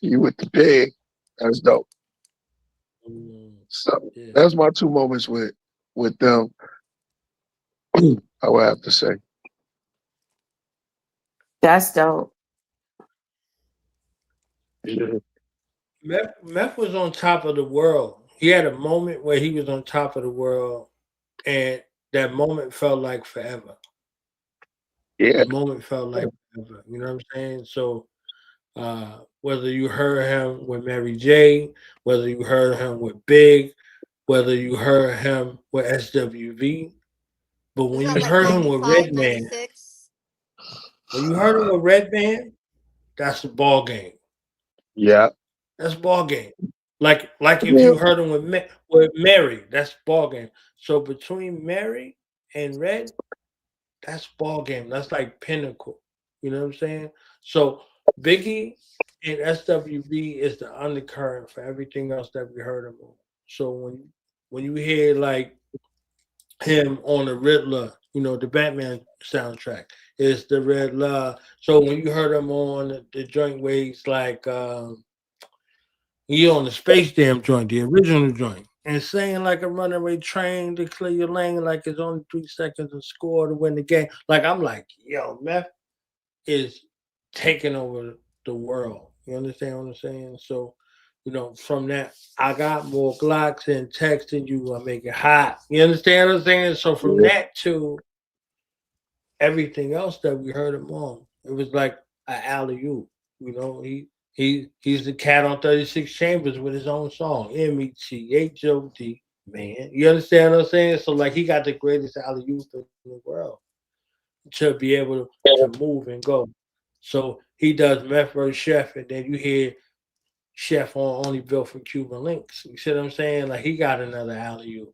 you with the Big. That's dope. So that's my two moments with them. I would have to say. That's dope. Yeah. Meth was on top of the world. He had a moment where he was on top of the world, and that moment felt like forever. Yeah. The moment felt like forever. You know what I'm saying? So whether you heard him with Mary J, whether you heard him with Big, whether you heard him with SWV, but when you heard him with Redman, that's a ball game. Yeah. That's ball game. Like if you heard him with Mary, that's ball game. So between Mary and Red, that's ball game. That's like pinnacle. You know what I'm saying? So Biggie and SWV is the undercurrent for everything else that we heard him on. So when you hear like him on the Riddler, the Batman soundtrack, it's the Riddler. So when you heard him on the joint ways like he on the Space Jam joint, the original joint, and saying like a runaway train to clear your lane, like it's only 3 seconds to score to win the game. Like I'm like, yo, Meth is taking over the world. You understand what I'm saying? So, from that, I got more Glocks and texting you. I make it hot. You understand what I'm saying? So from that to everything else that we heard him on, it was like an alley-oop. He's the cat on 36 Chambers with his own song, MinTi Htp, man. You understand what I'm saying? So like he got the greatest alley-oop in the world to be able to move and go. So he does Meth vs. Chef, and then you hear Chef on Only Built for Cuban Links. You see what I'm saying? Like he got another alley-oop.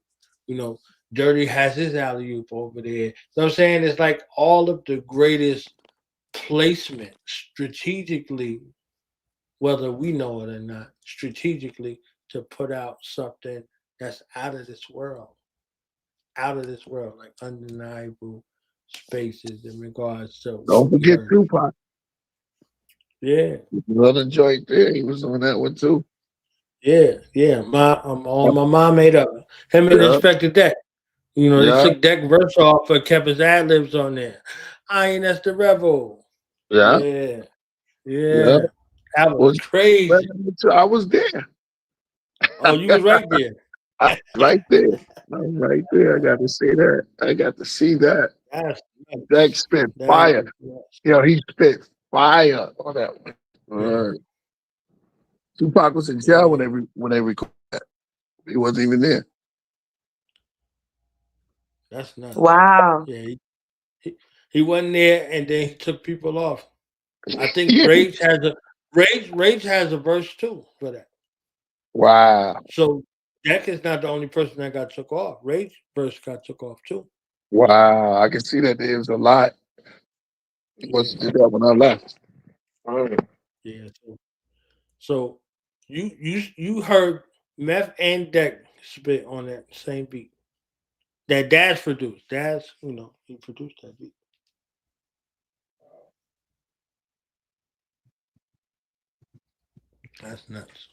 Dirty has his alley-oop over there. You know what I'm saying? It's like all of the greatest placement strategically, whether we know it or not, strategically to put out something that's out of this world, like undeniable spaces in regards to. Don't forget Tupac. Yeah. Another joint there. He was on that one too. Yeah. My mom made up. Him and Inspector Deck. They took Deck verse off but kept his ad libs on there. That's the rebel. Yeah. That was crazy. I was there. Oh, you was right there. Right there. I'm right there. I got to see that. I got to see that. Deck spit fire. He spit fire on that one. Tupac was in jail when they recorded that. He wasn't even there. That's nuts. Wow. Yeah, he wasn't there, and then he took people off. I think Rage has a verse too for that. Wow. So Jack is not the only person that got took off. Rebirth got took off too. Wow, I can see that there was a lot. Was did that when I left. All right. Yeah. So you heard Meth and Deck spit on that same beat. That Daz produced. Daz, he produced that beat. That's nuts.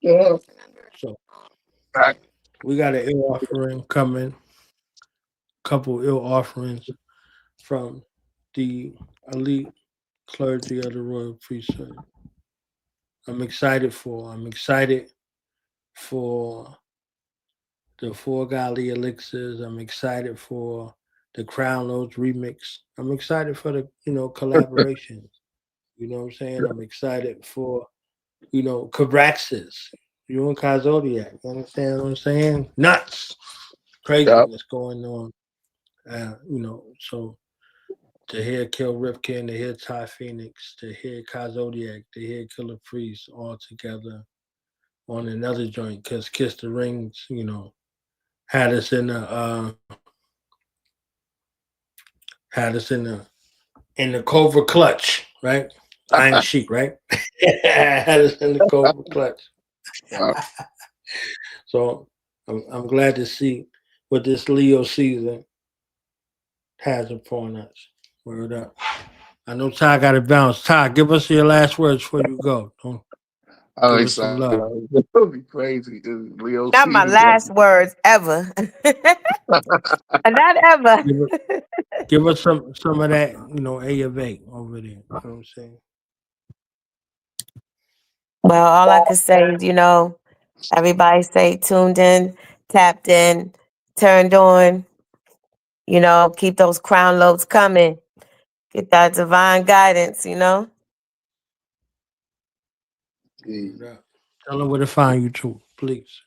Yeah. So we got an ill offering coming. Couple ill offerings from the elite clergy of the Royal Priesthood. I'm excited for the Four Godly Elixirs. I'm excited for the Crown Lords remix. I'm excited for the collaborations. You know what I'm saying? I'm excited for Cabraxis. You and Kai Zodiac. You understand what I'm saying? Nuts. Craziness going on. So to hear Kill Ripken, to hear Ty Phoenix, to hear Kai Zodiac, to hear Killer Priest all together on another joint, because Kiss the Rings, had us in the Cobra Clutch, right? Iron Sheik, right? Had us in the Cobra Clutch. Wow. So I'm glad to see what this Leo season has upon us. Word up. I know Ty got it bounced. Ty, give us your last words before you go. I'm Give us some excited. love. It'll be crazy. Leo Not my season. last words ever. Not ever. Give us some of that, A of A over there. You know what I'm saying? Well, all I can say is, everybody stay tuned in, tapped in, turned on. Keep those crown loads coming. Get that divine guidance, Yeah. Tell them where to find you too, please.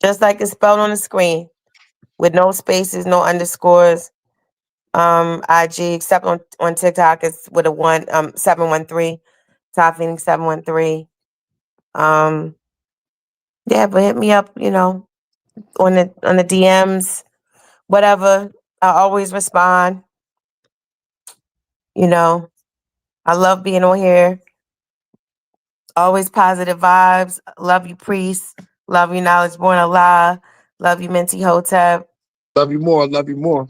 Just like it's spelled on the screen, with no spaces, no underscores. IG, except on TikTok, it's with a 713. Top Phoenix 713. Yeah, but hit me up, on the DMs, whatever. I always respond. I love being on here. Always positive vibes. Love you, Priest. Love you, Knowledge Born Allah. Love you, MinTi Htp. Love you more. Love you more.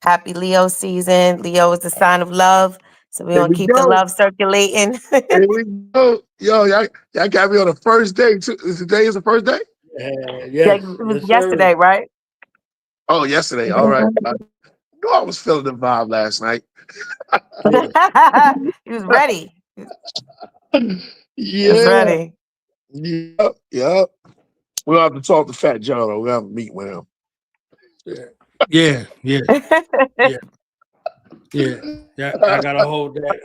Happy Leo season. Leo is the sign of love. So we're going to keep the love circulating. Here we go. Yo, y'all got me on the first day. Today is the first day? Yes. It was yesterday, right? Oh, yesterday. All right. I knew I was feeling the vibe last night. He was ready. Yeah. He was ready. Yep. We'll have to talk to Fat Joe, though. We'll have to meet with him. Yeah. I gotta hold that.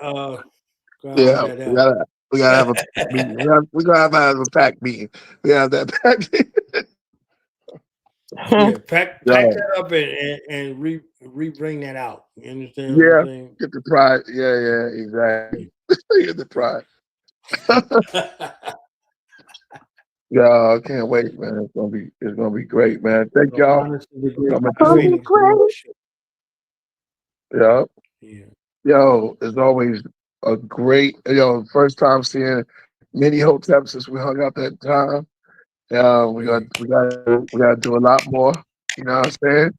We gotta have a pack meeting. We're gonna have a pack meeting. We have that pack meeting. Pack that up and re-bring that out. You understand what I'm saying? Get the pride. Yeah, exactly. Get the pride. Yeah, I can't wait, man. It's gonna be great, man. Thank y'all. Yeah. Yo, it's always a great first time seeing MinTi Htp since we hung out that time. We gotta do a lot more. You know what I'm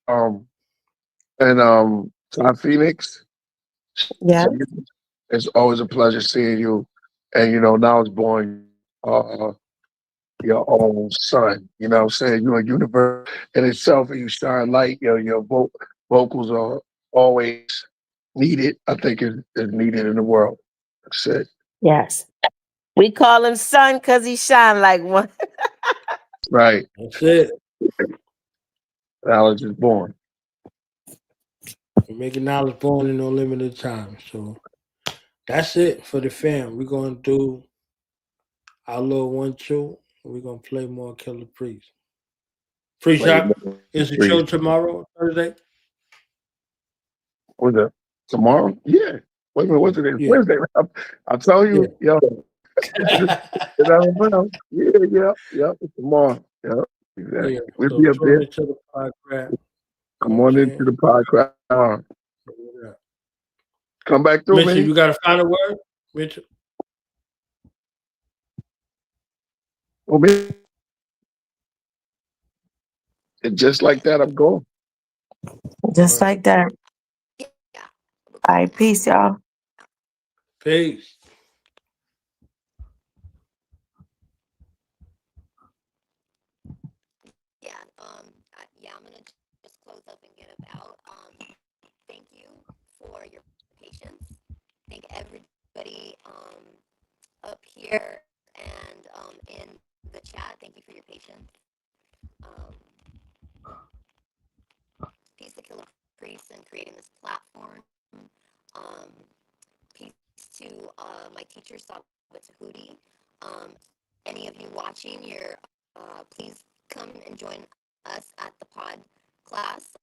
saying? Ty Phoenix. Yeah. It's always a pleasure seeing you. And now it's born your own son. You know what I'm saying? You're a universe in itself and you shine light. Your vocals are always needed. I think is needed in the world. That's it. Yes. We call him son because he shine like one. Right. That's it. Knowledge is born. Making knowledge born in no limited time. So that's it for the fam. We're gonna do our little 1-2. We're gonna play more Killer Priest. Free shop. Is the show tomorrow, Thursday? What's that? Tomorrow? Yeah. Wait a minute, what's today? Yeah. Wednesday. I'll tell you, yo. Yeah. It's tomorrow. Yeah, exactly. Yeah. We'll So be up tune there. into the Podcraft. Come on into the podcast. Yeah. Come back through, Mitchell, man. you got a final word? Mitchell? Oh, man. And just like that, I'm going. Just like that. All right, peace, y'all. Peace. I'm gonna just close up and get about. Thank you for your patience. Thank everybody up here and in the chat. Thank you for your patience. Peace to Killah Priest and creating this platform. Peace to my teacher, Tabitha. Any of you watching, please come and join us at the pod class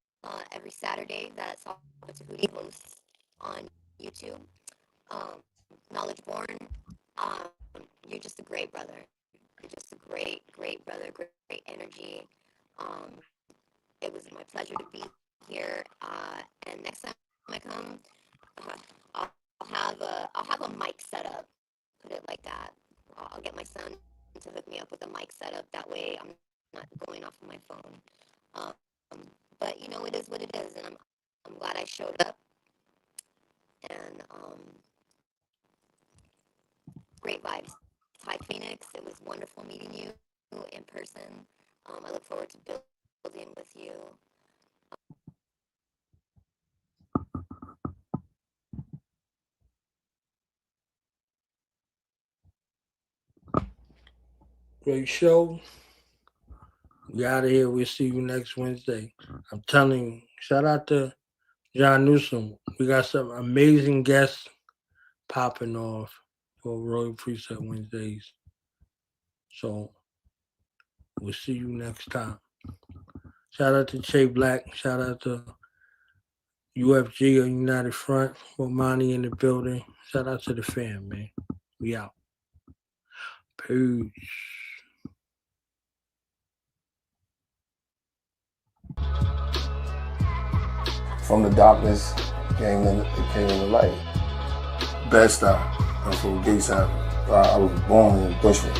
every Saturday that Tabitha hosts on YouTube. Knowledge Born, you're just a great brother. You're just a great brother, great energy. It was my pleasure to be here. And next time I come, I'll have a mic set up. Put it like that. I'll get my son to hook me up with a mic setup. That way I'm not going off of my phone. But you know, it is what it is, and I'm glad I showed up. And great vibes. Hi Phoenix, it was wonderful meeting you in person. I look forward to building with you. Great show. We out of here. We'll see you next Wednesday. I'm telling you, shout out to John Newsom. We got some amazing guests popping off for Royal Priesthood Wednesdays. So we'll see you next time. Shout out to Che Black. Shout out to UFG or United Front. Romani in the building. Shout out to the fam, man. We out. Peace. From the darkness came in the light. Best I'm from Gateside. I was born in Bushwick.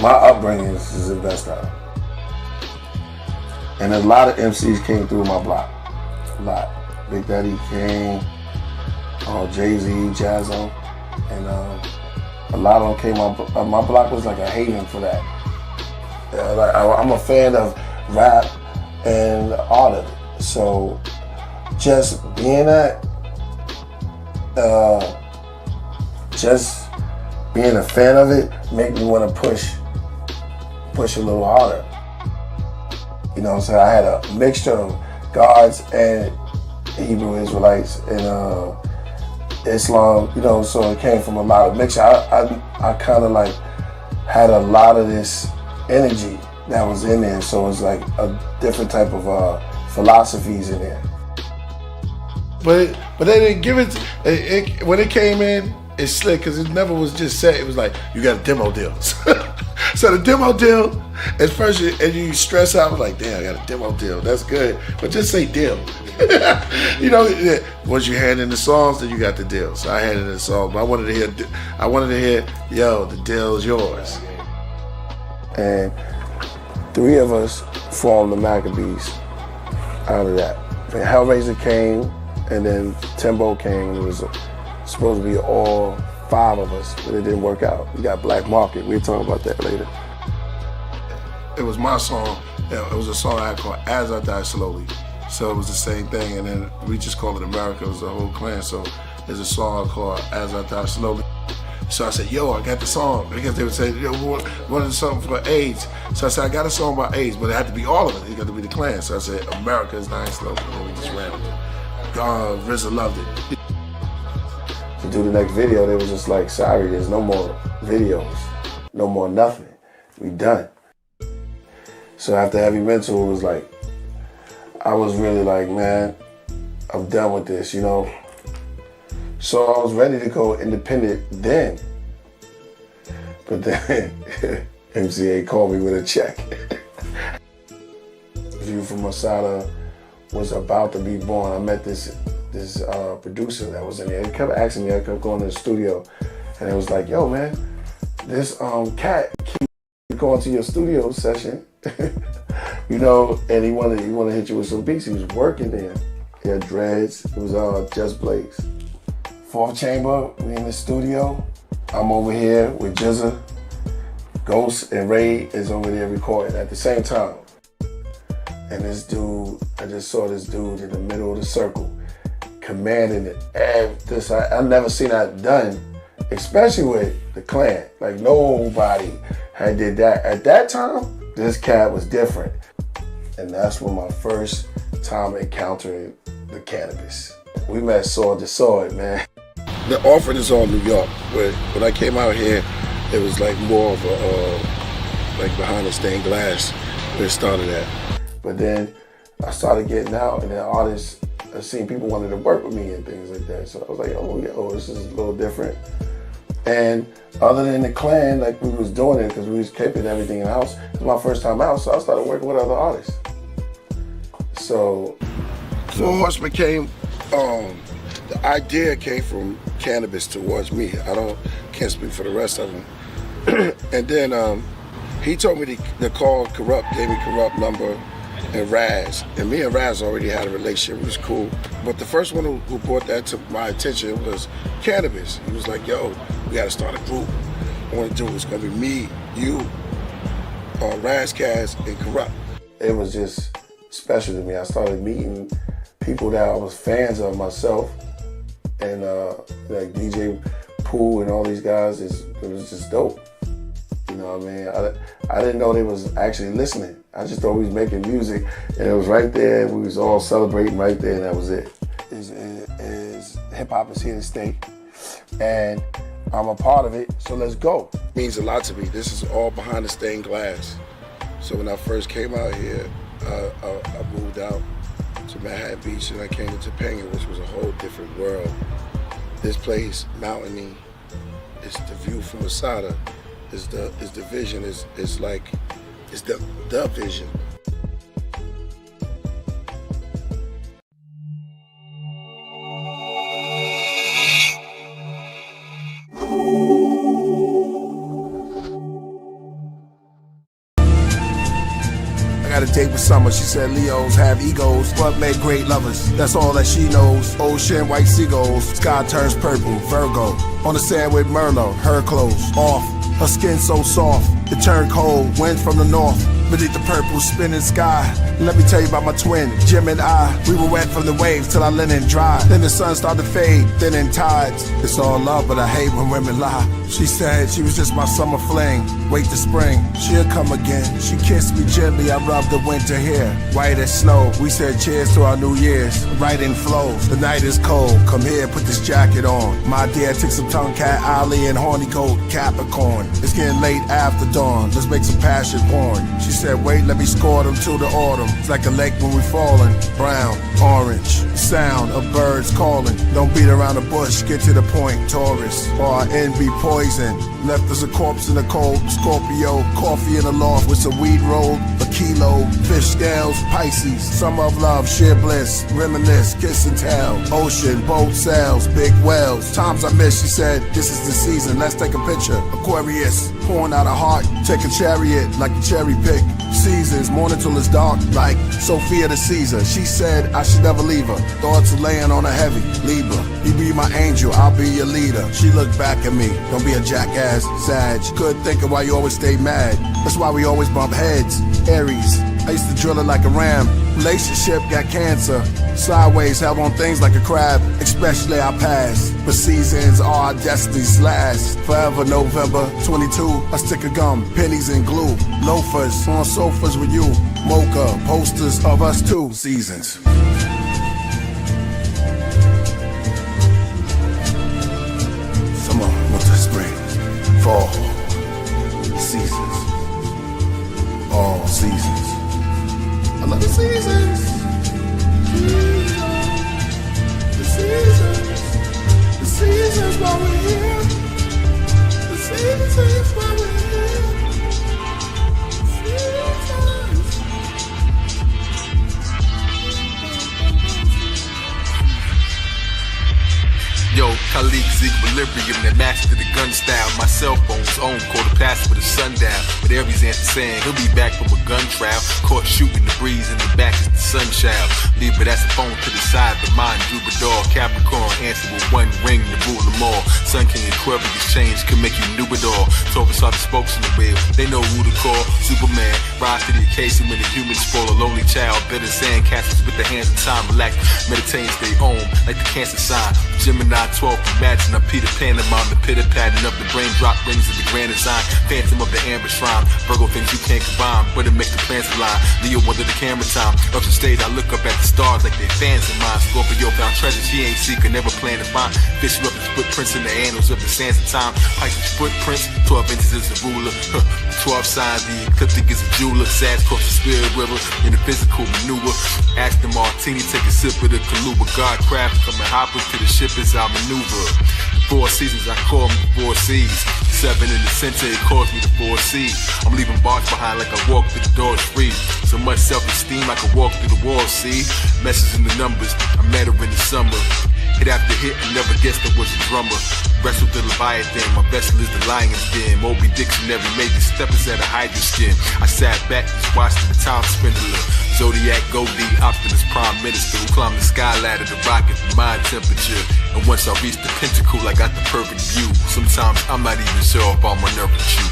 My upbringing is in Best Style. And a lot of MCs came through my block. A lot. Big Daddy Kane, Jay-Z, Jazzo, and a lot of them came up. My block was like a haven for that. I'm a fan of rap and all of it. So just being that, just being a fan of it made me want to push a little harder. You know what I'm saying? I had a mixture of gods and Hebrew Israelites and Islam, you know, so it came from a lot of mixture. I kind of like had a lot of this energy that was in there, so it's like a different type of philosophies in there. But they didn't give it when it came in. It's slick because it never was just set. It was like you got a demo deal. So the demo deal, at first, and you stress out like, damn, I got a demo deal. That's good, but just say deal. You know, once you hand in the songs, then you got the deal. So I handed in the song, but I wanted to hear, yo, the deal's yours. And 3 of us formed the Maccabees out of that. And Hellraiser came, and then Timbo came, and it was supposed to be all 5 of us, but it didn't work out. We got Black Market. We'll talk about that later. It was my song. It was a song I had called As I Die Slowly. So it was the same thing, and then we just called it America. It was the whole clan. So there's a song called As I Die Slowly. So I said, yo, I got the song. Because they would say, yo, wanted something for AIDS. So I said, I got a song about AIDS, but it had to be all of it. It had to be the clan. So I said, America is dying slowly. And then we just ran with it. RZA loved it. To do the next video, they was just like, sorry, there's no more videos. No more nothing. We done. So after Heavy Mental, it was like, I was really like, man, I'm done with this, you know? So I was ready to go independent then. But then MCA called me with a check. View from Masada was about to be born. I met this producer that was in there. He kept asking me, I kept going to the studio, and it was like, yo man, this cat keep going to your studio session, you know, and he wanted to hit you with some beats. He was working there. He had dreads. It was Just Blaze. 4th chamber, we in the studio. I'm over here with Jizza. Ghost and Ray is over there recording at the same time. And this dude, I just saw this dude in the middle of the circle, commanding it. And this, I never seen that done, especially with the clan. Like nobody had did that. At that time, this cat was different. And that's when my first time encountering the cannabis. We met sword to sword, man. The offering is all New York. When I came out here, it was like more of a, like behind the stained glass where it started at. But then I started getting out, and then artists, I seen people wanted to work with me and things like that. So I was like, oh, yo, this is a little different. And other than the clan, like we was doing it because we was keeping everything in the house. It was my first time out, so I started working with other artists. So Horseman came, the idea came from cannabis towards me. Can't speak for the rest of them. And then he told me to call Corrupt, gave me Corrupt number, and Raz. And me and Raz already had a relationship. It was cool. But the first one who brought that to my attention was cannabis. He was like, yo, we gotta start a group. I want to do it. It's gonna be me, you, Raz, Kaz, and Corrupt. It was just special to me. I started meeting people that I was fans of myself. And like DJ Pooh and all these guys, it was just dope. You know what I mean? I didn't know they was actually listening. I just thought we was making music, and it was right there. We was all celebrating right there, and that was it. Hip hop is here to stay, and I'm a part of it. So let's go. It means a lot to me. This is all behind the stained glass. So when I first came out here, I moved out to Manhattan Beach, and I came to Topanga, which was a whole different world. This place, mountainy, it's the view from Masada. Is the vision, is the vision. I got a date with Summer. She said Leos have egos, but make great lovers. That's all that she knows. Ocean, white seagulls, sky turns purple, Virgo. On the sand with Merlot, her clothes off. Her skin so soft, it turned cold, wind from the north. Beneath the purple spinning sky. Let me tell you about my twin, Jim and I. We were wet from the waves till our linen dried. Then the sun started to fade, then in tides. It's all love, but I hate when women lie. She said she was just my summer fling. Wait till spring, she'll come again. She kissed me gently, I rubbed the winter hair. White as snow, we said cheers to our New Year's. Right in flows, the night is cold. Come here, put this jacket on. My dear, took some tongue cat, Ollie, and horny goat, Capricorn. It's getting late after dawn, let's make some passion porn. She said, wait, let me score them till the autumn. It's like a lake when we falling. Brown, orange, sound of birds calling. Don't beat around the bush, get to the point. Taurus, or our envy poison. Left us a corpse in the cold. Scorpio, coffee in the loft with some weed roll. A kilo, fish scales, Pisces. Summer of love, sheer bliss. Reminisce, kiss and tell. Ocean, boat sails, big whales. Times I miss, she said, this is the season, let's take a picture. Aquarius, pouring out a heart. Take a chariot like a cherry pick. Seasons, morning till it's dark, like Sophia the Caesar. She said I should never leave her. Thoughts are laying on her heavy. Libra, you be my angel, I'll be your leader. She looked back at me, don't be a jackass, Sag. Good thinking why you always stay mad. That's why we always bump heads. Aries, I used to drill it like a ram. Relationship got cancer. Sideways, held on things like a crab, especially our past. But seasons are our destiny slash. Forever November 22, a stick of gum, pennies and glue. Loafers on sofas with you. Mocha, posters of us too. Seasons. Summer, winter, spring, fall. Seasons. All seasons. seasons. The seasons while we're here. The seasons while we're here. Yo, colleagues, equilibrium that mastered the gun style. My cell phone's own called the pass with the sundown. But Aries answer saying he'll be back from a gun trial. Caught shooting the breeze in the back is the sun child. Leave it as a phone to the side, the mind Jupiter. Capricorn answer with one ring to rule them all. Sun King Aquarius change can make you new it all. Taurus are the spokes in the wheel, they know who to call. Superman, rise to the occasion when the humans spoil a lonely child. Better sand castles with the hands of time. Relax, meditate, stay home like the Cancer sign. Gemini 12, imagine I'm Peter Pan, I'm on the pitter pattern of the brain drop rings of the grand design. Phantom of the amber shrine, Virgo things you can't combine, but it makes the plans align. Leo under the camera time, up the stage I look up at the stars like they're fans of mine. Scorpio found treasures he ain't seeking, never plan to find. Fish up his footprints in the annals of the sands of time. Pisces footprints, 12 inches is a ruler. 12 signs, the ecliptic is a jeweler. Sag cross the spirit river in the physical maneuver. Aston Martini, take a sip of the Kahlua. God craft, coming hoppers to the ship is our maneuver. 4 seasons, I call me 4 C's. 7 in the center, it calls me the 4 C's. I'm leaving bars behind like I walk through the doors free. So much self-esteem, I can walk through the walls, see? Messages in the numbers, I met her in the summer. Hit after hit, I never guessed I was a drummer. Wrestled the Leviathan, my vessel is the lion's den. Moby Dictionary made the steppers out of Hydra skin. I sat back, just watching the time spindler. Zodiac, Goldie, Optimus Prime Minister who climbed the sky ladder to rocket for my temperature. And once I reached the pinnacle, I got the perfect view. Sometimes I'm not even sure if I'm on earth with you.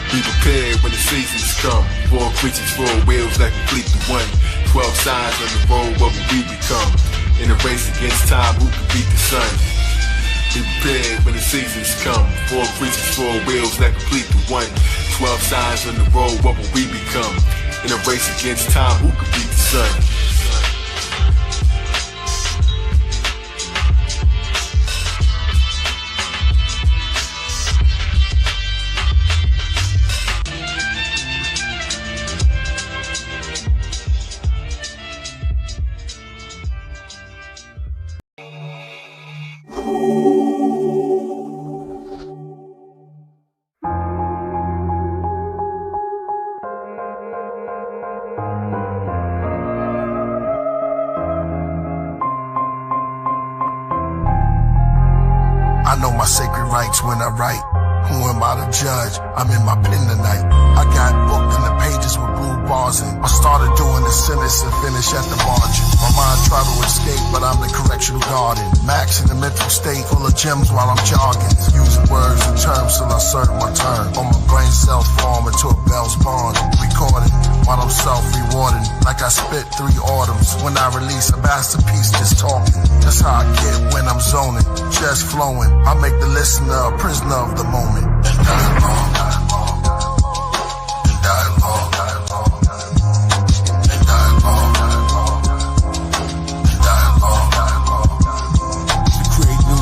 Be prepared when the seasons come. 4 creatures, 4 wheels that complete the one. 12 signs on the road, what will we become? In a race against time, who can beat the sun? Be prepared when the seasons come. 4 creatures, 4 wheels that complete the one. 12 signs on the road, what will we become? In a race against time, who can beat the sun? When I write, who am I to judge? I'm in my pen tonight. I got booked in the pages with blue bars in. I started doing the sentence and finish at the margin. My mind tried to escape, but I'm the correctional garden. Max in the mental state, full of gems while I'm jogging. Using words and terms till I serve my turn. On my brain cells form into a bell's bond. Recording while I'm self-rewarding. Like I spit 3 autumns. When I release a masterpiece, just talking. That's how I get when I'm zoning. Just flowing. I make the listener a prisoner of the moment. Dialogue.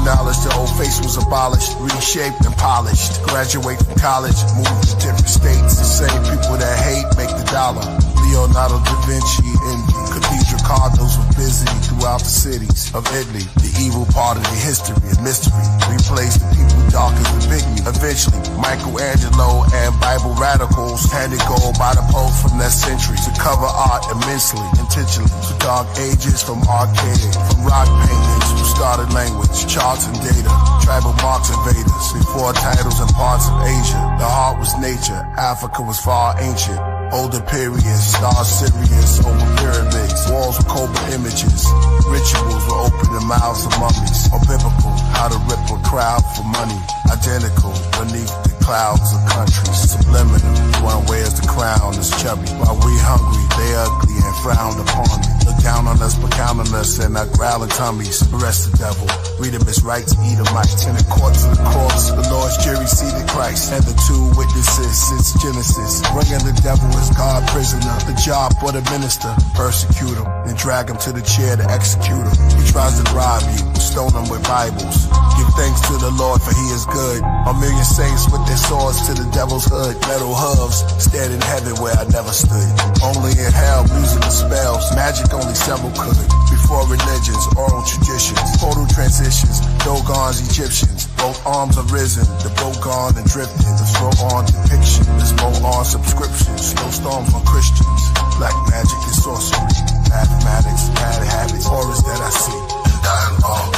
Knowledge, the old face was abolished, reshaped and polished. Graduate from college, move to different states. The same people that hate make the dollar. Leonardo da Vinci envy. Cathedral cardinals were busy throughout the cities of Italy. The evil part of the history of mystery. Replaced the people dark as the pygmy. Eventually, Michelangelo and Bible radicals handed gold by the Pope from that century to cover art immensely, intentionally. To dark ages from archaic, from rock paintings who started language, charts and data, tribal marks invaders, before titles and parts of Asia. The heart was nature, Africa was far ancient. Older periods, stars Sirius over pyramids, walls with cobra images. Rituals will open the mouths of mummies. Or biblical, how to rip a crowd for money. Identical, beneath the clouds of countries. Subliminal, one wears the crown is chubby. While we hungry, they ugly and frowned upon me. Look down on us, but count on us, and our growling tummies. Arrest the devil, read him his rights, Edomites. In the courts of the cross, the Lord's jury seated Christ. And the 2 witnesses since Genesis. Bringing the devil as God prisoner. The job for the minister, persecute him, then drag him to the chair to execute him. He tries to bribe you, stone him with Bibles. Give thanks to the Lord for he is good. A million saints with their swords to the devil's hood. Metal hooves, stand in heaven where I never stood. Only in hell, music is magic only several could. Before religions, oral traditions, portal transitions, Dogons, Egyptians. Both arms are risen, the boat gone and drifting. The slow on depiction, there's more on subscriptions. Snowstorms on Christians. Black magic is sorcery. Mathematics, bad habits, horrors that I see. Dialogue.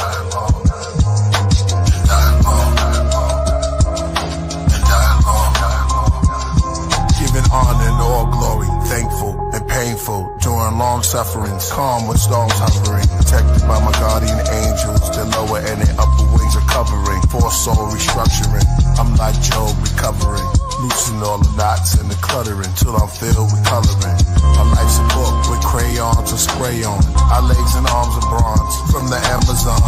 Giving honor and all glory, thankful and painful during long sufferings, calm with storms hovering, protected by my guardian angels. Their lower and their upper wings are covering, for soul restructuring. I'm like Job recovering, loosen all the knots and the cluttering till I'm filled with coloring. My life's a book with crayons to spray on. Our legs and arms are bronze from the Amazon,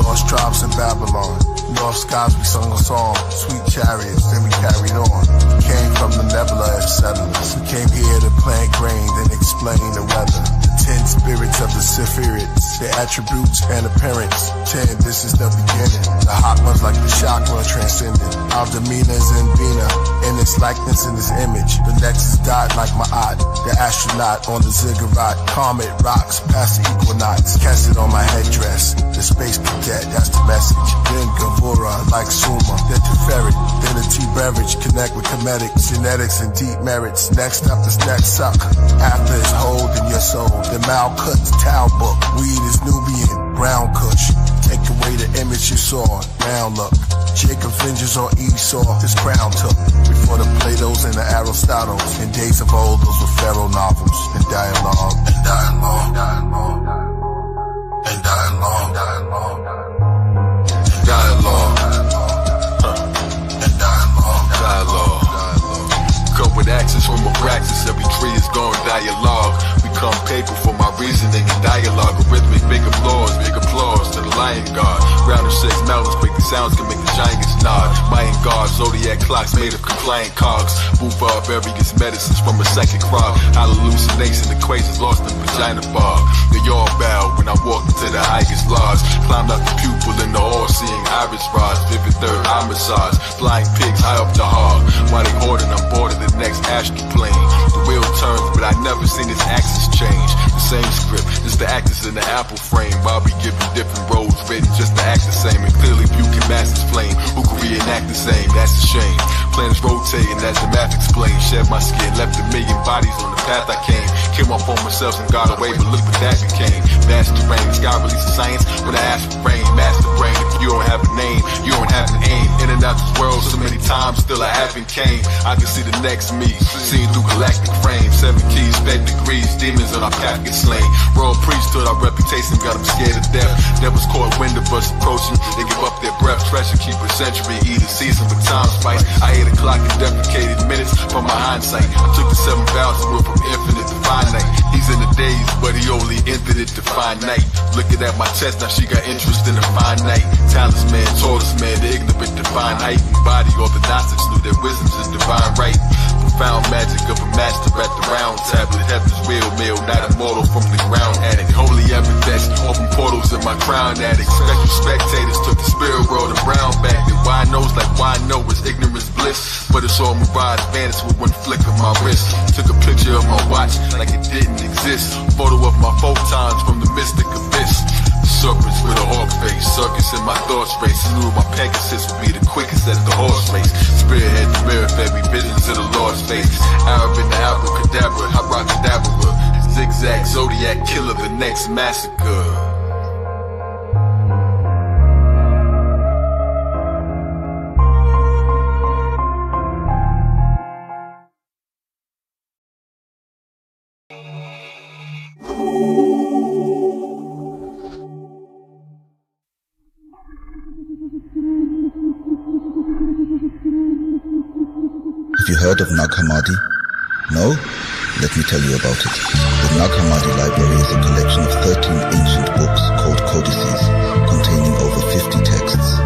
lost tribes in Babylon. North skies we sung a song, sweet chariots, then we carried on. Came from the nebula as settlers. We came here to plant grain, then explain the weather. The 10 spirits of the Sephiroths, their attributes and appearance. 10, this is the beginning. The hot ones like the chakra transcendent. Our demeanors in Bina, in its likeness in this image. The nexus dot like my eye, the astronaut on the ziggurat. Comet rocks past the equinox. Cast it on my headdress. The space cadet, that's the message. Then Gavura like Suma, then Teferi, then a tea beverage. Connect with comedics, genetics, and deep merits. Next up is next suck. After is hold in your soul. The Malkut's Tao book. Weed is Nubian, brown kush. Take away the image you saw, now look. Jacob vengeance on Esau, his crown took. Before the Platos and the Aristotles. In days of old, those were pharaoh novels. And dialogue, and dialogue, dialogue, and dialogue, dialogue, and dialogue, and dialogue, dialogue. Come with access from a praxis, every tree is going dialogue. Become paper for my reasoning and dialogue. Rhythmic, big applause to the lion god. Round of 6 mountains, quick the sounds can make the giants nod. Mayan guard, zodiac clocks made of compliant cogs. Move barbarians, medicines from a psychic crowd. Hallucination equations lost in vagina bar. They all bow when I walk into the highest lodge. Climbed out the pupil in the all-seeing iris rods. Vivid third eye massage. Flying pigs high up the hog. While they hoarding, I'm boarding the next astral plane. The wheel turns, but I never seen its axis change. The same script, just the actors in the apple frame. While we giving different roles written just to act the same. And clearly view can master's flame. Who can reenact the same? That's a shame. Planets rotating as the math explains. Shed my skin, left a million bodies on the path I came. Came up on myself and got away, but look what that became. Master brain, God releases science when I ask for rain. Master brain, if you don't have a name, you don't have an aim. In and out this world so many times, still I haven't came. I can see the next me, seen through galactic frames. 7 keys, 5 degrees, demons on our path get slain. Royal Priesthood, our reputation got them scared to death. Devils caught wind of us approaching, they give up their breath. Treasure keep a century, eat a season with time spice. I ate a clock and deprecated minutes from my hindsight. I took the 7 vows and went from infinite to finite. He's in the days, but he only entered it to finite. Looking at my chest, now she got interest in the finite. Talisman, talisman, the ignorant divine height and body. All the Gnostics knew their wisdom's is divine right. Profound magic of a master at the round tablet. Heaven's real meal, not immortal from the ground addict. Holy evidence, open portals in my crown addict. Special spectators took the spirit world and brown back. The why knows like why know is ignorance bliss. But it's all mirage, vanished with one flick of my wrist. Took a picture of my watch like it didn't exist. Photo of my photons from the mystic abyss. Serpents with a hawk face, circus in my thoughts race. Knew my Pegasus would be the quickest at the horse race. Spearhead the mirror, every visions of the Lord's face. Arab in the abracadabra, abracadabra. Zigzag, zodiac killer, the next massacre. Have you heard of Nag Hammadi? No? Let me tell you about it. The Nag Hammadi Library is a collection of 13 ancient books called codices, containing over 50 texts.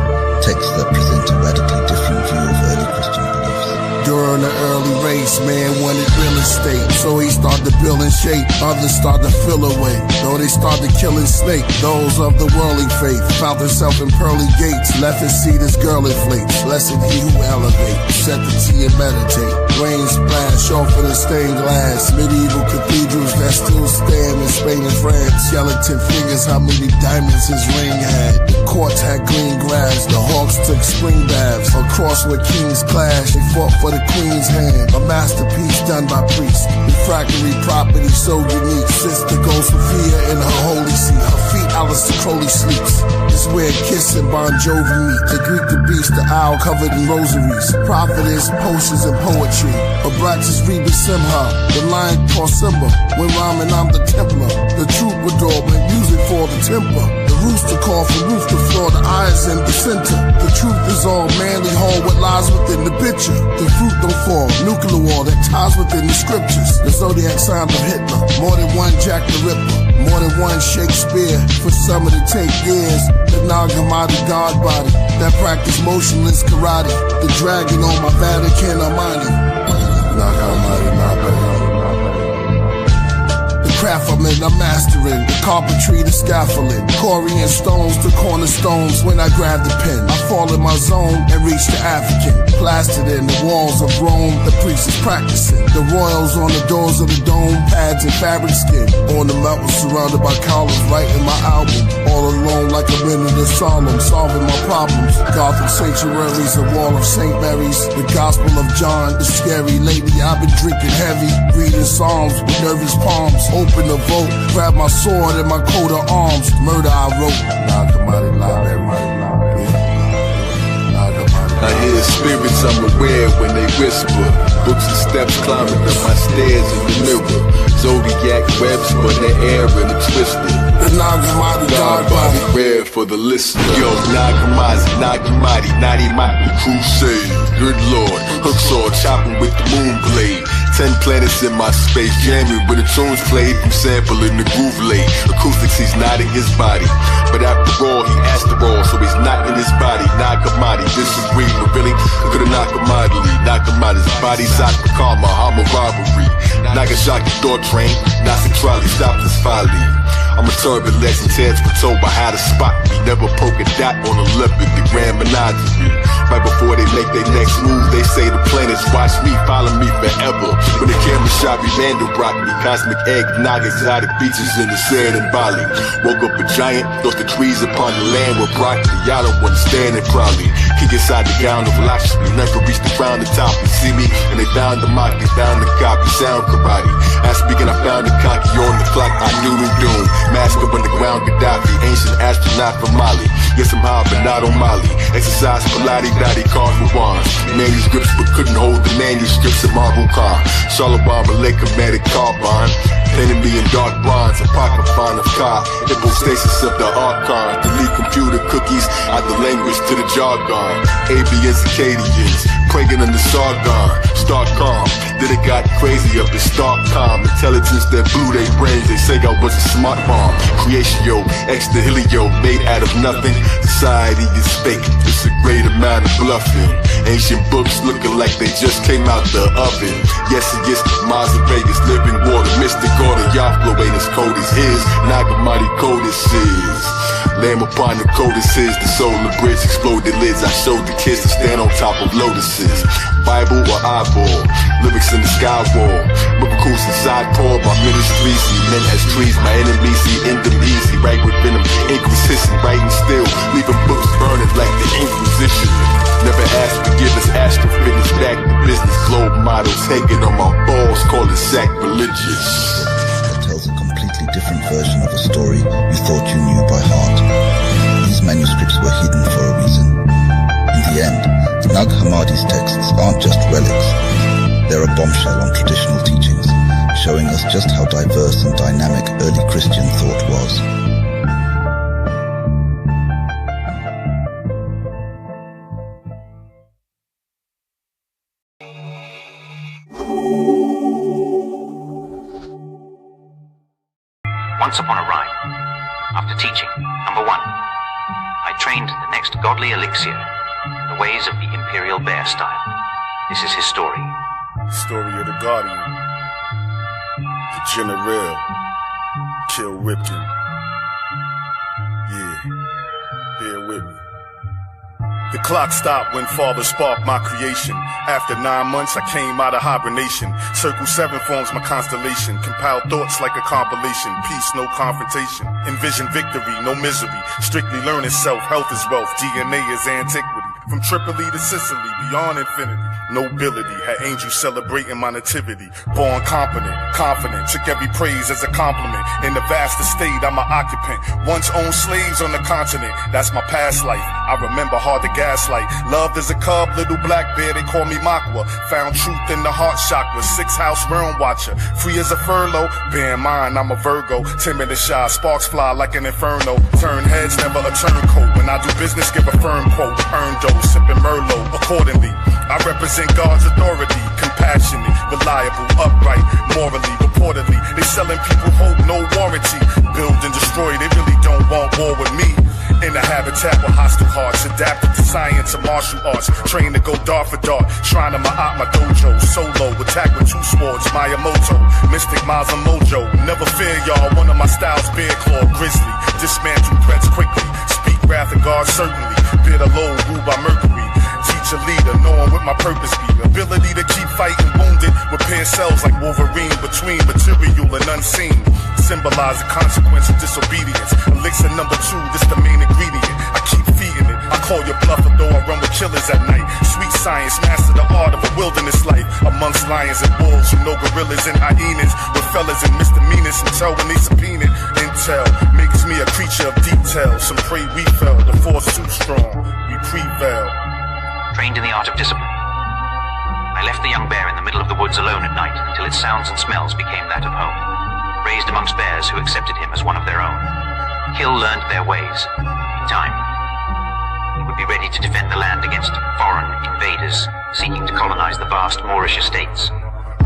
Texts that present a radically different view of early Christian beliefs. During the early race, man wanted real estate, so he started building shape. Others started to fill away, though they started killing snake. Those of the worldly faith found themselves in pearly gates, left his seat as girl inflates. Blessed he who elevates, set the tea and meditate. Rain splash off of the stained glass, medieval cathedrals that still stand and Spain and France. Skeleton fingers, how many diamonds his ring had. The courts had green grass, the hawks took spring baths. Across where kings clashed, they fought for the queen's hand. A masterpiece done by priests. Refractory property so unique. Sister goes Sophia in her holy seat. Her feet Alistair Crowley sleeps. It's where Kiss and Bon Jovi meet. The Greek, the beast, the owl covered in rosaries. Prophetess, potions, and poetry. Abraxas, Rebus, Simha. The lion called Simba. When rhyming, I'm the Templar. The troubadour, make music for the temper. The rooster call from roof to floor. The eyes in the center. The truth is all manly hall. What lies within the picture. The fruit don't fall. Nuclear war that ties within the scriptures. The zodiac sign of Hitler. More than one Jack the Ripper. More than one Shakespeare. For some of it take years. The Nagamati God body. That practice motionless karate. The dragon on my Vatican Armani. Nagamati, Nagamati. Craft I'm in, I'm mastering. The carpentry, the scaffolding. Corian stones to cornerstones. When I grab the pen, I fall in my zone and reach the African. Plastered in the walls of Rome, the priest is practicing. The royals on the doors of the dome, pads and fabric skin. On the mountain surrounded by columns, writing my album. All alone like a minute of solemn, solving my problems. Gothic sanctuaries, the wall of St. Mary's. The gospel of John is scary. Lately I've been drinking heavy, reading psalms with nervous palms. Open the vote, grab my sword and my coat of arms. Murder I wrote. Nagamati library. I hear spirits I'm aware when they whisper. Books and steps climbing up my stairs in the mirror. Zodiac webs for the air and a twister. The Nagamati God body. Rare for the listener. Yo, Nagamati, Narimati, crusade. Good lord, hook sword chopping with the moon blade. 10 planets in my space, jamming with the tunes played from sampling the groove late. Acoustics, he's not in his body. But after all, he asked the all, so he's not in his body. Nagamati, disagree, but really, could've Nagamati. Nagamati's body, soccer karma, I'm a robbery. Nagasaki thought train, Nasatrali stopped his folly. I'm a turbulent and Ted's for told by how to spot me. Never poke a dot on a leopard, the grand menagerie. Right before they make their next move, they say the planets watch me, follow me forever. When the camera shot me, Mandelbrot me. Cosmic egg, Naga, exotic beaches in the sand in Bali. Woke up a giant, lost the trees upon the land with broccoli. Y'all don't understand it probably. Kick inside the gown of Lakshmi. Never reached the ground, the top, you see me. And they found the mock, they found the copy, sound karate. As speaking, I found the cocky on the clock, I knew the doom. Mask up underground, Gaddafi, ancient astronaut from Mali. Yes, I'm high, but not on Mali. Exercise, Pilates, daddy, cards with wands. Manuscripts, but couldn't hold the manuscripts of marble car. Shalabam, Electromagnetic carbon. Painted me in dark bronze, apocryphon of car. Hypostasis of the archon. Delete computer cookies out the language to the jargon. Avians, Acadians, praying in the Sargon. Start calm, then it got crazy up in stark calm. Intelligence that blew their brains, they say I was a smart bomb. Creation, yo, extra helio, made out of nothing. Society is fake, it's a great amount of bluffing. Ancient books looking like they just came out the oven. Yes, it is Mars and Vegas, living water, mystic order, Yahweh ain't as cold as his. Nagamati codices. Lamb upon the codices, the solar bridge exploded lids. I showed the kids to stand on top of lotuses. Bible or eyeball, lyrics in the sky wall. Miracles inside pour my ministry. See men as trees, my enemies see in them easy. Right with venom, ink was hissing, writing still, leaving books burning like the Inquisition. Never asked forgiveness, astrophysics, back to business. Globe models hanging on my balls, call it sacrilegious. That tells a completely different version of a story you thought you knew by heart. These manuscripts were hidden for a reason. In the end, Nag Hammadi's texts aren't just relics. They're a bombshell on traditional teachings, showing us just how diverse and dynamic early Christian thought was. Once upon a rhyme, after teaching, number 1, I trained the next godly elixir in the ways of the imperial bear style. This is his story. Story of the Guardian, the General, Kill Ripken. Yeah, bear with me. The clock stopped when Father sparked my creation. After 9 months, I came out of hibernation. Circle 7 forms my constellation. Compiled thoughts like a compilation. Peace, no confrontation. Envision victory, no misery. Strictly learning self, health is wealth. DNA is antiquity. From Tripoli to Sicily, beyond infinity. Nobility, had angels celebrating my nativity. Born competent, confident, took every praise as a compliment. In the vast estate, I'm an occupant. Once owned slaves on the continent, that's my past life. I remember hard to gaslight. Loved as a cub, little black bear, they call me Makwa. Found truth in the heart chakra, 6th house realm watcher. Free as a furlough, bear in mind I'm a Virgo. Timid and shy, sparks fly like an inferno. Turn heads, never a turncoat. When I do business, give a firm quote. Earn dough, sipping Merlot accordingly. I represent God's authority, compassionate, reliable, upright, morally, reportedly. They selling people hope, no warranty. Build and destroy, they really don't want war with me. In a habitat with hostile hearts, adapted to science and martial arts. Trained to go dart for dart, shrine to my dojo. Solo, attack with 2 swords, Miyamoto. Mystic Miles and Mojo. Never fear y'all, one of my styles, bear claw, grizzly. Dismantle threats quickly, speak wrath of God certainly. Bear the load, ruled by Mercury. Teach a leader, knowing what my purpose be. Ability to keep fighting wounded, repair cells like Wolverine between material and unseen. Symbolize the consequence of disobedience. Elixir number 2, this the main ingredient. I keep feeding it. I call your bluff, though I run with killers at night. Sweet science, master the art of a wilderness life. Amongst lions and wolves, you know gorillas and hyenas. With fellas and misdemeanors, intel when they subpoena. Intel makes me a creature of detail. Some pray we fell, the force too strong. We prevail. Trained in the art of discipline. I left the young bear in the middle of the woods alone at night until its sounds and smells became that of home. Raised amongst bears who accepted him as one of their own. Kill learned their ways. In time, he would be ready to defend the land against foreign invaders seeking to colonize the vast Moorish estates.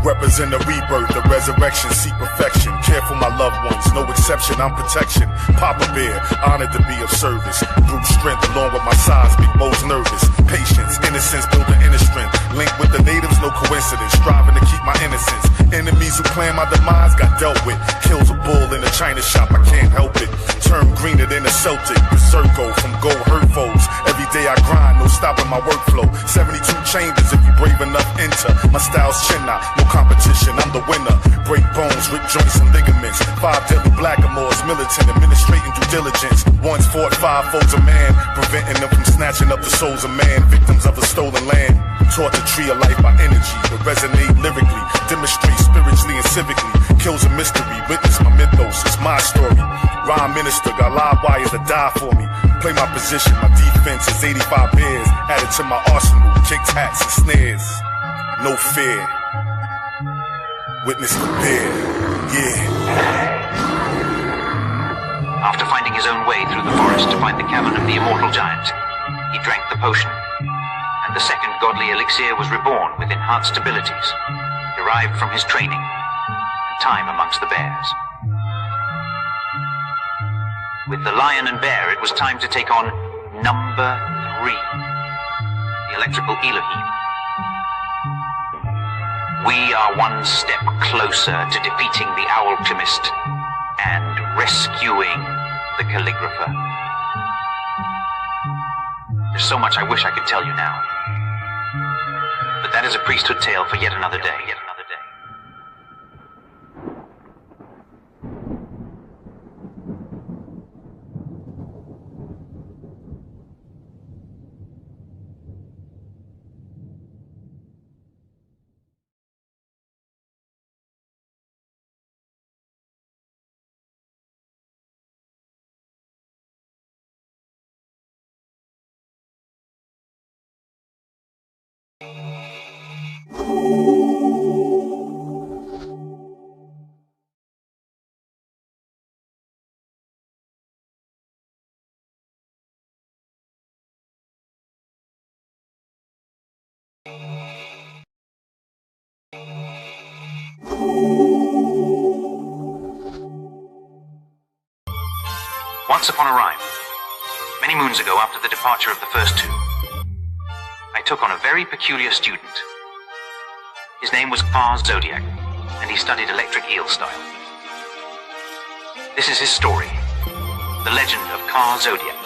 Represent a rebirth, a resurrection, seek perfection. Care for my loved ones, no exception, I'm protection. Papa Bear, honored to be of service. Brute strength along with my size, big most nervous. Patience, innocence, building inner strength. Linked with the natives, no coincidence. Striving to keep my innocence. Enemies who plan my demise got dealt with. Kills a bull in a china shop, I can't help it. Turn greener than a Celtic. Berserko from gold hurt foes. Every day I grind, no stopping my workflow. 72 chambers if you brave enough enter. My style's chin out, no competition, I'm the winner. Break bones, rip joints and ligaments. 5 deadly blackamoors, militant, administrating due diligence. Once fought 5 foes of man, preventing them from snatching up the souls of man, victims of a stolen land. Taught the tree of life by energy, to resonate lyrically, demonstrate spiritually and civically. Kills a mystery, witness my mythos, it's my story. Rhyme minister, got live wires that die for me. Play my position, my defense is 85 bears. Added to my arsenal, kicks, hats, and snares. No fear. Witness the bear, yeah. After finding his own way through the forest to find the cavern of the immortal giant, he drank the potion, and the second godly elixir was reborn with enhanced abilities, derived from his training and time amongst the bears. With the lion and bear, it was time to take on number 3, the electrical Elohim. We are one step closer to defeating the Alchemist and rescuing the Calligrapher. There's so much I wish I could tell you now. But that is a priesthood tale for yet another day. Once upon a rhyme, many moons ago after the departure of the first 2, I took on a very peculiar student. His name was Ka Zodiac, and he studied electric eel style. This is his story, the legend of Ka Zodiac,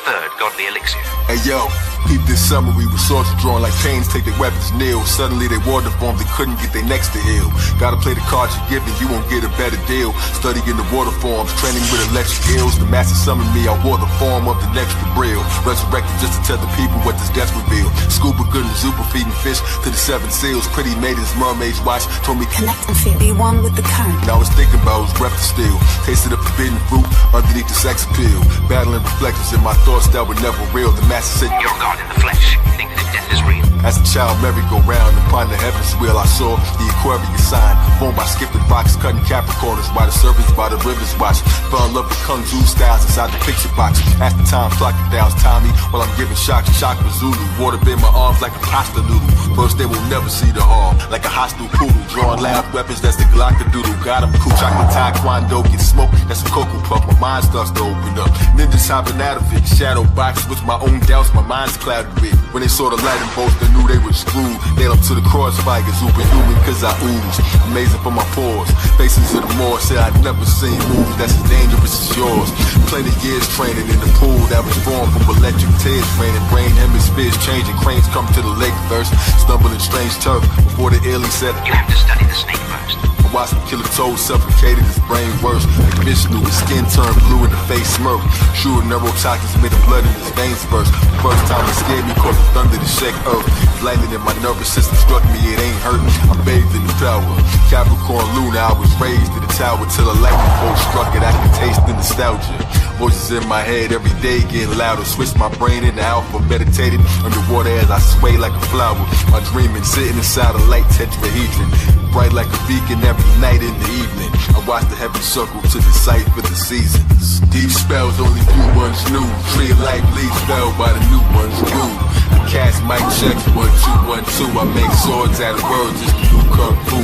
third godly elixir. Hey yo, Peep this summary with swords drawn like pains take their weapons kneel. Suddenly they wore the form, they couldn't get their necks to heal. Gotta play the cards you're given, you won't get a better deal. Studying the water forms, training with electric ills. The master summoned me, I wore the form of the next real. Resurrected just to tell the people what this death revealed. Scuba good and super feeding fish to the 7 seals. Pretty maidens, mermaids watch, told me connect and feel, be one with the current. And I was thinking about his breath to steal. Tasted the forbidden fruit underneath the sex appeal. Battling reflections in my thoughts that were never real. The master said, you're God in the flesh. You think that death is real. As a child, merry-go-round upon the heavens wheel, I saw the Aquarius sign, formed by skipping rocks, cutting Capricorns by the servants, by the rivers watch. Fell in love with Kung Fu styles inside the picture box. As the time clock downs Tommy while I'm giving shock with Zulu. Water bend my arms like a pasta noodle. First they will never see the harm, like a hostile poodle. Drawing loud weapons, that's the Glock-a-doodle. Got 'em cool, chocolate taekwondo, get smoke, that's a cocoa puff. My mind starts to open up. Ninjas hopping out of it, shadow box with my own doubts, my mind's clouded with. When they saw the light in both, they knew they were screwed. Nailed up to the crossfire, superhuman cause I ooze. Amazing for my pores, faces of the moor, said I'd never seen moves that's as dangerous as yours. Plenty years training in the pool that was formed from electric tears raining. Brain hemispheres changing, cranes come to the lake first. Stumbling strange turf before the alien said, you have to study the snake first. I watched him kill a toad, suffocated his brain worse. Like Vishnu, his skin turned blue and the face smirk. Sure, neurotoxins made the blood in his veins burst. The first time it scared me, caused the thunder to shake earth. Lightning in my nervous system struck me, it ain't hurt. I'm bathed in the power. Capricorn Luna, I was raised to the tower till a lightning bolt struck it. I can taste the nostalgia. Voices in my head every day getting louder. Switched my brain into alpha, meditated underwater as I sway like a flower. My dreaming, sitting inside a light tetrahedron, bright like a beacon every night in the evening. I watch the heavens circle to decipher the seasons. Deep spells only few ones knew. Tree of life leaves fell by the new ones grew. I cast mic checks 1 2 1 2. I make swords out of words, it's the new kung fu.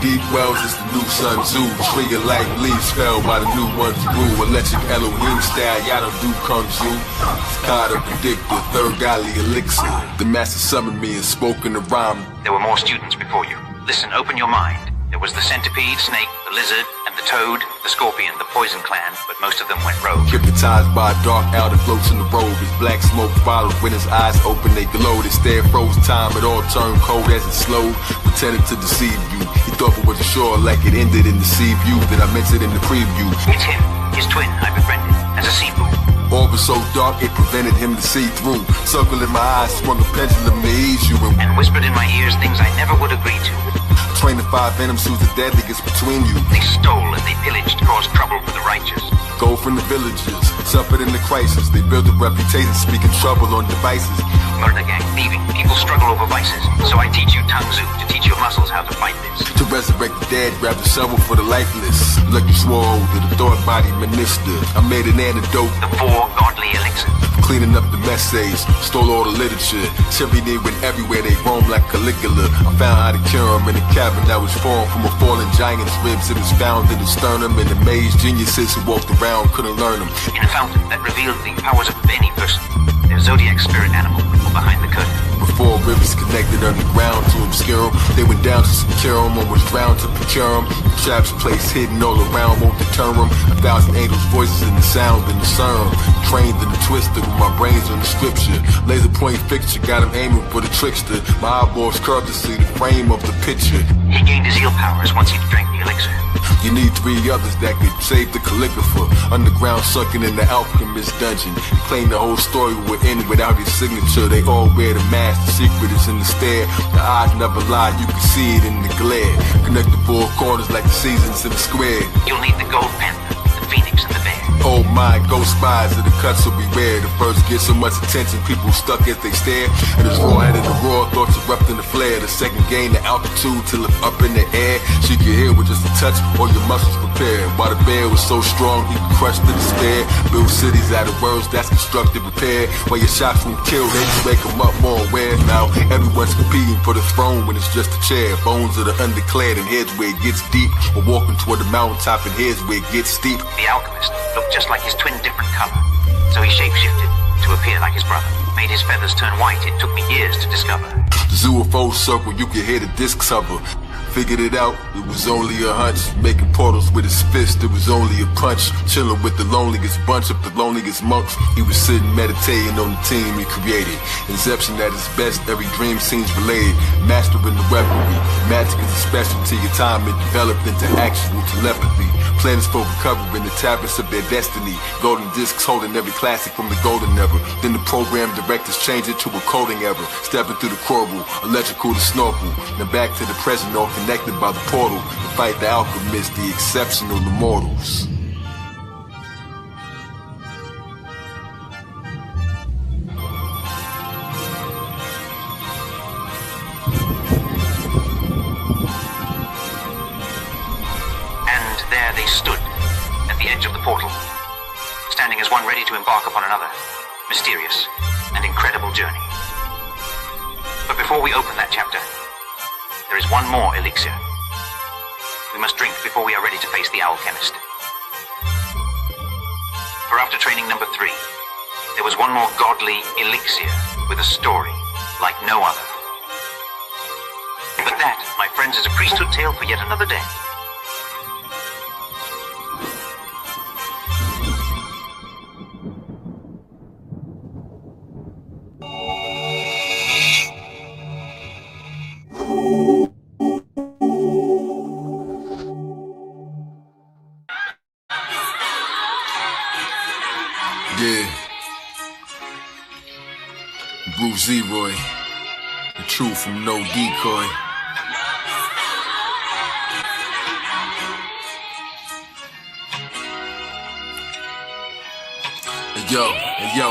Deep wells is the new Sun Tzu. Tree of life leaves fell by the new ones grew. Electric Elohim style, y'all don't do kung fu. God of predictor, third godly elixir. The master summoned me and spoke in the rhyme. There were more students before you. Listen, open your mind. There was the centipede, snake, the lizard, and the toad, the scorpion, the poison clan, but most of them went rogue. Hypnotized by a dark owl that floats in the robe. His black smoke followed when his eyes open, they glowed. Instead froze time, it all turned cold as it slowed. Pretended to deceive you. He thought it was sure like it ended in the sea view that I mentioned in the preview. It's him, his twin, I befriended, as a sea fool. All was so dark it prevented him to see through. Circle in my eyes, swung a pendulum to ease you. And whispered in my ears things I never would agree to. Train the 5 venoms who's the deadliest between you. They stole and they pillaged, caused trouble for the righteous. Gold from the villages, suffered in the crisis. They built a reputation, speaking trouble on devices. Murder gang, thieving, people struggle over vices. So I teach you Tang Zu to teach your muscles how to fight this. To resurrect the dead, grab the shovel for the lifeless. Lucky swore to the thought body minister. I made an antidote. The 4 godly elixirs. Cleaning up the messages, stole all the literature. Cherry they went everywhere, they roam like Caligula. I found how to cure them in a cabin that was formed from a fallen giant's ribs. It was found in the sternum, and the amazed geniuses who walked around couldn't learn them. In a fountain that revealed the powers of any person. Their zodiac spirit animal behind the curtain. Before rivers connected underground to obscure them, they went down to secure them and was drowned to procure them. The traps placed hidden all around won't deter them. 1,000 angels' voices in the sound and the serum. Trained in the twister with my brains on the scripture. Laser point fixture got him aiming for the trickster. My eyeballs curved to see the frame of the picture. He gained his heal powers once he drank the elixir. You need 3 others that could save the calligrapher. Underground sunken in the alchemist dungeon. He claimed the whole story would end without his signature. They all wear the mask, the secret is in the stare. The eyes never lie, you can see it in the glare. Connect the 4 corners like the seasons in the square. You'll need the gold panther, the phoenix, and the bear. Oh my, ghost spies of the cuts will be rare. The first get so much attention, people stuck as they stare. And his raw head in the raw thoughts erupting the flare. The second gain the altitude till it's up in the air. She could hear with just a touch, all your muscles prepared. While the bear was so strong, he could crush the despair. Build cities out of words that's constructed, repaired. While your shots won't kill, they just wake them up more aware. Now everyone's competing for the throne when it's just a chair. Bones of the undeclared and heads where it gets deep. We're walking toward the mountaintop and heads where it gets steep. The alchemist looked just like his twin, different color. So he shapeshifted to appear like his brother. Made his feathers turn white, it took me years to discover. The zoo of full circle, you can hear the discs hover. figured it out, it was only a hunch. Making portals with his fist, it was only a punch. Chilling with the loneliest bunch of the loneliest monks. He was sitting meditating on the team he created. Inception at his best, every dream seems related. Mastering the weaponry, magic is a specialty. Your time it developed into actual telepathy. Plans for recovering the tablets of their destiny. Golden discs holding every classic from the golden era. Then the program directors changed it to a coding error. Stepping through the coral, electrical to snorkel. Then back to the present, all connected by the portal. To fight the alchemists, the exceptional immortals. And there they stood, at the edge of the portal, standing as one ready to embark upon another mysterious and incredible journey. But before we open that chapter, there is one more elixir. We must drink before we are ready to face the alchemist. For after training number 3, there was one more godly elixir with a story like no other. But that, my friends, is a priesthood tale for yet another day. Zeroy, the truth from no decoy. Hey yo,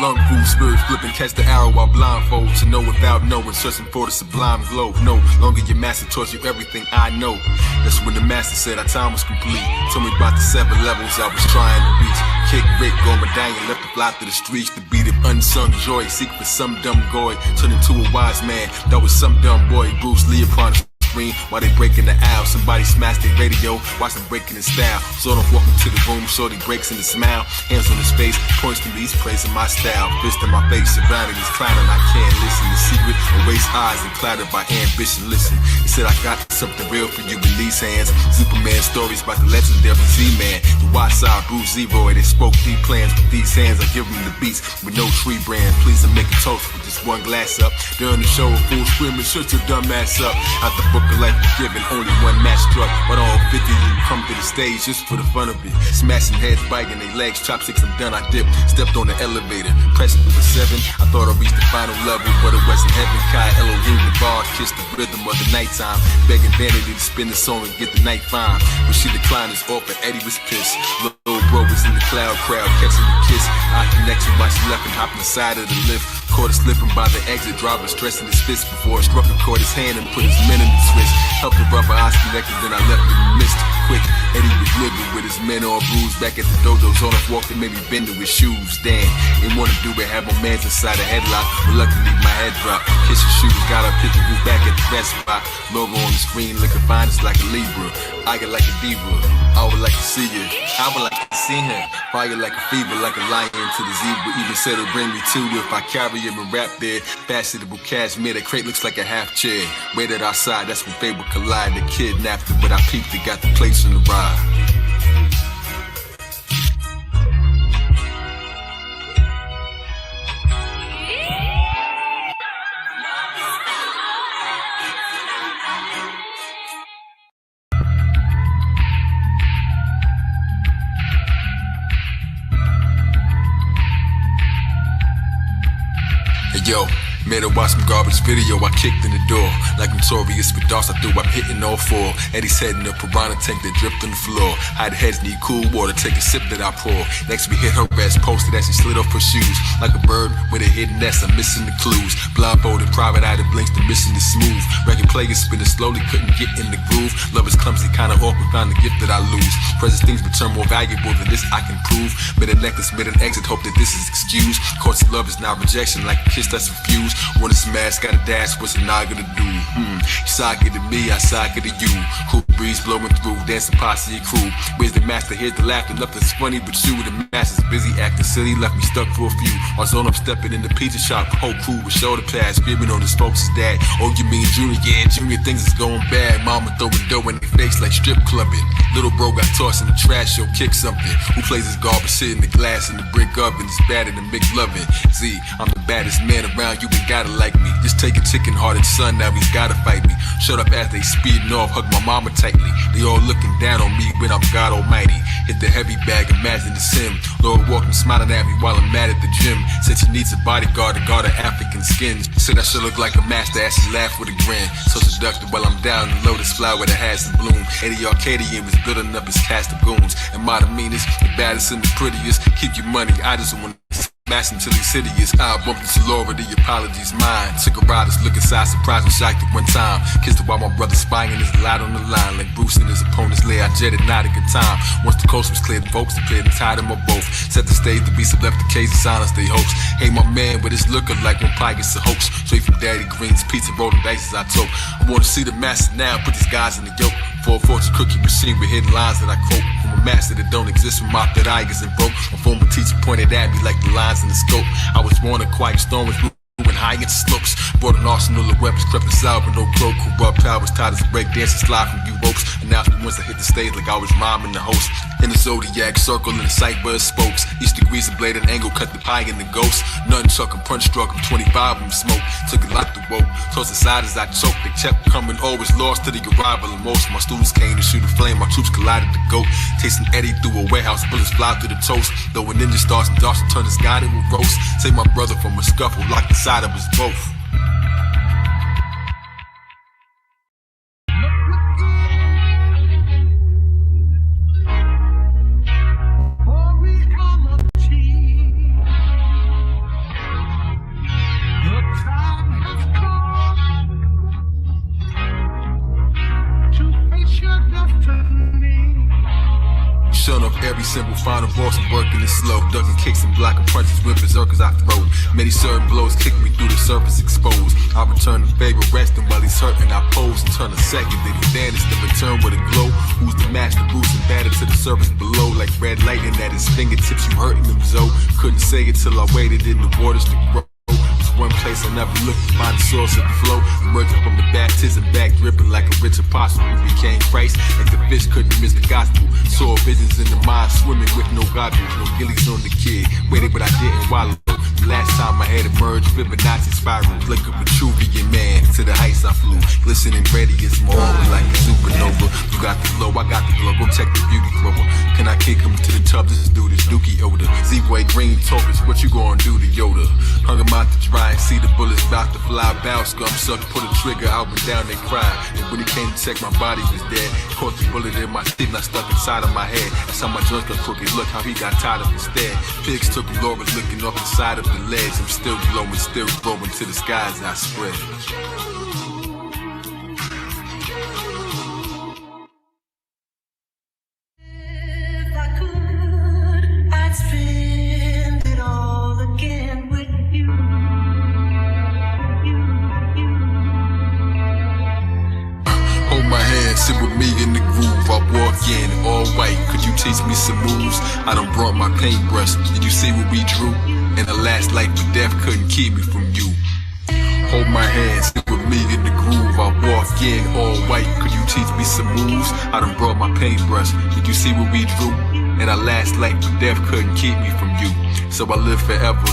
lung food spirits flipping, catch the arrow while blindfold. To know without knowing, searching for the sublime glow. No longer your master taught you everything I know. That's when the master said our time was complete. Told me about the 7 levels I was trying to reach. Kick, Rick, gold medallion, left to fly through the streets. The beat of unsung joy, seek for some dumb goy. Turn into a wise man, that was some dumb boy. Bruce Lee upon the screen while they breaking the aisle. Somebody smashed their radio, watch them breaking the style. So don't walk into the room, shorty breaks in the smile. Hands on his face, points to me, he's praising my style. Fist in my face, surrounded, he's clowning, I can't listen. The secret, erase eyes and clouded by ambition. Listen, he said I got something real for you in these hands. Superman stories about the legendary Z-Man. The White Side, Bruce Zero, they spoke deep plans with these hands. I give them the beats with no tree brand. Please I make a toast with just one glass up. During the show, a fool screaming, shut your dumb ass up. Out the book of life forgiven, only one match struck. But all 50 you come to the stage just for the fun of it. Smashing heads, biting their legs, chopsticks, I'm done, I dipped. Stepped on the elevator, pressing for 7. I thought I reached the final level, but it wasn't heaven. Kai Elohim, the bar, kissed the rhythm of the nighttime. Begging Vanity to spin the song and get the night fine. When she declined his offer, Eddie was pissed. Little bro was in the crowd, catching the kiss. I connected while she left and hopped inside of the lift. Caught her slipping by the exit, driver stressing his fist before I struck and caught his hand and put his men in the switch. Helped the rubber eyes connected, then I left in the mist. Quick, Eddie was living with his men all bruised. Back at the dojos on a walk and made me bend to his shoes. Damn, didn't want to do it, had my mans inside a headlock. Reluctantly, my head dropped. Kiss his shoes, got up, hit the roof back at the best spot. Logo on the screen, looking fine, it's like a Libra. I get like a diva, I would like to see you. I would like to see him. Fire like a fever, like a lion to the zebra. Even said it'll bring me to if I carry him and rap there. Fashionable cashmere, that crate looks like a half chair. Waited outside, that's when fate would collide. The kidnapped her, but I peeped it, got the place in the ride. Yo, made her watch some garbage video, I kicked in the door. Like notorious for dogs, I threw up hitting all 4. Eddie's head in a piranha tank that dripped on the floor. Hide heads need cool water, take a sip that I pour. Next we hit her ass, posted as she slid off her shoes. Like a bird with a hidden nest, I'm missing the clues. Blindfolded, private eye that blinks, the mission is smooth. Record players spinning slowly, couldn't get in the groove. Love is clumsy, kinda awkward, found the gift that I lose. Present things return more valuable than this I can prove. Made a necklace, made an exit, hope that this is excused. Course of love is now rejection, like a kiss that's refused. Wanna smash, gotta dash, what's an I gonna do? You socket to me, I socket to you. Cool breeze blowing through, dancing posse and crew. Where's the master? Here's the laughter, nothing's funny but you. The master's busy acting silly, left me stuck for a few. On zone, I'm stepping in the pizza shop, whole crew with shoulder pads, screaming on his folks' dad. Oh, you mean Junior? Yeah, Junior, things is going bad. Mama throwing dough in their face like strip clubbing. Little bro got tossed in the trash, yo, kick something. Who plays his garbage shit in the glass and the brick oven? It's better than McLovin. Z, I'm the baddest man around, you ain't gotta like me. Just take a chicken-hearted son, now he's gotta fight me. Shut up as they speeding off, hug my mama tightly. They all looking down on me when I'm God Almighty. Hit the heavy bag, imagine the sim. Lord walking, smiling at me while I'm mad at the gym. Said she needs a bodyguard to guard her African skin. Said I should look like a master as she laughed with a grin. So seductive while I'm down the lotus flower that has some bloom. Eddie Arcadian was building up his cast of goons. Am I the meanest, the baddest, and the prettiest? Keep your money, I just want to smash until he's hideous. I bumped into Laura, the apologies mine. Took a ride, look inside, surprised and shocked at one time. Kissed her while my brother spying his light on the line. Like Bruce and his opponents lay, I jetted, not a good time. Once the coast was cleared, folks declared and tied them up both. Set the stage to be some left the case of silence they hopes. Hey my man, but it's looking like when pie gets a hoax. Straight from Daddy Green's pizza, rolling dice as I told. I wanna see the master now, put these guys in the yoke. For a fortune cookie machine with hidden lines that I quote. From a master that don't exist, from my third eye isn't broke. A former teacher pointed at me like the lines in the scope. I was born a quiet storm with moving high into slopes. Brought an arsenal of weapons, crept inside with no cloak. Corrupt powers, tied as break dancing, slide from you ropes. Announced me once I hit the stage like I was rhyming the host. In the zodiac circle in the sight buzz spokes. Each degrees of blade and angle cut the pie in the ghost. Nothing chuck and punch struck him, 25 of them smoke. Took a lot to woke, tossed aside as I choked. They kept coming, always lost to the arrival of most. My students came to shoot a flame, my troops collided to go. Tasting Eddie through a warehouse, bullets fly through the toast. Though a ninja starts and darts to turn the sky to a roast. Save my brother from a scuffle, locked inside of us both. Shut up every simple final boss and working it slow. Ducking kicks and blocking punches with berserkers I throw. Many certain blows kick me through the surface exposed. I return the favor, resting while he's hurting. I pose and turn a second, then he vanished in return with a glow. Who's the master, Bruce and battered to the surface below. Like red lightning at his fingertips, you hurting him, Zoe. Couldn't say it till I waited in the waters to grow. One place I never looked to find the source of the flow. Emerging from the baptism, back dripping like a rich apostle who became Christ. Like the fish couldn't miss the gospel. Saw visions in the mind, swimming with no goggles. No gillies on the kid. Waited but I didn't wallow. The last time I had emerged, Fibonacci spiral. Like a Vitruvian man, to the heights I flew. Glistening radiance, more like a supernova. You got the glow, I got the glow. Go check the beauty thrower. Can I kick him to the tub? This dude is dookie odor. Z-Way green topers, what you gonna do to Yoda? Hung him out to dry and see the bullets about to fly. Bow scum suck, pull the trigger out and down they cried. And when he came to check, my body was dead. Caught the bullet in my teeth and I stuck inside of my head. That's how my joints got crooked. Look how he got tied up instead. Pigs took Laura looking up inside of the legs. I'm still glowing, still growing to the skies I spread. If I could, I'd spend it all again with you. Hold my hand, sit with me in the groove. I walk in, all white. Could you teach me some moves? I done brought my paintbrush. Did you see what we drew? And the last life of death couldn't keep me from you. Hold my hand, sit with me in the groove. I walk in, all white. Could you teach me some moves? I done brought my paintbrush. Did you see what we drew? And our last life of death couldn't keep me from you. So I live forever.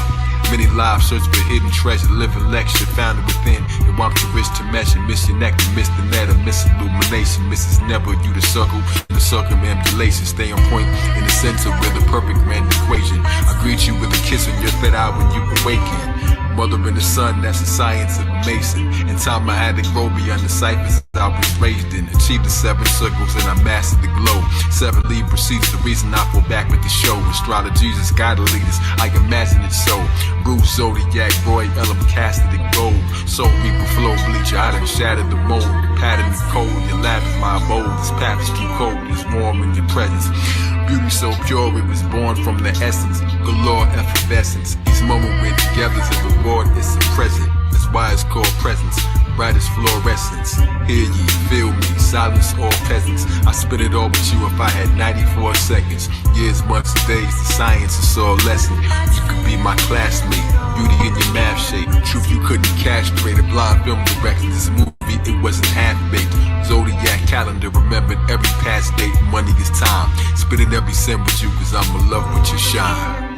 Many lives search for hidden treasure, living lecture, found it within. And I'm too rich to measure, miss your nectar, miss the meta, miss illumination, misses never you the circle, the circumambulation, stay on point in the center with the perfect grand equation. I greet you with a kiss on your third eye when you awaken. Mother in the sun, that's the science of a mason. In time I had to grow beyond the ciphers I was raised in. Achieved the 7 circles and I mastered the glow. 7 lead procedures, the reason I pull back with the show. Astrologies is God to lead us, I imagine it so. Bruce, Zodiac, Roy, Element, casted in gold. Soul Reaper, flow, bleacher, I done shattered the mold. The pattern is cold, your lab is my abode. This path is too cold, it's warm in your presence. Beauty so pure, it was born from the essence. Galore effervescence. Each moment we're together, the reward is a present. As why it's called presence. Brightest fluorescence. Hear ye, feel me, silence all peasants. I spit it all with you if I had 94 seconds. Years, months, days, the science is all lesson. You could be my classmate, beauty in your math shape. Truth you couldn't castrate, a blind film director. This movie, it wasn't half-baked. Zodiac calendar, remembered every past date. Money is time. Spitting every sin with you, cause I'm in love with your shine.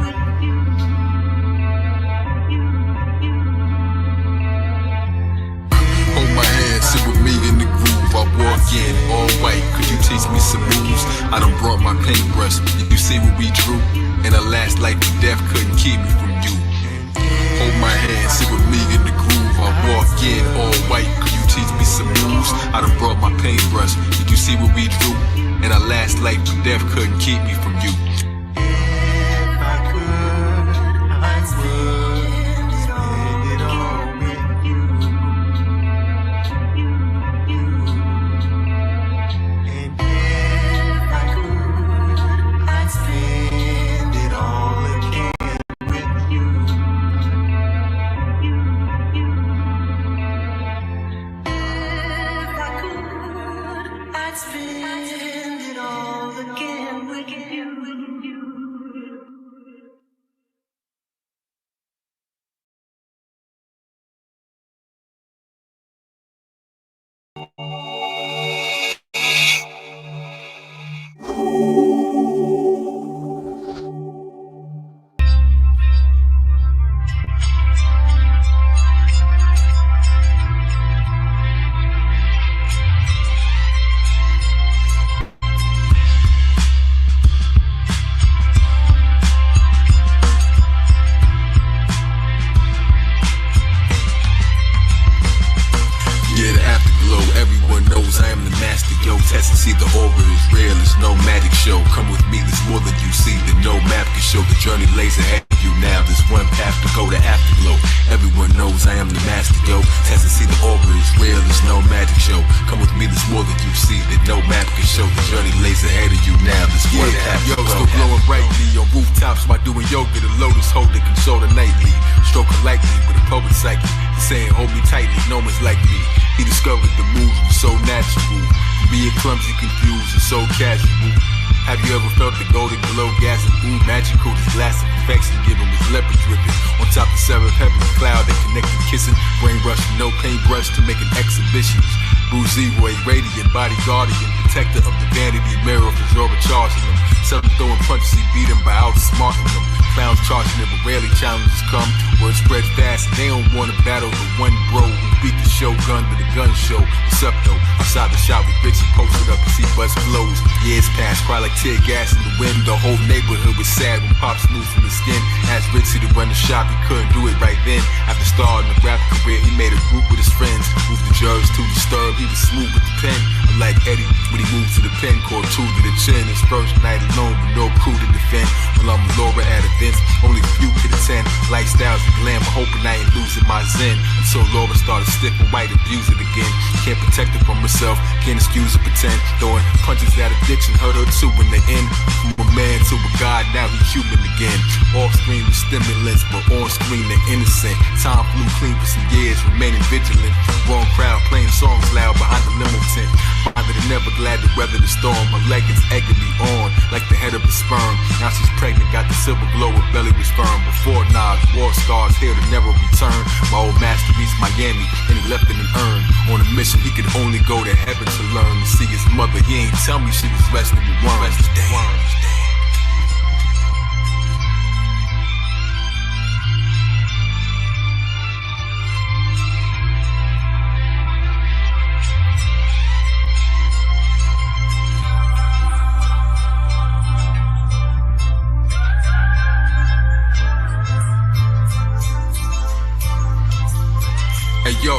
Hold my hand, sit with me in the groove. I walk in, all white. Could you teach me some moves? I done brought my paintbrush. You see what we drew? And our last life and death couldn't keep me from you. Hold my hand, sit with me in the groove. I walk in, all white. Could you teach me some moves? I done brought my paintbrush. Did you see what we drew? And our last life and death couldn't keep me from you. Guardian, protector of the vanity mirror for Zorba charging them. Seldom throwing punches, he beat him by outsmarting them. Clowns charging him, but rarely challenges come. Word spread fast, and they don't want to battle the one bro who beat the shogun to the gun show. What's up though? Outside the shop with Richie posted up to see bus flows. Years passed, cry like tear gas in the wind. The whole neighborhood was sad when Pops moved from the skin. Asked Richie to run the shop, he couldn't do it right then. After starting a rap career, he made a group with his friends. Moved the jerks to disturb, he was smooth with the pen. Like Eddie, when he moved to the pen, called two to the chin. His first night alone with no crew to defend. Well, I'm Laura at events, only a few could attend. Lifestyles and glamour, hoping I ain't losing my zen. Until Laura started stiff and white, abuse it again. Can't protect her from herself, can't excuse or pretend. Throwing punches at addiction, hurt her too in the end. From a man to a god, now he's human again. Off screen with stimulants, but on screen they're innocent. Time flew clean for some years, remaining vigilant. Wrong crowd playing songs loud behind the limo tent. Father, they're never glad to weather the storm. Her leggings egging me on like the head of a sperm. Now she's pregnant, got the silver glow, her belly was firm. Before Nas, war stars here to never return. My old master reached Miami and he left in an urn. On a mission, he could only go to heaven to learn. To see his mother, he ain't tell me she was resting with worms. Hey yo,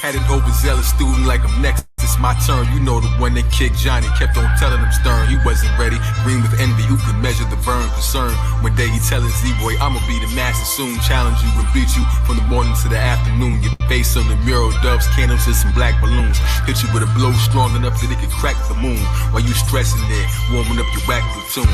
had an overzealous student like I'm next. It's my turn, you know the one that kicked Johnny. Kept on telling him stern, he wasn't ready. Green with envy, who could measure the burn concern. One day he telling Z-Boy, I'ma be the master soon. Challenge you and beat you from the morning to the afternoon. Your face on the mural, doves, candles, and some black balloons. Hit you with a blow strong enough that it could crack the moon. While you stressing there, warming up your whack platoon.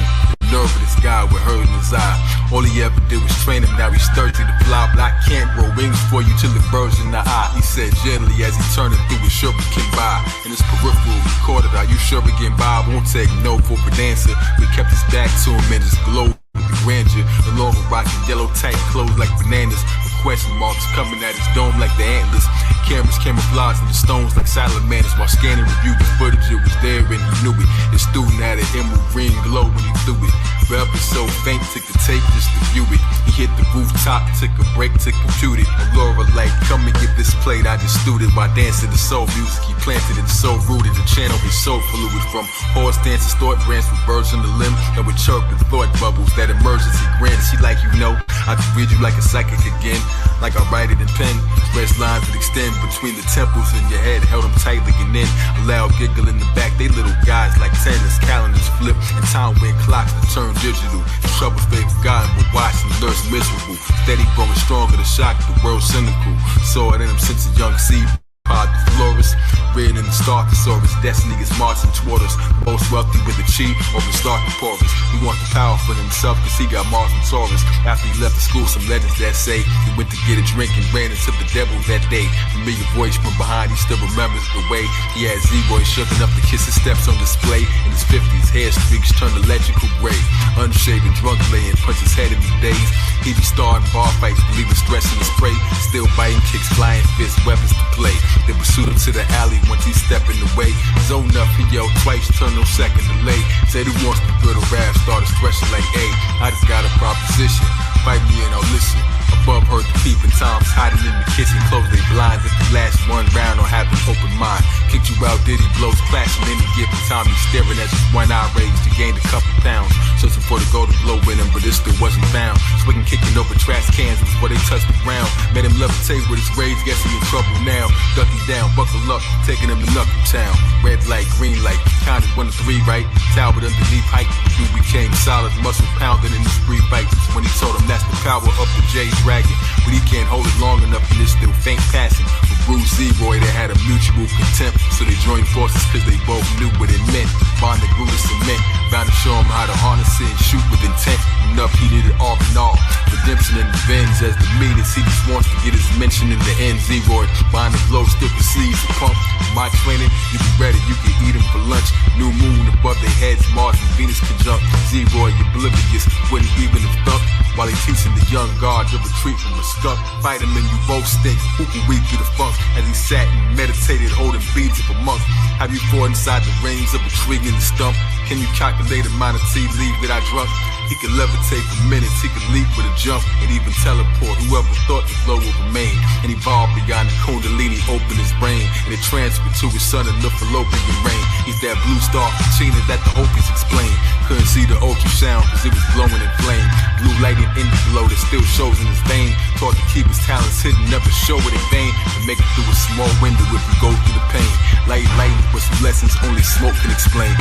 nerve of this guy with hurt in his eye. All he ever did was train him, now he's thirsty to fly. But I can't grow wings for you till the bird's in the eye. He said gently as he turned it through his shuriken by. In his peripheral recorded, are you sure we getting by? Won't take no for an answer. We kept his back to him and just glowed with the grandeur. The long rocking yellow tight clothes like bananas. Question marks coming at his dome like the antlers. Cameras camouflaged in the stones like salamanders. While scanning reviewed the footage, it was there and he knew it. His student had an emerald green glow when he threw it. Rep is so faint, took the tape just to view it. He hit the rooftop, took a break to compute it. And Laura like, come and get this played. I just stewed it while dancing the soul music. He planted it so rooted, the channel his soul fluid. From horse dances, thought branch with birds on the limb that would chirp and thought bubbles. That emergency grin, she like you know. I could read you like a psychic again. Like I write it in pen, express lines that extend between the temples in your head, held them tightly and then a loud giggle in the back. They little guys like tennis, calendars flip, and time when clocks that turn digital. The troubles they forgotten, but watching nurse miserable. Steady growing stronger to shock the world cynical. Saw it in him since a young seed. Pod the florist, red in the Starkosaurus. Destiny is marching toward us. Most wealthy with the chi or the Starky porous. He wants the power for himself cause he got Mars and Taurus. After he left the school, some legends that say he went to get a drink and ran into the devil that day. Familiar voice from behind, he still remembers the way he had Z-Boy shook enough to kiss his steps on display. In his 50s, hair streaks turned electrical gray. Unshaven, drunk laying, punch his head in the days. He be starting bar fights, believing stress in his spray. Still biting kicks, flying fists, weapons to play. They pursued him to the alley once he stepped in the way. Zone up, he yelled twice, turn no second delay. Said he wants to build a rap, started stretching like, hey, I just got a proposition. Fight me and I'll listen. Above heard the peeping Toms hiding in the kitchen, close they blinds if you last one round or have an open mind. Kicked you out, did he blows clashing any given time. He's staring at just one eye raised to gain a couple pounds. Searching for the golden glow in him, but it still wasn't found. Swinging, kicking over trash cans before they touched the ground. Made him levitate with his rage, guess he in trouble now. Ducky down, buckle up, taking him to Knuckle Town. Red light, green light, counted 1 to 3, right? Talbot underneath height, the dude became solid, muscle pounding in the spree fights. When he told him that's the power of the J Dragon, but he can't hold it long enough and it's still faint passing. With Bruce Z-Roy, they had a mutual contempt, so they joined forces cause they both knew what it meant. Bond that grew to cement, bound to show him how to harness it and shoot with intent. Enough he did it all in all. Redemption and revenge as the meanest, he just wants to get his mention in the end. Z-Roy, behind the glow, still perceives the pump. My training, you be ready, you can eat him for lunch. New moon above their heads, Mars and Venus conjunct. Z-Roy, oblivious, wouldn't even have thunk. While he teaching the young guard to retreat from the skunk. Fight him and you both stink, who can weep through the funk? As he sat and meditated, holding beads of a monk. Have you fought inside the reins of a tree in the stump? Can you calculate the amount of tea leave that I drunk? He could levitate for minutes, he could leap with a jump, and even teleport. Whoever thought the flow would remain, and evolve beyond the Kundalini, open his brain, and it transferred to his son in the fallopian rain. He's that blue star China that the Hopies explain. Couldn't see the ultrasound cause it was glowing in flame. Blue lighting in the glow that still shows in his vein. Taught to keep his talents hidden, never show it in vain. To make it through a small window if you go through the pain. Light, with some lessons only smoke can explain.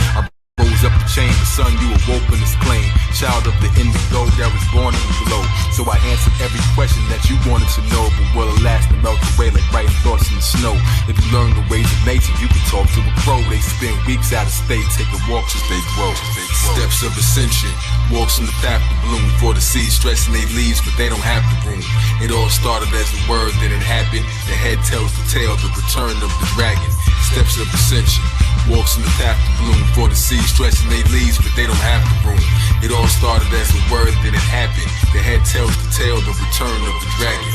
Rose up the chain, the sun you awoke in this plane. Child of the indigo that was born in the glow. So I answered every question that you wanted to know. But will it last and melt away like writing thoughts in the snow? If you learn the ways of nature, you can talk to a pro. They spend weeks out of state, taking walks as they grow. Steps of ascension, walks in the path to bloom. For the seeds stressing they leaves, but they don't have the room. It all started as a word, then it happened. The head tells the tale, the return of the dragon. Steps of ascension, walks in the path to bloom. For the seeds stressing they leaves, but they don't have the room. It all started as a word, then it happened. The head tells the tale, the return of the dragon.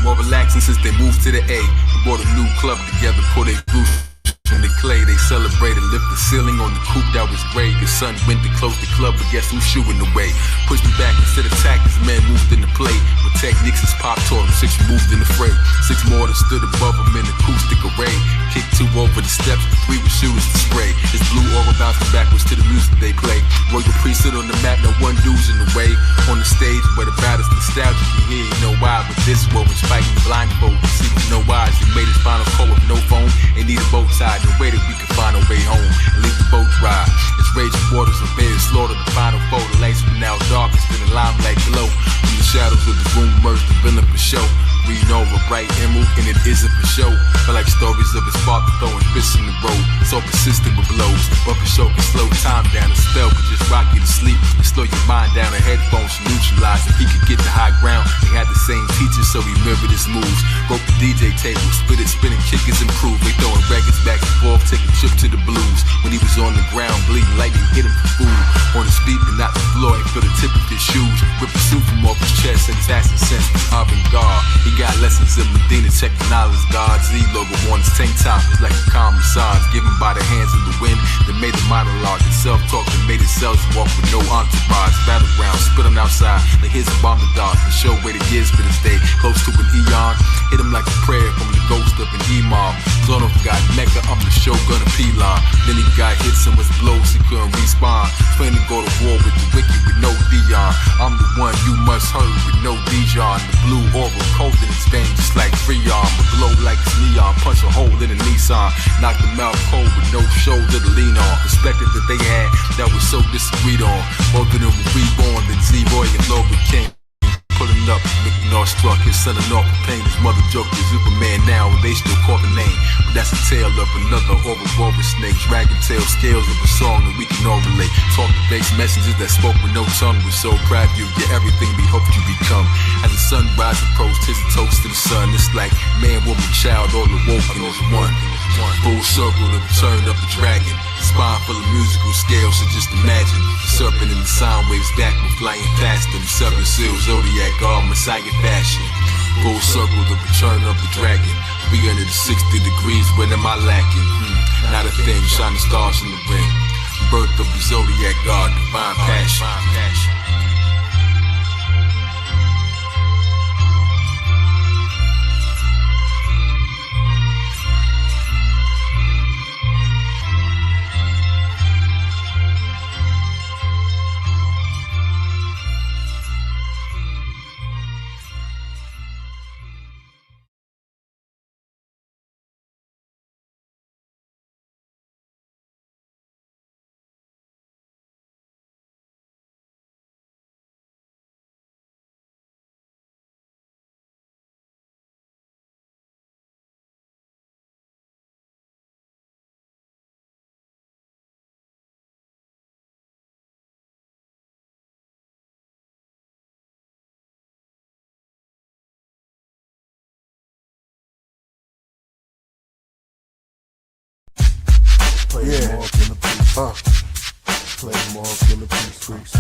More relaxing since they moved to the A. We bought a new club together, put a roof in the clay. They celebrated, lift the ceiling on the coupe that was gray. The sun went to close the club, but guess who's shooing the way? Pushed me back instead of attack, this man moved in the play. With techniques as Pop taught him, 6 moved in the fray. 6 more that stood above him in acoustic array. Kicked 2 over the steps, 3 with shoes to spray. His blue aura bouncing backwards to the music they play. Royal Priesthood on the map, no one dude's in the way. On the stage where the battle's nostalgic, you hear, you know why. But this war was fighting blindfold. See with no eyes, he made his final call with no phone. They need a boat tied, no way that we can find a way home and leave the boat dry. It's raging waters of bears, slaughter the final foe. The lights from now darkest in the limelight glow. From the shadows of the room emerge the villain for show. Reading over bright emerald and it isn't for show. Feel like stories of his father throwing fists in the road. So persistent with blows, but for show can slow time down. A spell could just rock you to sleep and slow your mind down. A headphones should neutralize if he could get the high ground. They had the same teacher, so he mirrored his moves. Broke the DJ table, spit it, spinning kickers improved. They throwing records back and forth, take a trip to the blues. When he was on the ground, bleeding lightning hit him for food. On his feet, but not the floor, ain't feel the tip of his shoes. Rip a suit from off his chest, and assassin sense from avant-garde. He got lessons in Medina, check the knowledge God's Z logo on his tank top. It's like a calm massage given by the hands of the wind that made the monologue. The self-talk that made itself walk with no entourage. Battleground, spitting outside like his bomb the dark. The show where the years for this day, close to an eon. Hit him like a prayer from the ghost of an Imam. Zone of God, Mecca, I'm the shogun of Pilon. Then he got hit some with blows, he couldn't respond. Trying to go to war with the wicked with no Dion. I'm the one you must hurry with no Dijon. The blue aura cold in his veins just like Freon. The glow like it's neon, punch a hole in a Nissan. Knock them out cold with no shoulder to lean on. Perspective that they had that was so disagreed on. Both of them were reborn, then Z-Roy and Logan King. Pulling up, making all struck, his son and off pain. His mother joked to Superman now, and they still call the name. But that's a tale of another overwoven snake. Dragon tail scales of a song that we can all relate. Talk to base messages that spoke with no tongue. We're so proud of you, you're everything we hoped you become. As the sunrise approached, his a toast to the sun. It's like man, woman, child, all awoken as one. Full circle, the return of the dragon. Spine full of musical scales, so just imagine the serpent in the sound waves back with flying faster. The seven seals, zodiac, all Messiah fashion. Full circle, the return of the dragon. 360 degrees, when am I lacking? Not a thing, shining stars in the ring. Birth of the zodiac god, divine passion. Play more Killah Priest. Play more Killah Priest.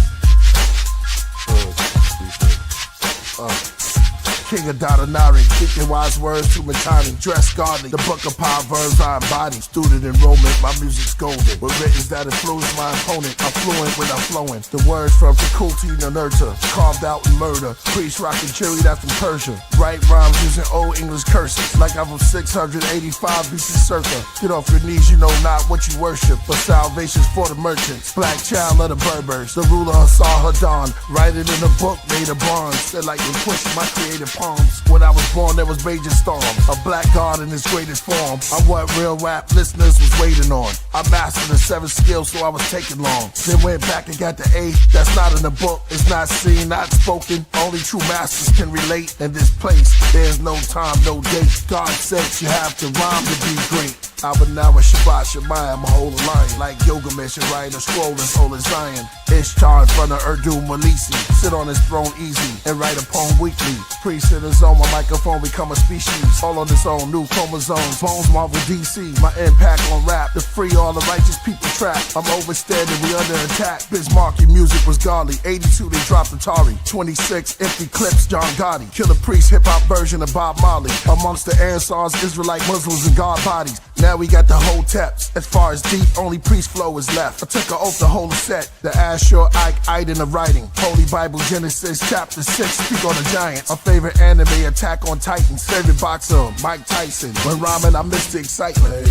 King of Dadanari, speaking wise words to Matani, dress godly, the book of Proverbs I embody, student enrollment, my music's golden, with writtens that influence my opponent, I'm fluent when I'm flowing, the words from faculty to nurture, carved out in murder, priest rocking cherry, that's from Persia, write rhymes using old English curses, like I'm from 685 BC circa, get off your knees, you know not what you worship, but salvation's for the merchants, black child of the Berbers, the ruler Hassan Hadan, write it in a book made of bronze, said like you push my creative palms. When I was born, there was major storms. A black god in his greatest form. I'm what real rap listeners was waiting on. I mastered the 7 skills, so I was taking long. Then went back and got the 8. That's not in the book. It's not seen, not spoken. Only true masters can relate. In this place, there's no time, no date. God says you have to rhyme to be great. Abanawa Shabbat Shemayim, I'm a whole lion. Like Gilgamesh and write a scroll in soul of Zion. Ishtar in front of Urdu Malisi. Sit on his throne easy and write a poem weekly. Priest in his own, my microphone become a species. All on its own, new chromosomes. Bones Marvel DC. My impact on rap to free all the righteous people trapped. I'm overstanding, we under attack. Bismarck, your music was godly. 82, they dropped Atari. 26, empty clips, John Gotti. Killah Priest, hip hop version of Bob Marley. Amongst the Ansars, Israelite Muslims and God bodies. Now we got the whole taps. As far as deep, only priest flow is left. I took an oath to hold a set. The Ashur, Ike, in the writing. Holy Bible, Genesis, chapter 6, speak on the giants. My favorite anime, Attack on Titans. Favorite boxer, Mike Tyson. When rhyming, I miss the excitement. Play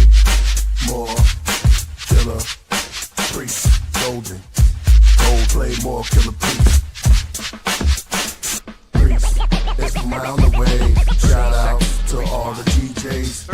more Killah Priest. Golden. Gold, play more Killah Priest. Priest. It's around the way. Shout out to all the DJs.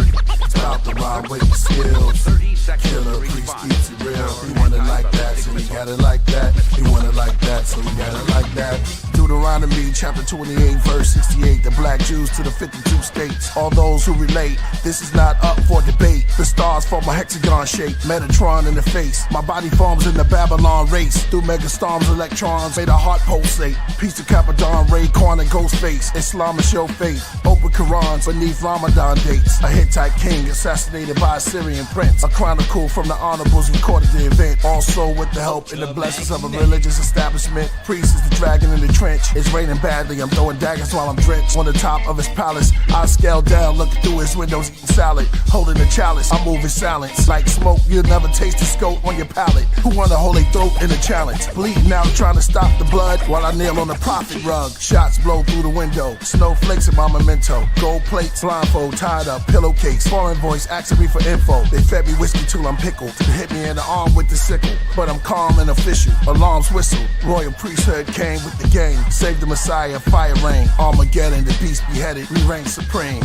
It's about the rhyme with the skills. Killah Priest keeps it real. He want it like that, so he got it like that. He want it like that, so he got it like that. Deuteronomy chapter 28 verse 68. The black Jews to the 52 states. All those who relate, this is not up for debate. The stars form a hexagon shape. Metatron in the face. My body forms in the Babylon race. Through megastorms, electrons made a heart pulsate. Piece to Capadon, Ray, Quan, and Ghostface. Islam is your faith. Open Qurans beneath Ramadan dates. A Hittite king assassinated by a Syrian prince. A chronicle from the honorables recorded the event. Also with the help and the blessings of a religious establishment. Priest is the dragon in the trench. It's raining badly. I'm throwing daggers while I'm drenched. On the top of his palace, I scale down, looking through his windows, eating salad. Holding a chalice, I move in silence. Like smoke, you'll never taste the scope on your palate. Who wanna hold a throat in a challenge? Bleeding out, trying to stop the blood while I kneel on the prophet rug. Shots blow through the window. Snowflakes in my memento. Gold plates, blindfold, tied up, pillowcase. Foreign voice asking me for info. They fed me whiskey till I'm pickled. They hit me in the arm with the sickle, but I'm calm and official. Alarms whistle. Royal Priesthood came with the game. Save the Messiah, fire rain. Armageddon, the beast beheaded. We reign supreme.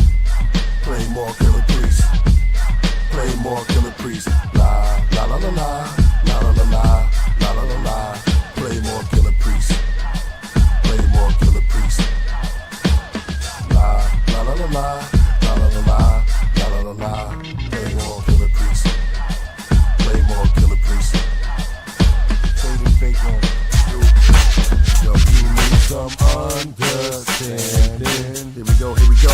Play more Killah Priest. Play more Killah Priest. La la la la la. La la la la. La la la la. Play more Killah Priest. Play more Killah Priest. La la la la la. La la la la. La la la la. Play more Killah Priest. Play more Killah Priest. Play the fake one. Yo, you need some understanding. Here we go, here we go.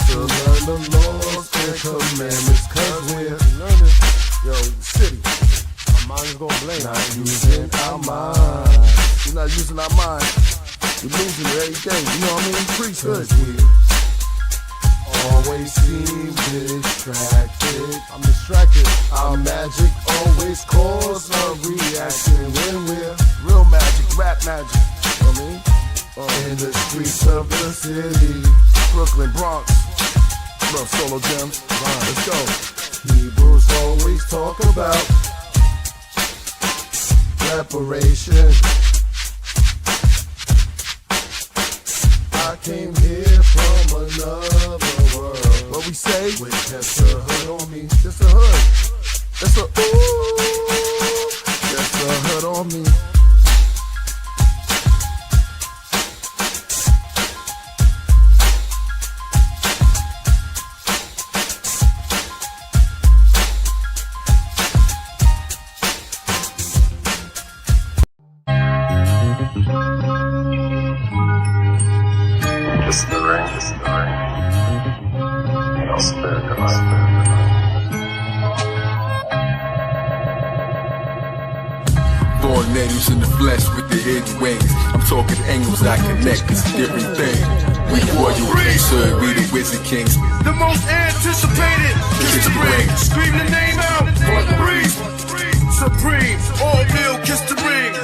To learn the laws and commandments, cause we're learning. Yo, the city. Our mind is gonna blame. Not using our mind. We're not using our mind. We're losing it every day. You know what I mean? Priesthood. We always seem distracted. I'm distracted. Our magic always cause a reaction when we're real magic, rap magic. You know what I mean? In the streets of the city, Brooklyn, Bronx. Love solo gems. Let's go. Hebrews always talk about reparation. I came here from another world. What we say? With just a hood on me. Just a hood. Just a ooh. Just a hood on me. It's the rain, it's the rain. No spirit, no spirit. Born natives in the flesh with the hidden wings. I'm talking angles I connect, it's a different thing. We Royal Priesthood, we the Wizard Kings. The most anticipated, kiss the ring. Scream the name out, Breeze. Supreme, all male, kiss the ring.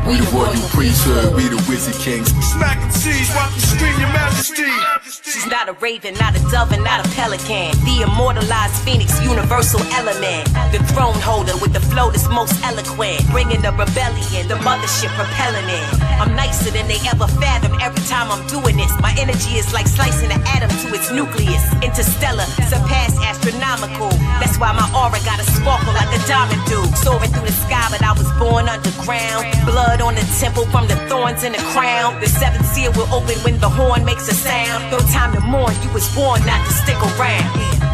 We the Royal Priesthood, we the Wizard Kings. Smack and seize, while you scream your majesty. She's not a raven, not a dove, and not a pelican. The immortalized phoenix, universal element. The throne holder with the flow that's most eloquent. Bringing the rebellion, the mothership propelling it. I'm nicer than they ever fathom every time I'm doing this. My energy is like slicing an atom to its nucleus. Interstellar, surpass astronomical. That's why my aura got a sparkle like a diamond do. Soaring through the sky, but I was born underground. Blood on the temple from the thorns in the crown. The seventh seal will open when the horn makes a sound. No time to mourn, you was born not to stick around.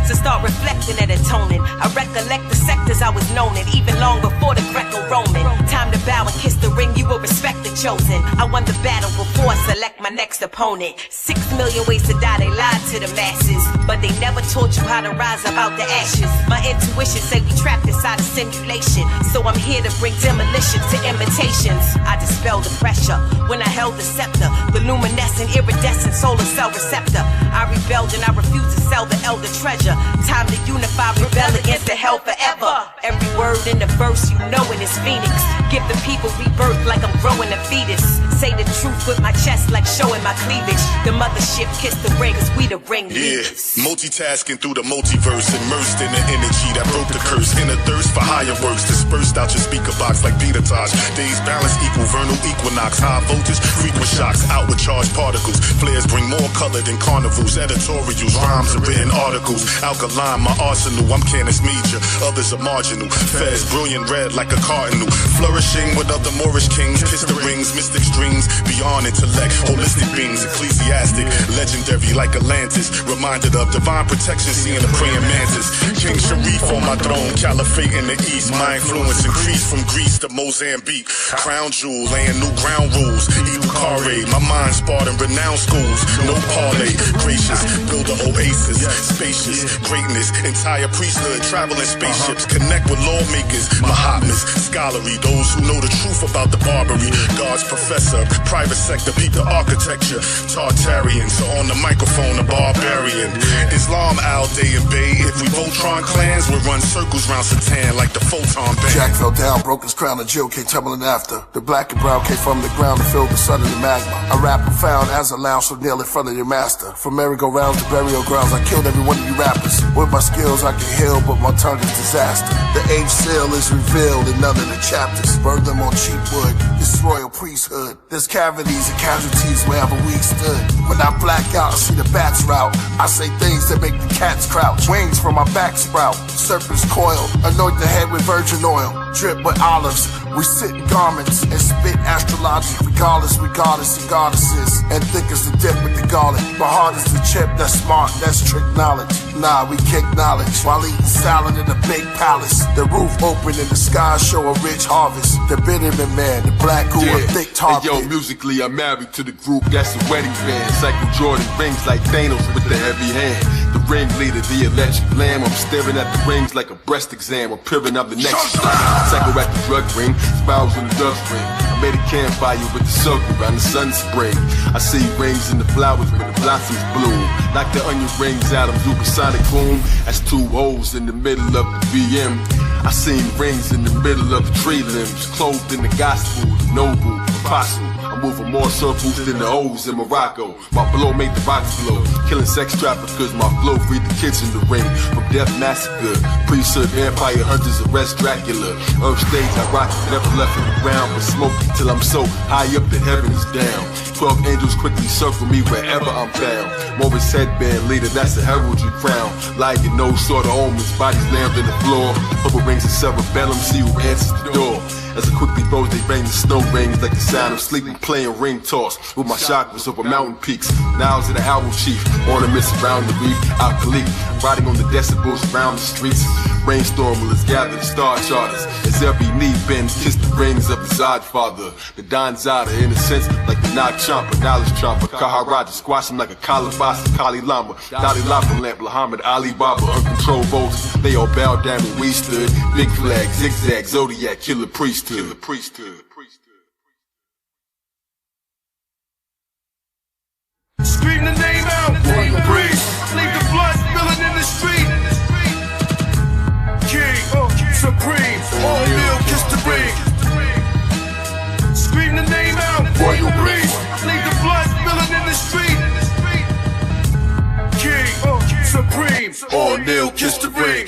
To start reflecting and atoning, I recollect the sectors I was known in, even long before the Greco-Roman. Time to bow and kiss the ring, you will respect the chosen. I won the battle before I select my next opponent. 6 million ways to die, they lied to the masses, but they never taught you how to rise up out the ashes. My intuition say we trapped inside a simulation, so I'm here to bring demolition to imitations. I dispel the pressure when I held the scepter, the luminescent, iridescent solar cell receptor. I rebelled and I refused to sell the elder treasure. Time to unify, rebel against the hell forever. Every word in the verse, you know it is Phoenix. Give the people rebirth like I'm growing a fetus. Say the truth with my chest like showing my cleavage. The mothership kiss the ring, cause we the ring. Yeah, multitasking through the multiverse, immersed in the energy that broke the curse. In a thirst for higher works, dispersed out your speaker box like beta taj. Days balance equal vernal equinox. High voltage, frequent shocks, outward charged particles. Flares bring more color than carnivals. Editorials, rhymes and written articles. Alkaline, my arsenal, I'm Canis Major. Others are marginal. Fez, brilliant red like a cardinal. Flourishing with other Moorish kings. Kiss the rings, mystic strings. Beyond intellect, holistic beings. Ecclesiastic, legendary like Atlantis. Reminded of divine protection, seeing the praying mantis. King Sharif on my throne, caliphate in the east. My influence increased from Greece to Mozambique. Crown jewel, laying new ground rules. Ibukare, my mind sparred in renowned schools. No parlay, gracious, build an oasis. Spacious, greatness, entire priesthood, traveling spaceships. Connect with lawmakers, Mahatmas, scholarly, those who know the truth about the Barbary. God's professor, private sector, peep the architecture. Tartarian, so on the microphone, a barbarian. Islam, Al Day and Bay. If we Voltron clans, we'll run circles round Satan like the photon band. Jack fell down, broke his crown, and Jill came tumbling after. The black and brown came from the ground to fill the sun of the magma. I rap profound as a lounge so kneel in front of your master. From merry-go-rounds to burial grounds, I killed every one of you rappers. With my skills I can heal, but my tongue is disaster. The age seal is revealed in none of the chapters. Burn them on cheap wood, this Royal Priesthood. There's cavities and casualties wherever we stood. When I black out, I see the bats route. I say things that make the cats crouch. Wings from my back sprout, serpents coil. Anoint the head with virgin oil, drip with olives. We sit in garments and spit astrology. Regardless, we goddess and goddesses. And thick as the dip with the garlic. But hard as the chip, that's smart, that's trick knowledge. Nah, we kick knowledge while eating salad in a big palace. The roof open and the sky show a rich harvest. The Bitterman man, the black who a thick target. Hey, yo, musically, I'm married to the group, that's a wedding band. Cycle Jordan rings like Thanos with the heavy hand. The ringleader, the electric lamb. I'm staring at the rings like a breast exam. I'm peering up the next cycle at the drug ring, spirals in the dust ring. I made a campfire with the circle around the sun spring. I see rings in the flowers where the blossoms bloom. Knock the onion rings out of supersonic boom. That's two holes in the middle of the BM. I seen rings in the middle of the tree limbs, clothed in the gospel, the noble, apostle. I'm moving more circles than the O's in Morocco. My blow made the rocks blow. Killing sex traffickers, my flow freed the kids in the ring. From death massacre, priesthood, vampire hunters, arrest Dracula. Earth stage, I rock it, never left in the ground, but smoke till I'm so high up the heavens down. 12 angels quickly circle me wherever I'm found. Morris headband leader, that's a heraldry crown. Lying no sort of omens, bodies lammed in the floor. Purple rings of cerebellum, see who answers the door. As I quickly rose, they bang the snow rings like the sound of sleeping, playing ring toss with my chakras over mountain peaks. Now I was in the owl chief, ornaments around the reef, alkali, riding on the decibels around the streets. Brainstorm will let's gather the star charters. As every knee bends, kiss the rings of the Zod Father. The Don Zada, in a sense, like the Nog Chomper, Knowledge Chomper, Kaharaja, squash him like a Kalabasa, Kali Lama, Dalai Lama lamp, Muhammad Ali Baba, uncontrolled voters. They all bowed down when we stood. Big flag, zigzag, zodiac, killer priesthood. Killer priesthood. Scream the name out, Royal Priest. Leave the blood spilling in the street. King, supreme, all meal, kiss the ring. Scream the name out, Royal Priest. Leave the blood spilling in the street. King, supreme, all meal, kiss the ring.